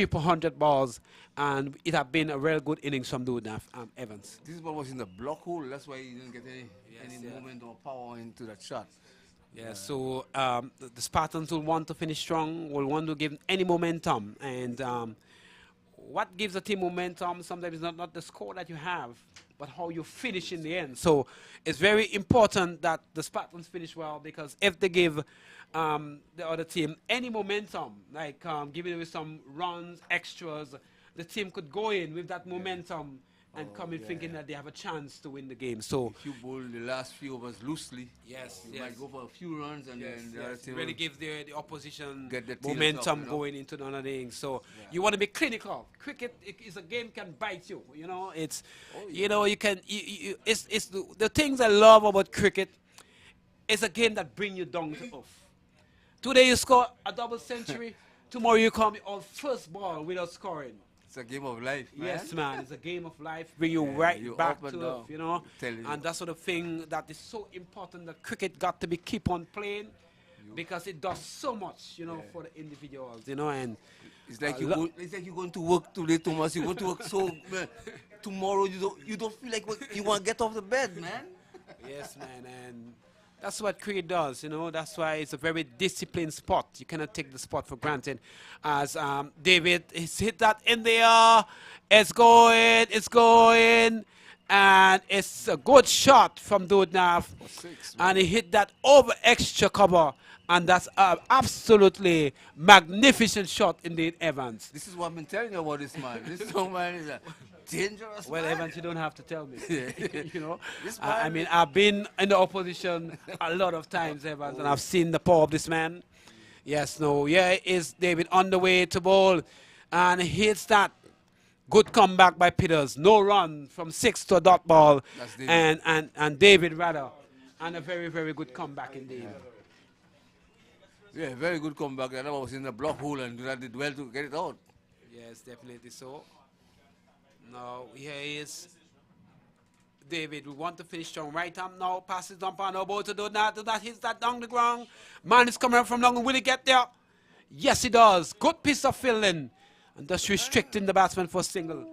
per 100 balls. And it have been a real good innings from Dudnaf, Evans. This ball was in the block hole, that's why he didn't get any movement or power into that shot. Yeah, so the Spartans will want to finish strong, will want to give any momentum. And what gives a team momentum sometimes is not the score that you have, but how you finish in the end. So it's very important that the Spartans finish well, because if they give the other team any momentum, like giving away some runs, extras, the team could go in with that momentum and come in thinking that they have a chance to win the game. So If you bowl the last few overs loosely, yes, you might go for a few runs and then the other team really will give the opposition get the tails momentum up, you know. going into another inning. So you want to be clinical. Cricket is a game can bite you. You know, it's you know you can. It's the things I love about cricket. It's a game that bring you down to earth. Today you score a double century. Tomorrow you come on first ball without scoring. It's a game of life, man. Yes, man. It's a game of life. Bring you right you back up and to down. earth, you know. Tell you. And that's sort of thing that is so important that cricket got to be keep on playing because it does so much, you know, for the individuals, you know. And It's like it's like you're going to work today, Thomas. You're going to work so tomorrow you don't feel like you want to get off the bed, man. yes, man. And That's what cricket does, you know. That's why it's a very disciplined sport. You cannot take the sport for granted. As David has hit that in the air. It's going, and it's a good shot from Dudnaf. And he hit that over extra cover. And that's an absolutely magnificent shot indeed, Evans. This is what I've been telling you about this man. This young man is a dangerous Well, man. Evans, you don't have to tell me. You know, This I man mean, I've been in the opposition a lot of times, Evans, and I've seen the power of this man. Yes, no, yeah, is David on the way to bowl, and hits that. Good comeback by Peters. No run from 6 to a dot ball, That's David. and David rather, and a very, very good comeback indeed. Yeah, very good comeback. That was in the block hole and that did well to get it out. Yes, definitely so. Now, here is David. We want to finish strong. Right arm now. Passes down on elbow to do that. Hits that down the ground. Man is coming up from long. Will he get there? Yes, he does. Good piece of fielding. And just restricting the batsman for a single.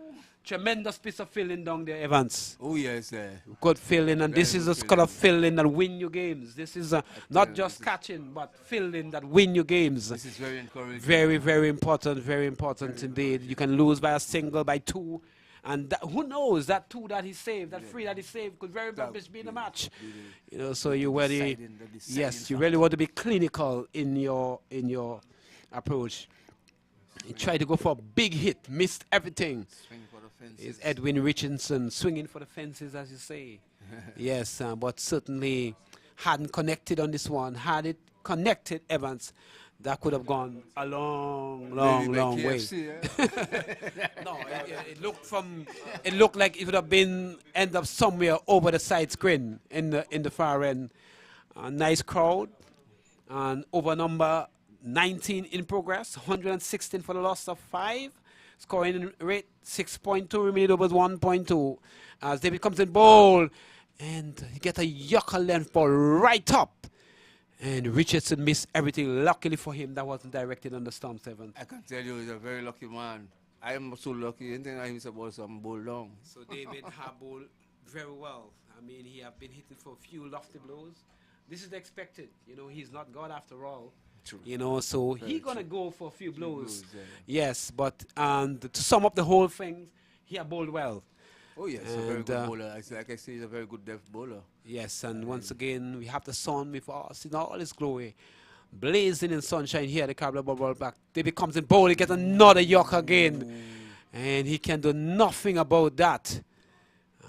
Tremendous piece of fielding down there, Evans. Oh, yes. Good fielding. And this Very is good the kind of fielding that win you games. This is not just catching, but fielding that win you games. This is very encouraging. Very, very important indeed. You can lose by a single, by 2. And who knows, that 2 that he saved, that 3 that he saved could very much be in the match. You know, so you really, yes, you really want to be clinical in your approach. He tried to go for a big hit, missed everything. Swing for the fences. Is Edwin Richardson swinging for the fences, as you say. Yes, but certainly hadn't connected on this one. Had it connected, Evans, that could have gone a long way. Keacy, yeah? No, it looked like it would have been end up somewhere over the side screen in the far end. A nice crowd, and over number 19 in progress, 116 for the loss of 5. Scoring rate 6.2, remaining overs 1.2. As David comes in bowl, and he gets a yucca length ball right up. And Richardson missed everything. Luckily for him, that wasn't directed on the stump 7. I can tell you, he's a very lucky man. I am so lucky. Anything I miss about some bowl long. So David have bowled very well. I mean, he have been hitting for a few lofty blows. This is expected. You know, he's not God after all. True. You know, so Very he's going to true. go for a few blows. yeah. Yes, but to sum up the whole thing, he have bowled well. Oh, yes, a very And, good bowler. Like I say, he's a very good depth bowler. Yes, and once again, we have the sun with us in all its glory. Blazing in sunshine here at the Carabao Ball back. David comes in bowl, he gets another york again. And he can do nothing about that.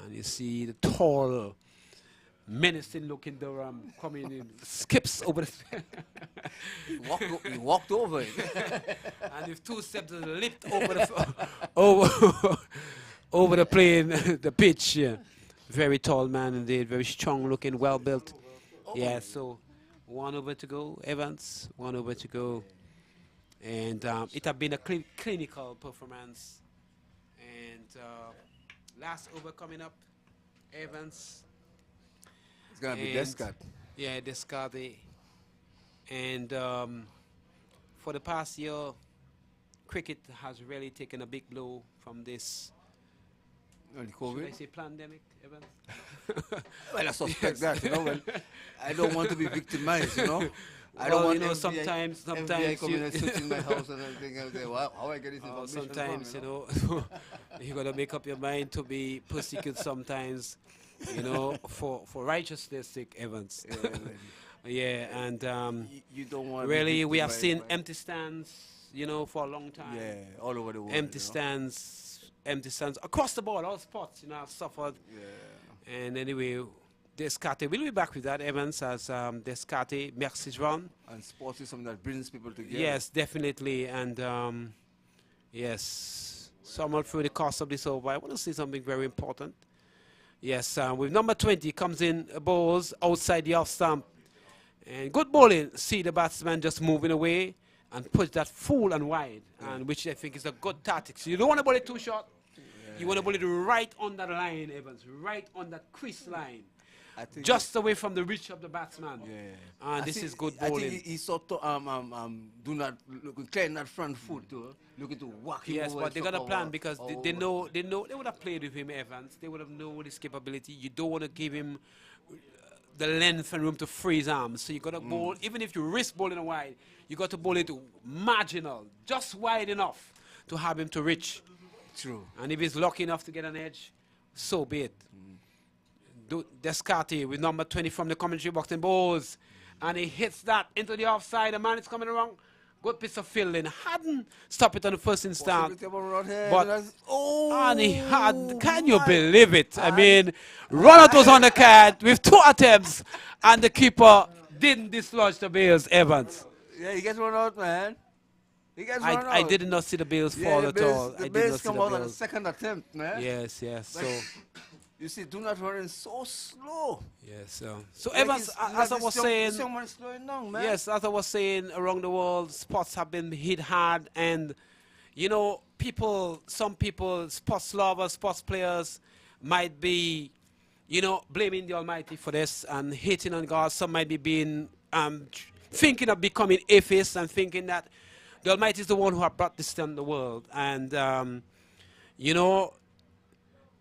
And you see the tall, menacing looking Durham coming in, skips over the He walked over it. and with 2 steps leaped over the over the plane, the pitch. Yeah. Very tall man indeed, very strong looking, well built. Yeah, so 1 over to go, Evans, 1 over to go. And it has been a clinical performance. And last over coming up, Evans. It's going to be And- Descott. Yeah, Descartes. And for the past year, cricket has really taken a big blow from this, And should I COVID. say, pandemic, Evans? Well, I suspect that, you know. Well, I don't want to be victimized, you know. I don't Well, want you know, FBI sometimes FBI coming you- and searching my house and everything. I say, wow, how I get this Oh, information sometimes, from, you know, you got to make up your mind to be persecuted sometimes, you know, for righteousness sake, Evans. Yeah, well, Yeah, and you don't want to be really, we have victimized seen by- empty stands, you know, for a long time. Yeah, all over the world. Empty you know. stands across the board, all spots, you know, have suffered. Yeah. And anyway, Descartes, we'll be back with that, Evans, as Descartes makes his run. And sports is something that brings people together. Yes, definitely. And yes, somewhat through the course of this over, I want to say something very important. Yes, with number 20 comes in, bowls outside the off stump. And good bowling, see the batsman just moving away and push that full and wide, and which I think is a good tactic. So you don't want to bowl it too short. You want to bowl it right on that line, Evans, right on that crease line. I think Just away from the reach of the batsman. Yeah. And I this think- is good I bowling. think he sort of do not clear that front foot too, looking to whack him Yes, over but and they got a suck plan over- because they over. know they would have played with him, Evans. They would have known his capability. You don't want to give him the length and room to freeze arms. So you got to bowl, even if you risk bowling a wide, you got to bowl it marginal, just wide enough to have him to reach. True. And if he's lucky enough to get an edge, so be it. Carty with number 20 from the commentary box and bowls. And he hits that into the offside. The man is coming around. Good piece of fielding. Hadn't stopped it on the first instant. But, and he had, can you believe it? I mean, Ronald was on the card with 2 attempts, and the keeper didn't dislodge the Bills, Evans. Yeah, he gets run out, man. He gets run out. I did not see the Bills fall at all. The Bills come out on the second attempt, man. Yes, yes. So you see, do not run so slow. Yes, so Evans, as I was saying, someone slowing down, man. yes, as I was saying, around the world, spots have been hit hard, and you know, some people, sports lovers, sports players, might be, you know, blaming the Almighty for this and hating on God. Some might be being thinking of becoming atheists and thinking that the Almighty is the one who has brought this down the world. And you know,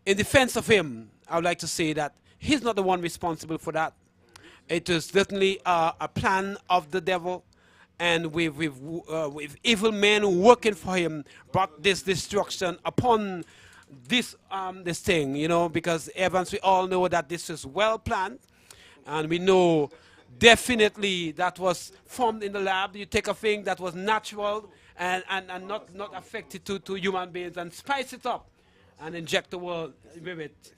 in defense of him, I would like to say that he's not the one responsible for that. It was definitely a plan of the devil, and with evil men working for him, brought this destruction upon this thing, you know, because Evans, we all know that this is well planned, and we know definitely that was formed in the lab. You take a thing that was natural and not affected to human beings and spice it up and inject the world with it.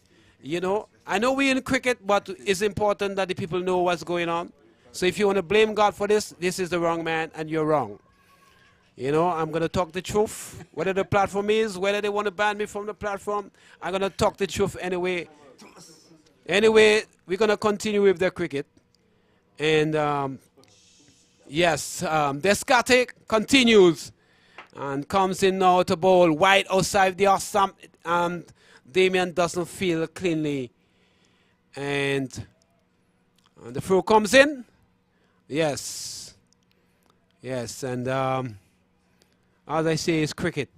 You know, I know we're in cricket, but it's important that the people know what's going on. So if you want to blame God for this, this is the wrong man, and you're wrong. You know, I'm going to talk the truth. Whether the platform is, whether they want to ban me from the platform, I'm going to talk the truth anyway. Anyway, we're going to continue with the cricket. And yes, Descarte continues and comes in now to bowl wide outside the off stump, and Damien doesn't feel cleanly. And the throw comes in. Yes. Yes, and as I say, it's cricket.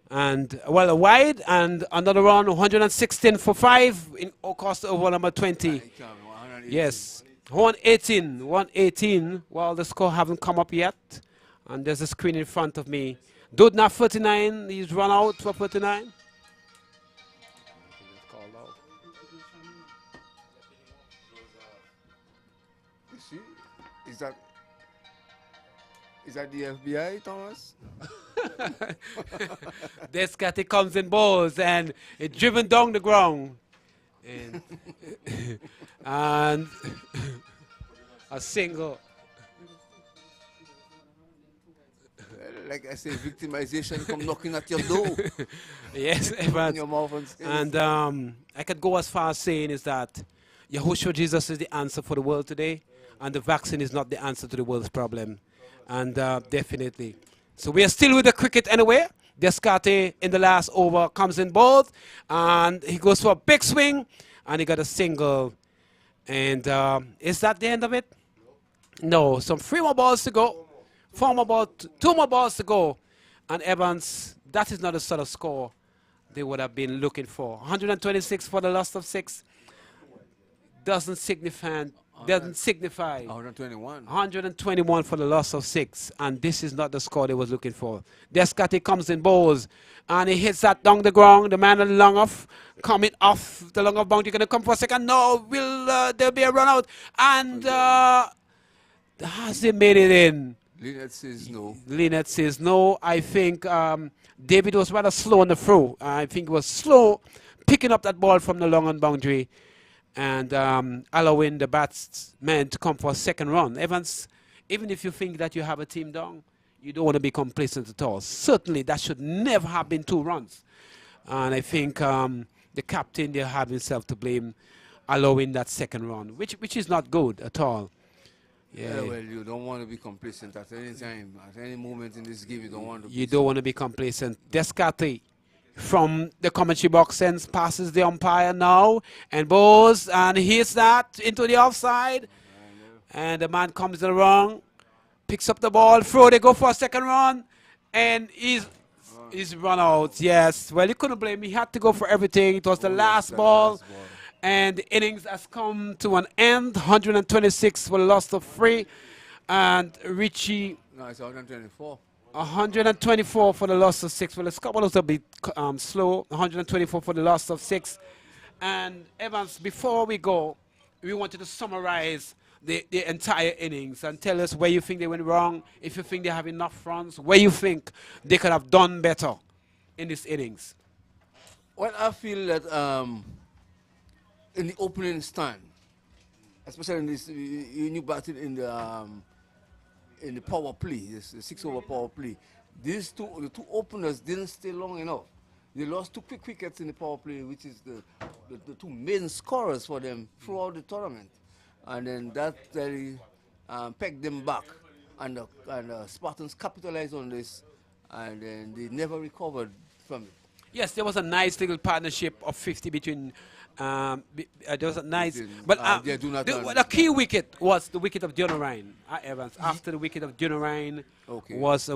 And, well, a wide and another run, 116 for 5 in cost over number 20. Yes, 118. Well, the score haven't come up yet. And there's a screen in front of me. Dudna 39, he's run out for 39. You see, is that the FBI, Thomas? Descarte comes in balls and it's driven down the ground. And a single. Like I say, victimization come knocking at your door. Yes, Evans. And I could go as far as saying is that Yahushua Jesus is the answer for the world today, and the vaccine is not the answer to the world's problem. And definitely. So we are still with the cricket anyway. Descarte in the last over comes in bold, and he goes for a big swing, and he got a single. And is that the end of it? No, some 3 more balls to go. 2 more balls to go. And Evans, that is not the sort of score they would have been looking for. 126 for the loss of 6 doesn't signify. 121. 121 for the loss of 6, and this is not the score they was looking for. Descarte comes in bowls, and he hits that down the ground. The man on the long off, coming off the long off boundary, gonna come for a second. No, there'll be a run out, and has he made it in? Lynette says no. Lynette says no. I think David was rather slow on the throw. I think he was slow picking up that ball from the long on boundary, and allowing the batsman to come for a second run. Evans, even if you think that you have a team down, you don't want to be complacent at all. Certainly, that should never have been 2 runs. And I think the captain there had himself to blame, allowing that second run, which is not good at all. Yeah, well, you don't want to be complacent at any time, at any moment in this game. You don't want to. You don't want to be complacent. Descarte from the commentary box sends passes the umpire now and bowls and hits that into the offside, and the man comes around, picks up the ball, throw. They go for a second run, and he's run out. Yes, well, you couldn't blame him. He had to go for everything. It was the last ball. And the innings has come to an end. 126 for the loss of 3. And Richie, No, it's 124. 124 for the loss of 6. Well, the score was a bit slow. 124 for the loss of 6. And Evans, before we go, we wanted to summarize the entire innings and tell us where you think they went wrong, if you think they have enough runs, where you think they could have done better in this innings. Well, I feel that in the opening stand, especially in this, you batted in the power play, this 6-over power play. The two openers didn't stay long enough. They lost 2 quick wickets in the power play, which is the 2 main scorers for them throughout the tournament. And then that really pegged them back. And the Spartans capitalized on this, and then they never recovered from it. Yes, there was a nice little partnership of 50 between. There was a nice, Between, but yeah, do not the key wicket was the wicket of John Ryan, Evans. After the wicket of John Ryan Okay. was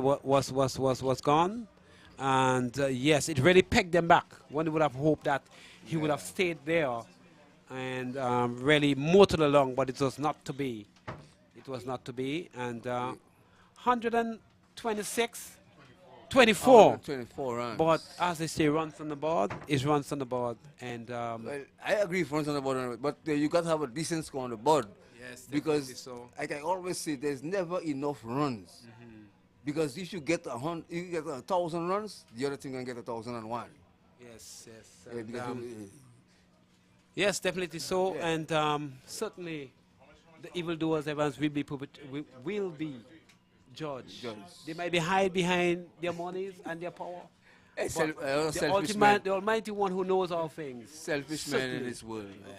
gone, and yes, it really pegged them back. One would have hoped that he would have stayed there and really motored along, but it was not to be. It was not to be, and 126. 24. 24 runs. But as they say, runs on the board is runs on the board. And Well, I agree with runs on the board, but you got to have a decent score on the board. yes, Because, so. like I always say, there's never enough runs. Because if you get 1,000 runs, the other team can get 1,001. Yes, yes. Yeah, And, because yes, definitely so. Yeah. And certainly the evildoers, Evans, will be judged. They might be hide behind their monies and their power. But selfish man, the Almighty One who knows all things. selfish man in certainly. this world. Man.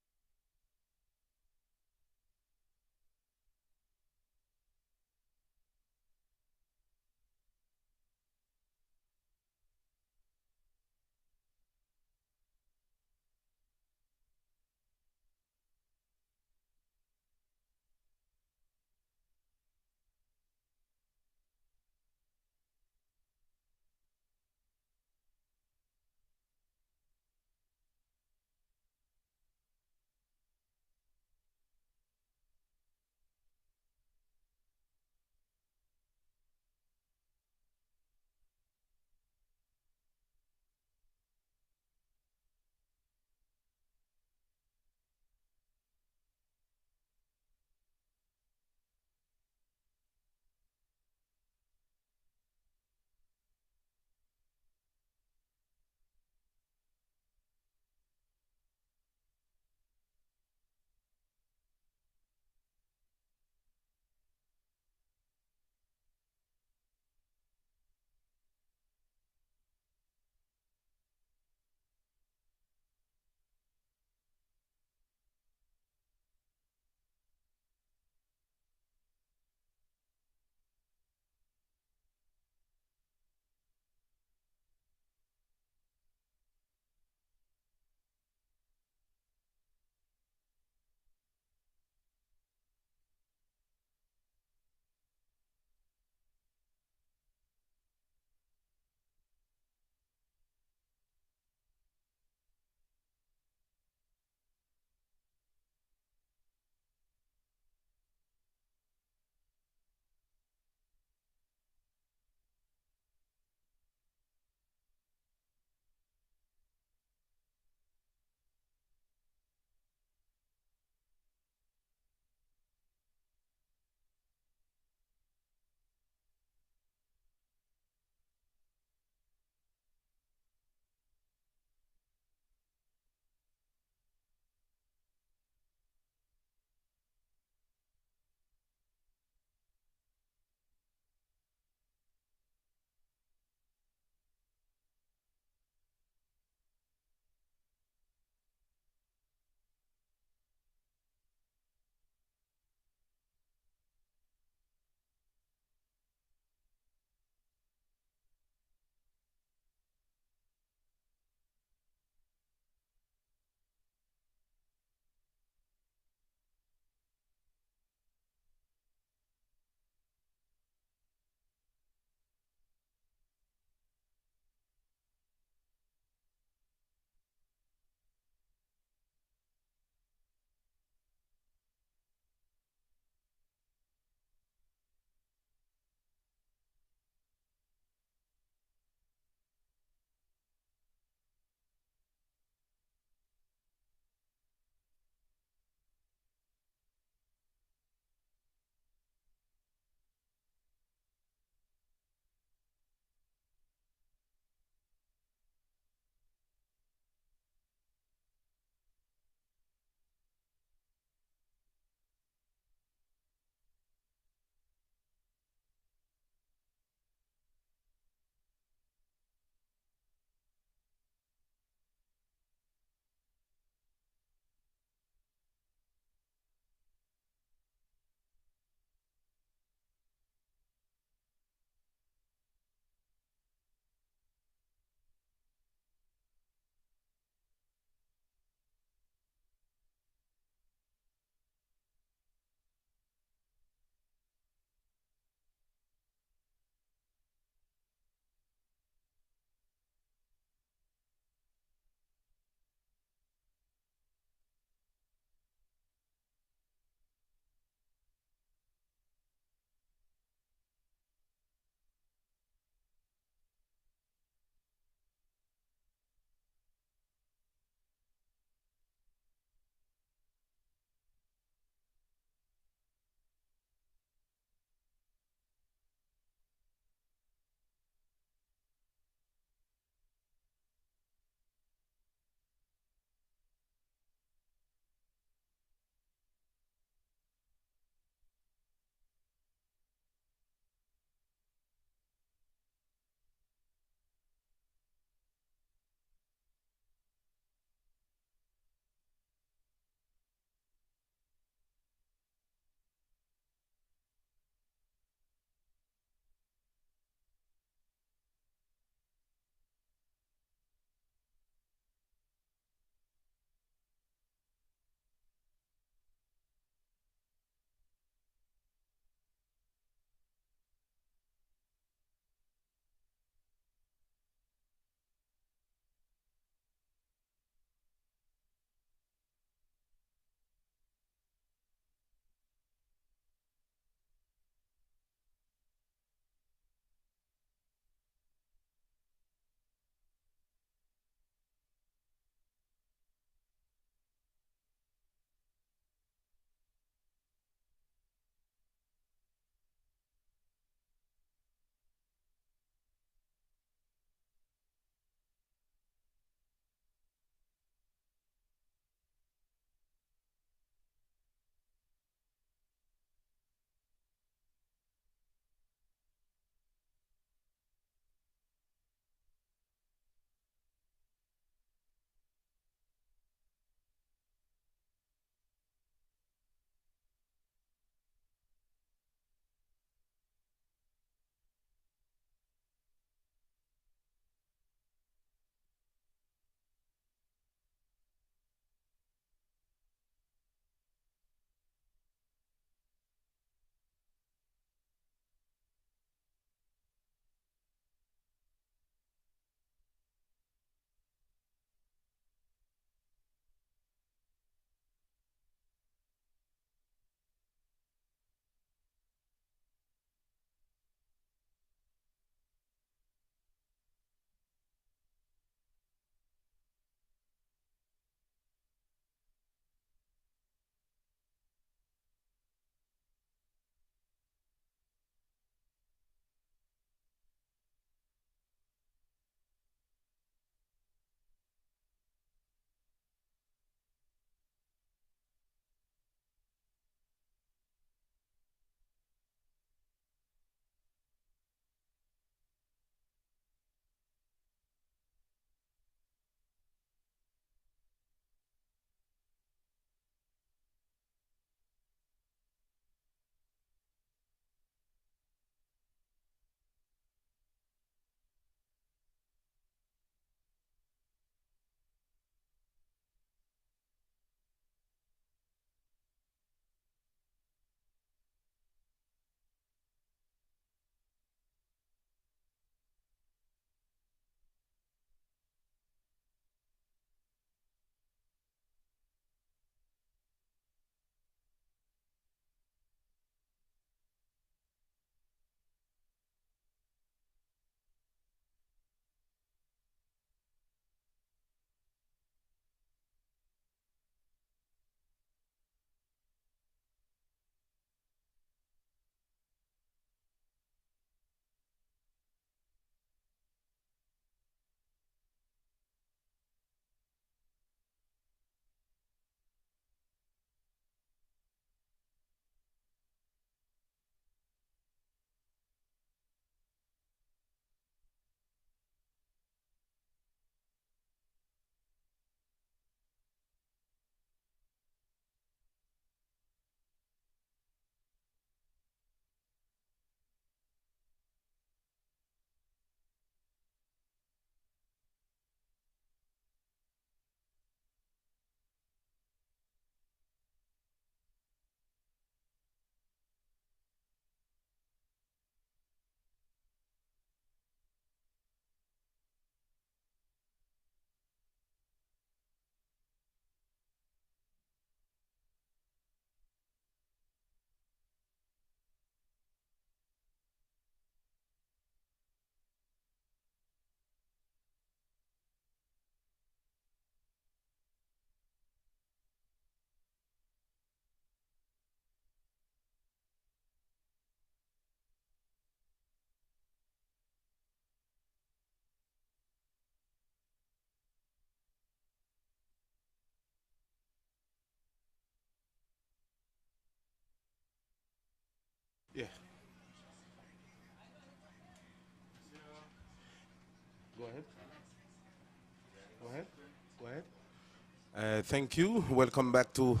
Thank you. Welcome back to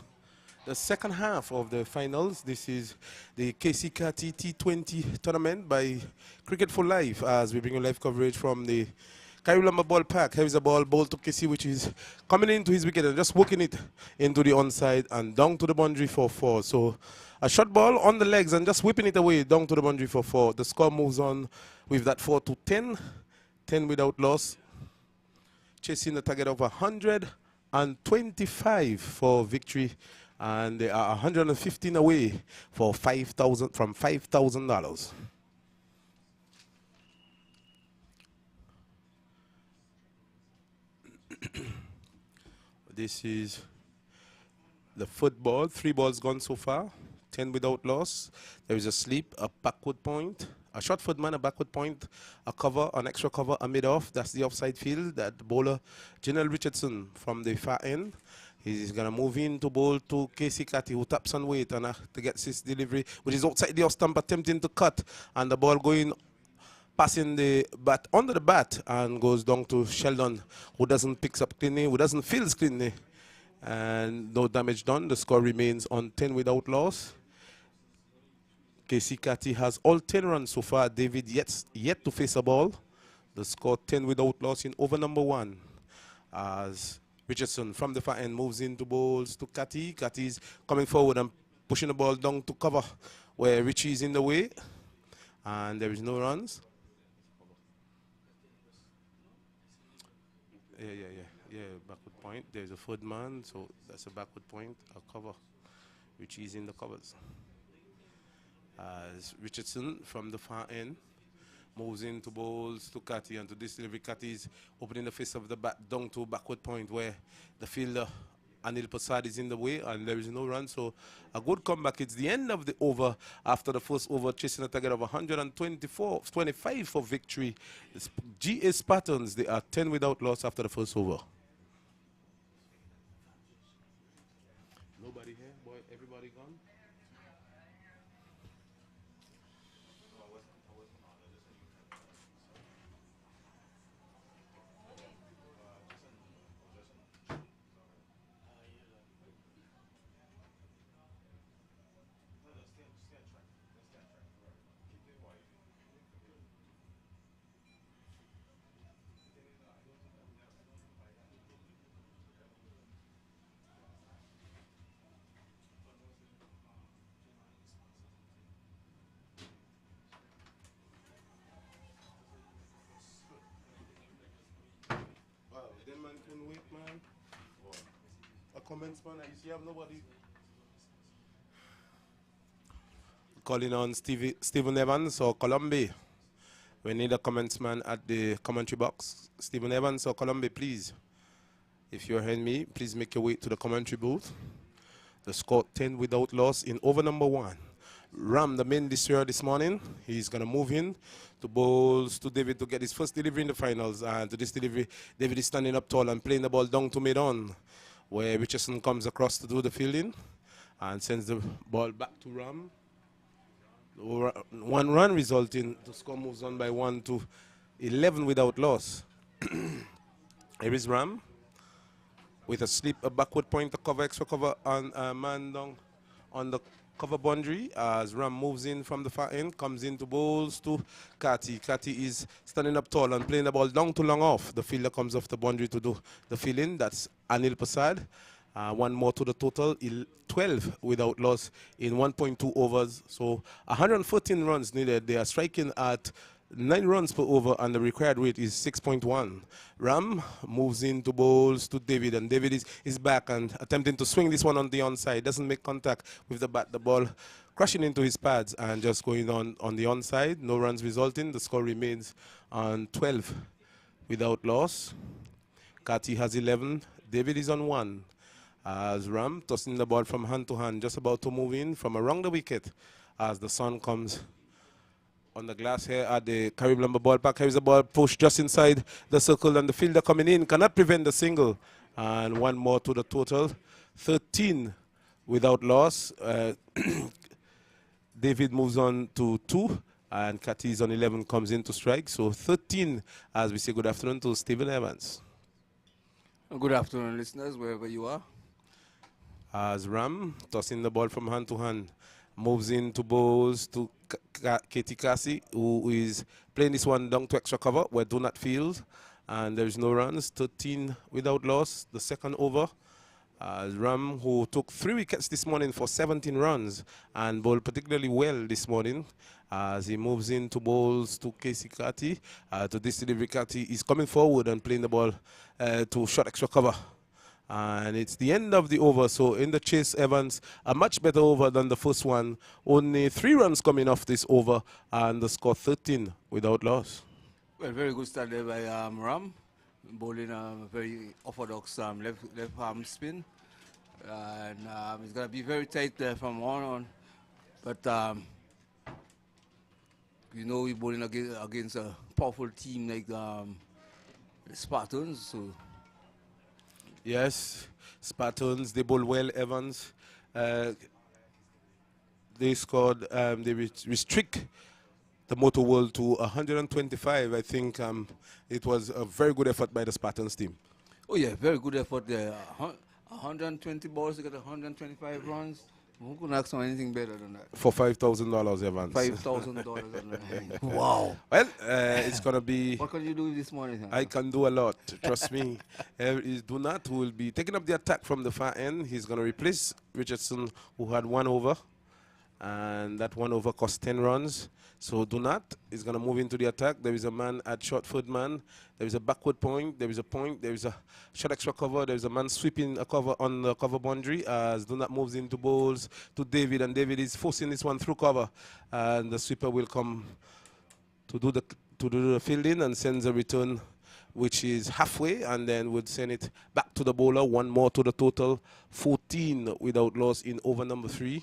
the second half of the finals. This is the Keacy Carty T20 tournament by Cricket for Life, as we bring you live coverage from the Carty Ball Park. Here is a ball to Keacy, which is coming into his wicket and just working it into the onside and down to the boundary for 4. So a short ball on the legs and just whipping it away down to the boundary for 4. The score moves on with that 4 to 10. 10 without loss. Chasing the target of 125 for victory, and they are 115 away for $5,000. This is the football. 3 balls gone so far. 10 without loss. There is a sleep, a backward point, a short foot man, a backward point, a cover, an extra cover, a mid-off. That's the offside field. That the bowler, General Richardson, from the far end. He's going to move in to bowl to Keacy Carty, who taps on weight and to get his delivery, which is outside the off stump, attempting to cut. And the ball going, passing the bat under the bat and goes down to Sheldon, who doesn't pick up cleanly, who doesn't field cleanly. And no damage done. The score remains on 10 without loss. Keacy Carty has all 10 runs so far. David yet to face a ball. The score 10 without loss in over number 1. As Richardson from the far end moves into bowls to Carty. Carty's coming forward and pushing the ball down to cover where Richie is in the way. And there is no runs. Yeah, backward point. There's a third man, so that's a backward point, a cover. Richie is in the covers. As Richardson from the far end moves into bowls to Carty, and to this delivery, Carty is opening the face of the bat down to backward point where the fielder Anil Prasad is in the way, and there is no run. So a good comeback. It's the end of the over after the first over, chasing a target of 125 for victory. It's GA Spartans, they are 10 without loss after the first over. Nobody here, boy, everybody gone. Man couldn't wait, man. A comments, man. You see, I have nobody. Calling on Stephen Evans or Colombe. We need a comments man at the commentary box. Stephen Evans or Colombe, please. If you're hearing me, please make your way to the commentary booth. The score 10 without loss in over number 1. Ram, the main destroyer this morning, he's going to move in to bowls to David to get his first delivery in the finals. And to this delivery, David is standing up tall and playing the ball down to mid-on, where Richardson comes across to do the fielding and sends the ball back to Ram. 1 run resulting. The score moves on by 1 to 11 without loss. Here is Ram with a slip, a backward point, a cover, extra cover, and a man down on the cover boundary as Ram moves in from the far end, comes into bowls to Carty. Carty is standing up tall and playing the ball down to long off. The fielder comes off the boundary to do the fielding. That's Anil Prasad. 1 more to the total, 12 without loss in 1.2 overs. So 114 runs needed. They are striking at 9 runs per over, and the required rate is 6.1. Ram moves into bowls to David, and David is back and attempting to swing this one on the onside. Doesn't make contact with the bat. The ball crashing into his pads and just going on the onside. No runs resulting. The score remains on 12 without loss. Carty has 11. David is on 1. As Ram tossing the ball from hand to hand, just about to move in from around the wicket as the sun comes on the glass here at the Caribbean Lumber Ball Park. Here's the ball pushed just inside the circle, and the fielder coming in cannot prevent the single. And 1 more to the total, 13 without loss. David moves on to 2, and Carty is on 11, comes in to strike. So 13 as we say good afternoon to Stephen Evans. Good afternoon, listeners, wherever you are. As Ram tossing the ball from hand to hand, moves into balls to Keacy, who is playing this one down to extra cover where do not field, and there is no runs. 13 without loss. The second over. Ram, who took 3 wickets this morning for 17 runs and bowled particularly well this morning, as he moves into balls to Keacy Carty. To this delivery, Carty is coming forward and playing the ball to short extra cover. And it's the end of the over, so in the chase, Evans, a much better over than the first one. Only 3 runs coming off this over, and the score 13 without loss. Well, very good start there by Ram, bowling a very orthodox left arm spin. And it's going to be very tight there from on. But, you know, we're bowling against a powerful team like the Spartans, so... Yes, Spartans, they bowl well, Evans. They scored, they restrict the Motor World to 125. I think it was a very good effort by the Spartans team. Oh, yeah, very good effort there. 120 balls to get 125 runs. Who could ask for anything better than that? For $5,000, Evans. $5,000. Wow. Well, it's going to be... What can you do this morning? I can do a lot, trust me. Is Donat, who will be taking up the attack from the far end. He's going to replace Richardson, who had 1 over. And that 1 over cost 10 runs. So Donat is going to move into the attack. There is a man at short foot man. There is a backward point. There is a point. There is a short extra cover. There is a man sweeping a cover on the cover boundary as Donat moves into bowls to David. And David is forcing this one through cover. And the sweeper will come to do the fielding and sends a return which is halfway, and then would send it back to the bowler. 1 more to the total. 14 without loss in over number 3.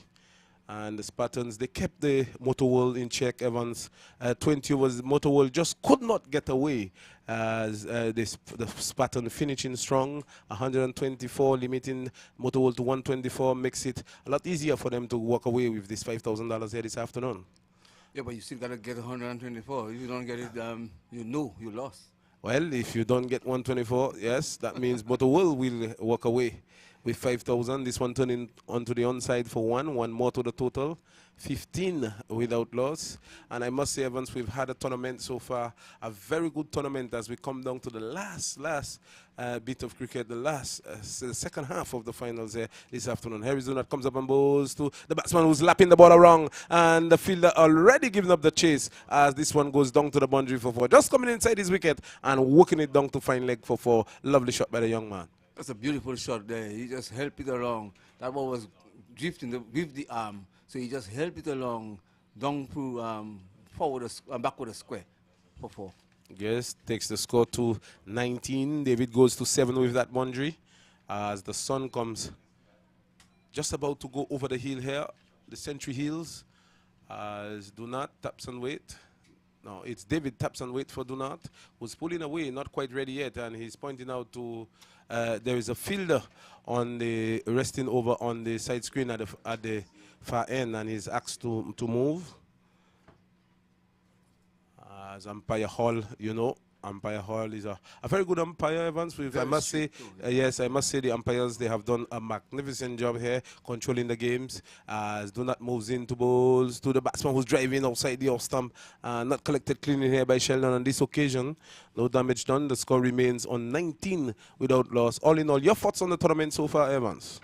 And the Spartans, they kept the Motor World in check, Evans. 20 overs, Motor World just could not get away as the Spartan finishing strong. 124, limiting Motor World to 124, makes it a lot easier for them to walk away with this $5,000 here this afternoon. Yeah, but you still got to get 124. If you don't get it, you know you lost. Well, if you don't get 124, yes, that means Motor World will walk away with 5,000. This one turning onto the onside for 1 more to the total. 15 without loss. And I must say, Evans, we've had a tournament so far, a very good tournament as we come down to the last bit of cricket, the second half of the finals here this afternoon. Harrison comes up and bowls to the batsman who's lapping the ball around, and the fielder already giving up the chase as this one goes down to the boundary for 4. Just coming inside his wicket and working it down to fine leg for 4. Lovely shot by the young man. That's a beautiful shot there. He just helped it along. That ball was drifting with the arm, so he just helped it along, down through forward and backward a square for 4. Yes, takes the score to 19. David goes to 7 with that boundary as the sun comes just about to go over the hill here, the Century Hills, as Donat taps and wait. No, it's David taps and wait for Donat, who's pulling away, not quite ready yet, and he's pointing out to there is a fielder on the resting over on the side screen at the far end, and he's asked to move. As umpire Hall, you know, umpire Hall is a very good umpire, Evans. I must say, yes, I must say the umpires, they have done a magnificent job here controlling the games. As Donat moves into balls to the batsman who's driving outside the off stump, not collected cleanly here by Sheldon on this occasion. No damage done. The score remains on 19 without loss. All in all, your thoughts on the tournament so far, Evans?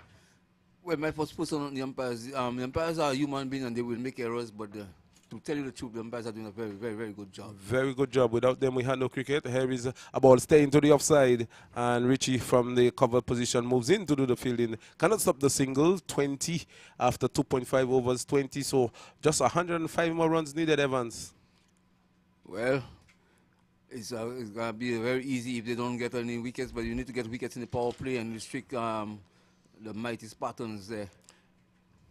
Well, my first person on the umpires. The umpires are human beings and they will make errors, but to tell you the truth, the umpires are doing a very, very, very good job. Very good job. Without them, we had no cricket. Here is a ball staying to the offside, and Richie from the cover position moves in to do the fielding. Cannot stop the single. 20 after 2.5 overs, 20. So just 105 more runs needed, Evans. Well, it's going to be very easy if they don't get any wickets, but you need to get wickets in the power play and restrict the mighty Spartans there.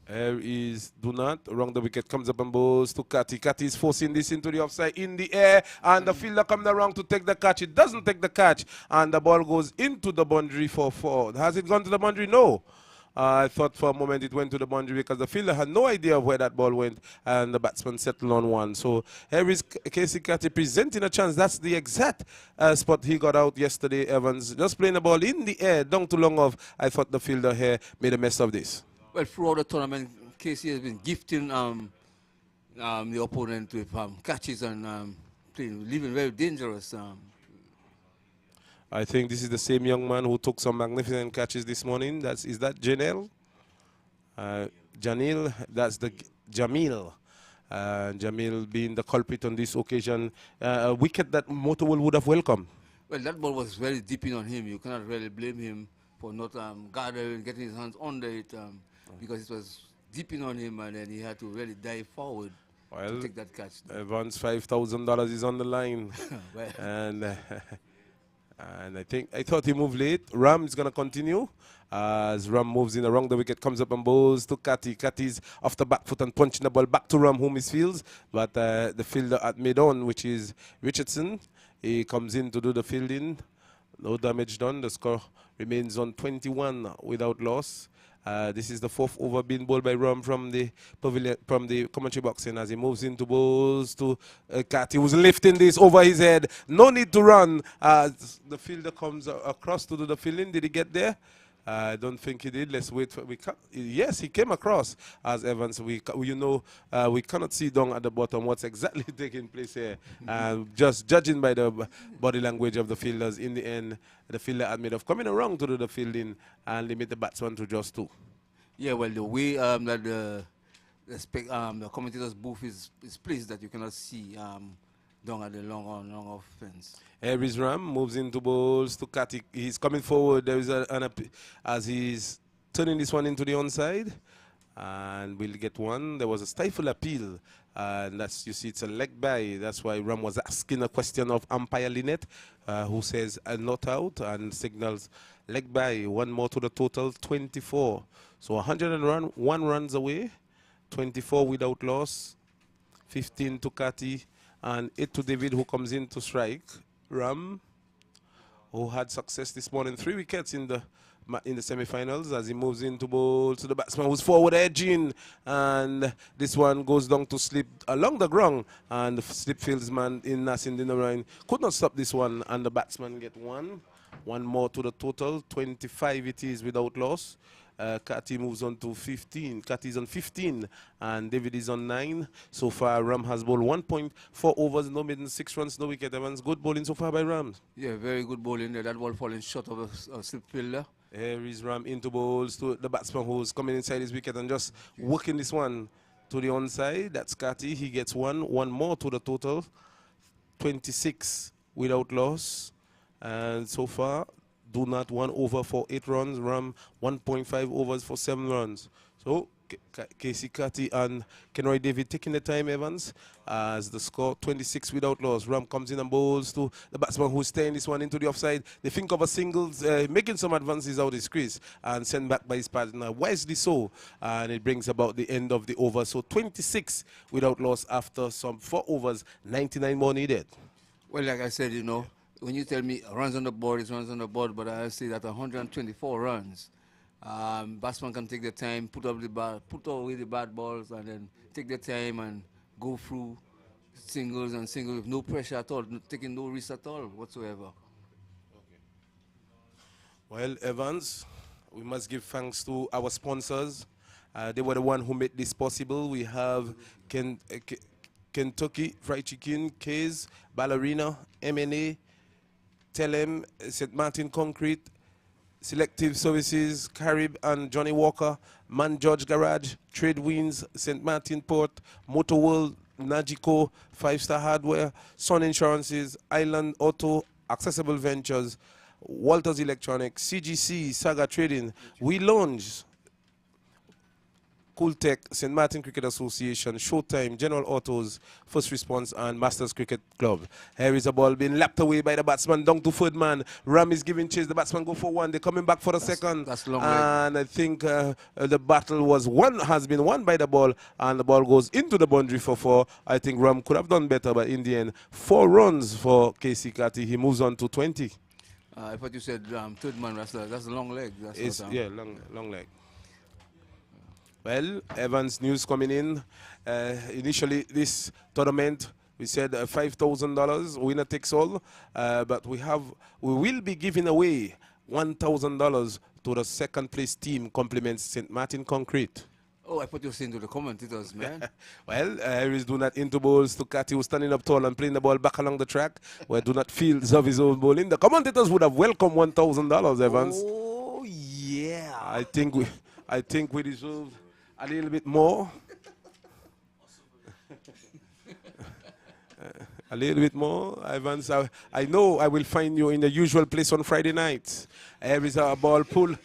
Here is Donat. Around the wicket comes up and bowls to Carty. Carty is forcing this into the offside in the air, and the fielder comes around to take the catch. It doesn't take the catch, and the ball goes into the boundary for 4. Has it gone to the boundary? No. I thought for a moment it went to the boundary because the fielder had no idea of where that ball went, and the batsman settled on one. So here is Keacy Carty presenting a chance. That's the exact spot he got out yesterday, Evans. Just playing the ball in the air, down to long off. I thought the fielder here made a mess of this. Well, throughout the tournament, Keacy has been gifting the opponent with catches and living very dangerous. I think this is the same young man who took some magnificent catches this morning. Is that Janelle? Janil, that's the Jamil. Jamil being the culprit on this occasion. A wicket that Motowell would have welcomed. Well, that ball was very deep in on him. You cannot really blame him for not gathering, getting his hands under it because it was deep in on him, and then he had to really dive forward to take that catch. Evans, $5,000 is on the line. Well. And I thought he moved late. Ram is going to continue. As Ram moves in around the wicket, comes up and bowls to Carty. Carty's off the back foot and punching the ball back to Ram, who misfields. But the fielder at mid-on, which is Richardson, he comes in to do the fielding. No damage done. The score remains on 21 without loss. This is the fourth over being bowled by Ram from the pavilion, from the commentary box, and as he moves into bowls to Carty, who's lifting this over his head. No need to run. The fielder comes across to do the fielding. Did he get there? I don't think he did. Let's wait for. Yes, he came across as Evans. We cannot see down at the bottom what's exactly taking place here. Just judging by the body language of the fielders, in the end, the fielder admitted of coming around to do the fielding and limit the batsman to just two. Yeah, well, the way that the commentator's booth is placed, that you cannot see down at the long off fence. Harry's Ram moves into bowls to Carty. He's coming forward. There is as he's turning this one into the onside, and we'll get one. There was a stifle appeal, and that's, you see, it's a leg by. That's why Ram was asking a question of umpire Lynette, who says not out and signals leg by. One more to the total, 24. So 101 runs away, 24 without loss, 15 to Carty, and 8 to David, who comes in to strike. Ram, who had success this morning, 3 wickets in the semi-finals, as he moves into bowl to the batsman who's forward edging, and this one goes down to slip along the ground, and the slip fieldsman in Nassim Dinarain could not stop this one, and the batsman get one more to the total, 25 it is without loss. Carty moves on to 15. Carty is on 15, and David is on 9. So far, Ram has bowled 1.4 overs, no maiden, 6 runs, no wicket. Evans, good bowling so far by Ram. Yeah, very good bowling there. That ball falling short of a slip fielder. Here is Ram into bowls to the batsman who's coming inside his wicket and just working this one to the onside. That's Carty. He gets one more to the total, 26 without loss. And so far, do not 1 over for 8 runs. Ram 1.5 overs for 7 runs. So Keacy Carty and Kenroy David taking the time, Evans, as the score 26 without loss. Ram comes in and bowls to the batsman who's staying this one into the offside. They think of a singles, making some advances out his crease and sent back by his partner, wisely so, and it brings about the end of the over. So 26 without loss after some 4 overs, 99 more needed. Well, like I said, you know, when you tell me runs on the board, it's runs on the board, but I say that 124 runs. Batsman can take the time, put away the bad balls, and then take the time and go through singles and singles with no pressure at all, taking no risk at all whatsoever. Well, Evans, we must give thanks to our sponsors. They were the one who made this possible. We have Kentucky Fried Chicken, K's, Ballerina, M&A, Telem, St. Martin Concrete, Selective Services, Carib and Johnny Walker, Man George Garage, Trade Winds, St. Martin Port, Motor World, Nagico, 5-Star Hardware, Sun Insurances, Island Auto, Accessible Ventures, Walters Electronics, CGC, Saga Trading, We Lounge, Cool Tech, St. Martin Cricket Association, Showtime, General Autos, First Response, and Masters Cricket Club. Here is a ball being lapped away by the batsman down to third man. Ram is giving chase. The batsman go for one. They're coming back for the second. That's long and I think the battle has been won by the ball, and the ball goes into the boundary for 4. I think Ram could have done better, but in the end, 4 runs for Keacy Carty. He moves on to 20. I thought you said third man wrestler. That's a long leg. Yeah, long leg. Well, Evans news coming in. Initially, this tournament we said $5,000 winner takes all, but we will be giving away $1,000 to the second place team compliments St. Martin Concrete. Oh, I put you saying to the commentators, man. Well, Harris do not into balls to Carty, who's standing up tall and playing the ball back along the track, where do not fields of his own bowling. The commentators would have welcomed $1,000, Evans. Oh, yeah. I think we deserve a little bit more. A little bit more, Evans. I know I will find you in the usual place on Friday night. Here is a ball pull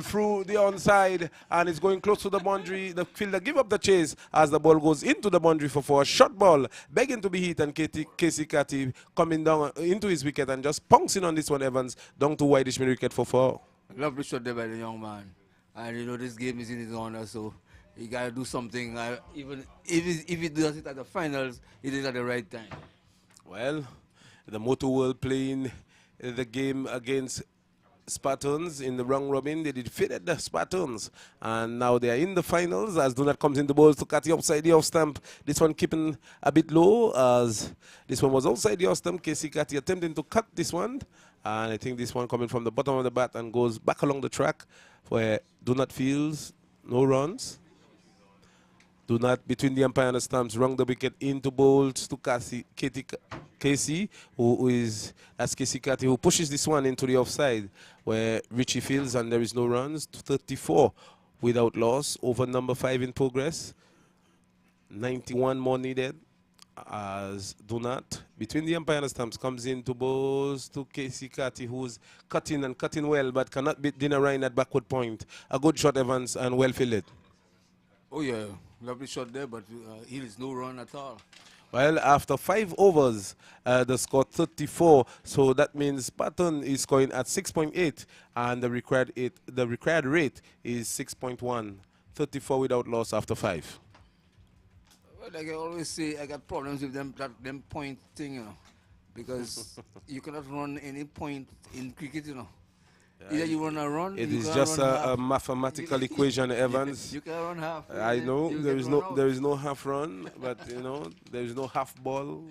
through the onside, and it's going close to the boundary. The fielder give up the chase as the ball goes into the boundary for 4. Short ball, begging to be hit, and Keacy Carty coming down into his wicket and just pouncing on this one, Evans, down to wideish mid wicket for 4. Lovely shot there by the young man. And you know this game is in his honor, so he got to do something. Even if he does it at the finals, it is at the right time. Well, the Motor World playing the game against Spartans in the round robin. They defeated the Spartans, and now they are in the finals as Donut comes in the balls to Carty outside the off stump. This one keeping a bit low as this one was outside the off stump. Keacy Carty attempting to cut this one, and I think this one coming from the bottom of the bat and goes back along the track where Donut feels no runs. Do not, between the umpire and the stumps, wrong the wicket into bowls to Keacy, who is, as Keacy Carty, who pushes this one into the offside, where Richie fields and there is no runs. 34 without loss, over number 5 in progress. 91 more needed, as Do Not, between the umpire and the stumps, comes into bowls to Keacy Carty, who's cutting and cutting well, but cannot beat Dinner Ryan at backward point. A good shot, Evans, and well fielded. Oh, yeah. Lovely shot there, but he is no run at all. Well, after 5 overs, the score 34. So that means Spartan is scoring at 6.8, and the required rate is 6.1. 34 without loss after 5. Well, like I always say, I got problems with them point thing, you know, because you cannot run any point in cricket, you know. Either you run a run. It is just a mathematical equation, Evans. You can run half. I know there is no half run, but you know there is no half ball,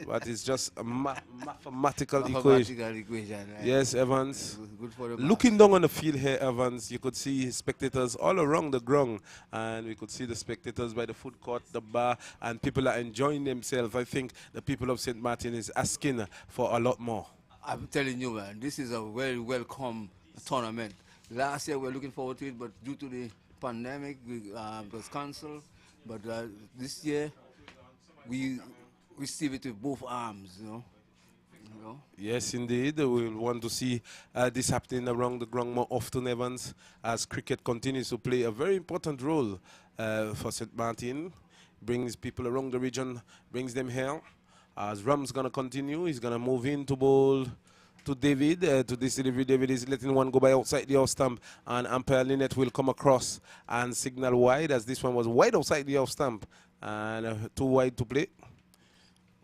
but it's just a mathematical equation. Right? Yes, Evans. Good for the Looking down on the field here, Evans, you could see spectators all around the ground, and we could see the spectators by the food court, the bar, and people are enjoying themselves. I think the people of St. Martin is asking for a lot more. I'm telling you, man, this is a very welcome tournament. Last year we were looking forward to it, but due to the pandemic, it was cancelled. But this year, we receive it with both arms, you know. Yes, indeed. We will want to see this happening around the ground more often, Evans, as cricket continues to play a very important role for St. Martin. Brings people around the region, brings them here. As Ram's going to continue, he's going to move into ball to David. To this delivery, David is letting one go by outside the off stump, and umpire Lynette will come across and signal wide, as this one was wide outside the off stump, and too wide to play.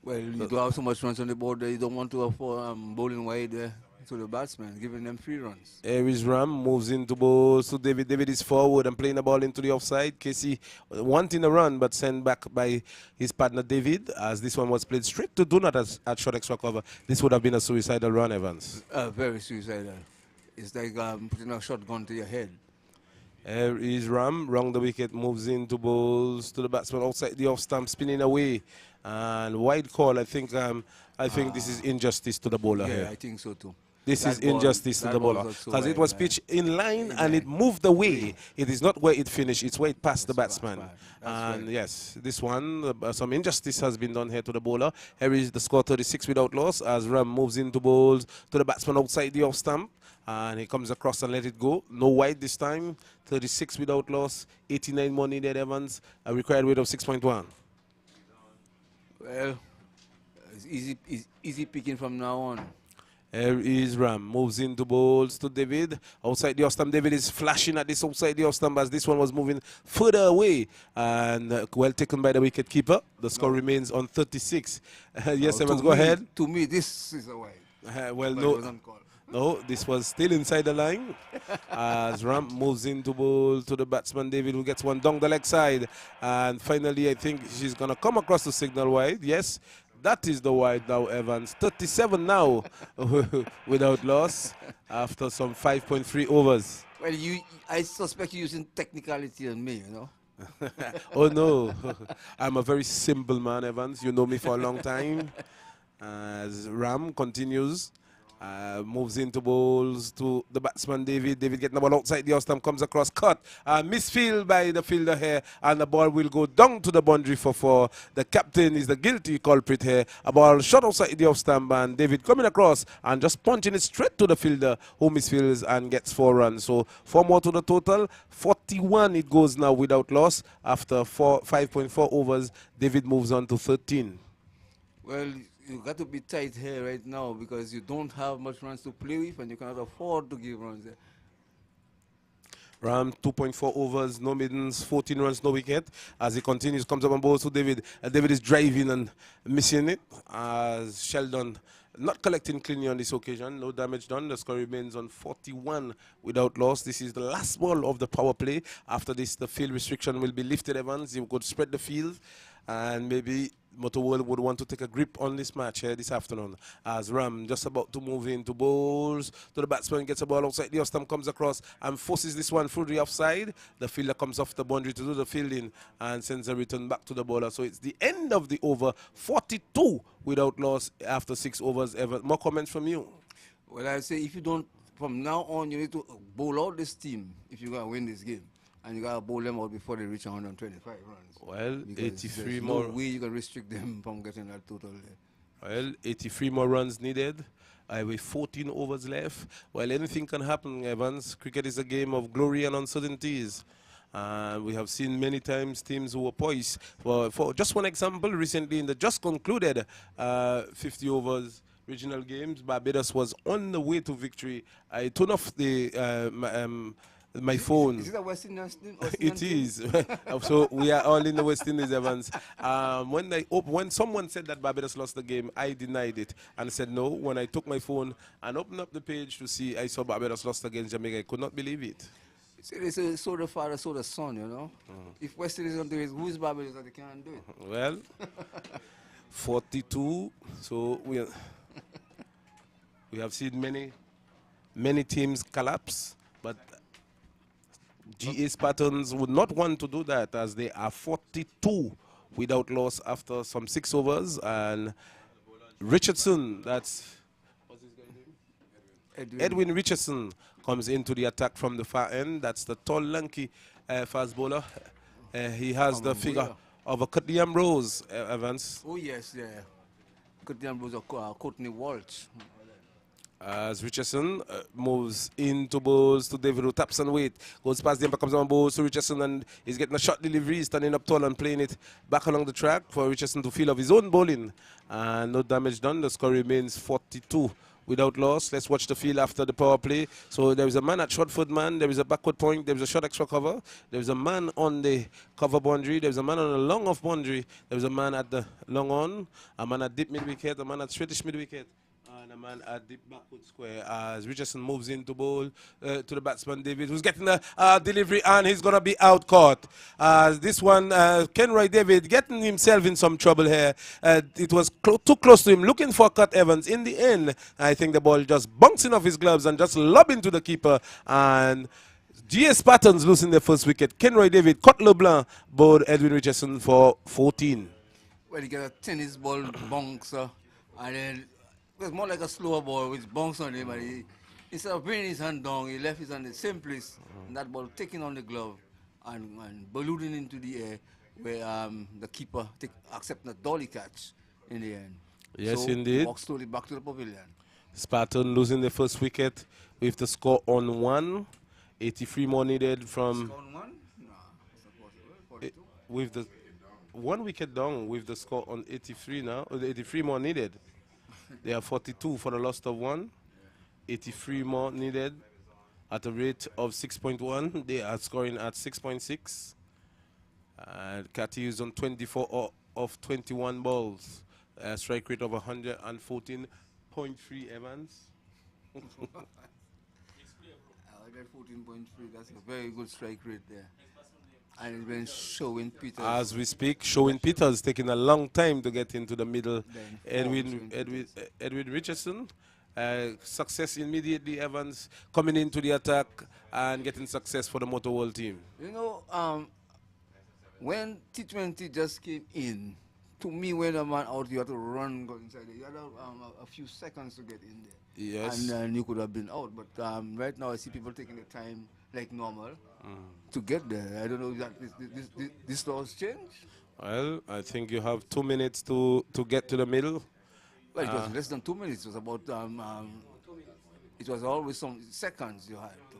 Well, you do have so much runs on the board that you don't want to have bowling wide to the batsman, giving them 3 runs. Here is Ram, moves into balls to David. David is forward and playing the ball into the offside. Keacy wanting a run, but sent back by his partner David, as this one was played straight to Do Not at short extra cover. This would have been a suicidal run, Evans. Very suicidal. It's like putting a shotgun to your head. Here is Ram, round the wicket, moves into balls to the batsman outside the off stump, spinning away, and wide call. I think this is injustice to the bowler here. Yeah, I think so too. This is injustice to the bowler, because it was pitched in line and it moved away. It is not where it finished, it's where it passed the batsman. And yes, this one, some injustice has been done here to the bowler. Here is the score 36 without loss, as Ram moves into balls to the batsman outside the off stump. And he comes across and let it go. No wide this time. 36 without loss. 89 more needed, Evans. A required weight of 6.1. Well, it's easy picking from now on. Here is Ram, moves into balls to David. Outside the off stump, David is flashing at this outside the off stump, as this one was moving further away. And well taken by the wicket keeper. The score remains on 36. Yes, Evans, go ahead. To me, this is a wide. Well, No, this was still inside the line. As Ram moves into ball to the batsman David, who gets one down the leg side. And finally, I think she's going to come across the signal wide. Yes, that is the wide now, Evans. 37 now without loss after some 5.3 overs. Well, I suspect you're using technicality on me, you know. Oh, no. I'm a very simple man, Evans. You know me for a long time. As Ram continues. Moves into bowls to the batsman David. David getting the ball outside the off stump, comes across, cut. Misfield by the fielder here, and the ball will go down to the boundary for 4. The captain is the guilty culprit here. A ball shot outside the off stump, and David coming across and just punching it straight to the fielder, who misfields and gets 4 runs. So 4 more to the total. 41 it goes now without loss. After 5.4 overs, David moves on to 13. Well, you got to be tight here right now because you don't have much runs to play with and you cannot afford to give runs there. Ram 2.4 overs, no middens, 14 runs, no wicket. As he continues, comes up on balls to David. David is driving and missing it. As Sheldon not collecting cleanly on this occasion, no damage done. The score remains on 41 without loss. This is the last ball of the power play. After this, the field restriction will be lifted, Evans. You could spread the field and maybe Motor World would want to take a grip on this match here this afternoon. As Ram just about to move into bowls to the batsman, gets a ball outside the off stump, comes across and forces this one through the offside. The fielder comes off the boundary to do the fielding and sends a return back to the bowler. So it's the end of the over, 42 without loss after 6 overs. Ever more comments from you? Well, I say if you don't, from now on, you need to bowl out this team if you're going to win this game. And you got to bowl them out before they reach 125 runs. Well, because 83 more. more. No way you can restrict them from getting that total there. Well, 83 more runs needed. With 14 overs left. Well, anything can happen, Evans. Cricket is a game of glory and uncertainties. We have seen many times teams who were poised. For just one example, recently in the just concluded 50 overs regional games, Barbados was on the way to victory. I turned off the my phone. Is it a West Indian team? It is. So we are all in the West Indies, Evans. When someone said that Barbados lost the game, I denied it and said no. When I took my phone and opened up the page to see, I saw Barbados lost against Jamaica. I could not believe it. See, they say so the father, so the son, you know. If West Indies don't do it, who is Barbados that they can't do it? Well, 42. So we have seen many teams collapse, but GA Spartans would not want to do that as they are 42 without loss after some 6 overs. And Richardson, that's what's his guy's name? Edwin Richardson comes into the attack from the far end. That's the tall, lanky fast bowler. He has the figure of a Courtney Ambrose, Evans. Oh, yes, yeah. Courtney Ambrose or Courtney Walsh. As Richardson moves into balls to David, who taps and wait, goes past the umpire, comes on balls to Richardson, and he's getting a short delivery, standing up tall and playing it back along the track for Richardson to feel of his own bowling. And no damage done. The score remains 42 without loss. Let's watch the field after the power play. So there is a man at short foot man, there is a backward point, there is a short extra cover, there is a man on the cover boundary, there is a man on the long off boundary, there is a man at the long on, a man at deep mid wicket, a man at straightish mid wicket, and a man at deep backward square. As Richardson moves into bowl to the batsman David, who's getting the delivery, and he's going to be out caught. This one, Kenroy David getting himself in some trouble here. It was too close to him, looking for Cut Evans. In the end, I think the ball just bouncing off his gloves and just lobbing to the keeper. And GA Spartans losing their first wicket. Kenroy David, Cut LeBlanc, bowled Edwin Richardson for 14. Well, he got a tennis ball bouncer, and then it was more like a slower ball which bounced on him, and he, instead of bringing his hand down, he left his hand in the same place, and that ball taking on the glove and ballooning into the air, where the keeper accepting a dolly catch in the end. Yes, so indeed. Walk slowly back to the pavilion. Spartan losing the first wicket with the score on 1. 83 more needed from... Score on 1? No, it's not possible. 42. With the 1 wicket down with the score on 83 now. 83 more needed. They are 42 for the loss of 1. 83 more needed at a rate of 6.1. They are scoring at 6.6. And Carty is on 24 of 21 balls. Strike rate of 114.3, Evans. I got 14.3. That's a very good strike rate there. And it's been showing Peters. As we speak, Showing Peters taking a long time to get into the middle. Then Edwin Richardson, success immediately. Evans coming into the attack and getting success for the Motor World team. You know, when T20 just came in, to me, when a man out, you have to run, go inside there. You had a few seconds to get in there. Yes. And then you could have been out. But right now, I see people taking the time like normal to get there. I don't know if that this law has changed. Well, I think you have 2 minutes to get to the middle. Well, it was less than 2 minutes. It was about, it was always some seconds you had to.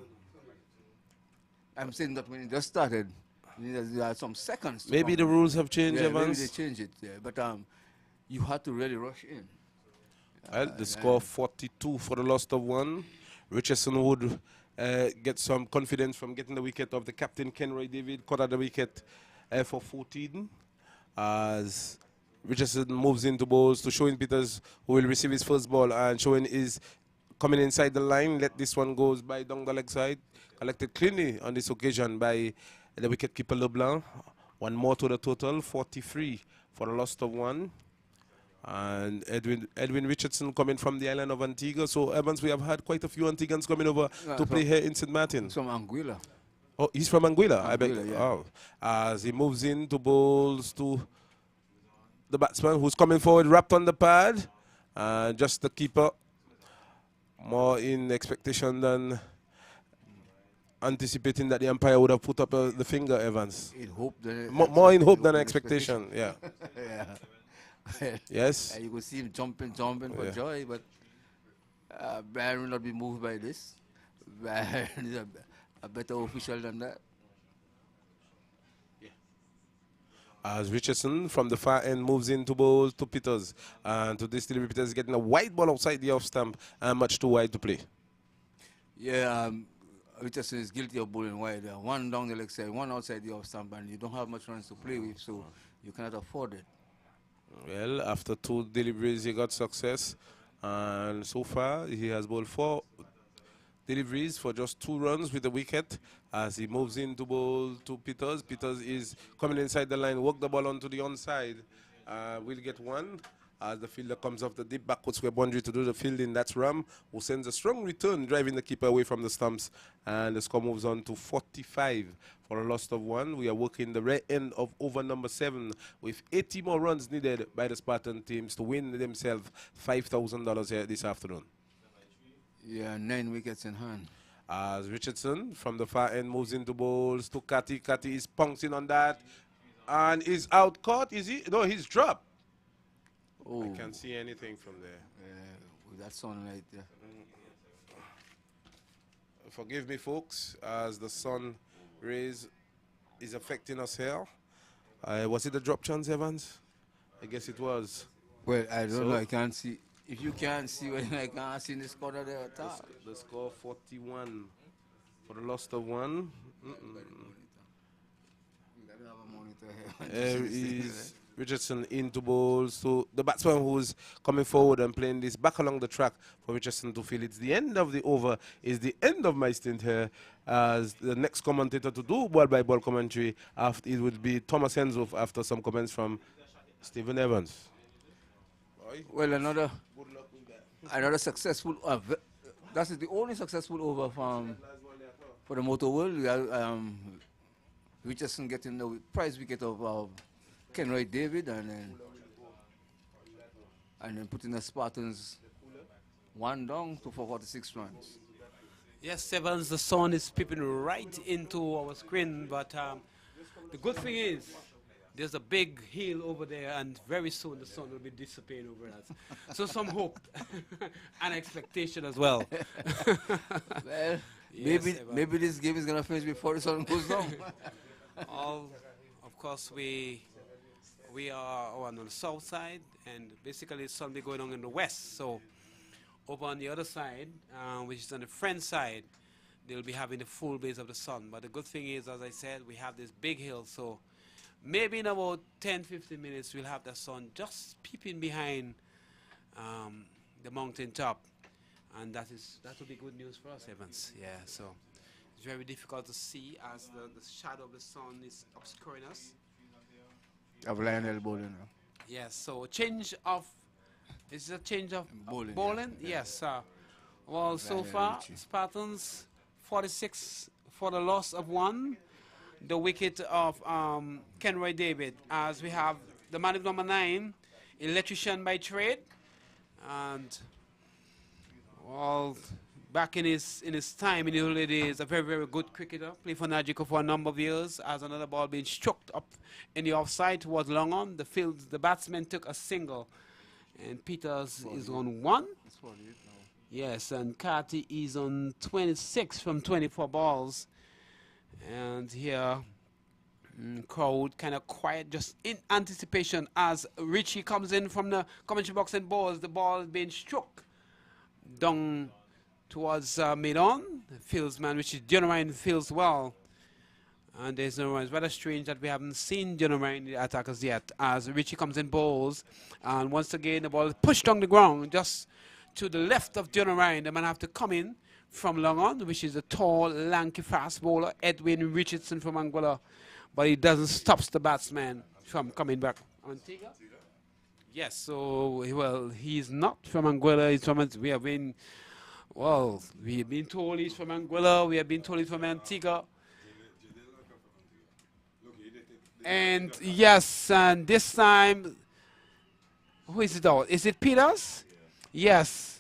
I'm saying that when it just started, you had some seconds to Maybe come. the rules have changed, Yeah, maybe Evans. they changed it, yeah. But you had to really rush in. Well, the score 42 for the loss of 1. Richardson would get some confidence from getting the wicket of the captain, Kenroy David, caught at the wicket for 14. As Richardson moves into bowls to Showing Peters, who will receive his first ball. And Showing is coming inside the line. Let this one goes by down the leg side. Collected cleanly on this occasion by the wicketkeeper LeBlanc. One more to the total, 43 for the loss of 1. And Edwin Richardson coming from the island of Antigua. So, Evans, we have had quite a few Antiguans coming over to play here in St. Martin. From Anguilla. Oh, he's from Anguilla, I bet. Anguilla, yeah. Oh, as he moves into bowls to the batsman who's coming forward, wrapped on the pad. Just the keeper, more in expectation than anticipating that the umpire would have put up the finger, Evans. In hope than More in hope than expectation, yeah. Yeah. Yes? You could see him jumping for joy, but Brian will not be moved by this. Brian is a better official than that. As Richardson from the far end moves into bowls to Peters. And to this delivery, Peters getting a wide ball outside the off stump and much too wide to play. Yeah, Richardson is guilty of bowling wide. One down the leg side, one outside the off stump, and you don't have much runs to play with, so you cannot afford it. Well, after 2 deliveries, he got success. And so far, he has bowled 4 deliveries for just 2 runs with the wicket. As he moves into bowl to Peters. Peters is coming inside the line, work the ball onto the onside. We'll get 1. As the fielder comes off the deep backward square boundary to do the fielding, that's Ram, who sends a strong return, driving the keeper away from the stumps. And the score moves on to 45 for a loss of 1. We are working the red end of over number 7 with 80 more runs needed by the Spartan teams to win themselves $5,000 here this afternoon. Yeah, 9 wickets in hand. As Richardson from the far end moves into bowls to Carty. Carty is pouncing on that and is out caught. Is he? No, he's dropped. Oh. I can't see anything from there. With that sunlight there. Forgive me, folks, as the sun rays is affecting us here. Was it a drop chance, Evans? I guess it was. Well, I don't know. I can't see. If you can't see, well, I can't see the score there at all. The score 41 for the loss of 1. Is Richardson into bowls. So the batsman who's coming forward and playing this back along the track for Richardson to feel it's the end of the over, is the end of my stint here. As the next commentator to do ball-by-ball commentary, after it would be Thomas Henzoff after some comments from Stephen Evans. Well, another successful. That's the only successful over for the Motor World. We have Richardson getting the prize wicket of Kenroy David, and then putting the Spartans 1 down to 46 runs. Yes, Evans, the sun is peeping right into our screen, but the good thing is there's a big hill over there, and very soon the sun will be disappearing over us. So some hope and expectation as well. Well, Yes, maybe this game is going to finish before the sun goes down. Of course, we are on the south side, and basically the sun will be going on in the west. So over on the other side, which is on the French side, they'll be having the full blaze of the sun. But the good thing is, as I said, we have this big hill, so maybe in about 10-15 minutes we'll have the sun just peeping behind the mountain top. and that will be good news for us, Evans. Yeah, so it's very difficult to see as the shadow of the sun is obscuring us. Of Lionel bowling. Yes, so change of, is it a change of Bowling, bowling? yeah. Yes, sir. Well, so Lionel far, Richie. Spartans 46 for the loss of 1. The wicket of Kenroy David, as we have the man of number 9, electrician by trade, and well, back in his time in the early days, a very good cricketer, played for Najiko for a number of years. As another ball being struck up in the offside towards long on, the batsman took a single, and Peters is on 1. It's 48 now. Yes, and Carty is on 26 from 24 balls. And here, crowd kind of quiet, just in anticipation as Richie comes in from the commentary box and balls. The ball is being struck down towards mid-on. Fieldsman, which is John Ryan, feels well. And there's no run. It's rather strange that we haven't seen John Ryan in the attackers yet as Richie comes in balls. And once again, the ball is pushed on the ground just to the left of John Ryan. The man have to come in from long on, which is a tall, lanky, fast bowler, Edwin Richardson from Angola. But he doesn't stop the batsman from coming back. Antigua? Yes, so, well, he's not from Angola. He's from, we have been told he's from Angola. We have been told he's from Antigua. And, yes, and this time, who is it out? Is it Peters? Yes.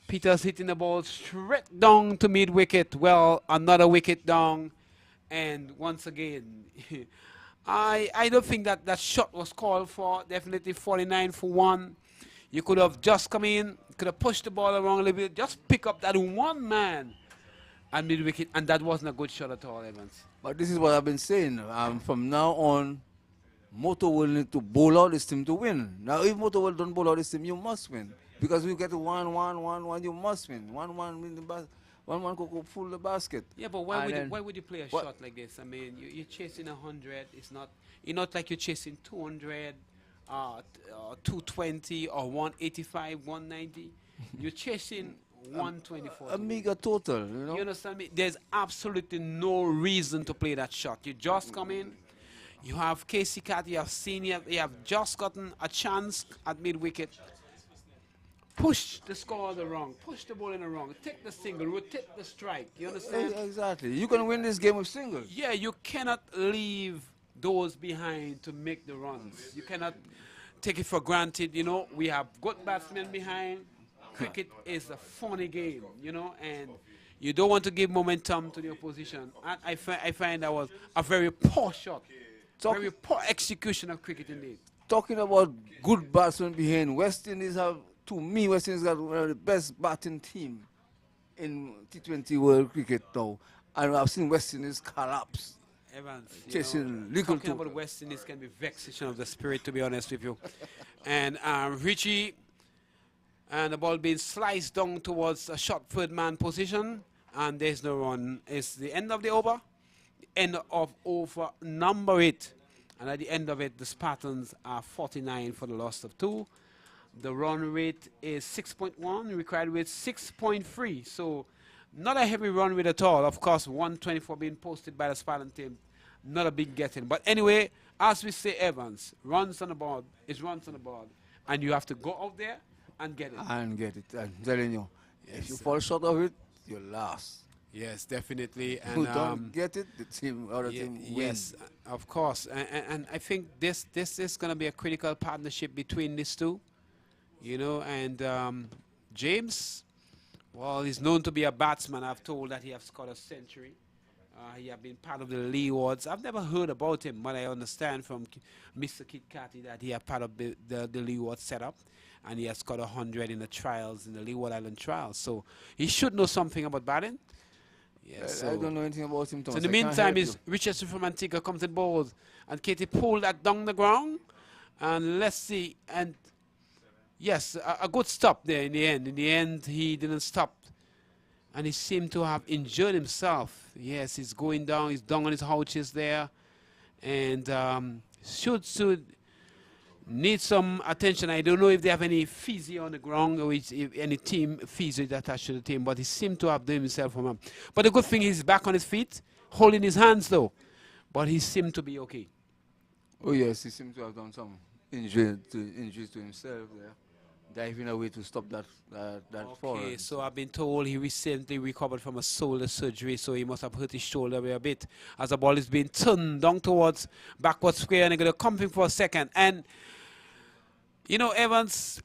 Peters hitting the ball straight down to mid-wicket. Well, another wicket down. And once again, I don't think that shot was called for. Definitely 49 for 1. You could have just come in, could have pushed the ball around a little bit, just pick up that one man at mid-wicket, and that wasn't a good shot at all, Evans. But this is what I've been saying. From now on, Moto will need to bowl out this team to win. Now, if Moto will don't bowl out this team, you must win. Because we get 1-1-1-1, you must win. 1-1 win the basket. 1-1 could pull the basket. Yeah, but why would you play a shot like this? I mean, you're chasing 100. It's not like you're chasing 200, 220, or 185, 190. You're chasing 124. A meager total, you know. You understand me? There's absolutely no reason to play that shot. You just come in. You have Keacy, Carty, you have senior. You have just gotten a chance at mid-wicket. Push the score the wrong, push the ball in the wrong, take the single, rotate the strike. You understand? Exactly. You can win this game with singles. Yeah, you cannot leave those behind to make the runs. You cannot take it for granted. You know, we have good batsmen behind. Cricket is a funny game, you know, and you don't want to give momentum to the opposition. And I find that was a very poor shot, very poor execution of cricket indeed. Talking about good batsmen behind, West Indies have. To me, West Indies got one of the best batting team in T20 World Cricket now. And I've seen West Indies collapse. Evans, chasing talking about West Indies can be vexation of the spirit, to be honest with you. And Richie, and the ball being sliced down towards a short third man position, and there's no run. It's the end of the over, end of over number 8. And at the end of it, the Spartans are 49 for the loss of 2. The run rate is 6.1, required rate 6.3. So not a heavy run rate at all. Of course, 124 being posted by the Spartan team. Not a big getting. But anyway, as we say, Evans, runs on the board is runs on the board. And you have to go out there and get it. And get it. I'm telling you, if you fall short of it, you're lost. Yes, definitely. And you don't get it, the team, other team wins. Yes, of course. And I think this is going to be a critical partnership between these two. You know, and James, well, he's known to be a batsman. I've told that he has scored a century. He has been part of the Leewards. I've never heard about him, but I understand from Mr. Kit Carty that he is part of the Leeward setup, and he has scored 100 in the trials, in the Leeward Island trials. So he should know something about batting. Yeah, so I don't know anything about him, Thomas. So in the meantime, is Richardson from Antigua comes in board, and Katie pulled that down the ground, and let's see, and yes, a good stop there in the end. In the end, he didn't stop. And he seemed to have injured himself. Yes, he's going down. He's down on his haunches there. And should needs some attention. I don't know if they have any physio on the ground or if any team physio attached to the team, but he seemed to have done himself from him. But the good thing is he's back on his feet, holding his hands though. But he seemed to be okay. Oh yes, he seems to have done some injuries to himself there. Diving away to stop that fall. Okay, so I've been told he recently recovered from a shoulder surgery, so he must have hurt his shoulder a bit as the ball is being turned down towards backward square, and they're going to come in for a second. And, you know, Evans,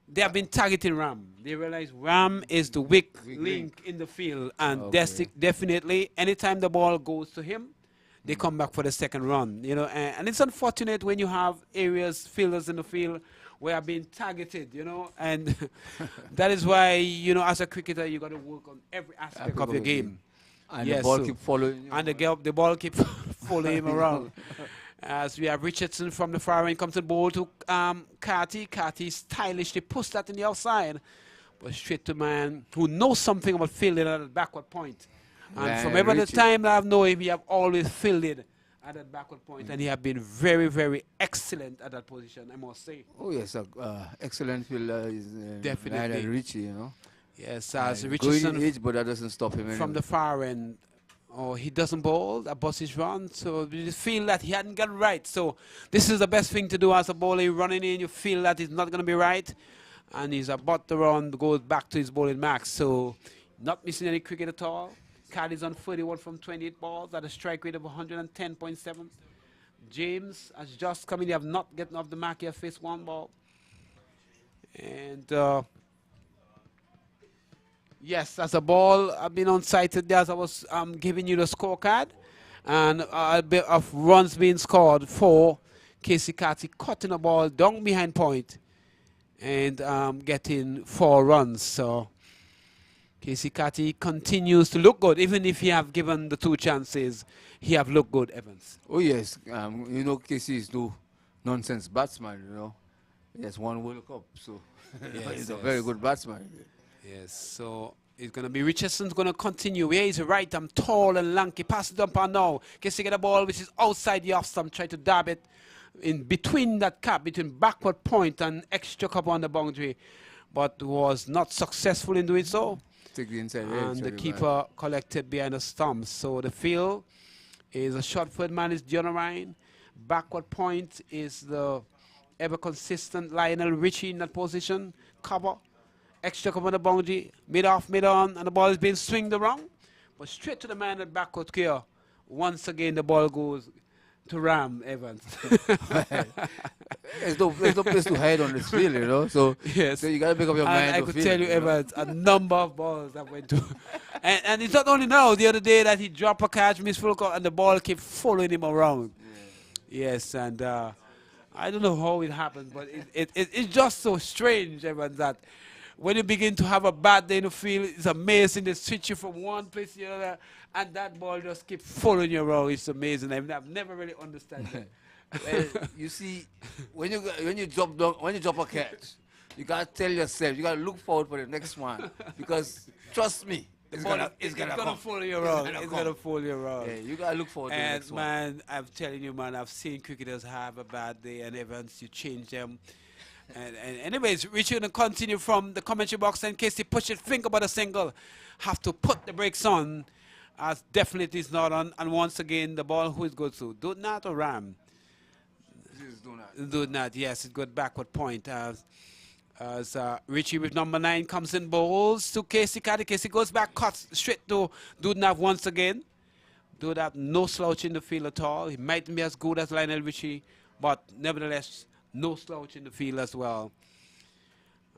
they have been targeting Ram. They realize Ram is the weak link in the field, and definitely anytime the ball goes to him, they come back for the second run. You know, and it's unfortunate when you have fielders in the field where are being targeted, you know, and that is why, you know, as a cricketer, you got to work on every aspect of your game. And the ball keep following you. And the ball keep following him around. As we have Richardson from the far end comes to the ball to Carty. Carty stylishly pushed that in the outside, but straight to man who knows something about fielding at the backward point. And from every the time that I've known him, he have always fielded at that backward point, and he have been very, very excellent at that position, I must say. Oh yes, excellent fielder is definitely Richie, you know. Yes, as Richardson going age, but that doesn't stop him from the far end. Oh, he doesn't bowl, a bus is run, so you just feel that he hadn't got right. So this is the best thing to do as a bowler. You're running in, you feel that it's not going to be right, and he's about to run, goes back to his bowling max. So not missing any cricket at all. Carty's on 31 from 28 balls at a strike rate of 110.7. James has just come in. They have not gotten off the mark here, faced one ball. And yes, as a ball, I've been unsighted there as I was giving you the scorecard. And a bit of runs being scored for Keacy Carty, cutting the ball down behind point and getting 4 runs. So Keacy Carty continues to look good, even if he have given the 2 chances. He have looked good, Evans. Oh yes, you know Keacy is no nonsense batsman. You know, he has won World Cup, so he's a very good batsman. Yes, so it's going to be Richardson's going to continue. Here he's right, I'm tall and lanky. Pass it up and now. Keacy get a ball which is outside the off stump. Try to dab it in between that cap, between backward point and extra cover on the boundary, but was not successful in doing so. Take the inside and the keeper collected behind the stumps. So the field is a short-foot man is John Ryan. Backward point is the ever-consistent Lionel Richie in that position. Cover. Extra cover on the boundary. Mid-off, mid-on. And the ball is being swinged around. But straight to the man at backward here. Once again, the ball goes to Ram Evans. There's no place to hide on this field, you know. So, yes. So you got to make up your mind. I could tell you, Evans, a number of balls that went to. and it's not only now. The other day that he dropped a catch, missed full call, and the ball kept following him around. Yeah. Yes, and I don't know how it happened, but it's just so strange, Evans, that when you begin to have a bad day in the field, it's amazing. They switch you from one place to the other, and that ball just keeps following you around. It's amazing. I've never really understood that. Well, you see, when you drop a catch, you gotta tell yourself, you gotta look forward for the next one, because trust me, it's gonna follow you around. It's gonna follow you around. Yeah, you gotta look forward to the next one. And man, I'm telling you, man, I've seen cricketers have a bad day, and Evans, you change them. And anyways, Richie gonna continue from the commentary box in case he pushes think about a single. Have to put the brakes on, as definitely is not on. And once again, the ball who is good to? Do not or Ram? Do not, yes, it got backward point. As Richie with number 9 comes in, bowls to Keacy Carty. Keacy goes back, cuts straight to Dudnav once again. Dudnav, no slouch in the field at all. He mightn't be as good as Lionel Richie, but nevertheless, no slouch in the field as well.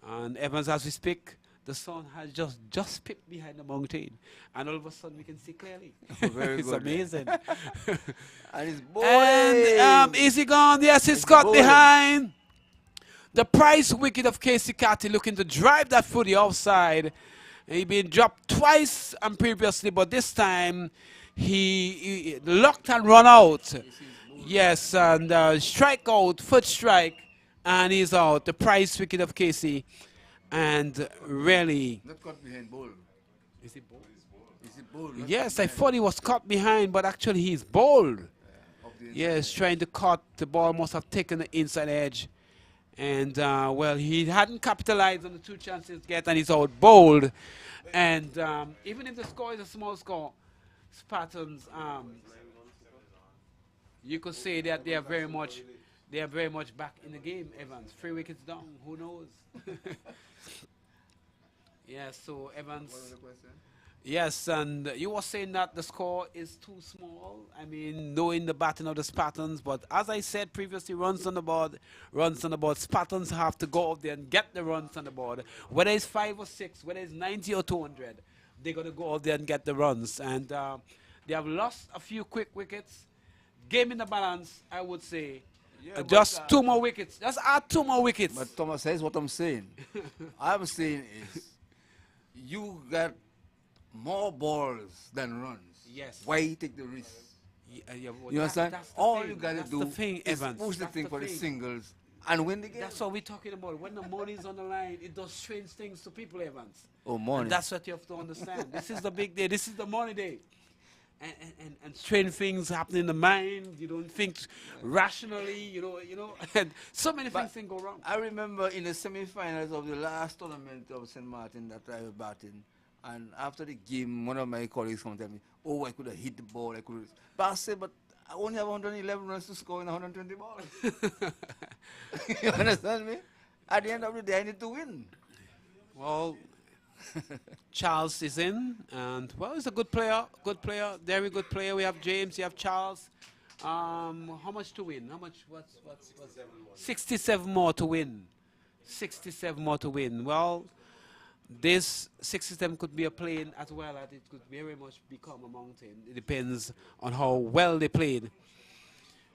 And Evans, as we speak, the sun has just peeped behind the mountain, and all of a sudden we can see clearly. Very it's good. Amazing. And he's bowling. And is he gone? Yes, he's got behind. The prize wicket of Keacy Carty looking to drive that footy outside. He been dropped twice and previously, but this time he locked and run out. Yes, and strike out, foot strike, and he's out. The prize wicket of Keacy. And really... Not caught behind ball. Is he bowled? Is he bowled? Yes, I thought he was caught behind, but actually he's bowled. Yes, trying to cut. The ball must have taken the inside edge. And, well, he hadn't capitalized on the 2 chances get, and he's out bowled. And even if the score is a small score, Spartans, you could say that they are very much back in the game, Evans. 3 wickets down, who knows? Yeah, so Evans. Yes, and you were saying that the score is too small. I mean, knowing the batting of the Spartans, but as I said previously, runs on the board, runs on the board. Spartans have to go up there and get the runs on the board. Whether it's 5 or 6, whether it's 90 or 200, they're going to go up there and get the runs. And they have lost a few quick wickets. Game in the balance, I would say. Yeah, Just 2 more wickets. Just add 2 more wickets. But Thomas, here's what I'm saying. I'm saying is, you got more balls than runs. Yes. Why you take the risk? Well, You understand? that's the All thing. you gotta That's do the thing, is Evans. push the That's thing the for the thing. singles and win the game. That's what we're talking about. When the money's on the line, it does strange things to people, Evans. Oh, money. And that's what you have to understand. This is the big day. This is the money day. And strange things happen in the mind. You don't think rationally, you know, and so many things can go wrong. I remember in the semi-finals of the last tournament of St. Martin that I was batting, and after the game, one of my colleagues come and tell me, "Oh, I could have hit the ball. I could." But I said, "But I only have 111 runs to score in 120 balls." You understand me? At the end of the day, I need to win. Well, Charles is in, and well, he's a good player, very good player. We have James, you have Charles. How much to win? How much? What's 67 more to win. 67 more to win. Well, this 67 could be a plane as well as it could very much become a mountain. It depends on how well they played.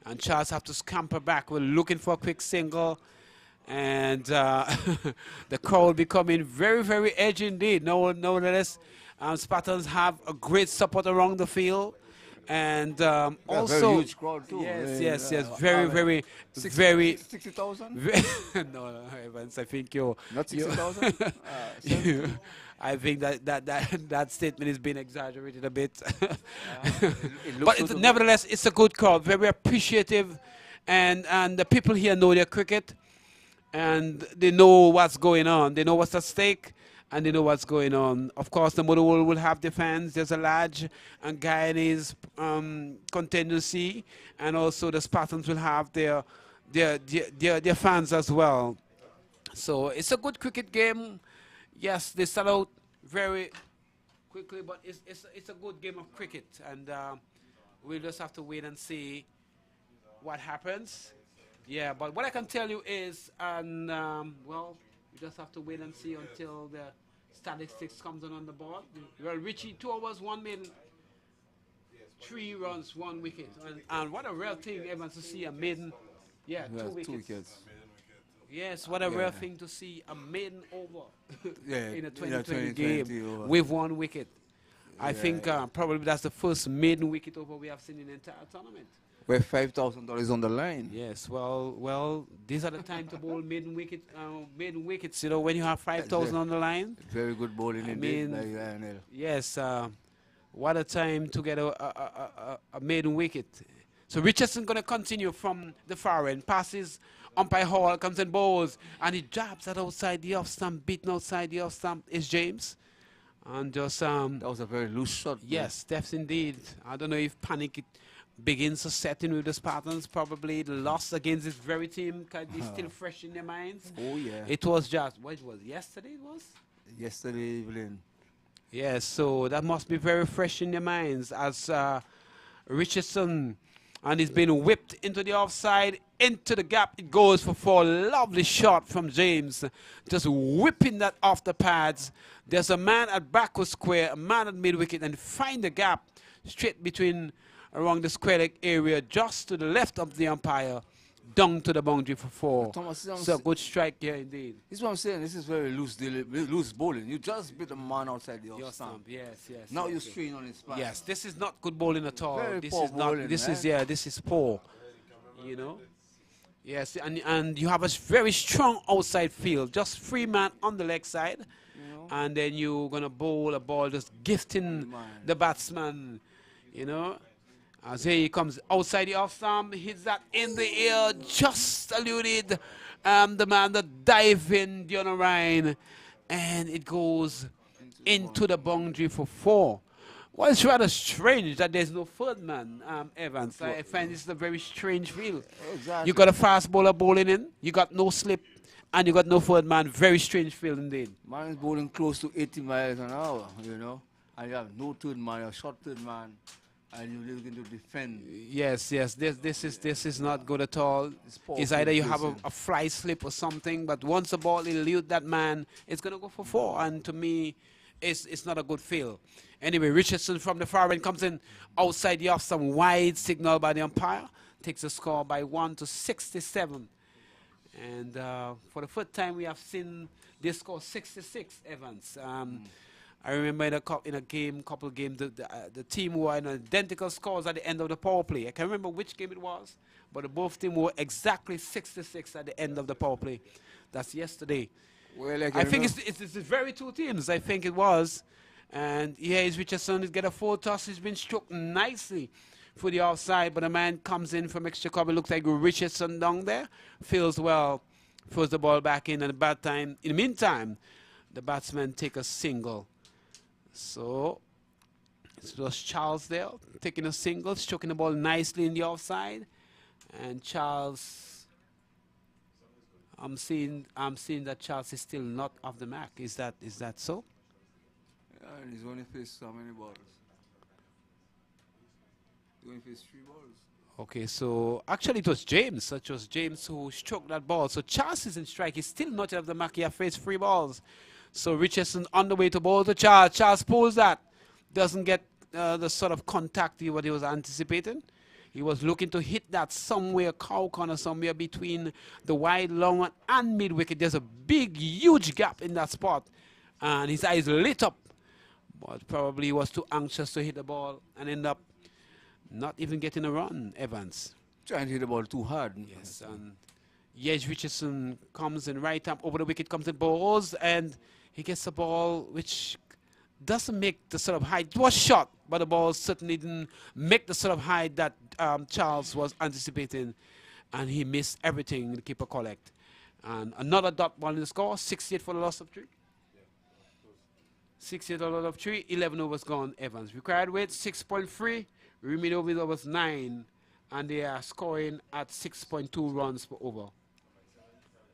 And Charles have to scamper back. We're looking for a quick single. And the crowd becoming very, very edgy indeed. Nevertheless, Spartans have a great support around the field. And also, very huge crowd too. Yes, very. 60,000? No, Evans, I think you're Not 60,000? I think that statement is being exaggerated a bit. But Nevertheless, it's a good crowd, very appreciative, and the people here know their cricket, and they know what's going on. They know what's at stake, and they know what's going on. Of course, the Motherwell will have their fans. There's a large and Guyanese contingency, and also the Spartans will have their fans as well. So it's a good cricket game. Yes, they start out very quickly, but it's a good game of cricket, and we'll just have to wait and see what happens. Yeah, but what I can tell you is, well, we just have to wait and see until the statistics comes on the board. Well, Richie, 2 hours, 1 minute, 3 runs, 1 wicket, and what a rare thing, Evans, to see a maiden. Yeah, 2 wickets. 2 wickets. Yes, what a rare thing to see a maiden over Yeah, in a in 2020 a 2020 game over. with 1 wicket. I think probably that's the first maiden wicket over we have seen in the entire tournament. With $5,000 on the line. Yes, well, these are the time to bowl maiden wickets. You know, when you have 5,000 on the line. Very good bowling I indeed mean, by Lionel. Yes, what a time to get a maiden wicket. So Richardson going to continue from the far end, passes umpire Hall, comes and bowls, and he jabs that outside the off stump, beaten outside the off stump is James. And just that was a very loose shot. yes, that's indeed. I don't know if panic begins to set in with the Spartans. Probably the loss against this very team is still fresh in their minds. Oh yeah. It was just what it was yesterday. It was. Yesterday evening. Yes, so that must be very fresh in their minds as Richardson, and he's been whipped into the offside, into the gap. It goes for 4. Lovely shot from James, just whipping that off the pads. There's a man at backward square, a man at mid wicket, and find the gap straight between around the square leg area, just to the left of the umpire, down to the boundary for 4. Thomas, So good strike here indeed. This is what I'm saying. This is very loose bowling. You just beat the man outside the Your off stump. stump, yes. Now yes, you yes. strain on his spine. Yes, this is not good bowling at all. Very This poor is not. bowling, This man. is this is poor. You know. Yes, and you have a very strong outside field, just 3 man on the leg side, and then you're gonna bowl a ball just gifting the batsman. You know, as here he comes outside the off stump, hits that in the air, just eluded The man that dive in, Dion Ryan, and it goes into the boundary for 4. Well, it's rather strange that there's no third man, Evans. I find this a very strange field. Exactly. You got a fast bowler bowling in, you got no slip, and you got no third man. Very strange field indeed. Man is bowling close to 80 miles an hour, you know, and you have no third man, a short third man, and you're looking to defend. Yes, yes. This is not good at all. It's either you have a fly slip or something, but once the ball eludes that man, it's gonna go for 4. And to me, it's not a good feel. Anyway, Richardson from the far end comes in outside the off, some wide signal by the umpire, takes the score by 1 to 67. And for the first time, we have seen this score 66, Evans. I remember in a game, couple games, the team were in identical scores at the end of the power play. I can't remember which game it was, but both teams were exactly 66 at the end of the power play. That's yesterday. Well, I think it's very 2 teams. I think it was. And here is Richardson. He's got a 4 toss. He's been struck nicely for the offside, but a man comes in from extra cover. Looks like Richardson down there. Feels well. Throws the ball back in at a bad time. In the meantime, the batsman take a single. So it was Charles there taking a single, stroking the ball nicely in the offside. And Charles, I'm seeing that Charles is still not off the mark. Is that so? Yeah, and he's only faced how many balls? He only faced 3 balls. Okay, so actually it was James. It was James who struck that ball. So Charles is in strike. He's still not off the mark. He has faced 3 balls. So Richardson on the way to bowl to Charles. Charles pulls that. Doesn't get the sort of contact what he was anticipating. He was looking to hit that somewhere, cow corner, somewhere between the wide, long one and mid wicket. There's a big, huge gap in that spot. And his eyes lit up. But probably he was too anxious to hit the ball and end up not even getting a run, Evans. Trying to hit the ball too hard. Yes, and yes, Richardson comes in right arm over the wicket, comes in balls, and he gets a ball which doesn't make the sort of height. It was shot, but the ball certainly didn't make the sort of height that Charles was anticipating, and he missed everything the keeper collect. And another dot ball in the score, 68 for the loss of 3. 68 for the loss of 3, 11 overs gone, Evans. Required weight 6.3, remaining overs 9, and they are scoring at 6.2 runs per over.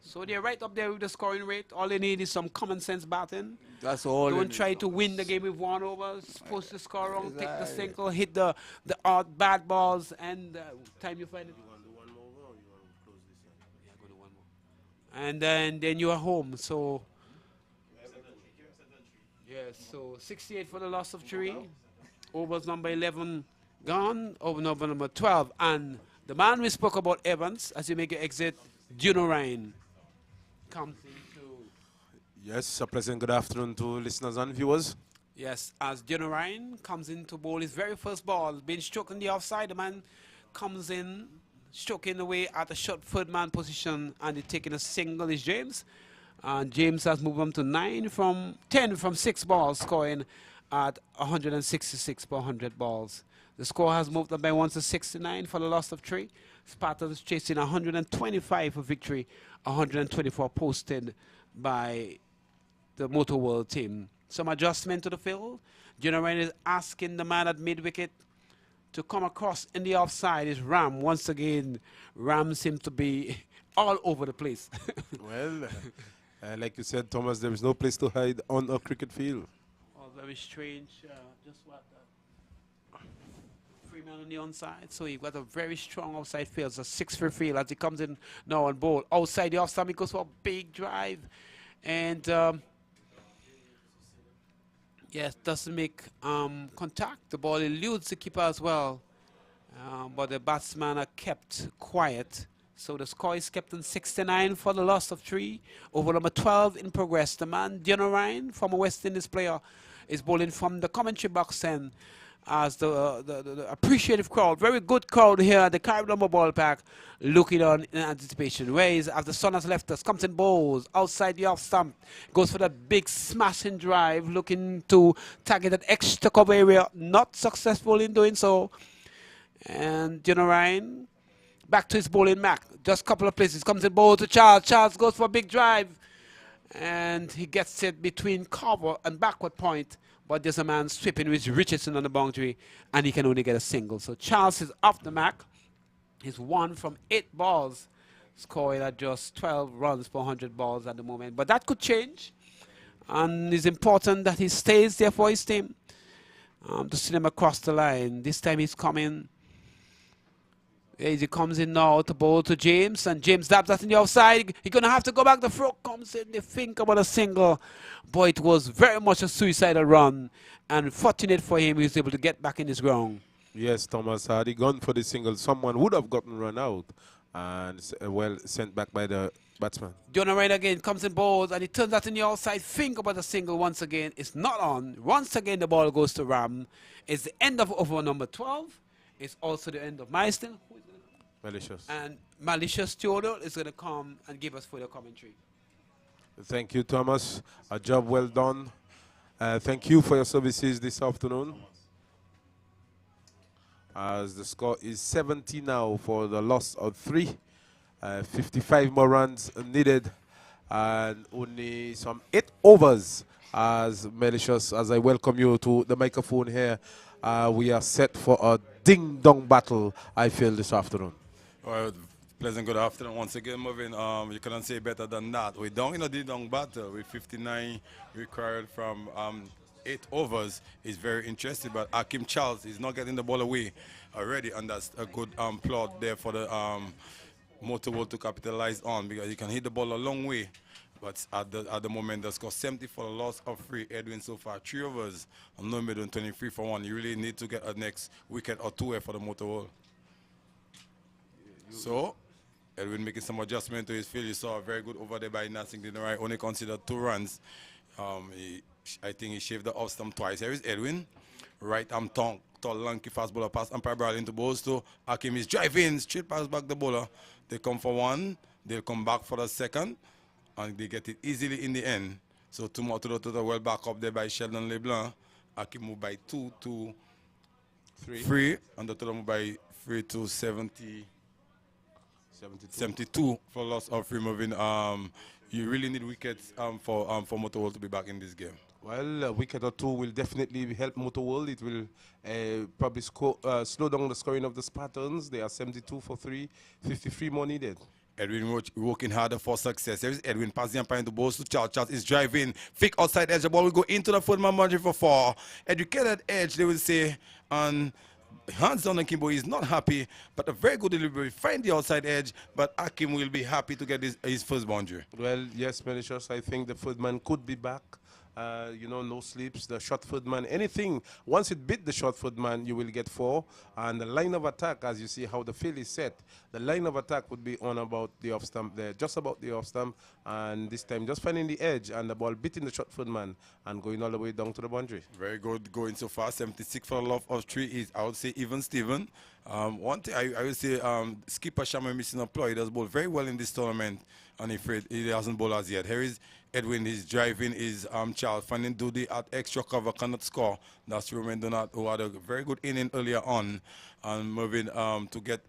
So they're right up there with the scoring rate. All they need is some common sense batting. That's all. Don't try to win the game with 1 over. Supposed to score wrong, take the single, hit the odd bad balls, and time you find it. You want to do 1 more or you want to close this one? Yeah, go to 1 more. And then you are home. So yes, so 68 for the loss of 3. Overs number 11 gone. Over number 12. And the man we spoke about, Evans, as you make your exit, Juno Ryan comes into. Yes, a pleasant good afternoon to listeners and viewers. Yes, as Juno Ryan comes in to bowl his very first ball, being struck on the offside, the man comes in, stroking away at the short third man position, and he's taking a single is James. And James has moved on to 10 from 6 balls, scoring at 166 per 100 balls. The score has moved up by 1 to 69 for the loss of 3. Spartans chasing 125 for victory, 124 posted by the Motor World team. Some adjustment to the field. General is asking the man at mid-wicket to come across in the offside. Is Ram. Once again, Ram seems to be all over the place. Well, like you said, Thomas, there is no place to hide on a cricket field. All very strange. Just what? 3 men on the onside. So you've got a very strong outside field. It's a 6-4 field as he comes in now on board. Outside the offside, he goes for a big drive. And yes, doesn't make contact. The ball eludes the keeper as well. But the batsmen are kept quiet. So the score is kept on 69 for the loss of 3. Over number 12 in progress. The man, Dion Ryan, former West Indies player, is bowling from the commentary box and as the appreciative crowd, very good crowd here at the Carty Number Ballpark, looking on in anticipation. Ways as the sun has left us, comes in bowls outside the off stump, goes for that big smashing drive, looking to target that extra cover area, not successful in doing so. And Dion Ryan back to his bowling Mac. Just a couple of places. Comes in bowl to Charles. Charles goes for a big drive. And he gets it between cover and backward point. But there's a man sweeping with Richardson on the boundary. And he can only get a single. So Charles is off the Mac. He's 1 from 8 balls. Scoring at just 12 runs per 100 balls at the moment. But that could change. And it's important that he stays there for his team. To see them across the line. This time he's coming. As he comes in now to bowl to James, and James dabs that in the outside. He's going to have to go back. The throw comes in. They think about a single. Boy, it was very much a suicidal run. And fortunate for him, he was able to get back in his ground. Yes, Thomas, had he gone for the single, someone would have gotten run out and, well, sent back by the batsman. Jonah Ryan again comes in bowls, and he turns that in the outside. Think about a single once again. It's not on. Once again, the ball goes to Ram. It's the end of over number 12. It's also the end of Milestone. Malicious. And Malicious Theodore is going to come and give us further commentary. Thank you, Thomas. A job well done. Thank you for your services this afternoon. As the score is 70 now for the loss of 3. 55 more runs needed. And only some 8 overs as Malicious, as I welcome you to the microphone here. We are set for a ding-dong battle, I feel, this afternoon. Well, pleasant good afternoon once again, Marvin. You couldn't say better than that. We're down in a ding-dong battle with 59 required from 8 overs. Is very interesting, but Akim Charles is not getting the ball away already, and that's a good plot there for the Motor World to capitalize on, because he can hit the ball a long way. But at the moment, the score 70 for the loss of 3. Edwin so far 3 overs, and no middle 23 for 1. You really need to get a next wicket or 2 here for the Motor World. So, Edwin making some adjustment to his field. You saw a very good over there by Nassing Dinnerai, only considered 2 runs. I think he shaved the off stump twice. Here is Edwin. Right arm tall, lanky fast bowler pass umpire ball into balls to Hakim is driving, straight pass back the bowler. They come for 1, they'll come back for the 2nd, and they get it easily in the end. So 2 more to the total, well back up there by Sheldon LeBlanc. Hakim moved by 2 to 3, and the total moved by 3 to 72 for loss of 3 moving. You really need wickets for Motor World to be back in this game. Well, a wicket or 2 will definitely help Motor World. It will probably slow down the scoring of the Spartans. They are 72 for 3, 53 more needed. Edwin working harder for success. There is Edwin passing the umpire into balls to Charles. Charles is driving. Thick outside edge. The ball will go into the foot man margin for 4. Educated edge, they will say. And hands down on Kimbo, he's not happy, but a very good delivery. Find the outside edge, but Akim will be happy to get his first boundary. Well, yes, Malicious, I think the third man could be back. You know, no sleeps, the short foot man, anything. Once it beat the short foot man, you will get 4. And the line of attack, as you see how the field is set, the line of attack would be on about the off stump there, just about the off stump. And this time, just finding the edge and the ball beating the short foot man and going all the way down to the boundary. Very good going so far. 76 for the love of 3 is, I would say, even Steven. One thing I would say, skipper Shaman missing a ploy. He does bowl very well in this tournament, and he hasn't bowled as yet. Here is Edwin is driving his Charles, finding Duty at extra cover, cannot score. That's Roman Donat, who had a very good inning earlier on, and moving to get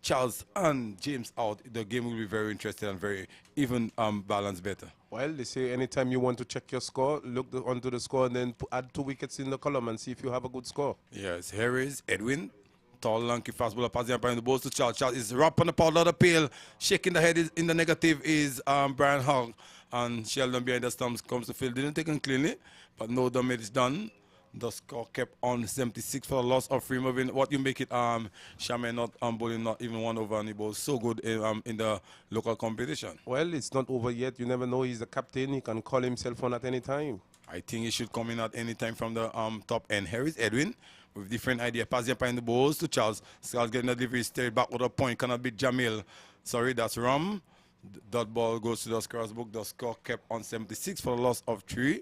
Charles and James out. The game will be very interesting and very even balanced better. Well, they say anytime you want to check your score, look onto the score and then add 2 wickets in the column and see if you have a good score. Yes, here is Edwin. Tall, lanky, fast bowler, passing up behind the balls to Charles. Charles is wrapped on the powder of the pale. Shaking the head in the negative is Brian Hogg. And Sheldon behind the stumps comes to field. Didn't take him cleanly, but no damage done. The score kept on 76 for the loss of 3 moving. What you make it, Shaman not bowling, not even 1 over, and he bowls so good in the local competition. Well, it's not over yet. You never know. He's the captain. He can call himself on at any time. I think he should come in at any time from the top end. Here is Edwin with different idea. Passing behind the balls to Charles. Charles getting the delivery straight back with a point. Cannot beat Jamil. Sorry, that's Ram. That ball goes to the scorer's book. The score kept on 76 for the loss of 3.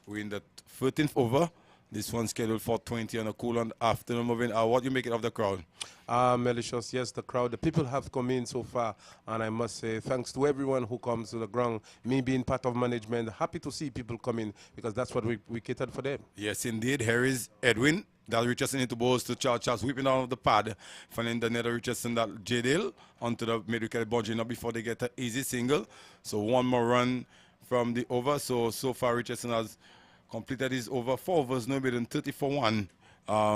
We're in the 13th over. This one scheduled for 20 on a cool on afternoon moving. What do you make it of the crowd? Malicious, yes, the crowd, the people have come in so far, and I must say thanks to everyone who comes to the ground. Me being part of management, happy to see people come in because that's what we catered for them. Yes, indeed. Here is Edwin. That Richardson into balls to Charles. Charles whipping out of the pad, finding the net of Richardson that Jadale onto the mid-wicket boundary now before they get an easy single. So one more run from the over. So far Richardson has completed his over. 4 overs, no more than 30 for 1.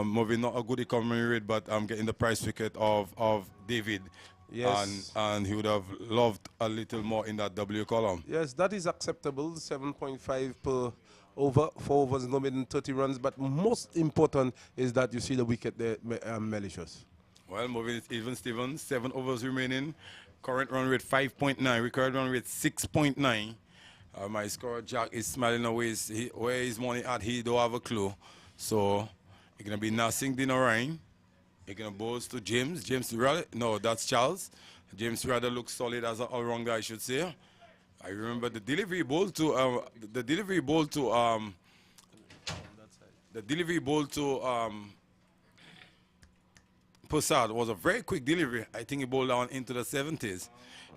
Moving not a good economy rate, but getting the price wicket of David. Yes. And he would have loved a little more in that W column. Yes, that is acceptable. 7.5 per over, 4 overs, no more than 30 runs. But most important is that you see the wicket there, malicious. Well, moving it even, Stevens. 7 overs remaining. Current run rate 5.9. Recurrent run rate 6.9. My scorer Jack is smiling away. Where his money at, he don't have a clue. So it's gonna be Nasing Dinarain. He's gonna bowl to James. James rather no, that's Charles. James rather looks solid as an all-rounder, I should say. I remember the delivery ball to Posad was a very quick delivery. I think he bowled down into the 70s.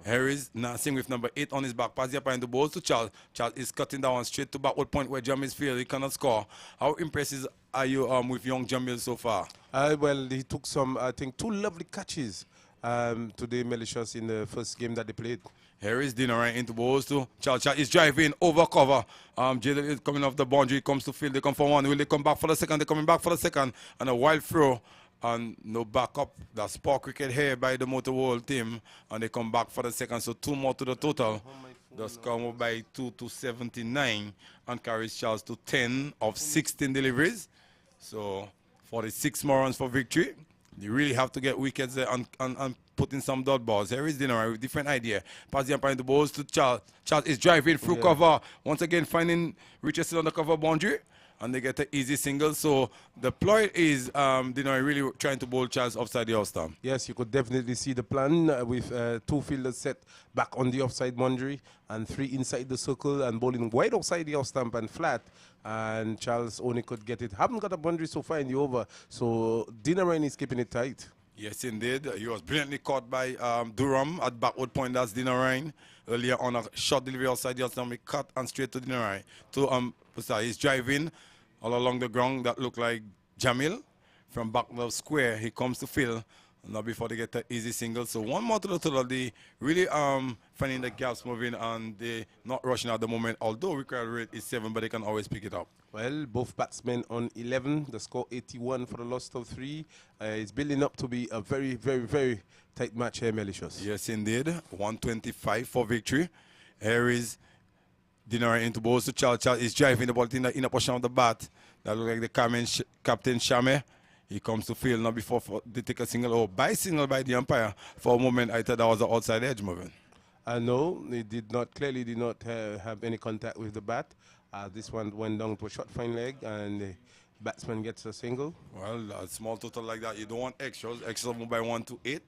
Harris Nassing with number 8 on his back. Pass up and the balls to Charles. Charles is cutting down straight to backward point where Jamil's field. He cannot score. How impressive are you with young Jamil so far? Well, he took some, I think, 2 lovely catches today, malicious, in the first game that they played. Harris Dinarain into balls to Charles. Charles is driving over cover. Jadel is coming off the boundary. Comes to field. They come for 1. Will they come back for the second? They're coming back for the second. And a wild throw. And no backup. That's poor cricket here by the Motor World team. And they come back for the second. So 2 more to the total. The score moved by 2 to 79. And carries Charles to 10 of 16 deliveries. So 46 more runs for victory. You really have to get wickets there and put in some dot balls. Here is Dinner with different idea. Pass the umpire the balls to Charles. Charles is driving through cover. Once again finding Richardson on the cover boundary. And they get an easy single. So the ploy is Dinner really trying to bowl Charles offside the off stump. Yes, you could definitely see the plan with 2 fielders set back on the offside boundary and 3 inside the circle and bowling wide outside the off stump and flat. And Charles only could get it. Haven't got a boundary so far in the over. So Dinarain is keeping it tight. Yes, indeed. He was brilliantly caught by Durham at backward point. That's Dinarain. Earlier on a short delivery outside the off stump. He cut and straight to Dinarain. He's driving all along the ground. That looked like Jamil from back of the square. He comes to field. Now before they get the easy single. So 1 more to the total. They really finding the gaps moving and they not rushing at the moment. Although required rate is 7, but they can always pick it up. Well, both batsmen on 11. The score 81 for the loss of 3. It's building up to be a very, very, very tight match here, malicious. Yes, indeed. 125 for victory. Here is Dinner into balls to Charles. Charles is driving the ball in the inner portion of the bat. That looks like the Captain Shame. He comes to field now before they take a single or by signal by the umpire. For a moment, I thought that was an outside edge movement. No, they clearly did not have any contact with the bat. This one went down to a short fine leg and the batsman gets a single. Well, a small total like that, you don't want extras. Extras move by 1 to 8.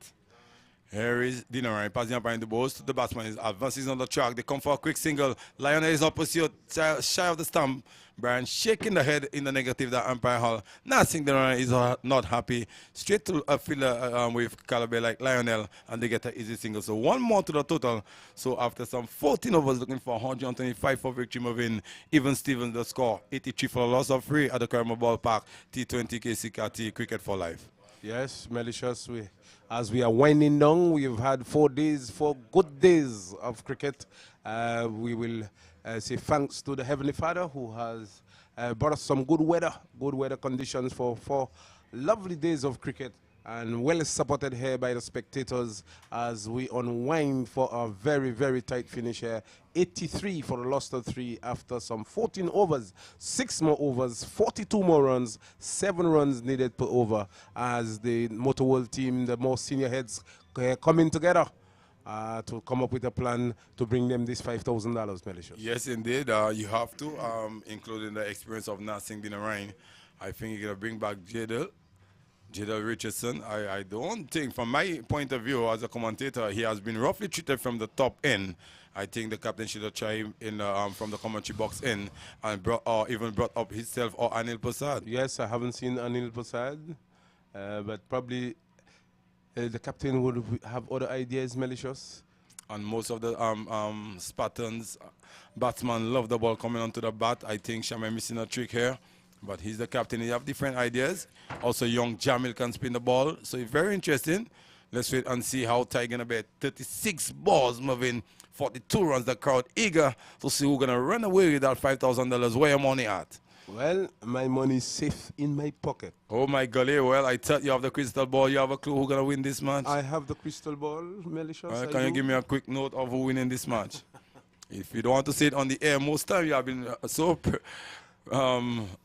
Here is Dinner, passing up behind the balls to the batsman. His advance is on the track. They come for a quick single. Lionel is up pursuit, shy of the stump. Brian shaking the head in the negative, that umpire hall. Nothing Dinner is not happy. Straight to a fielder with caliber like Lionel, and they get an easy single. So 1 more to the total. So after some 14 overs, looking for 125 for victory moving. Even Stevens, the score 83 for a loss of 3 at the Carmel Ballpark. T20 Keacy Carty, cricket for life. Yes, malicious. As we are winding down, we've had 4 good days of cricket. We will say thanks to the Heavenly Father who has brought us some good weather conditions for 4 lovely days of cricket, and well supported here by the spectators as we unwind for a very, very tight finish here. 83 for the loss of 3 after some 14 overs, 6 more overs, 42 more runs, 7 runs needed per over as the Motor World team, the more senior heads coming together to come up with a plan to bring them this $5,000, malicious. Yes, indeed. You have to, including the experience of Nasing Dinarain. I think you're going to bring back Jadel Richardson. I don't think, from my point of view as a commentator, he has been roughly treated from the top end. I think the captain should have tried him in from the commentary box in and even brought up himself or Anil Prasad. Yes, I haven't seen Anil Prasad, but probably the captain would have other ideas, malicious. And most of the Spartans batsmen love the ball coming onto the bat. I think Shama missing a trick here. But he's the captain. He have different ideas. Also, young Jamil can spin the ball. So it's very interesting. Let's wait and see how Ty gonna be. 36 balls moving, 42 runs. The crowd eager to see who's gonna run away with that $5,000. Where your money at? Well, my money is safe in my pocket. Oh my golly, well, I thought you have the crystal ball. You have a clue who's gonna win this match? I have the crystal ball, Malicious. Can you give me a quick note of who winning this match? If you don't want to say it on the air, most time you have been so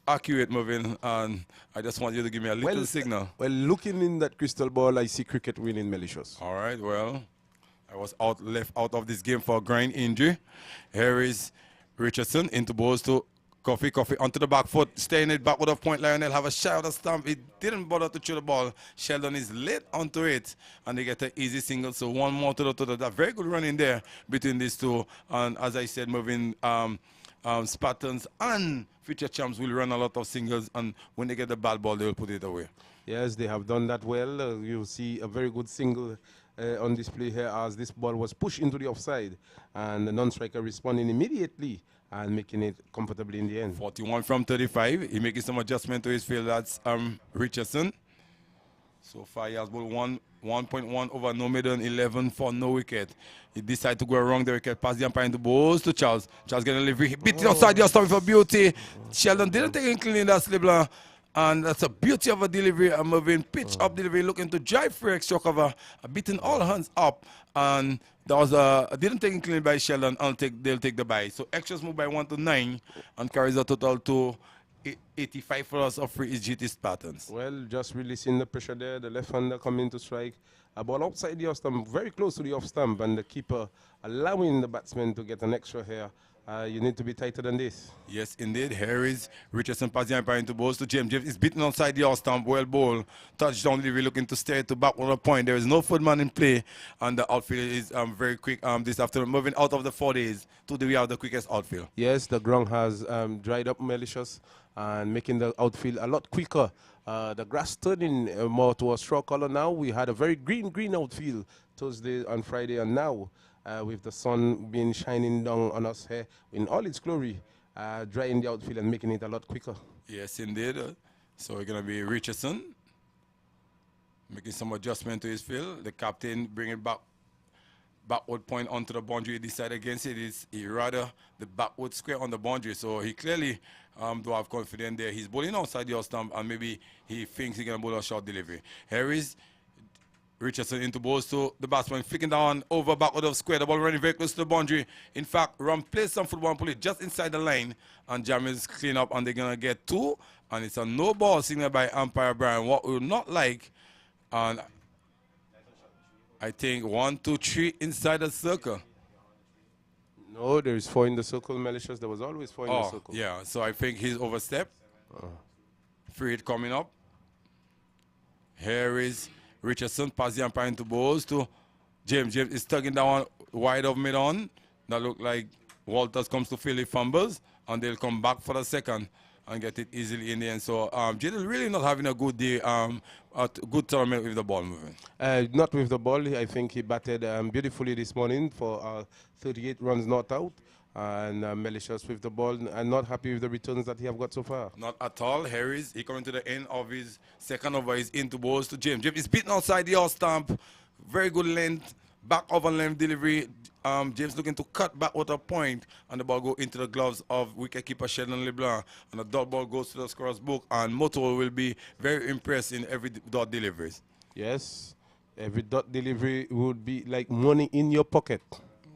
accurate moving, and I just want you to give me a little signal. Well, looking in that crystal ball, I see cricket winning, Malicious. All right, well, I was left out of this game for a groin injury. Here is Richardson into balls to Coffee onto the back foot, staying it backward of point. Lionel have a shot of stump. It didn't bother to throw the ball. Sheldon is late onto it, and they get an easy single. So one more to the very good run in there between these two. And as I said, moving Spartans and future champs will run a lot of singles, and when they get the bad ball, they will put it away. Yes, they have done that well. You'll see a very good single on display here as this ball was pushed into the offside, and the non-striker responding immediately and making it comfortably in the end. 41 from 35. He making some adjustment to his field. That's Richardson. So far he has bowled 1.1 over no middle, 11 for no wicket. He decided to go around the wicket, pass the umpire into balls to Charles. Charles getting a delivery. He beat it outside the stump for beauty. Sheldon didn't take it clean in that slibber. And that's a beauty of a delivery, a moving pitch up delivery, looking to drive for extra cover, beating all hands up. And that was didn't take it clean by Sheldon, they'll take the bye. So extras move by 1 to 9 and carries a total to 85 for us of free is GT Spartans. Well, just releasing the pressure there, the left-hander coming to strike. A ball outside the off stump, very close to the off stump, and the keeper allowing the batsman to get an extra here. You need to be tighter than this. Yes, indeed. Here is Richardson passing umpire into balls to James. James is beaten outside the off stump. Well ball. Touchdown delivery looking to stay to back on a point. There is no footman in play, and the outfield is very quick this afternoon. Moving out of the 4 days to we have the quickest outfield. Yes, the ground has dried up, Malicious, and making the outfield a lot quicker. The grass turning more to a straw color now. We had a very green outfield Thursday and Friday, and now with the sun being shining down on us here in all its glory, drying the outfield and making it a lot quicker. Yes, indeed. So we're going to be Richardson making some adjustment to his field. The captain bringing backward point onto the boundary. He decided against it. He rather the backward square on the boundary. So he clearly do have confidence there. He's bowling outside the stump, and maybe he thinks he's going to bowl a short delivery. Here is Richardson into balls to the batsman, flicking down over backward of square. The ball running very close to the boundary. In fact, Ram plays some football and pull it just inside the line, and Jamil's clean up, and they're going to get 2. And it's a no ball signal by umpire Brian. What we would not like, and I think 1, 2, 3 inside the circle. No, there is 4 in the circle, Malicious. There was always 4 in the circle. Yeah, so I think he's overstepped. Free hit coming up. Here is Richardson, pass the umpire into balls to James. James is tugging down wide of mid-on. That look like Walters comes to fill the fumbles, and they'll come back for the second and get it easily in the end. So Jadel really not having a good day, a good tournament with the ball moving. Not with the ball. I think he batted beautifully this morning for 38 runs not out. And Malicious with the ball, and not happy with the returns that he have got so far. Not at all. Harris, he coming to the end of his second over. He's into balls to James. James is beaten outside the off stump. Very good length, back over length delivery. James looking to cut back with a point, and the ball go into the gloves of wicketkeeper Sheldon LeBlanc, and the dot ball goes to the scorer's book, and Moto will be very impressed in every dot deliveries. Yes, every dot delivery would be like money in your pocket.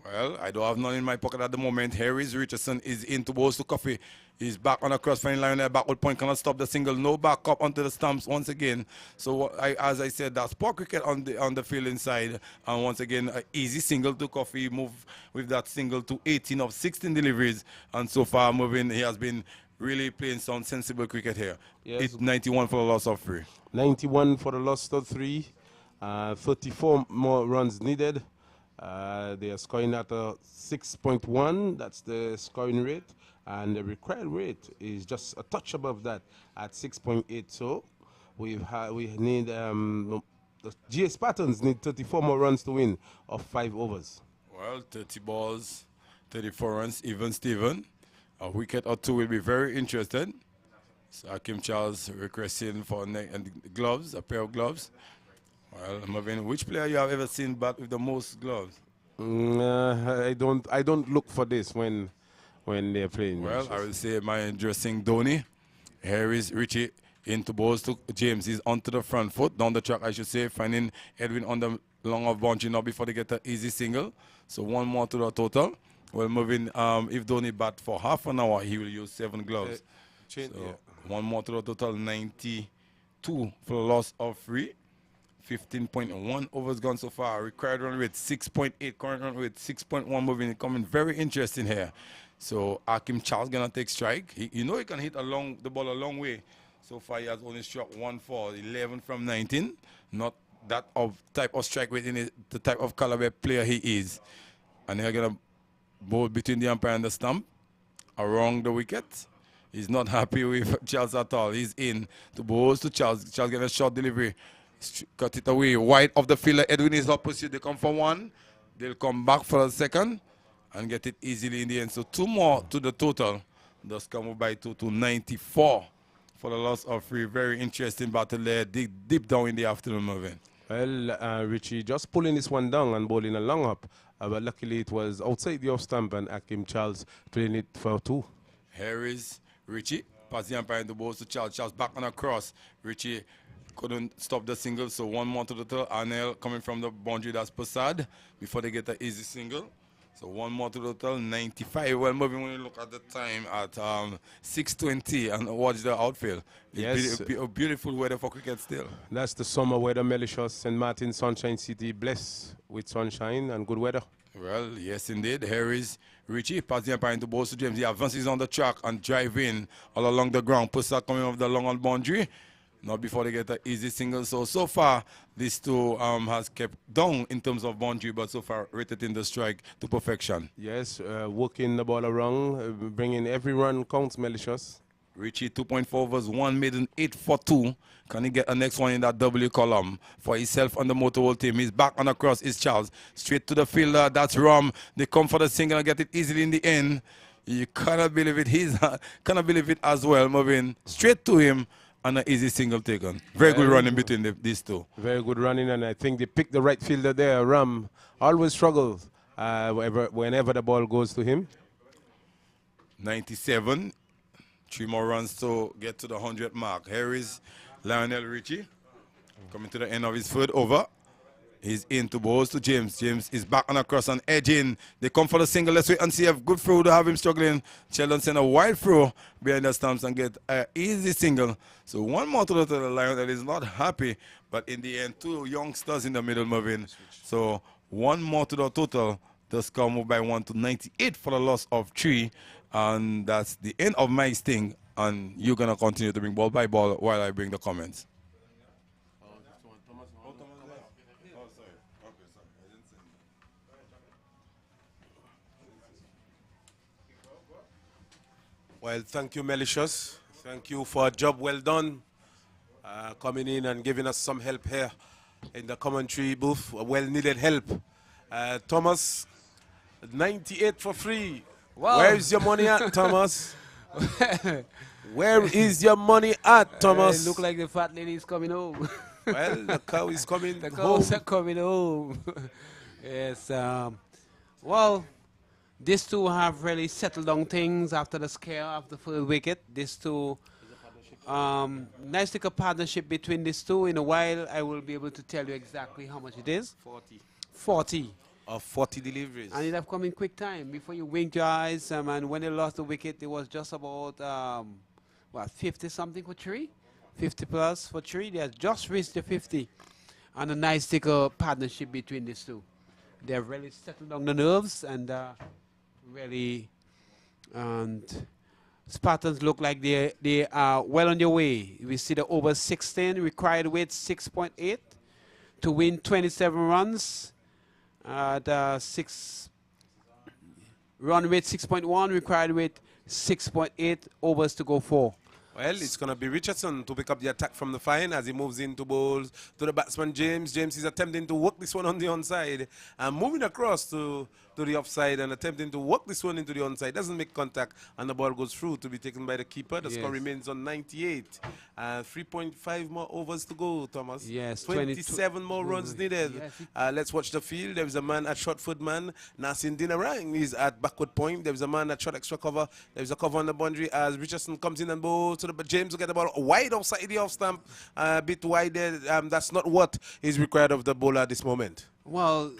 Well, I don't have none in my pocket at the moment. Harris Richardson is into balls to Coffee. He's back on a crossfield line. Backward point cannot stop the single. No back up onto the stumps once again. So as I said, that's poor cricket on the field inside. And once again, an easy single to Coffee. Move with that single to 18 of 16 deliveries. And so far moving, he has been really playing some sensible cricket here. Yes. It's 91 for the loss of 3. 91 for the loss of 3. 34 more runs needed. They are scoring at a 6.1. That's the scoring rate. And the required rate is just a touch above that at 6.8. So we need the GS Spartans need 34 more runs to win of 5 overs. Well, 30 balls, 34 runs, even Steven. A wicket or 2 will be very interested. So Hakim Charles requesting for gloves, a pair of gloves. Well, Marvin, which player you have ever seen bat with the most gloves? I don't look for this when they're playing. Well, matches. I will say my dressing Dhoni. Here is Richie into balls to James. He's onto the front foot, down the track, I should say, finding Edwin on the long of boundary now before they get an easy single. So one more to the total. Well, moving, if Dhoni bat for half an hour, he will use 7 gloves. One more to the total, 92 for the loss of 3. 15.1 overs gone so far. Required run rate 6.8. Current run rate 6.1. Moving, coming very interesting here. So Hakim Charles gonna take strike. You know he can hit the ball a long way. So far he has only struck 1 for 11 from 19. Not that type of strike rate in the type of caliber player he is. And they're gonna bowl between the umpire and the stump around the wicket. He's not happy with Charles at all. He's in to balls to Charles. Charles getting a short delivery. Cut it away. Wide of the fielder. Edwin is opposite. They come for 1. They'll come back for a second and get it easily in the end. So 2 more to the total. Thus come by 2 to 94 for the loss of 3. Very interesting battle there. Deep down in the afternoon, Marvin. Well, Richie just pulling this one down and bowling a long up. But luckily it was outside the off stump and Hakim Charles playing it for 2. Here is Richie. Pass the umpire in the balls to Charles. Charles back on a cross. Richie couldn't stop the single, so 1 more to the total. Arnell coming from the boundary, that's Passad, before they get an easy single. So 1 more to the total, 95. Well, moving when you look at the time at 6:20 and watch the outfield. Yes. A beautiful weather for cricket still. That's the summer weather, malicious. St. Martin, Sunshine City, blessed with sunshine and good weather. Well, yes, indeed. Here is Richie, pass the umpire into balls to James. He advances on the track and drive in all along the ground. Passad coming off the long on boundary. Not before they get an easy single. So far, these two has kept down in terms of boundary, but so far rated in the strike to perfection. Yes, working the ball around, bringing every run counts, malicious. Richie, 2.4 overs, 1 maiden, 8 for 2. Can he get a next one in that W column for himself and the Motorworld team? He's back on the cross, is Charles. Straight to the fielder, that's Rom. They come for the single and get it easily in the end. You cannot believe it. Cannot believe it as well, moving straight to him. And an easy single taken. Very good running between these two. Very good running, and I think they picked the right fielder there. Ram always struggles whenever the ball goes to him. 97. 3 more runs to get to the 100 mark. Here is Lionel Richie coming to the end of his 3rd over. He's into balls to James. James is back on a cross and edging. They come for the single. Let's wait and see if good throw to have him struggling. Sheldon send a wide throw behind the stumps and get an easy single. So 1 more to the Lionel is not happy, but in the end, 2 youngsters in the middle moving. So 1 more to the total. The score moved by 1 to 98 for the loss of 3. And that's the end of my sting. And you're going to continue to bring ball by ball while I bring the comments. Well, thank you, Malicious. Thank you for a job well done, coming in and giving us some help here in the commentary booth. Well-needed help. Thomas, 98 for free. Wow. Where is your money at, Thomas? Where is your money at, Thomas? It look like the fat lady is coming home. Well, the cow is coming The home. cows are coming home. Yes. Well, these two have really settled down things after the scare of the 3rd wicket. These two, nice little partnership between these two. In a while, I will be able to tell you exactly how much it is. 40. Of 40 deliveries. And it have come in quick time. Before you winked your eyes, and when they lost the wicket, it was just about, 50-something for 3? 50 plus for 3. They have just reached the 50. And a nice little partnership between these two. They have really settled down the nerves and really, and Spartans look like they are well on their way. We see the over 16 required weight 6.8 to win 27 runs. The 6 run rate 6.1, required weight 6.8, overs to go 4. Well, it's going to be Richardson to pick up the attack from the fine as he moves into bowls to the batsman James. James is attempting to work this one on the onside and moving across to the offside and attempting to work this one into the onside. Doesn't make contact and the ball goes through to be taken by the keeper. The score remains on 98. 3.5 more overs to go, Thomas. Yes, 27 more runs needed. Yes, Let's watch the field. There is a man at short foot man. Nasin Dinarang is at backward point. There is a man at short extra cover. There is a cover on the boundary as Richardson comes in and bowls to the James will get the ball wide outside the off stump, a bit wide there. That's not what is required of the bowler at this moment. Well,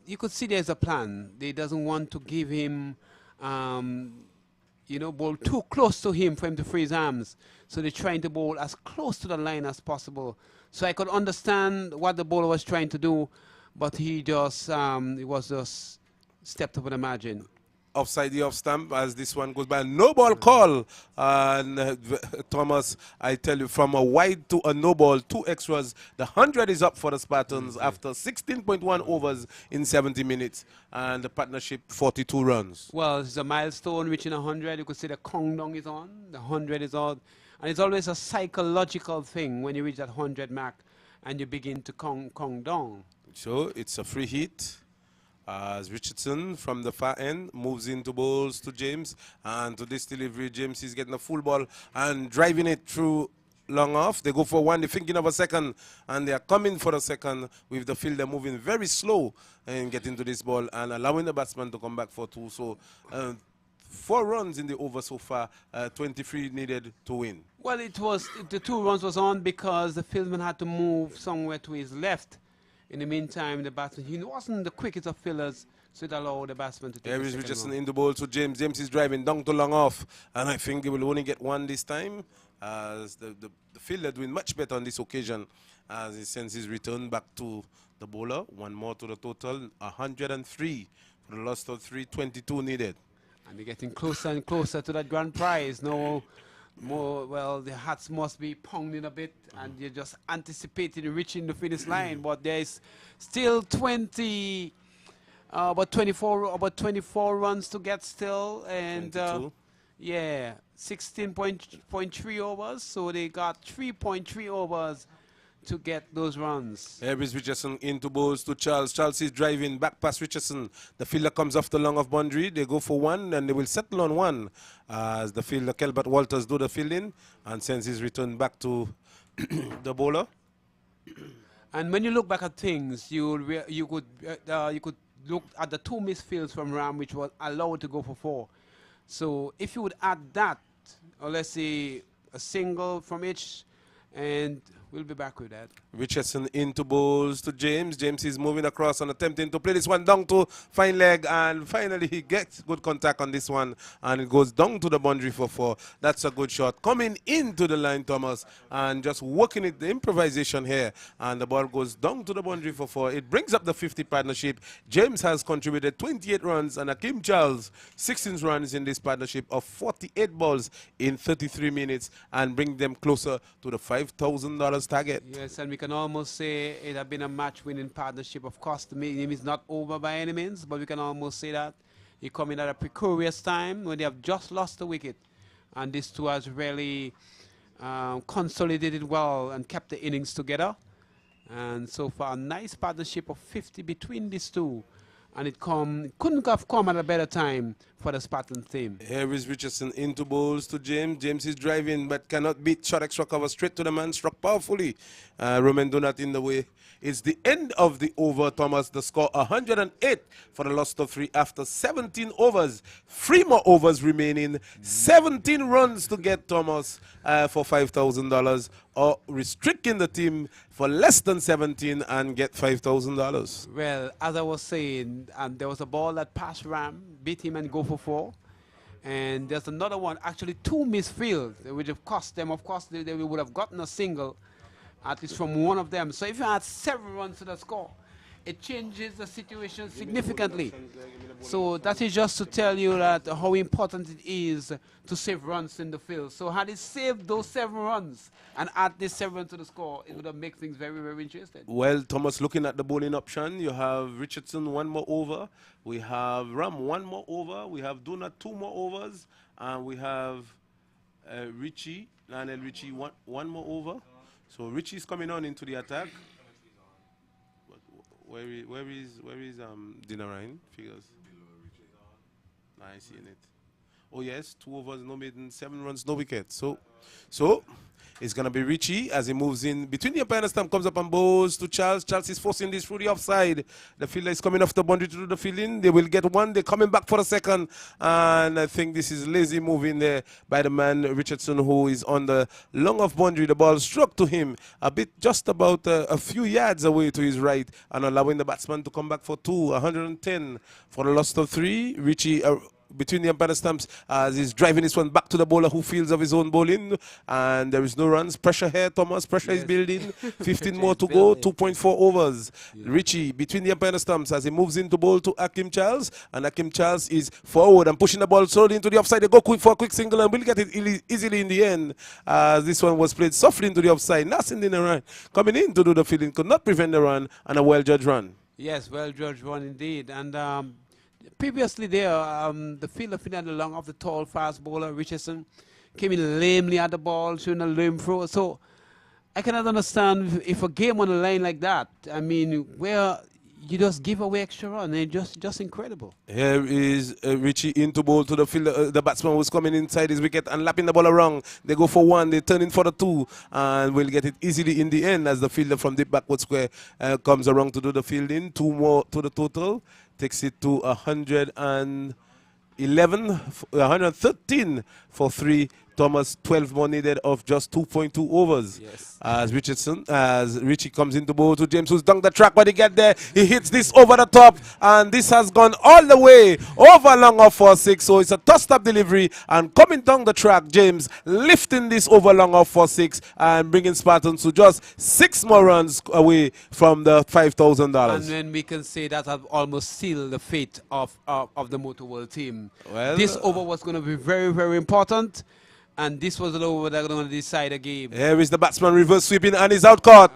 you could see there's a plan. They doesn't want to give him, bowl too close to him for him to free his arms. So they're trying to bowl as close to the line as possible. So I could understand what the bowler was trying to do, but he just, it was just stepped over the margin. Offside the off stump as this one goes by. No ball call. And Thomas, I tell you, from a wide to a no ball, 2 extras. The 100 is up for the Spartans after 16.1 overs in 70 minutes. And the partnership, 42 runs. Well, it's a milestone reaching 100. You could see the countdown is on. The 100 is on. And it's always a psychological thing when you reach that 100 mark and you begin to count down. So it's a free hit. As Richardson from the far end moves into bowls to James, and to this delivery, James is getting a full ball and driving it through long off. They go for one, they're thinking of a second, and they are coming for a second with the fielder moving very slow and getting to this ball and allowing the batsman to come back for 2. So 4 runs in the over so far, 23 needed to win. Well, the 2 runs was on because the fieldsman had to move somewhere to his left. In the meantime, the batsman, he wasn't the quickest of fillers, so it allowed the batsman to take There the is second Richardson run. in the bowl to James. James is driving down to long off, and I think he will only get 1 this time, as the fielder doing much better on this occasion, as he sends his return back to the bowler. 1 more to the total, 103 for the loss of 3, 22 needed. And they're getting closer and closer to that grand prize. No more, well, the hats must be pounding a bit, and you're just anticipating reaching the finish line. But there's still about 24 runs to get still, and 16.3 overs. So they got 3.3 overs to get those runs. There is Richardson into bowls to Charles. Charles is driving back past Richardson. The fielder comes off the long off boundary. They go for 1 and they will settle on 1 as the fielder Kelbert Walters do the fielding and sends his return back to the bowler. And when you look back at things, you could look at the 2 missed fields from Ram, which was allowed to go for 4. So if you would add that, or let's say a single from each, and we'll be back with that. Richardson into bowls to James. James is moving across and attempting to play this one down to fine leg, and finally he gets good contact on this one and it goes down to the boundary for 4. That's a good shot. Coming into the line, Thomas, and just working it, the improvisation here, and the ball goes down to the boundary for 4. It brings up the 50 partnership. James has contributed 28 runs and Akeem Charles 16 runs in this partnership of 48 balls in 33 minutes and bring them closer to the $5,000 target. Yes, and we can almost say it has been a match-winning partnership. Of course, the game is not over by any means, but we can almost say that he come in at a precarious time when they have just lost the wicket, and these 2 has really consolidated well and kept the innings together. And so far, a nice partnership of 50 between these 2. And it couldn't have come at a better time for the Spartan team. Here is Richardson into bowls to James. James is driving but cannot beat short extra cover straight to the man, struck powerfully. Roman Donut in the way. It's the end of the over, Thomas. The score 108 for the loss of 3 after 17 overs. 3 more overs remaining. 17 runs to get, Thomas, for $5,000, or restricting the team for less than 17 and get $5,000. Well, as I was saying, there was a ball that passed Ram, beat him and go for 4. And there's another one, actually 2 missed fields, which have cost them. Of course, they would have gotten a single, at least from one of them. So if you add 7 runs to the score, it changes the situation significantly. So that is just to tell you that how important it is to save runs in the field. So had he saved those 7 runs and add this 7 to the score, it would have made things very, very interesting. Well, Thomas, looking at the bowling option, you have Richardson 1 more over. We have Ram 1 more over. We have Donut 2 more overs. And we have Richie, Lionel Richie, one more over. So Richie's coming on into the attack. But where is Dinarine figures? I see in it. Oh yes, 2 overs, no maiden, 7 runs, no wicket. So it's gonna be Richie as he moves in between the umpire and the stump, comes up and bows to Charles. Charles is forcing this through the offside. The fielder is coming off the boundary to do the fielding. They will get one. They're coming back for a second, and I think this is lazy moving there by the man Richardson, who is on the long off boundary. The ball struck to him a bit, just about a few yards away to his right, and allowing the batsman to come back for 2. 110 for the loss of 3. Richie. Between the umpire and the stumps as he's driving this one back to the bowler who feels of his own bowling, and there is no runs. Pressure here, Thomas. Pressure is building. 15 more to go. 2.4 overs. Richie between the umpire and the stumps as he moves into bowl to Akim Charles, and Akim Charles is forward and pushing the ball slowly into the offside. They go quick for a quick single and will get it easily in the end. This one was played softly into the offside. Nothing in the run. Coming in to do the fielding could not prevent the run, and a well-judged run. Yes, well-judged run indeed. And previously there, the fielder feeding along of the tall fast bowler Richardson came in lamely at the ball, showing a lame throw. So I cannot understand if a game on the line like that, I mean, where you just give away extra run, and just incredible. Here is Richie into bowl to the fielder. The batsman was coming inside his wicket and lapping the ball around. They go for 1, they turn in for the 2, and will get it easily in the end as the fielder from deep backward square comes around to do the fielding. 2 more to the total. Takes it to 113 for 3. Thomas, 12 more needed of just 2.2 overs. Yes. As Richie comes into bowl to James, who's down the track. When he get there, he hits this over the top, and this has gone all the way over long off for 6. So it's a tossed-up delivery, and coming down the track, James lifting this over long off for 6 and bringing Spartans to just 6 more runs away from the $5,000. And then we can say that have almost sealed the fate of the Motor World team. Well, this over was going to be very, very important. And this was the over that going to decide a game. Here is the batsman reverse sweeping, and he's out caught.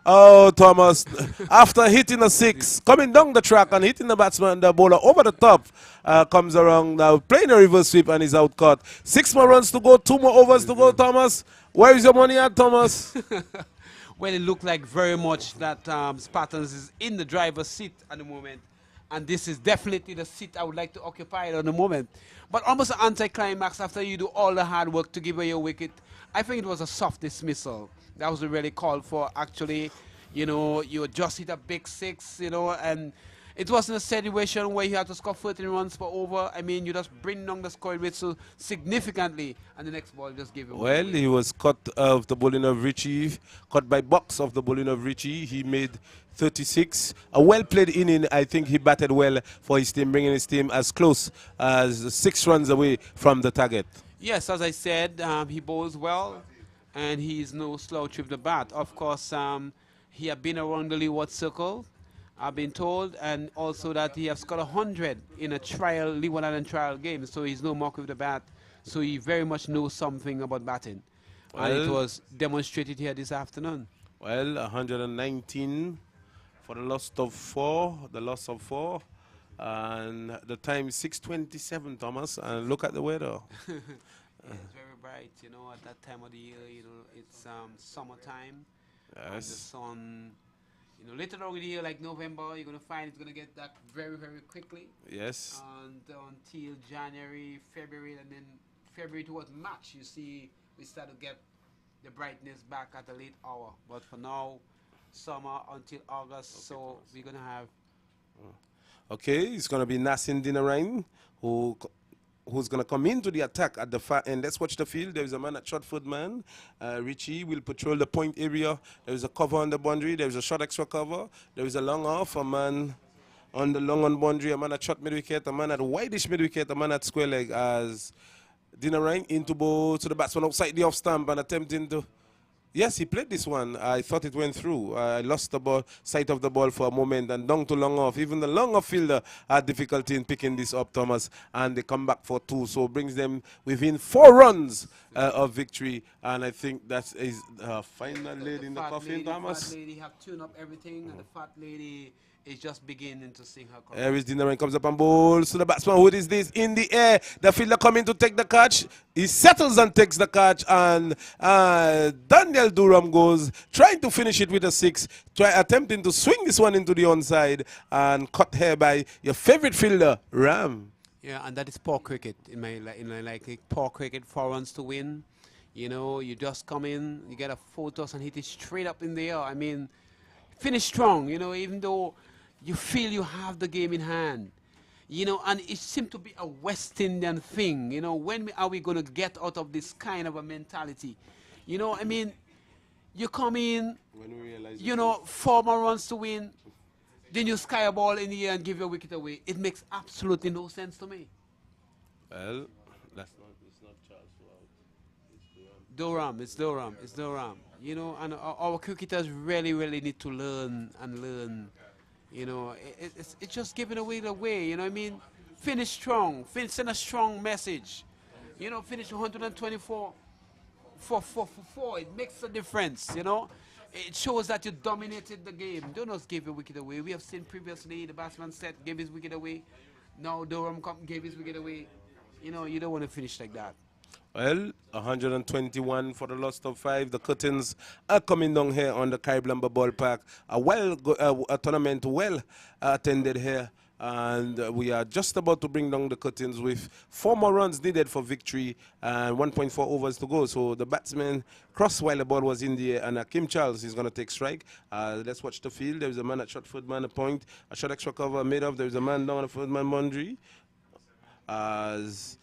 Oh, Thomas, after hitting a 6, coming down the track and hitting the batsman, the bowler over the top, comes around now, playing a reverse sweep, and he's out caught. 6 more runs to go, 2 more overs to go, Thomas. Where is your money at, Thomas? Well, it looked like very much that Spartans is in the driver's seat at the moment. And this is definitely the seat I would like to occupy at the moment. But almost an anticlimax after you do all the hard work to give away your wicket. I think it was a soft dismissal. That was really called for, actually. You know, you just hit a big 6, you know, and it wasn't a situation where you had to score 13 runs per over. I mean, you just bring down the scoring rate so significantly, and the next ball just gave him Well, he was cut of the bowling of Richie, cut by box of the bowling of Richie. He made 36. A well-played inning. I think he batted well for his team, bringing his team as close as 6 runs away from the target. Yes, as I said, he bowls well, and he's no slouch with the bat. Of course, he had been around the leeward circle, I've been told, and also that he has scored 100 in a trial, Leeward Island trial game, so he's no mock with the bat. So he very much knows something about batting. Well, and it was demonstrated here this afternoon. Well, 119 for the loss of 4, and the time is 6:27, Thomas, and look at the weather. Yeah, it's very bright, you know, at that time of the year, you know, it's summertime. And the sun, you know, later on in the year, like November, you're going to find it's going to get dark very, very quickly. Yes. And until January, February, and then February towards March, you see we start to get the brightness back at a late hour. But for now, summer until August, okay, so we're going to have... Okay, it's going to be Nassim Dinarine who's going to come into the attack at the far end. Let's watch the field. There is a man at short foot man. Richie will patrol the point area. There is a cover on the boundary. There is a short extra cover. There is a long off, a man on the long on boundary, a man at short mid wicket, a man at wideish mid wicket, a man at square leg as Dinarine into bowl to the batsman outside the off stump and attempting to... Yes, he played this one. I thought it went through. I lost the ball, sight of the ball for a moment, and down to long off. Even the long off fielder had difficulty in picking this up, Thomas, and they come back for 2. So brings them within 4 runs of victory. And I think that is the final lady in the coffin, Thomas. The fat lady have tuned up everything, and the fat lady is just beginning to sing her chorus. Here is Dina Rain, comes up and bowls to the batsman. Who is this? In the air. The fielder coming to take the catch. He settles and takes the catch. And Daniel Durham goes, trying to finish it with a 6. Attempting to swing this one into the onside. And cut here by your favorite fielder, Ram. Yeah, and that is poor cricket. In my like poor cricket, 4 runs to win. You know, you just come in, you get a 4 toss and hit it straight up in the air. I mean, finish strong, you know, even though you feel you have the game in hand. You know, and it seems to be a West Indian thing. You know, when are we going to get out of this kind of a mentality? You know, I mean, you come in, you know, 4 more runs to win, then you sky a ball in the air and give your wicket away. It makes absolutely no sense to me. Well, it's not Charles. It's Durham. You know, and our cricketers really need to learn. You know, it's just giving away the way. You know what I mean? Finish strong. Send a strong message. You know, finish 124 for 4. It makes a difference, you know. It shows that you dominated the game. Don't just give your wicket away. We have seen previously the batsman gave his wicket away. Now Durham gave his wicket away. You know, you don't want to finish like that. Well, 121 for the loss of 5. The curtains are coming down here on the Caribbean Ballpark. A tournament well attended here. And we are just about to bring down the curtains with 4 more runs needed for victory and 1.4 overs to go. So the batsman crossed while the ball was in the air, and Akeem Charles is going to take strike. Let's watch the field. There is a man at short foot man, a point, a short extra cover made up. There is a man down at foot man boundary. As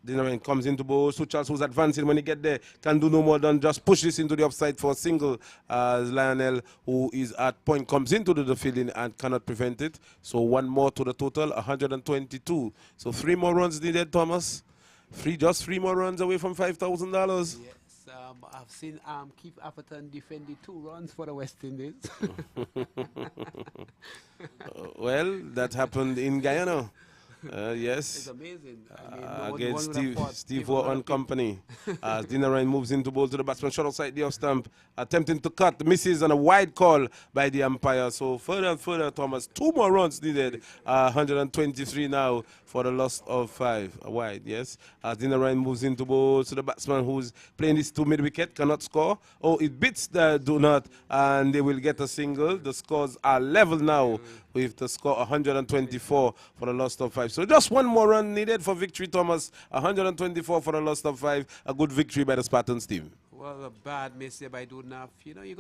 Dinaran comes into bowl, so Charles, who's advancing when he get there, can do no more than just push this into the offside for a single. As Lionel, who is at point, comes into the fielding and cannot prevent it. So 1 more to the total, 122. So 3 more runs needed, Thomas. Just 3 more runs away from $5,000. Yes, I've seen Keith Atherton defend the 2 runs for the West Indies. Well, that happened in Guyana. Yes. It's amazing. Against Steve Waugh and company. As Dinaran moves into bowl to the batsman, shot outside the off stump, attempting to cut, misses, and a wide call by the umpire. So further and further, Thomas, 2 more runs needed. 123 now for the loss of 5. A wide, yes. As Dinaran moves into bowl to the batsman who's playing this 2 mid-wicket, cannot score. Oh, it beats the do not, and they will get a single. The scores are level now with the score 124 for the loss of 5. So just 1 more run needed for victory, Thomas. 124 for the loss of 5. A good victory by the Spartans team. Well, a bad miss there by Dudnaf. You know, you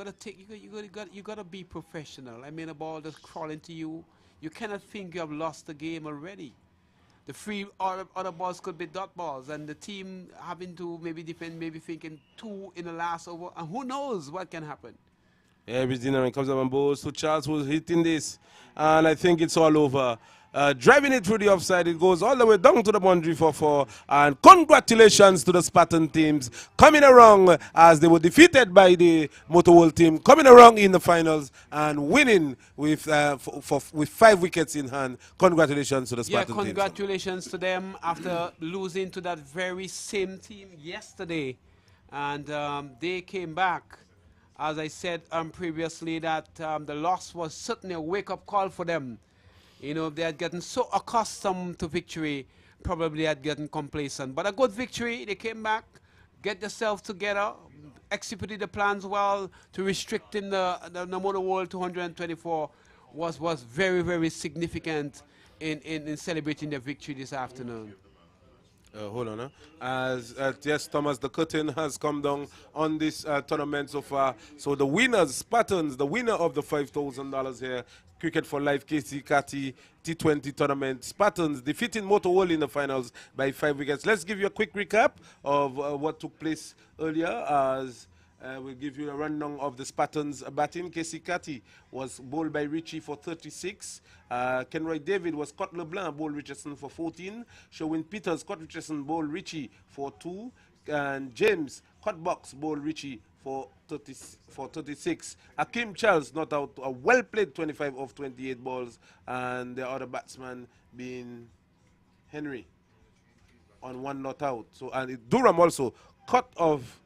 gotta be professional. I mean, a ball just crawling to you. You cannot think you have lost the game already. The 3 other balls could be dot balls, and the team having to maybe defend, maybe thinking 2 in the last over, and who knows what can happen. Every Dinaran comes up and bowls to Charles, who's hitting this, and I think it's all over. Driving it through the offside, it goes all the way down to the boundary for 4. And congratulations to the Spartan teams coming around as they were defeated by the Motorola team, coming around in the finals and winning with 5 wickets in hand. Congratulations to the Spartan teams. Yeah, congratulations to them after losing to that very same team yesterday. And they came back. As I said previously, that the loss was certainly a wake-up call for them. You know, they had gotten so accustomed to victory, probably had gotten complacent. But a good victory, they came back, get themselves together, executed the plans well to restricting the Motor World 224 was very significant in celebrating the victory this afternoon. Hold on. Yes, Thomas, the curtain has come down on this tournament so far. So the winners, Spartans, the winner of the $5,000 here, Cricket for Life, Keacy, Carty, T20 tournament. Spartans defeating Motorola in the finals by 5 wickets. Let's give you a quick recap of what took place earlier as we'll give you a rundown of the Spartans batting. Keacy Carty was bowled by Richie for 36. Kenroy David was Scott LeBlanc, bowled Richardson for 14. Sherwin Peters, Scott Richardson, bowled Richie for 2. And James Cutbox bowled Richie for 36. Akeem Charles not out, a well-played 25 of 28 balls. And the other batsman being Henry on 1 not out. So, and Durham also cut off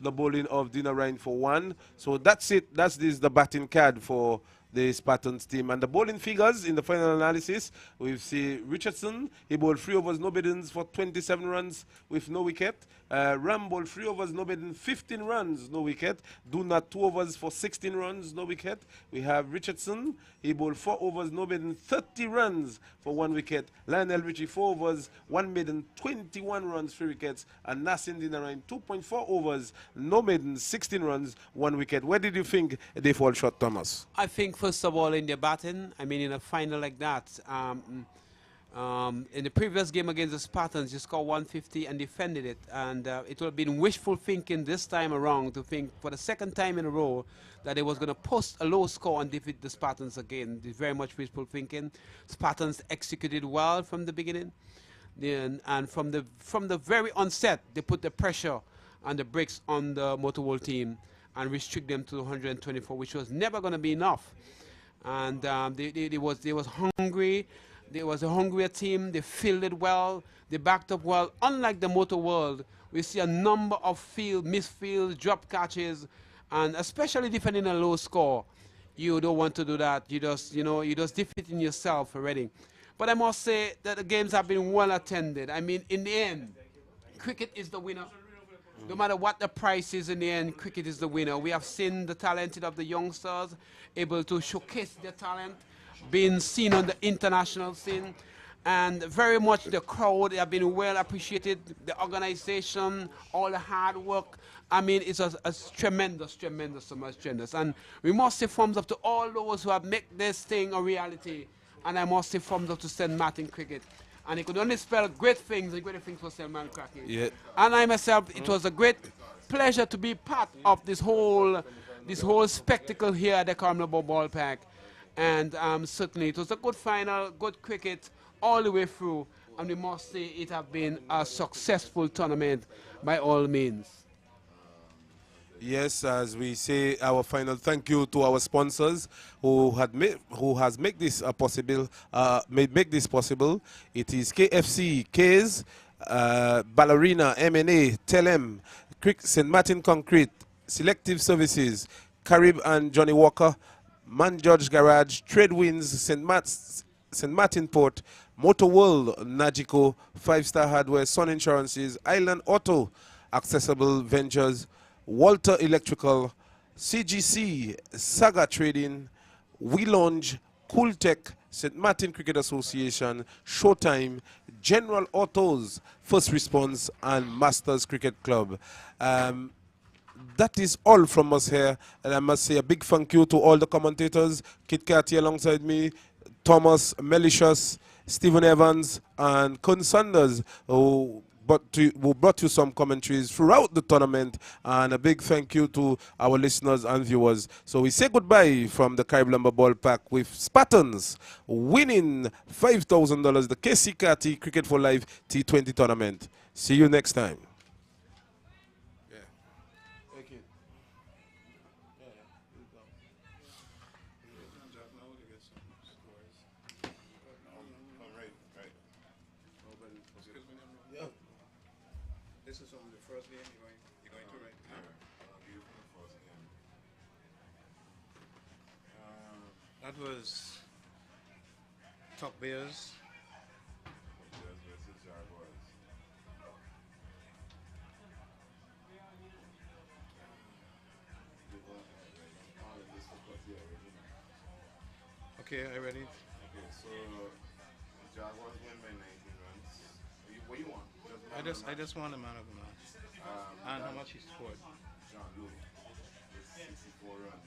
the bowling of Dina Ryan for 1. So that's it. That's the batting card for the Spartans team. And the bowling figures in the final analysis, we see Richardson, he bowled 3 overs, no biddings for 27 runs with no wicket. Ram bowled 3 overs, no bidding, 15 runs, no wicket. Do not 2 overs for 16 runs, no wicket. We have Richardson, he bowled 4 overs, no bidding, 30 runs for 1 wicket. Lionel Richie, 4 overs, 1 maiden, 21 runs, 3 wickets. And Nassim Dinarain, 2.4 overs, no maiden, 16 runs, 1 wicket. Where did you think they fall short, Thomas? I think, first of all, in their batting, I mean, in a final like that, in the previous game against the Spartans, you scored 150 and defended it. And it would have been wishful thinking this time around to think for the second time in a row that they was going to post a low score and defeat the Spartans again. It's very much wishful thinking. Spartans executed well from the beginning. And from the very onset, they put the pressure and the brakes on the Motorola team and restrict them to 124, which was never going to be enough. And they was hungry. There was a hungrier team. They fielded well. They backed up well. Unlike the motor world, we see a number of misfields, drop catches, and especially defending a low score. You don't want to do that. You just, you're just defeating yourself already. But I must say that the games have been well attended. I mean, in the end, cricket is the winner. No matter what the price is in the end, cricket is the winner. We have seen the talented of the youngsters able to showcase their talent, being seen on the international scene, and very much the crowd have been well appreciated, the organization, all the hard work. I mean, it's a tremendous, so much tremendous. And we must say thumbs up to all those who have made this thing a reality. And I must say thumbs up to St. Martin Cricket. And he could only spell great things and great things for St. Martin Cricket. Yeah. And I myself, it was a great pleasure to be part of this whole spectacle here at the Carmel Ballpark. And certainly it was a good final, good cricket all the way through. And we must say it has been a successful tournament by all means. Yes, as we say our final thank you to our sponsors who has made this possible. Make this possible. It is KFC, K's, Ballerina, MNA, Telem, St. Martin Concrete, Selective Services, Carib and Johnny Walker, Man George Garage, Tradewinds, St. Martin Port, Motor World, Nagico, 5-Star Hardware, Sun Insurances, Island Auto, Accessible Ventures, Walter Electrical, CGC, Saga Trading, Wheelonge, Cooltech, St. Martin Cricket Association, Showtime, General Autos, First Response, and Masters Cricket Club. That is all from us here, and I must say a big thank you to all the commentators, Kit Carty alongside me, Thomas, Melicious, Stephen Evans, and Kun Sanders, who brought you some commentaries throughout the tournament, and a big thank you to our listeners and viewers. So we say goodbye from the Carib Lumber Ballpark with Spartans winning $5,000, the Keacy Carty Cricket for Life T20 tournament. See you next time. This is only the first game you're going to write. That was Top Bears. Okay, I ready? Okay, so Jaguars win by 19 runs. What do you want? I just want a man of the match. And how much he scored? John Luke with 64 runs.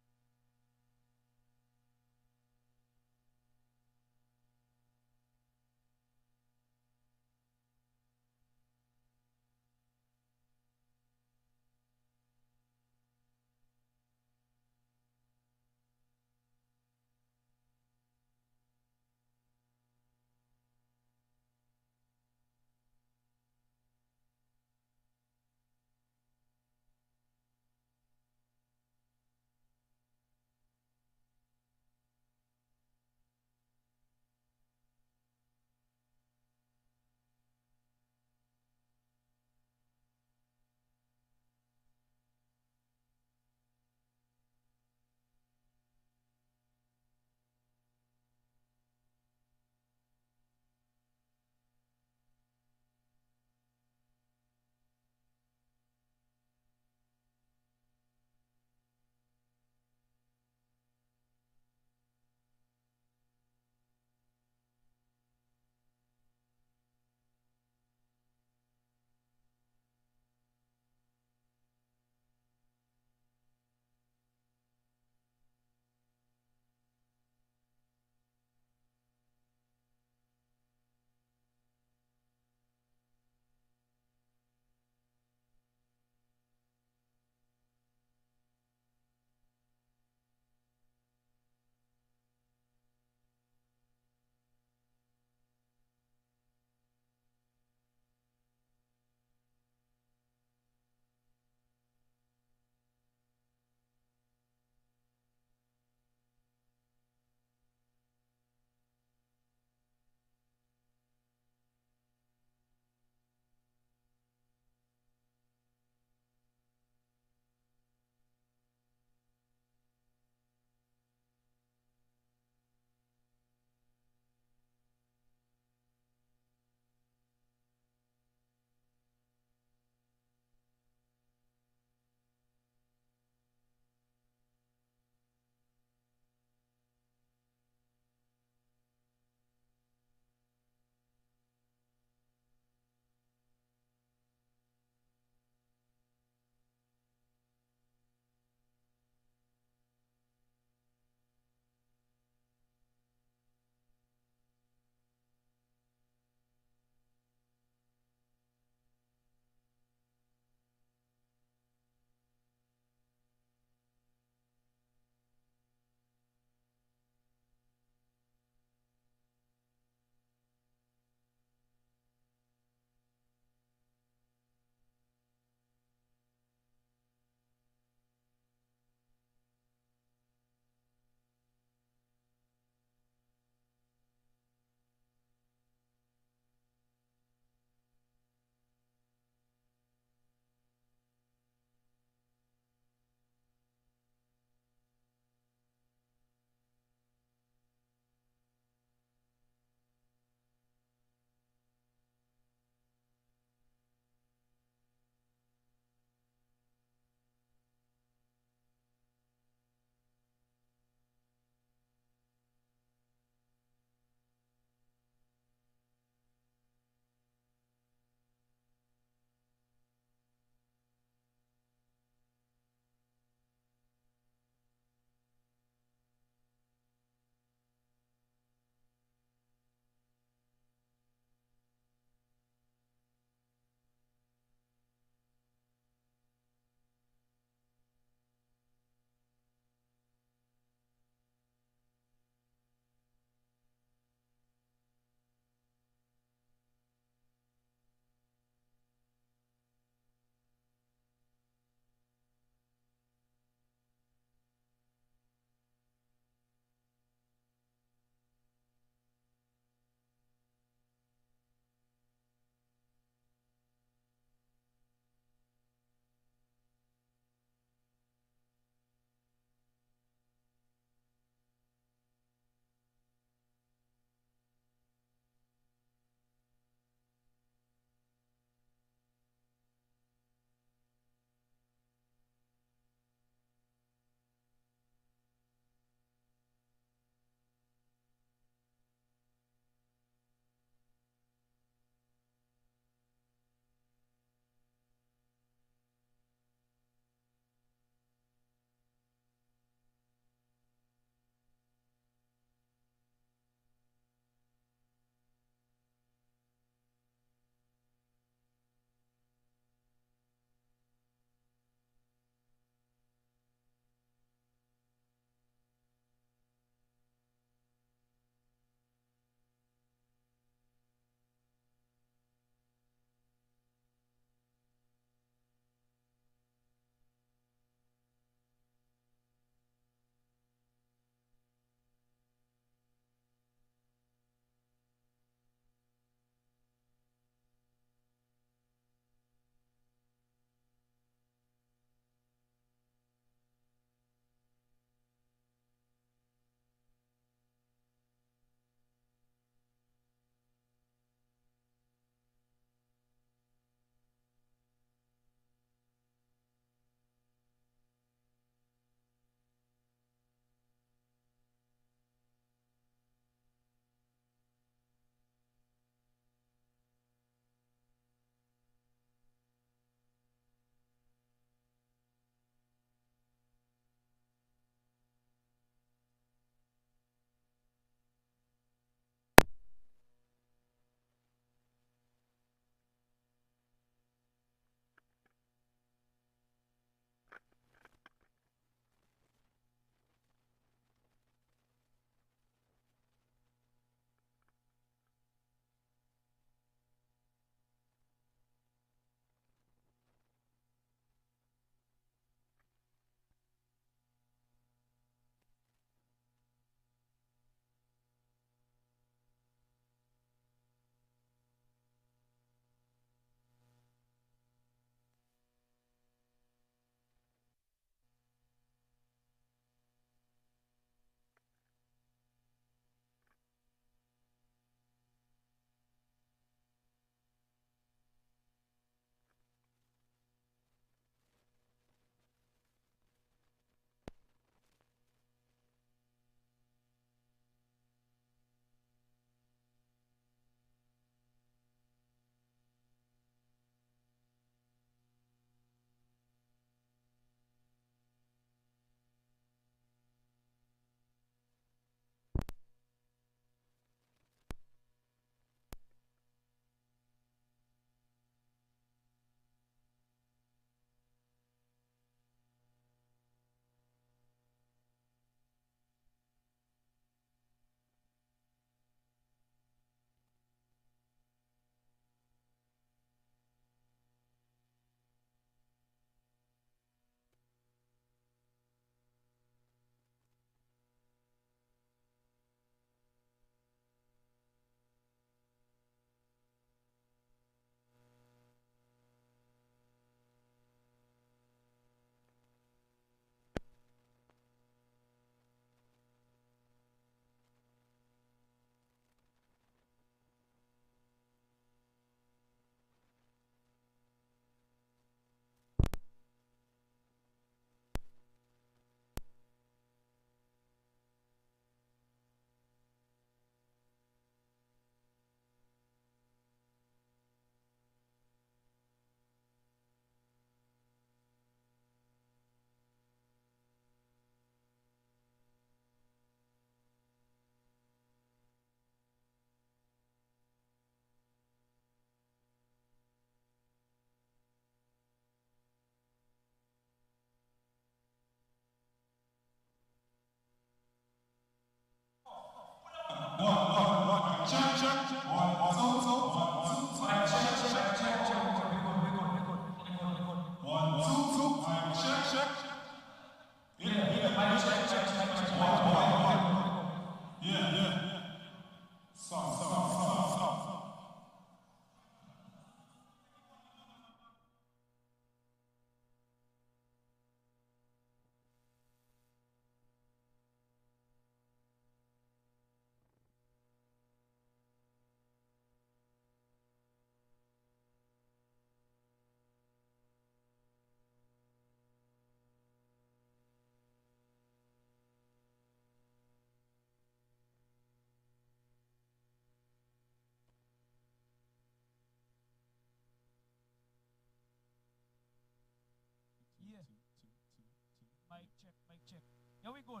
Mic check, mic check. Here we go.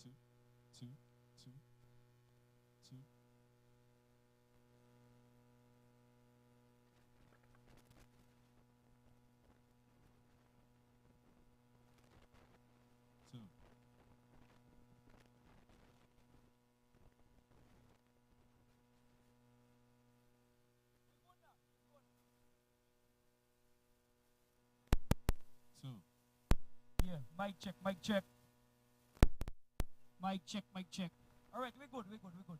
Two, two, two, two. Two. Two. Yeah, mic check, mic check. Mic check, mic check. All right, we're good, we're good, we're good.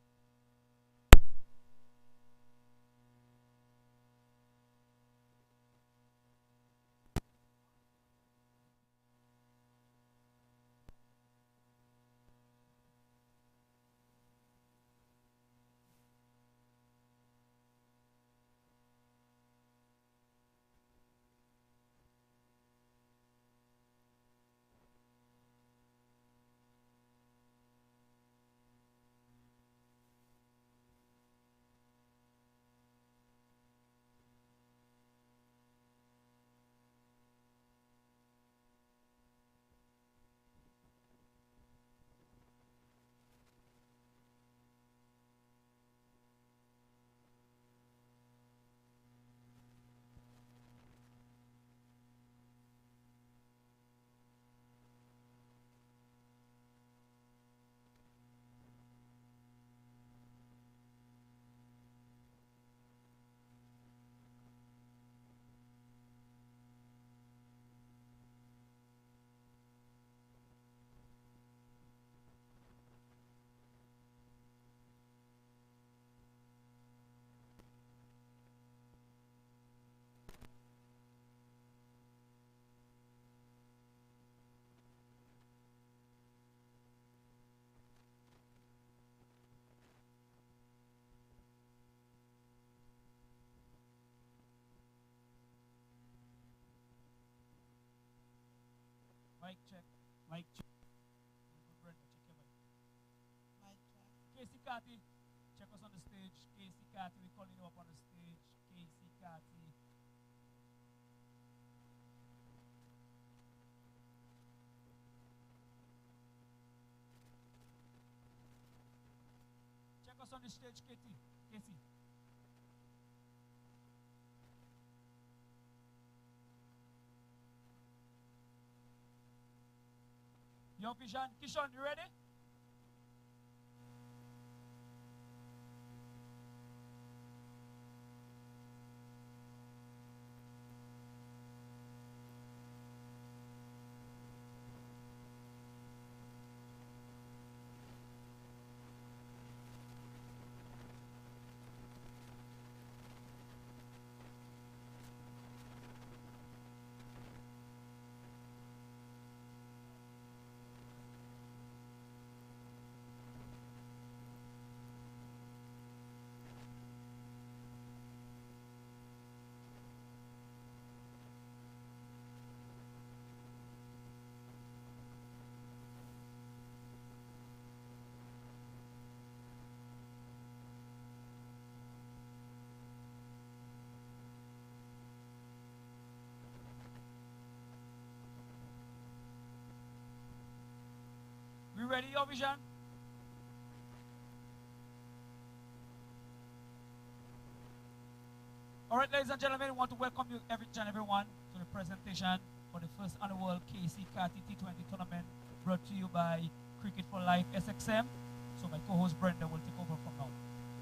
Mic check, mic check. Brenda, check your mic. Mic check. Keacy, Carty, check us on the stage. Keacy, Carty, we're calling you up on the stage. Keacy, Carty. Check us on the stage, Katie. Keacy. Your vision, Kishon, you ready? We ready, your vision? All right, ladies and gentlemen, we want to welcome you, everyone, to the presentation for the first annual Keacy Carty T20 tournament brought to you by Cricket for Life SXM. So my co-host Brenda will take over from now.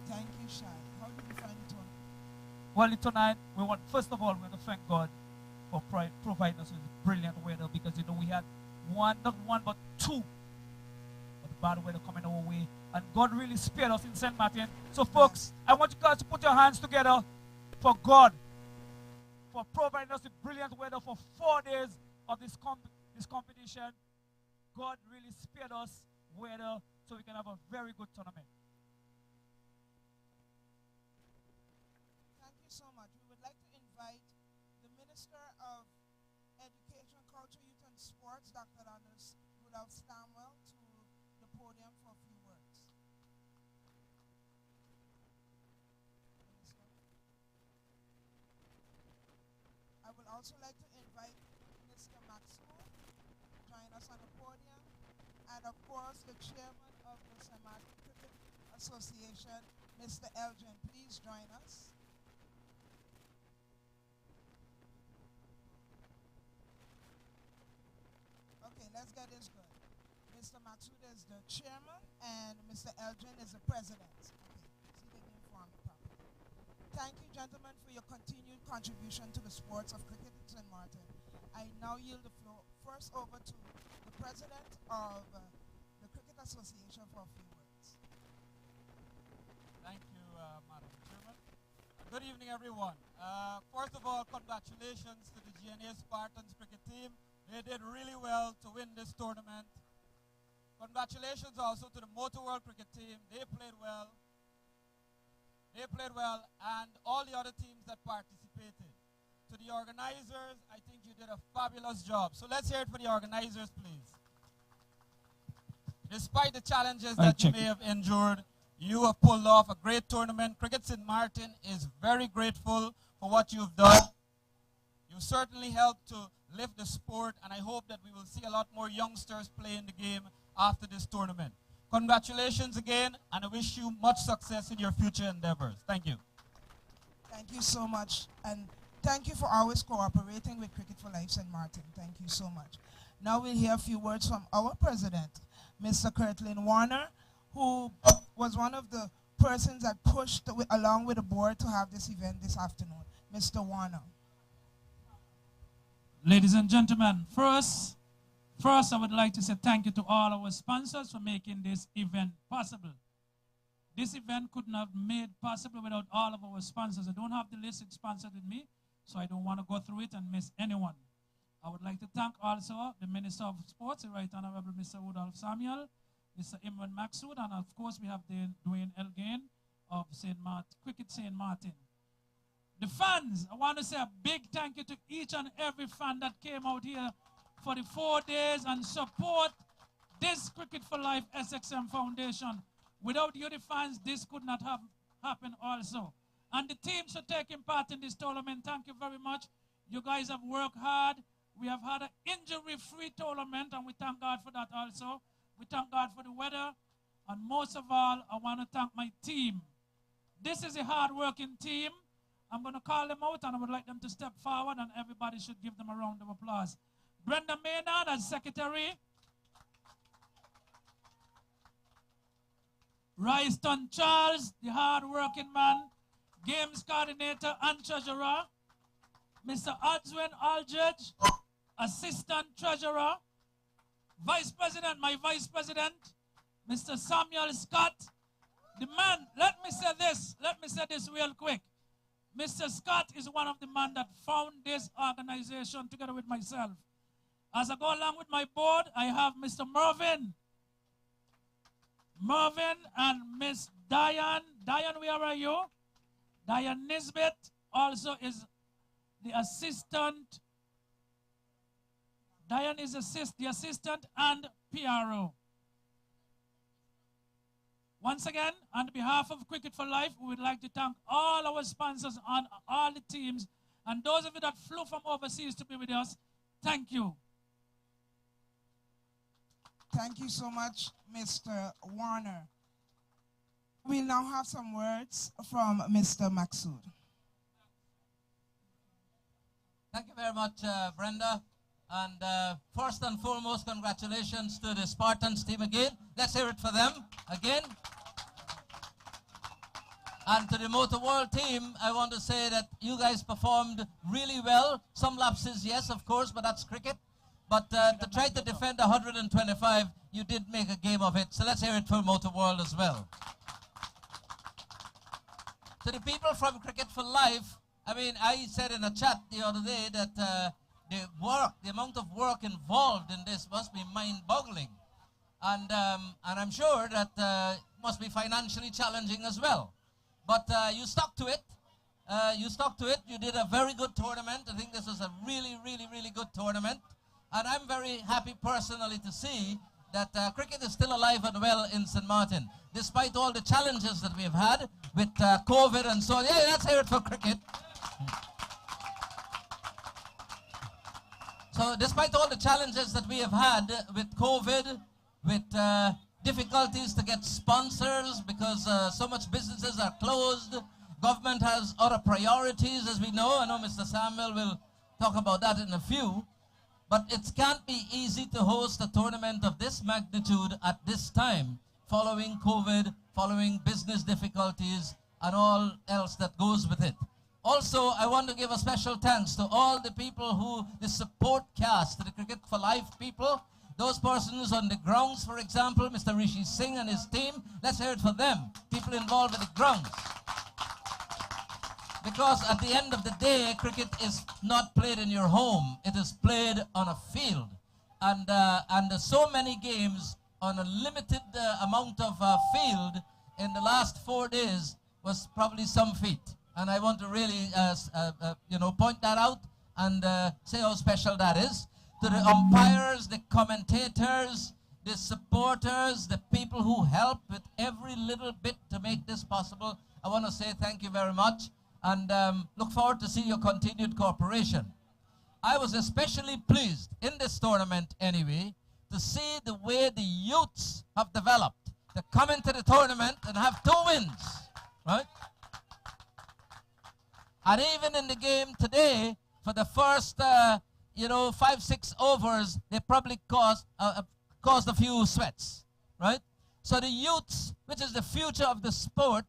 Thank you, Shai. How did you find the tournament? Well, tonight, first of all, we want to thank God for providing us with brilliant weather because, we had not one, but two bad weather coming our way, and God really spared us in St. Martin. So, folks, I want you guys to put your hands together for God for providing us with brilliant weather for 4 days of this competition. God really spared us weather so we can have a very good tournament. Thank you so much. We would like to invite the Minister of Education, Culture, Youth and Sports, Dr. Anders Rudolph Stamwell, to the podium for a few words. Minister. I would also like to invite Mr. Maximo to join us on the podium. And of course, the chairman of the St. Martin Cricket Association, Mr. Elgin, please join us. Okay, let's get this good. Mr. Maxud is the chairman and Mr. Elgin is the president. Okay, see they didn't form it properly. Thank you, gentlemen, for your continued contribution to the sports of cricket in St. Martin. I now yield the floor first over to the president of the Cricket Association for a few words. Thank you, Madam Chairman. Good evening, everyone. First of all, congratulations to the GNA Spartans cricket team. They did really well to win this tournament. Congratulations also to the Motor World cricket team. They played well. They played well, and all the other teams that participated. To the organizers, I think you did a fabulous job. So let's hear it for the organizers, please. Despite the challenges that you may have endured, you have pulled off a great tournament. Cricket St. Martin is very grateful for what you've done. You certainly helped to lift the sport, and I hope that we will see a lot more youngsters play in the game after this tournament. Congratulations again, and I wish you much success in your future endeavors. Thank you. Thank you so much. And thank you for always cooperating with Cricket for Life St. Martin. Thank you so much. Now we'll hear a few words from our president, Mr. Kirtland Warner, who was one of the persons that pushed along with the board to have this event this afternoon. Mr. Warner. Ladies and gentlemen, first I would like to say thank you to all our sponsors for making this event possible. This event couldn't have made possible without all of our sponsors. I don't have the list, it's sponsored with me, so I don't want to go through it and miss anyone. I would like to thank also the Minister of Sports, the Right Honorable Mr. Rudolph Samuel, Mr. Imran Maxud, and of course we have Dwayne Elgin of Cricket St. Martin. The fans, I want to say a big thank you to each and every fan that came out here for the 4 days and support this Cricket for Life SXM Foundation. Without you, the fans, this could not have happened also. And the teams for taking part in this tournament, thank you very much. You guys have worked hard. We have had an injury-free tournament, and we thank God for that also. We thank God for the weather. And most of all, I want to thank my team. This is a hard-working team. I'm going to call them out, and I would like them to step forward, and everybody should give them a round of applause. Brenda Maynard as secretary. Royston Charles, the hard-working man. Games coordinator and treasurer. Mr. Odswin Aldridge, assistant treasurer. Vice president, my vice president, Mr. Samuel Scott. The man, let me say this real quick. Mr. Scott is one of the men that found this organization together with myself. As I go along with my board, I have Mr. Mervyn and Miss Diane. Diane, where are you? Diane Nisbet also is the assistant. Diane is the assistant and PRO. Once again, on behalf of Cricket for Life, we would like to thank all our sponsors and all the teams, and those of you that flew from overseas to be with us, thank you. Thank you so much, Mr. Warner. We'll now have some words from Mr. Maxud. Thank you very much, Brenda. And first and foremost, congratulations to the Spartans team again. Let's hear it for them again. And to the Motor World team, I want to say that you guys performed really well. Some lapses, yes, of course, but that's cricket. But to try to defend 125, you did make a game of it. So let's hear it for Motor World as well. To the people from Cricket for Life, I mean, I said in a chat the other day that the amount of work involved in this must be mind-boggling. And I'm sure that it must be financially challenging as well. But you stuck to it. You did a very good tournament. I think this was a really, really, really good tournament. And I'm very happy personally to see that cricket is still alive and well in St. Martin, despite all the challenges that we've had with COVID and so on. Yeah, let's hear it for cricket. So despite all the challenges that we have had with COVID with difficulties to get sponsors because so much businesses are closed. Government has other priorities, as we know. I know Mr. Samuel will talk about that in a few. But it can't be easy to host a tournament of this magnitude at this time, following COVID, following business difficulties, and all else that goes with it. Also, I want to give a special thanks to all the people who, the support cast, to the Cricket for Life people, those persons on the grounds, for example, Mr. Rishi Singh and his team. Let's hear it for them, people involved with the grounds. Because at the end of the day, cricket is not played in your home. It is played on a field. And so many games on a limited amount of field in the last 4 days was probably some feat. And I want to really, point that out and say how special that is. To the umpires, the commentators, the supporters, the people who help with every little bit to make this possible, I want to say thank you very much. And look forward to see your continued cooperation. I was especially pleased in this tournament anyway to see the way the youths have developed to come into the tournament and have 2 wins, right? And even in the game today, for the first 5-6 overs, they probably caused a few sweats, right? So the youths, which is the future of the sport,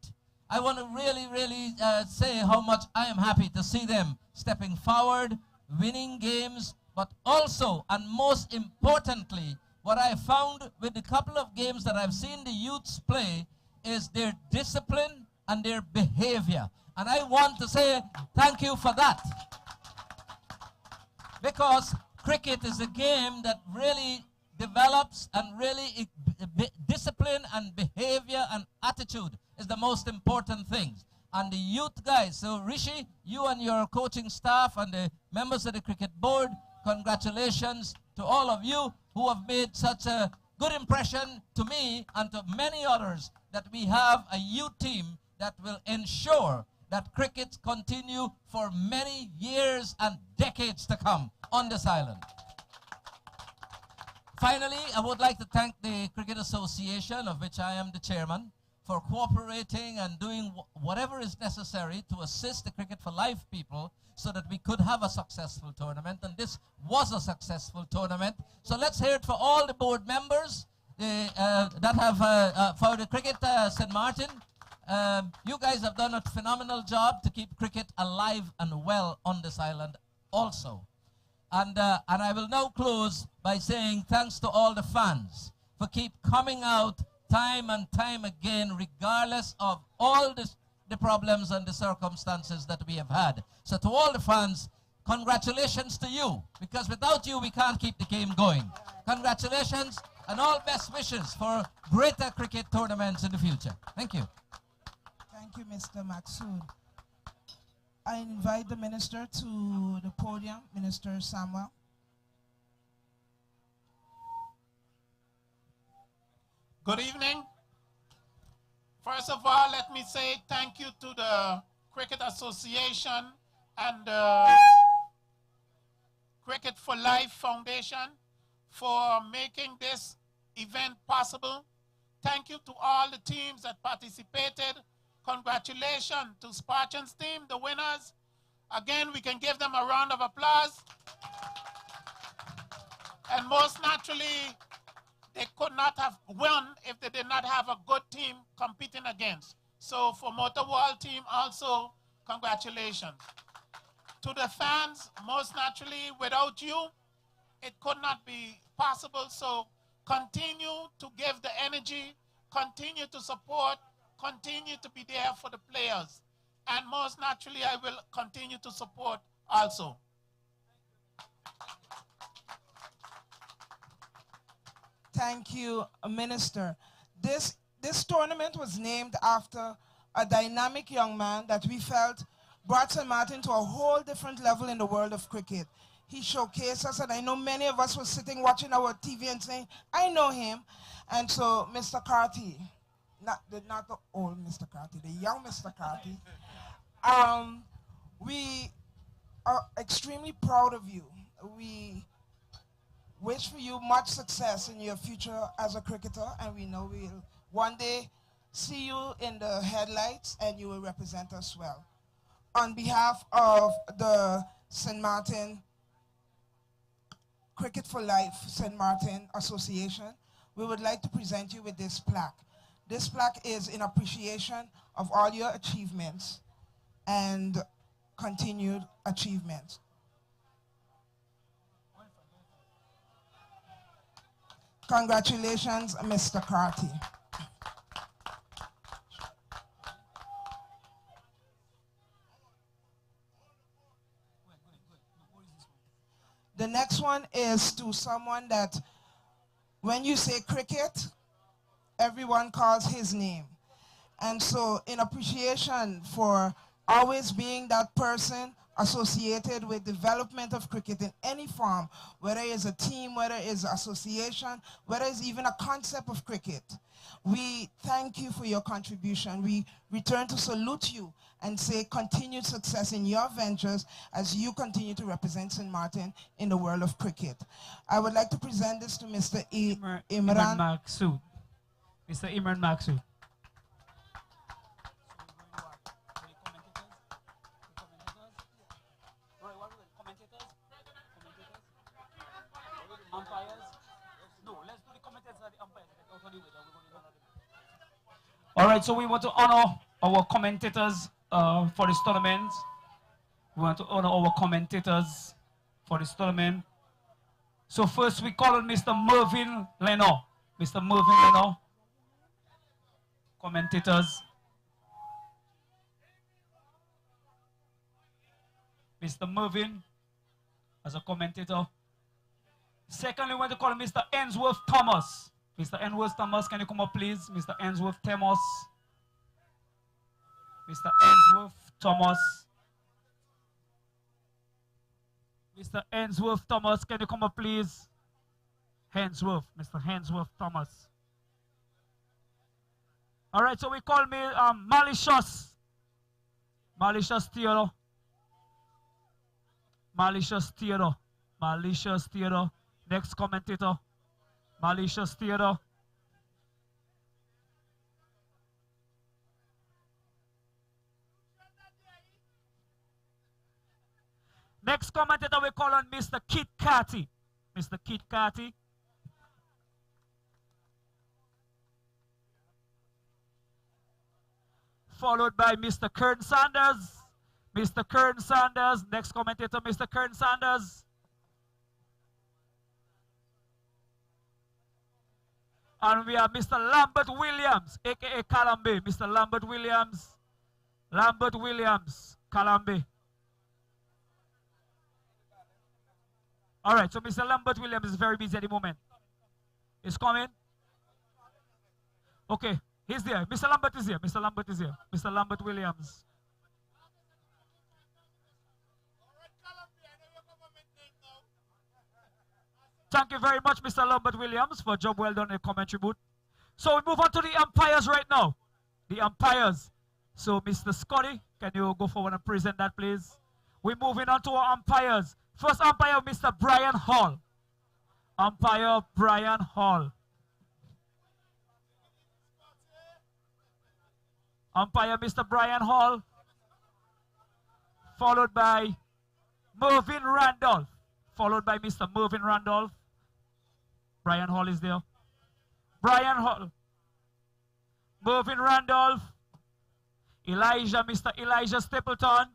I want to really say how much I am happy to see them stepping forward, winning games, but also, and most importantly, what I found with the couple of games that I've seen the youths play is their discipline and their behavior. And I want to say thank you for that. Because cricket is a game that really develops and really discipline and behavior and attitude is the most important things. And the youth guys, so Rishi, you and your coaching staff and the members of the cricket board, congratulations to all of you who have made such a good impression to me and to many others that we have a youth team that will ensure that cricket continue for many years and decades to come on this island. Finally, I would like to thank the Cricket Association, of which I am the chairman, for cooperating and doing whatever is necessary to assist the Cricket for Life people so that we could have a successful tournament. And this was a successful tournament. So let's hear it for all the board members that have, for the Cricket St. Martin. You guys have done a phenomenal job to keep cricket alive and well on this island also. And I will now close by saying thanks to all the fans for keep coming out time and time again, regardless of all the problems and the circumstances that we have had. So to all the fans, congratulations to you, because without you, we can't keep the game going. Congratulations and all best wishes for greater cricket tournaments in the future. Thank you. Thank you, Mr. Maxud. I invite the minister to the podium, Minister Samuel. Good evening. First of all, let me say thank you to the Cricket Association and the Cricket for Life Foundation for making this event possible. Thank you to all the teams that participated. Congratulations to Spartans team, the winners. Again, we can give them a round of applause. And most naturally, they could not have won if they did not have a good team competing against. So for Motor World team also, congratulations. To the fans, most naturally, without you, it could not be possible. So continue to give the energy, continue to support, continue to be there for the players. And most naturally, I will continue to support also. Thank you, Minister. This tournament was named after a dynamic young man that we felt brought St. Martin to a whole different level in the world of cricket. He showcased us, and I know many of us were sitting watching our TV and saying, I know him. And so, Mr. Carty, not the old Mr. Carty, the young Mr. Carty, we are extremely proud of you. wish for you much success in your future as a cricketer, and we know we'll one day see you in the headlights and you will represent us well. On behalf of the St. Martin Cricket for Life St. Martin Association, we would like to present you with this plaque. This plaque is in appreciation of all your achievements and continued achievements. Congratulations, Mr. Carty. The next one is to someone that when you say cricket, everyone calls his name. And so in appreciation for always being that person associated with development of cricket in any form, whether it's a team, whether it's association, whether it's even a concept of cricket, we thank you for your contribution. We return to salute you and say continued success in your ventures as you continue to represent St. Martin in the world of cricket. I would like to present this to Mr. Imran Maksud. Mr. Imran Maksud. All right, so we want to honor our commentators for this tournament. We want to honor our commentators for this tournament. So first we call on Mr. Mervyn Leno. Mr. Mervyn Leno. Commentators. Mr. Mervyn as a commentator. Secondly, we want to call on Mr. Ainsworth Thomas. Mr. Ainsworth Thomas, can you come up, please? Mr. Ainsworth Thomas. Mr. Ainsworth Thomas. Mr. Ainsworth Thomas, can you come up, please? Ainsworth, Mr. Ainsworth Thomas. All right, so we call me Malicious Theodore. Malicious Theodore. Malicious Theodore. Next commentator. Malicious Theodore. Next commentator we call on Mr. Carty. Mr. Carty. Followed by Mr. Kern Sanders. Mr. Kern Sanders. Next commentator, Mr. Kern Sanders. And we have Mr. Lambert Williams, a.k.a. Calambe. Mr. Lambert Williams. Lambert Williams, Calambe. All right, so Mr. Lambert Williams is very busy at the moment. He's coming? Okay, he's there. Mr. Lambert is here. Mr. Lambert is here. Mr. Lambert Williams. Thank you very much, Mr. Lambert Williams, for a job well done in the commentary booth. So we move on to the umpires right now. The umpires. So, Mr. Scotty, can you go forward and present that, please? We're moving on to our umpires. First umpire, Mr. Brian Hall. Umpire Brian Hall. Umpire, Mr. Brian Hall. Followed by Mervyn Randolph. Followed by Mr. Mervyn Randolph. Brian Hall is there. Brian Hall. Mervyn Randolph. Elijah, Mr. Elijah Stapleton.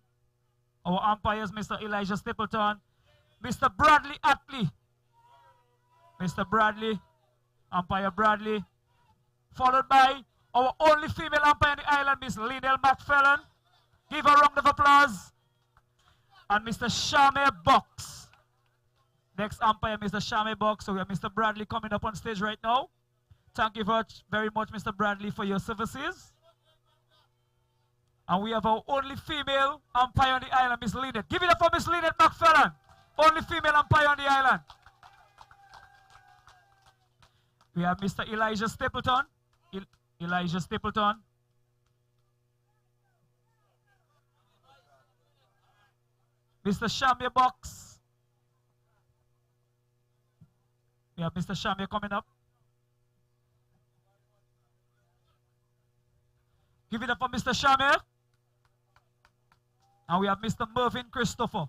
Our umpires, Mr. Elijah Stapleton. Mr. Bradley Atley. Mr. Bradley. Umpire Bradley. Followed by our only female umpire on the island, Miss Lynelle McFarlane. Give her a round of applause. And Mr. Shame Box. Next umpire, Mr. Shame Box. So we have Mr. Bradley coming up on stage right now. Thank you very much, Mr. Bradley, for your services. And we have our only female umpire on the island, Miss Lynette. Give it up for Miss Lynette McFarlane. Only female umpire on the island. We have Mr. Elijah Stapleton. Elijah Stapleton. Mr. Shamia Box. We have Mr. Shamir coming up. Give it up for Mr. Shamir. And we have Mr. Mervyn Christopher.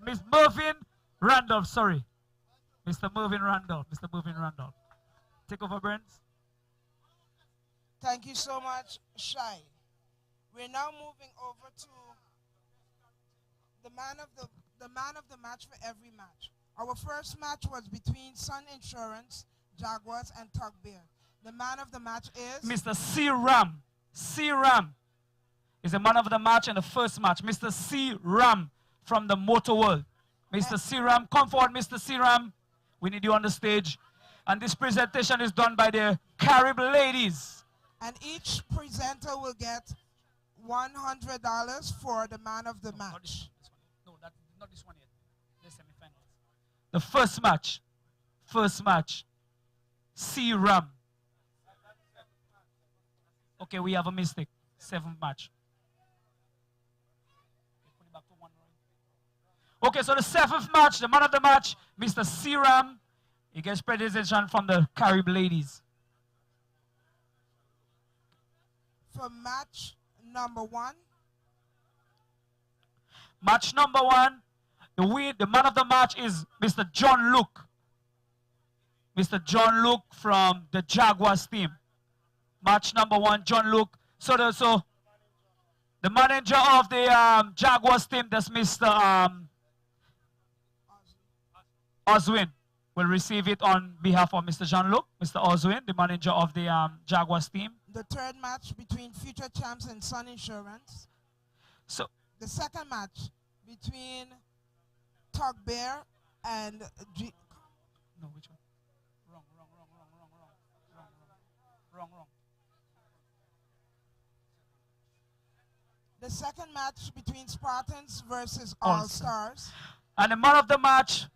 Miss Mervyn Randolph, sorry. Mr. Mervyn Randolph. Mr. Mervyn Randolph. Take over, Brent. Thank you so much, Shai. We're now moving over to the man of the match for every match. Our first match was between Sun Insurance, Jaguars, and Tug Bear. The man of the match is Mr. C. Ram. C. Ram is the man of the match in the first match. Mr. C. Ram from the Motor World. Mr. C. Ram, come forward, Mr. C. Ram. We need you on the stage. And this presentation is done by the Carib ladies. And each presenter will get $100 for the man of the match. Not this one yet. The semi-finals. The first match. First match. C. Ram. Okay, we have a mistake. Seventh match. Okay, so the seventh match, the man of the match, Mr. C. Ram. He gets presentation from the Carib ladies. For match number 1. Match number 1, the man of the match is Mr. John Luke. Mr. John Luke from the Jaguars team. Match number 1, John Luke. So the manager of the Jaguars team, that's Mr. Oswin, will receive it on behalf of Mr. John Luke. Mr. Oswin, the manager of the Jaguars team. The third match between Future Champs and Sun Insurance. So the second match between Tug Bear and no, which one? Wrong. The second match between Spartans versus All Stars. And the man of the match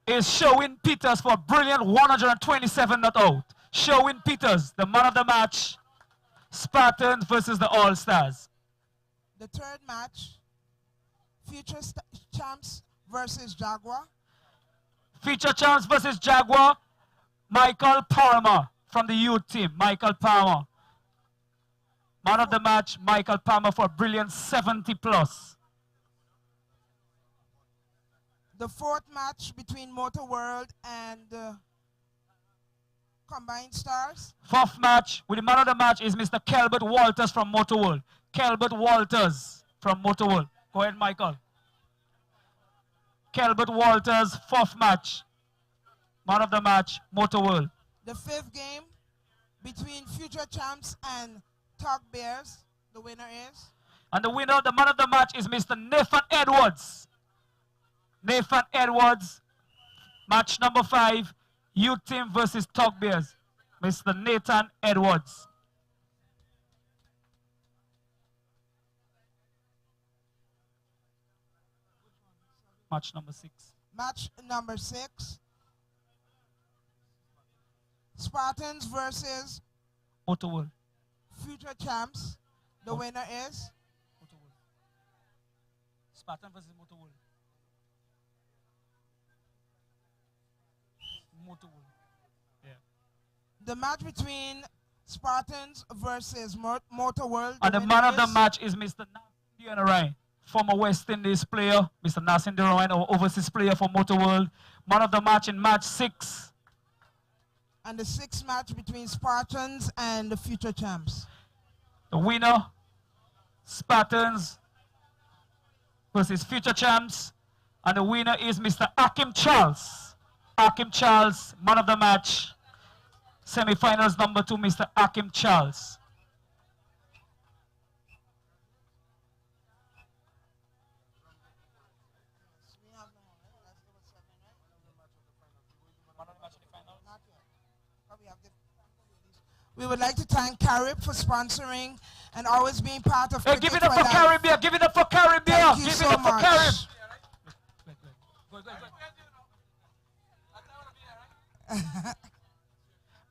is Sherwin Peters for a brilliant 127 not out. Sherwin Peters, the man of the match. Spartans versus the All Stars. The third match, Future Champs versus Jaguar. Future Champs versus Jaguar. Michael Palmer from the youth team. Michael Palmer. Man of the match, Michael Palmer for a brilliant 70 plus. The fourth match between Motor World and Combined Stars. Fourth match with the man of the match is Mr. Kelbert Walters from Motor World. Kelbert Walters from Motor World. Go ahead, Michael. Kelbert Walters, fourth match. Man of the match, Motor World. The fifth game between Future Champs and Tug Bears. The winner is? And the winner, the man of the match is Mr. Nathan Edwards. Nathan Edwards, match number 5, youth team versus Tug Bears. Mr. Nathan Edwards. Match number 6. Match number 6. Spartans versus Motor World. Future Champs. The winner is? Motor World. Spartan versus Motor World. Motor World. Yeah. The match between Spartans versus Motor World. And the man of the match is Mr. Nassim Dianarai, former West Indies player. Mr. Nassim Dianarai, our overseas player for Motor World. Man of the match in match 6. And the sixth match between Spartans and the Future Champs. The winner, Spartans versus Future Champs. And the winner is Mr. Akim Charles. Akim Charles, man of the match. Semi-finals number 2, Mr. Akim Charles. We would like to thank Carib for sponsoring and always being part of. Hey, give it up for Caribbean. Give it up for Caribbean. Thank you give so it up for much. Carib.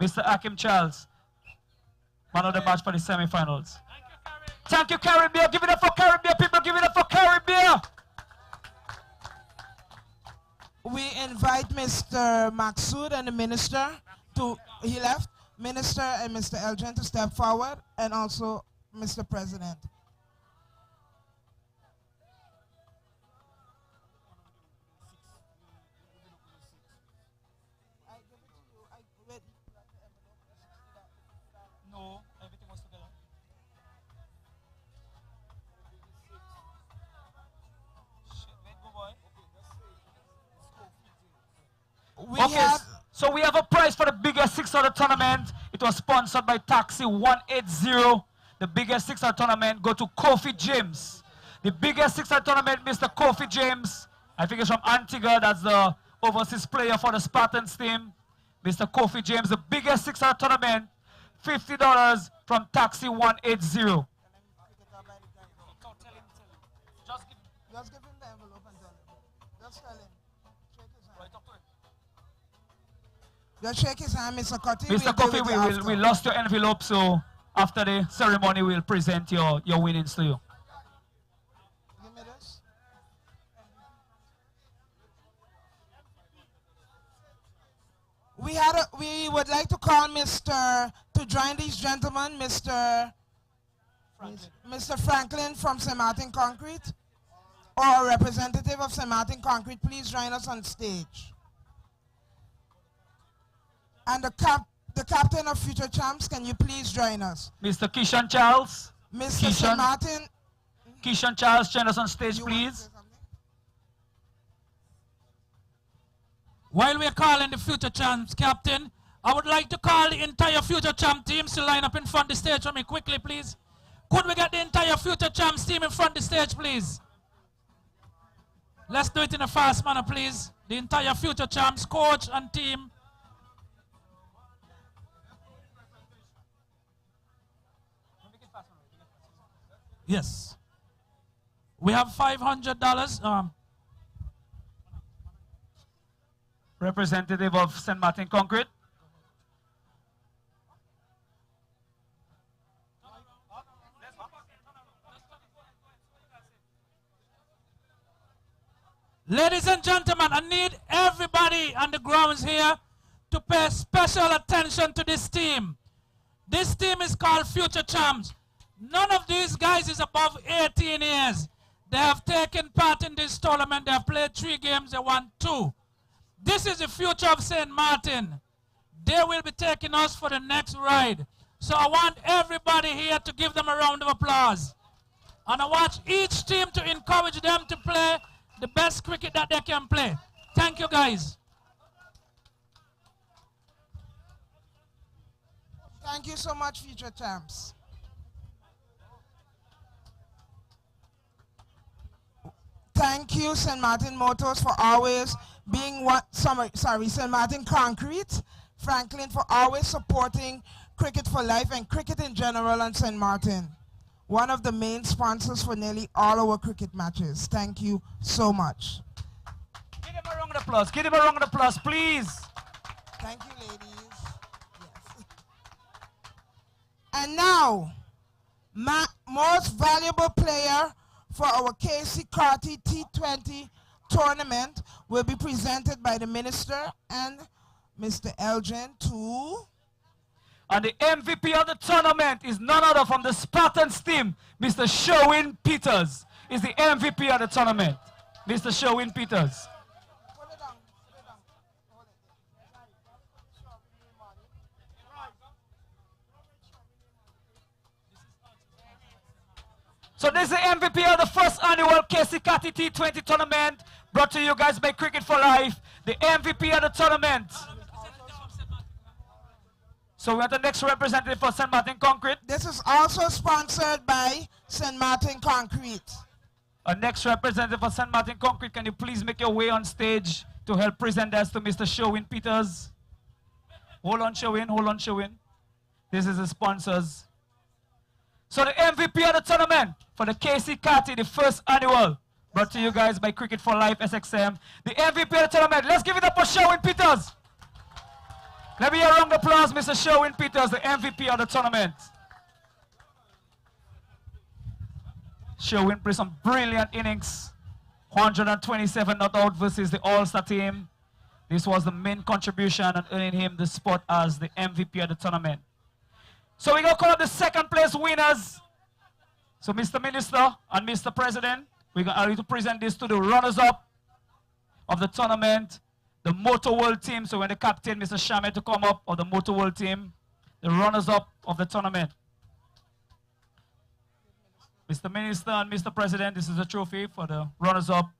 Mr. Akim Charles, man of the match for the semi-finals. Thank you, Caribbean. Give it up for Caribbean. People, give it up for Caribbean. We invite Mr. Maksud and the minister he left, Minister and Mr. Elgin to step forward, and also Mr. President. No, everything was together. Shit, wait, go boy. So we have a prize for the biggest six of the tournament. It was sponsored by Taxi 180. The biggest six of the tournament go to Kofi James. The biggest six of the tournament, Mr. Kofi James. I think it's from Antigua. That's the overseas player for the Spartans team. Mr. Kofi James, the biggest six of the tournament. $50 from Taxi 180. Just give him the envelope and tell him. Just tell him. Shake his hand. Just shake his hand, Mr. Carty. Mr. Kofi, we lost your envelope, so after the ceremony, we'll present your winnings to you. Give me this. We would like to call to join these gentlemen, Mr. Franklin from St. Martin Concrete, or a representative of St. Martin Concrete. Please join us on stage. And the captain of Future Champs, can you please join us? Mr. Keishan Charles. Mr. St. Martin. Keishan Charles, join us on stage, please. While we're calling the Future Champs captain, I would like to call the entire Future Champ teams to line up in front of the stage for me quickly, please. Could we get the entire Future Champs team in front of the stage, please? Let's do it in a fast manner, please. The entire Future Champs, coach and team. Yes. We have $500. Representative of St. Martin Concrete. Ladies and gentlemen, I need everybody on the grounds here to pay special attention to this team. This team is called Future Champs. None of these guys is above 18 years. They have taken part in this tournament. They have played 3 games. They won 2. This is the future of St. Martin. They will be taking us for the next ride. So I want everybody here to give them a round of applause. And I want each team to encourage them to play the best cricket that they can play. Thank you, guys. Thank you so much, Future Champs. Thank you, St. Martin Motors, for always being St. Martin Concrete, Franklin, for always supporting Cricket for Life and cricket in general on St. Martin. One of the main sponsors for nearly all our cricket matches. Thank you so much. Give him a round of applause. Give him a round of applause, please. Thank you, ladies. Yes. And now, most valuable player for our Keacy Carty T20 tournament will be presented by the minister and Mr. Elgin to... And the MVP of the tournament is none other from the Spartans team, Mr. Sherwin Peters is the MVP of the tournament. Mr. Sherwin Peters. So this is the MVP of the first annual Keacy Carty T20 tournament, brought to you guys by Cricket for Life, the MVP of the tournament. So we have the next representative for St. Martin Concrete. This is also sponsored by St. Martin Concrete. Our next representative for St. Martin Concrete, can you please make your way on stage to help present us to Mr. Sherwin Peters? Hold on, Sherwin. Hold on, Sherwin. This is the sponsors. So the MVP of the tournament for the Keacy Carty, the first annual, brought to you guys by Cricket for Life, SXM. The MVP of the tournament, let's give it up for Sherwin Peters. Let me hear a round of applause, Mr. Sherwin Peters, the MVP of the tournament. Sherwin played some brilliant innings. 127 not out versus the All-Star team. This was the main contribution and earning him the spot as the MVP of the tournament. So we're going to call the second place winners. So Mr. Minister and Mr. President, we're going to present this to the runners-up of the tournament, the Motor World team. So when the captain, Mr. Shame, to come up, of the Motor World team, the runners-up of the tournament. Mr. Minister and Mr. President, this is a trophy for the runners-up.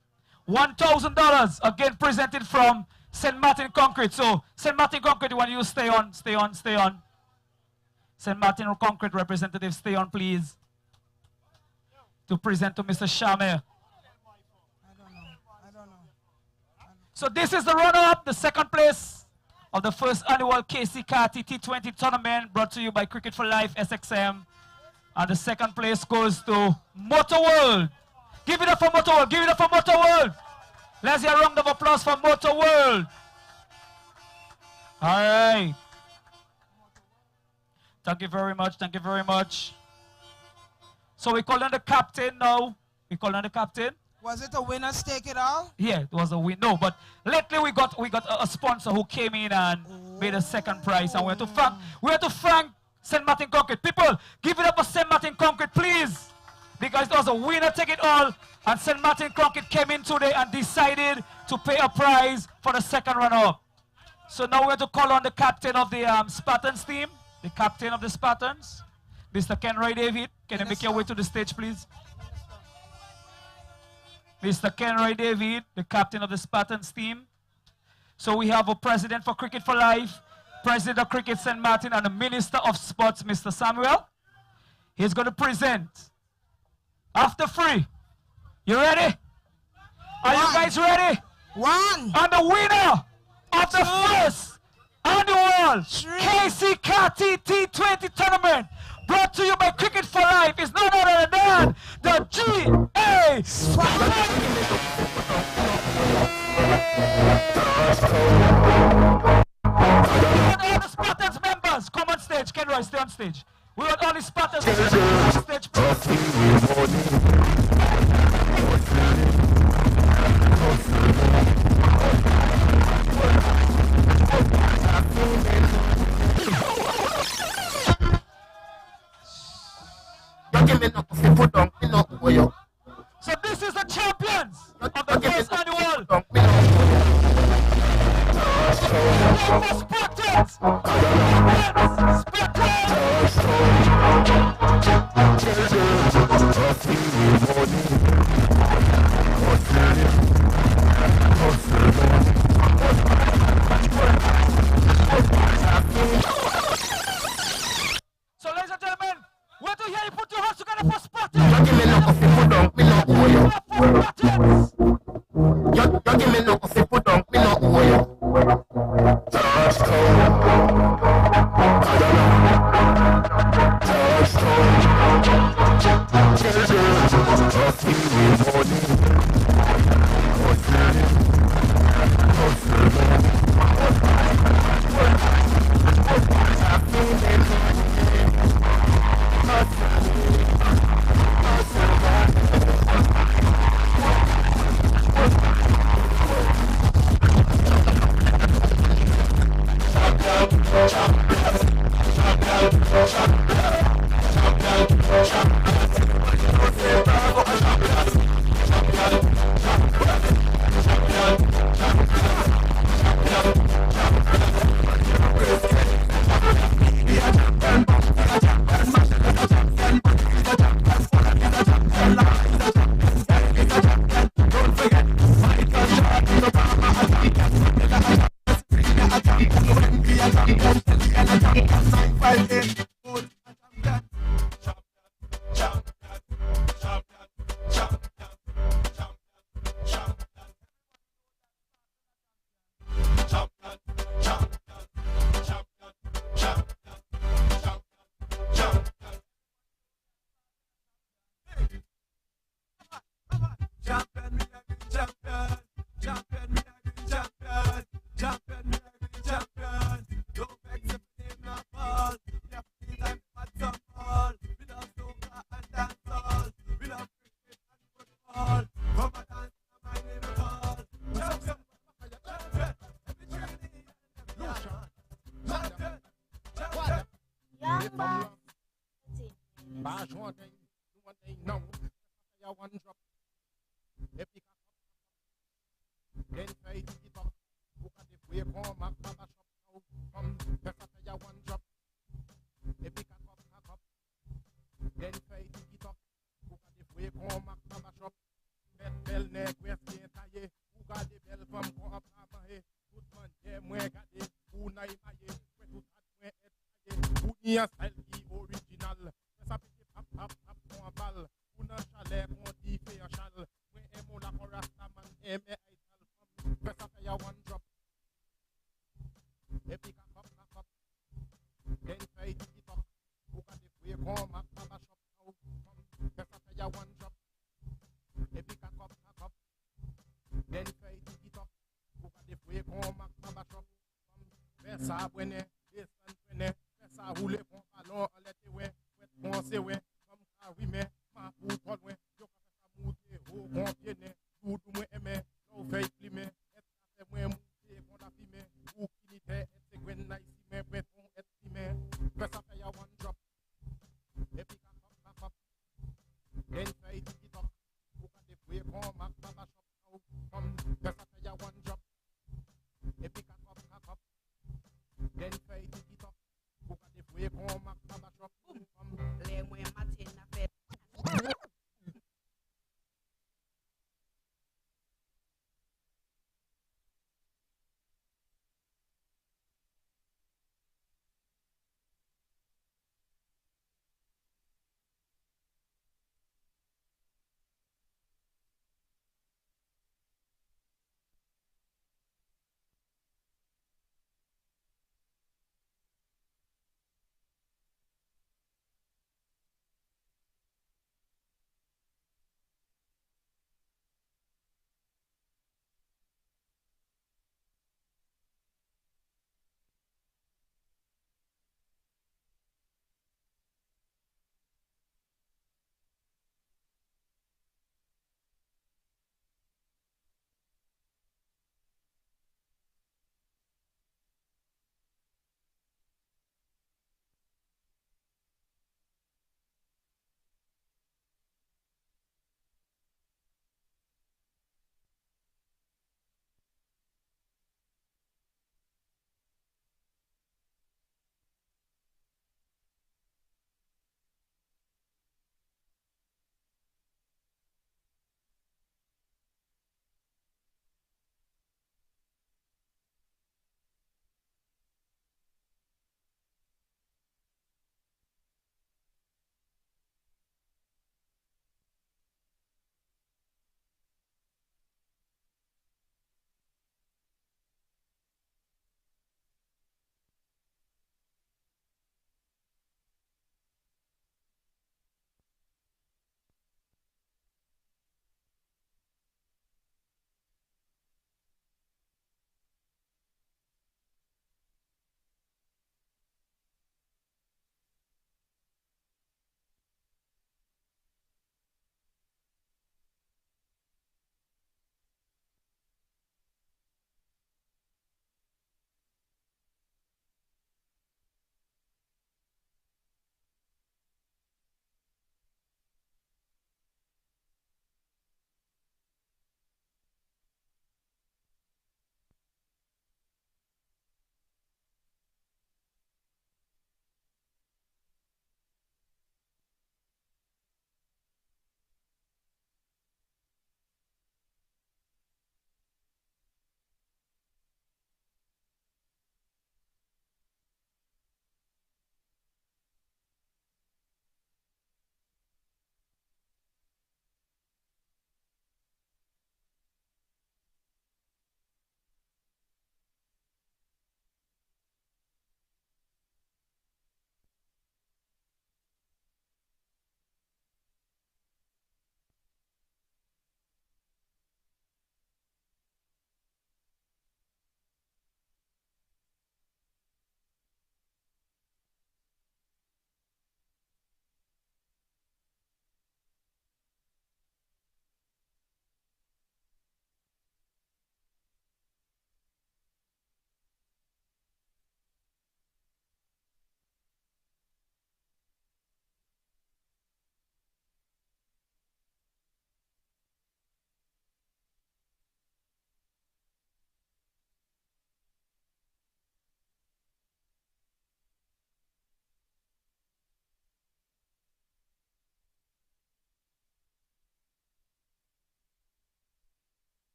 $1,000, again presented from St. Martin Concrete. So St. Martin Concrete, when you stay on. St. Martin Concrete representative, stay on, please. To present to Mr. Shame. I don't know. So this is the runner-up, the second place of the first annual Keacy Carty T20 tournament brought to you by Cricket for Life SXM. And the second place goes to Motor World. Give it up for Motor World. Give it up for Motor World. Let's hear a round of applause for Motor World. All right. Thank you very much. Thank you very much. So we call on the captain now. We call on the captain. Was it a winner take it all? Yeah, it was a win. No, but lately we got a sponsor who came in and made a second prize, and we have to thank St. Martin Concrete. People, give it up for St. Martin Concrete, please. Because it was a winner take it all, and St. Martin Concrete came in today and decided to pay a prize for the second runner-up. So now we have to call on the captain of the Spartans team, the captain of the Spartans, Mr. Kenroy David. Can you make your way to the stage, please? Mr. Kenroy David, the captain of the Spartans team. So we have a president for Cricket for Life, president of Cricket St. Martin, and the Minister of Sports, Mr. Samuel. He's going to present after three. You ready? Are you guys ready? One. And the winner of the first annual Keacy Carty T20 tournament, brought to you by Cricket for Life, is none other than the GA all the Spartans members, come on stage. Kenroy, stay on stage. We want all the Spartans on stage. So this is the champions of the first annual Spartans. So ladies and gentlemen, where to hear you put your hands together for Spartans. join them, no one they know. Fire one drop. Epic then fight it up. Look at the way come back Baba shop now. Come, fire one drop. Epic up. Then fight it up. Look at the way come back Baba shop. Bell neck, west gate aye. Who got the bell from go up aye. Good man, them where got it. Who nai aye. Where to that where it aye. Who near style the original. Press up the pop on ball. Who na chalet on the fair shall. Where emola or rasta man eme idol from. Press up your one drop. Epic up. Then fight it up. Who got the way come up Baba shop now. Come, press up your one drop. Epic up. Then fight it up. Who got the way come up Baba shop. Come, versa buene, descend buene. Versa roule bon ballon, on let it way. Wet bon c'est way. Comme car oui mais, ma pour toi loin.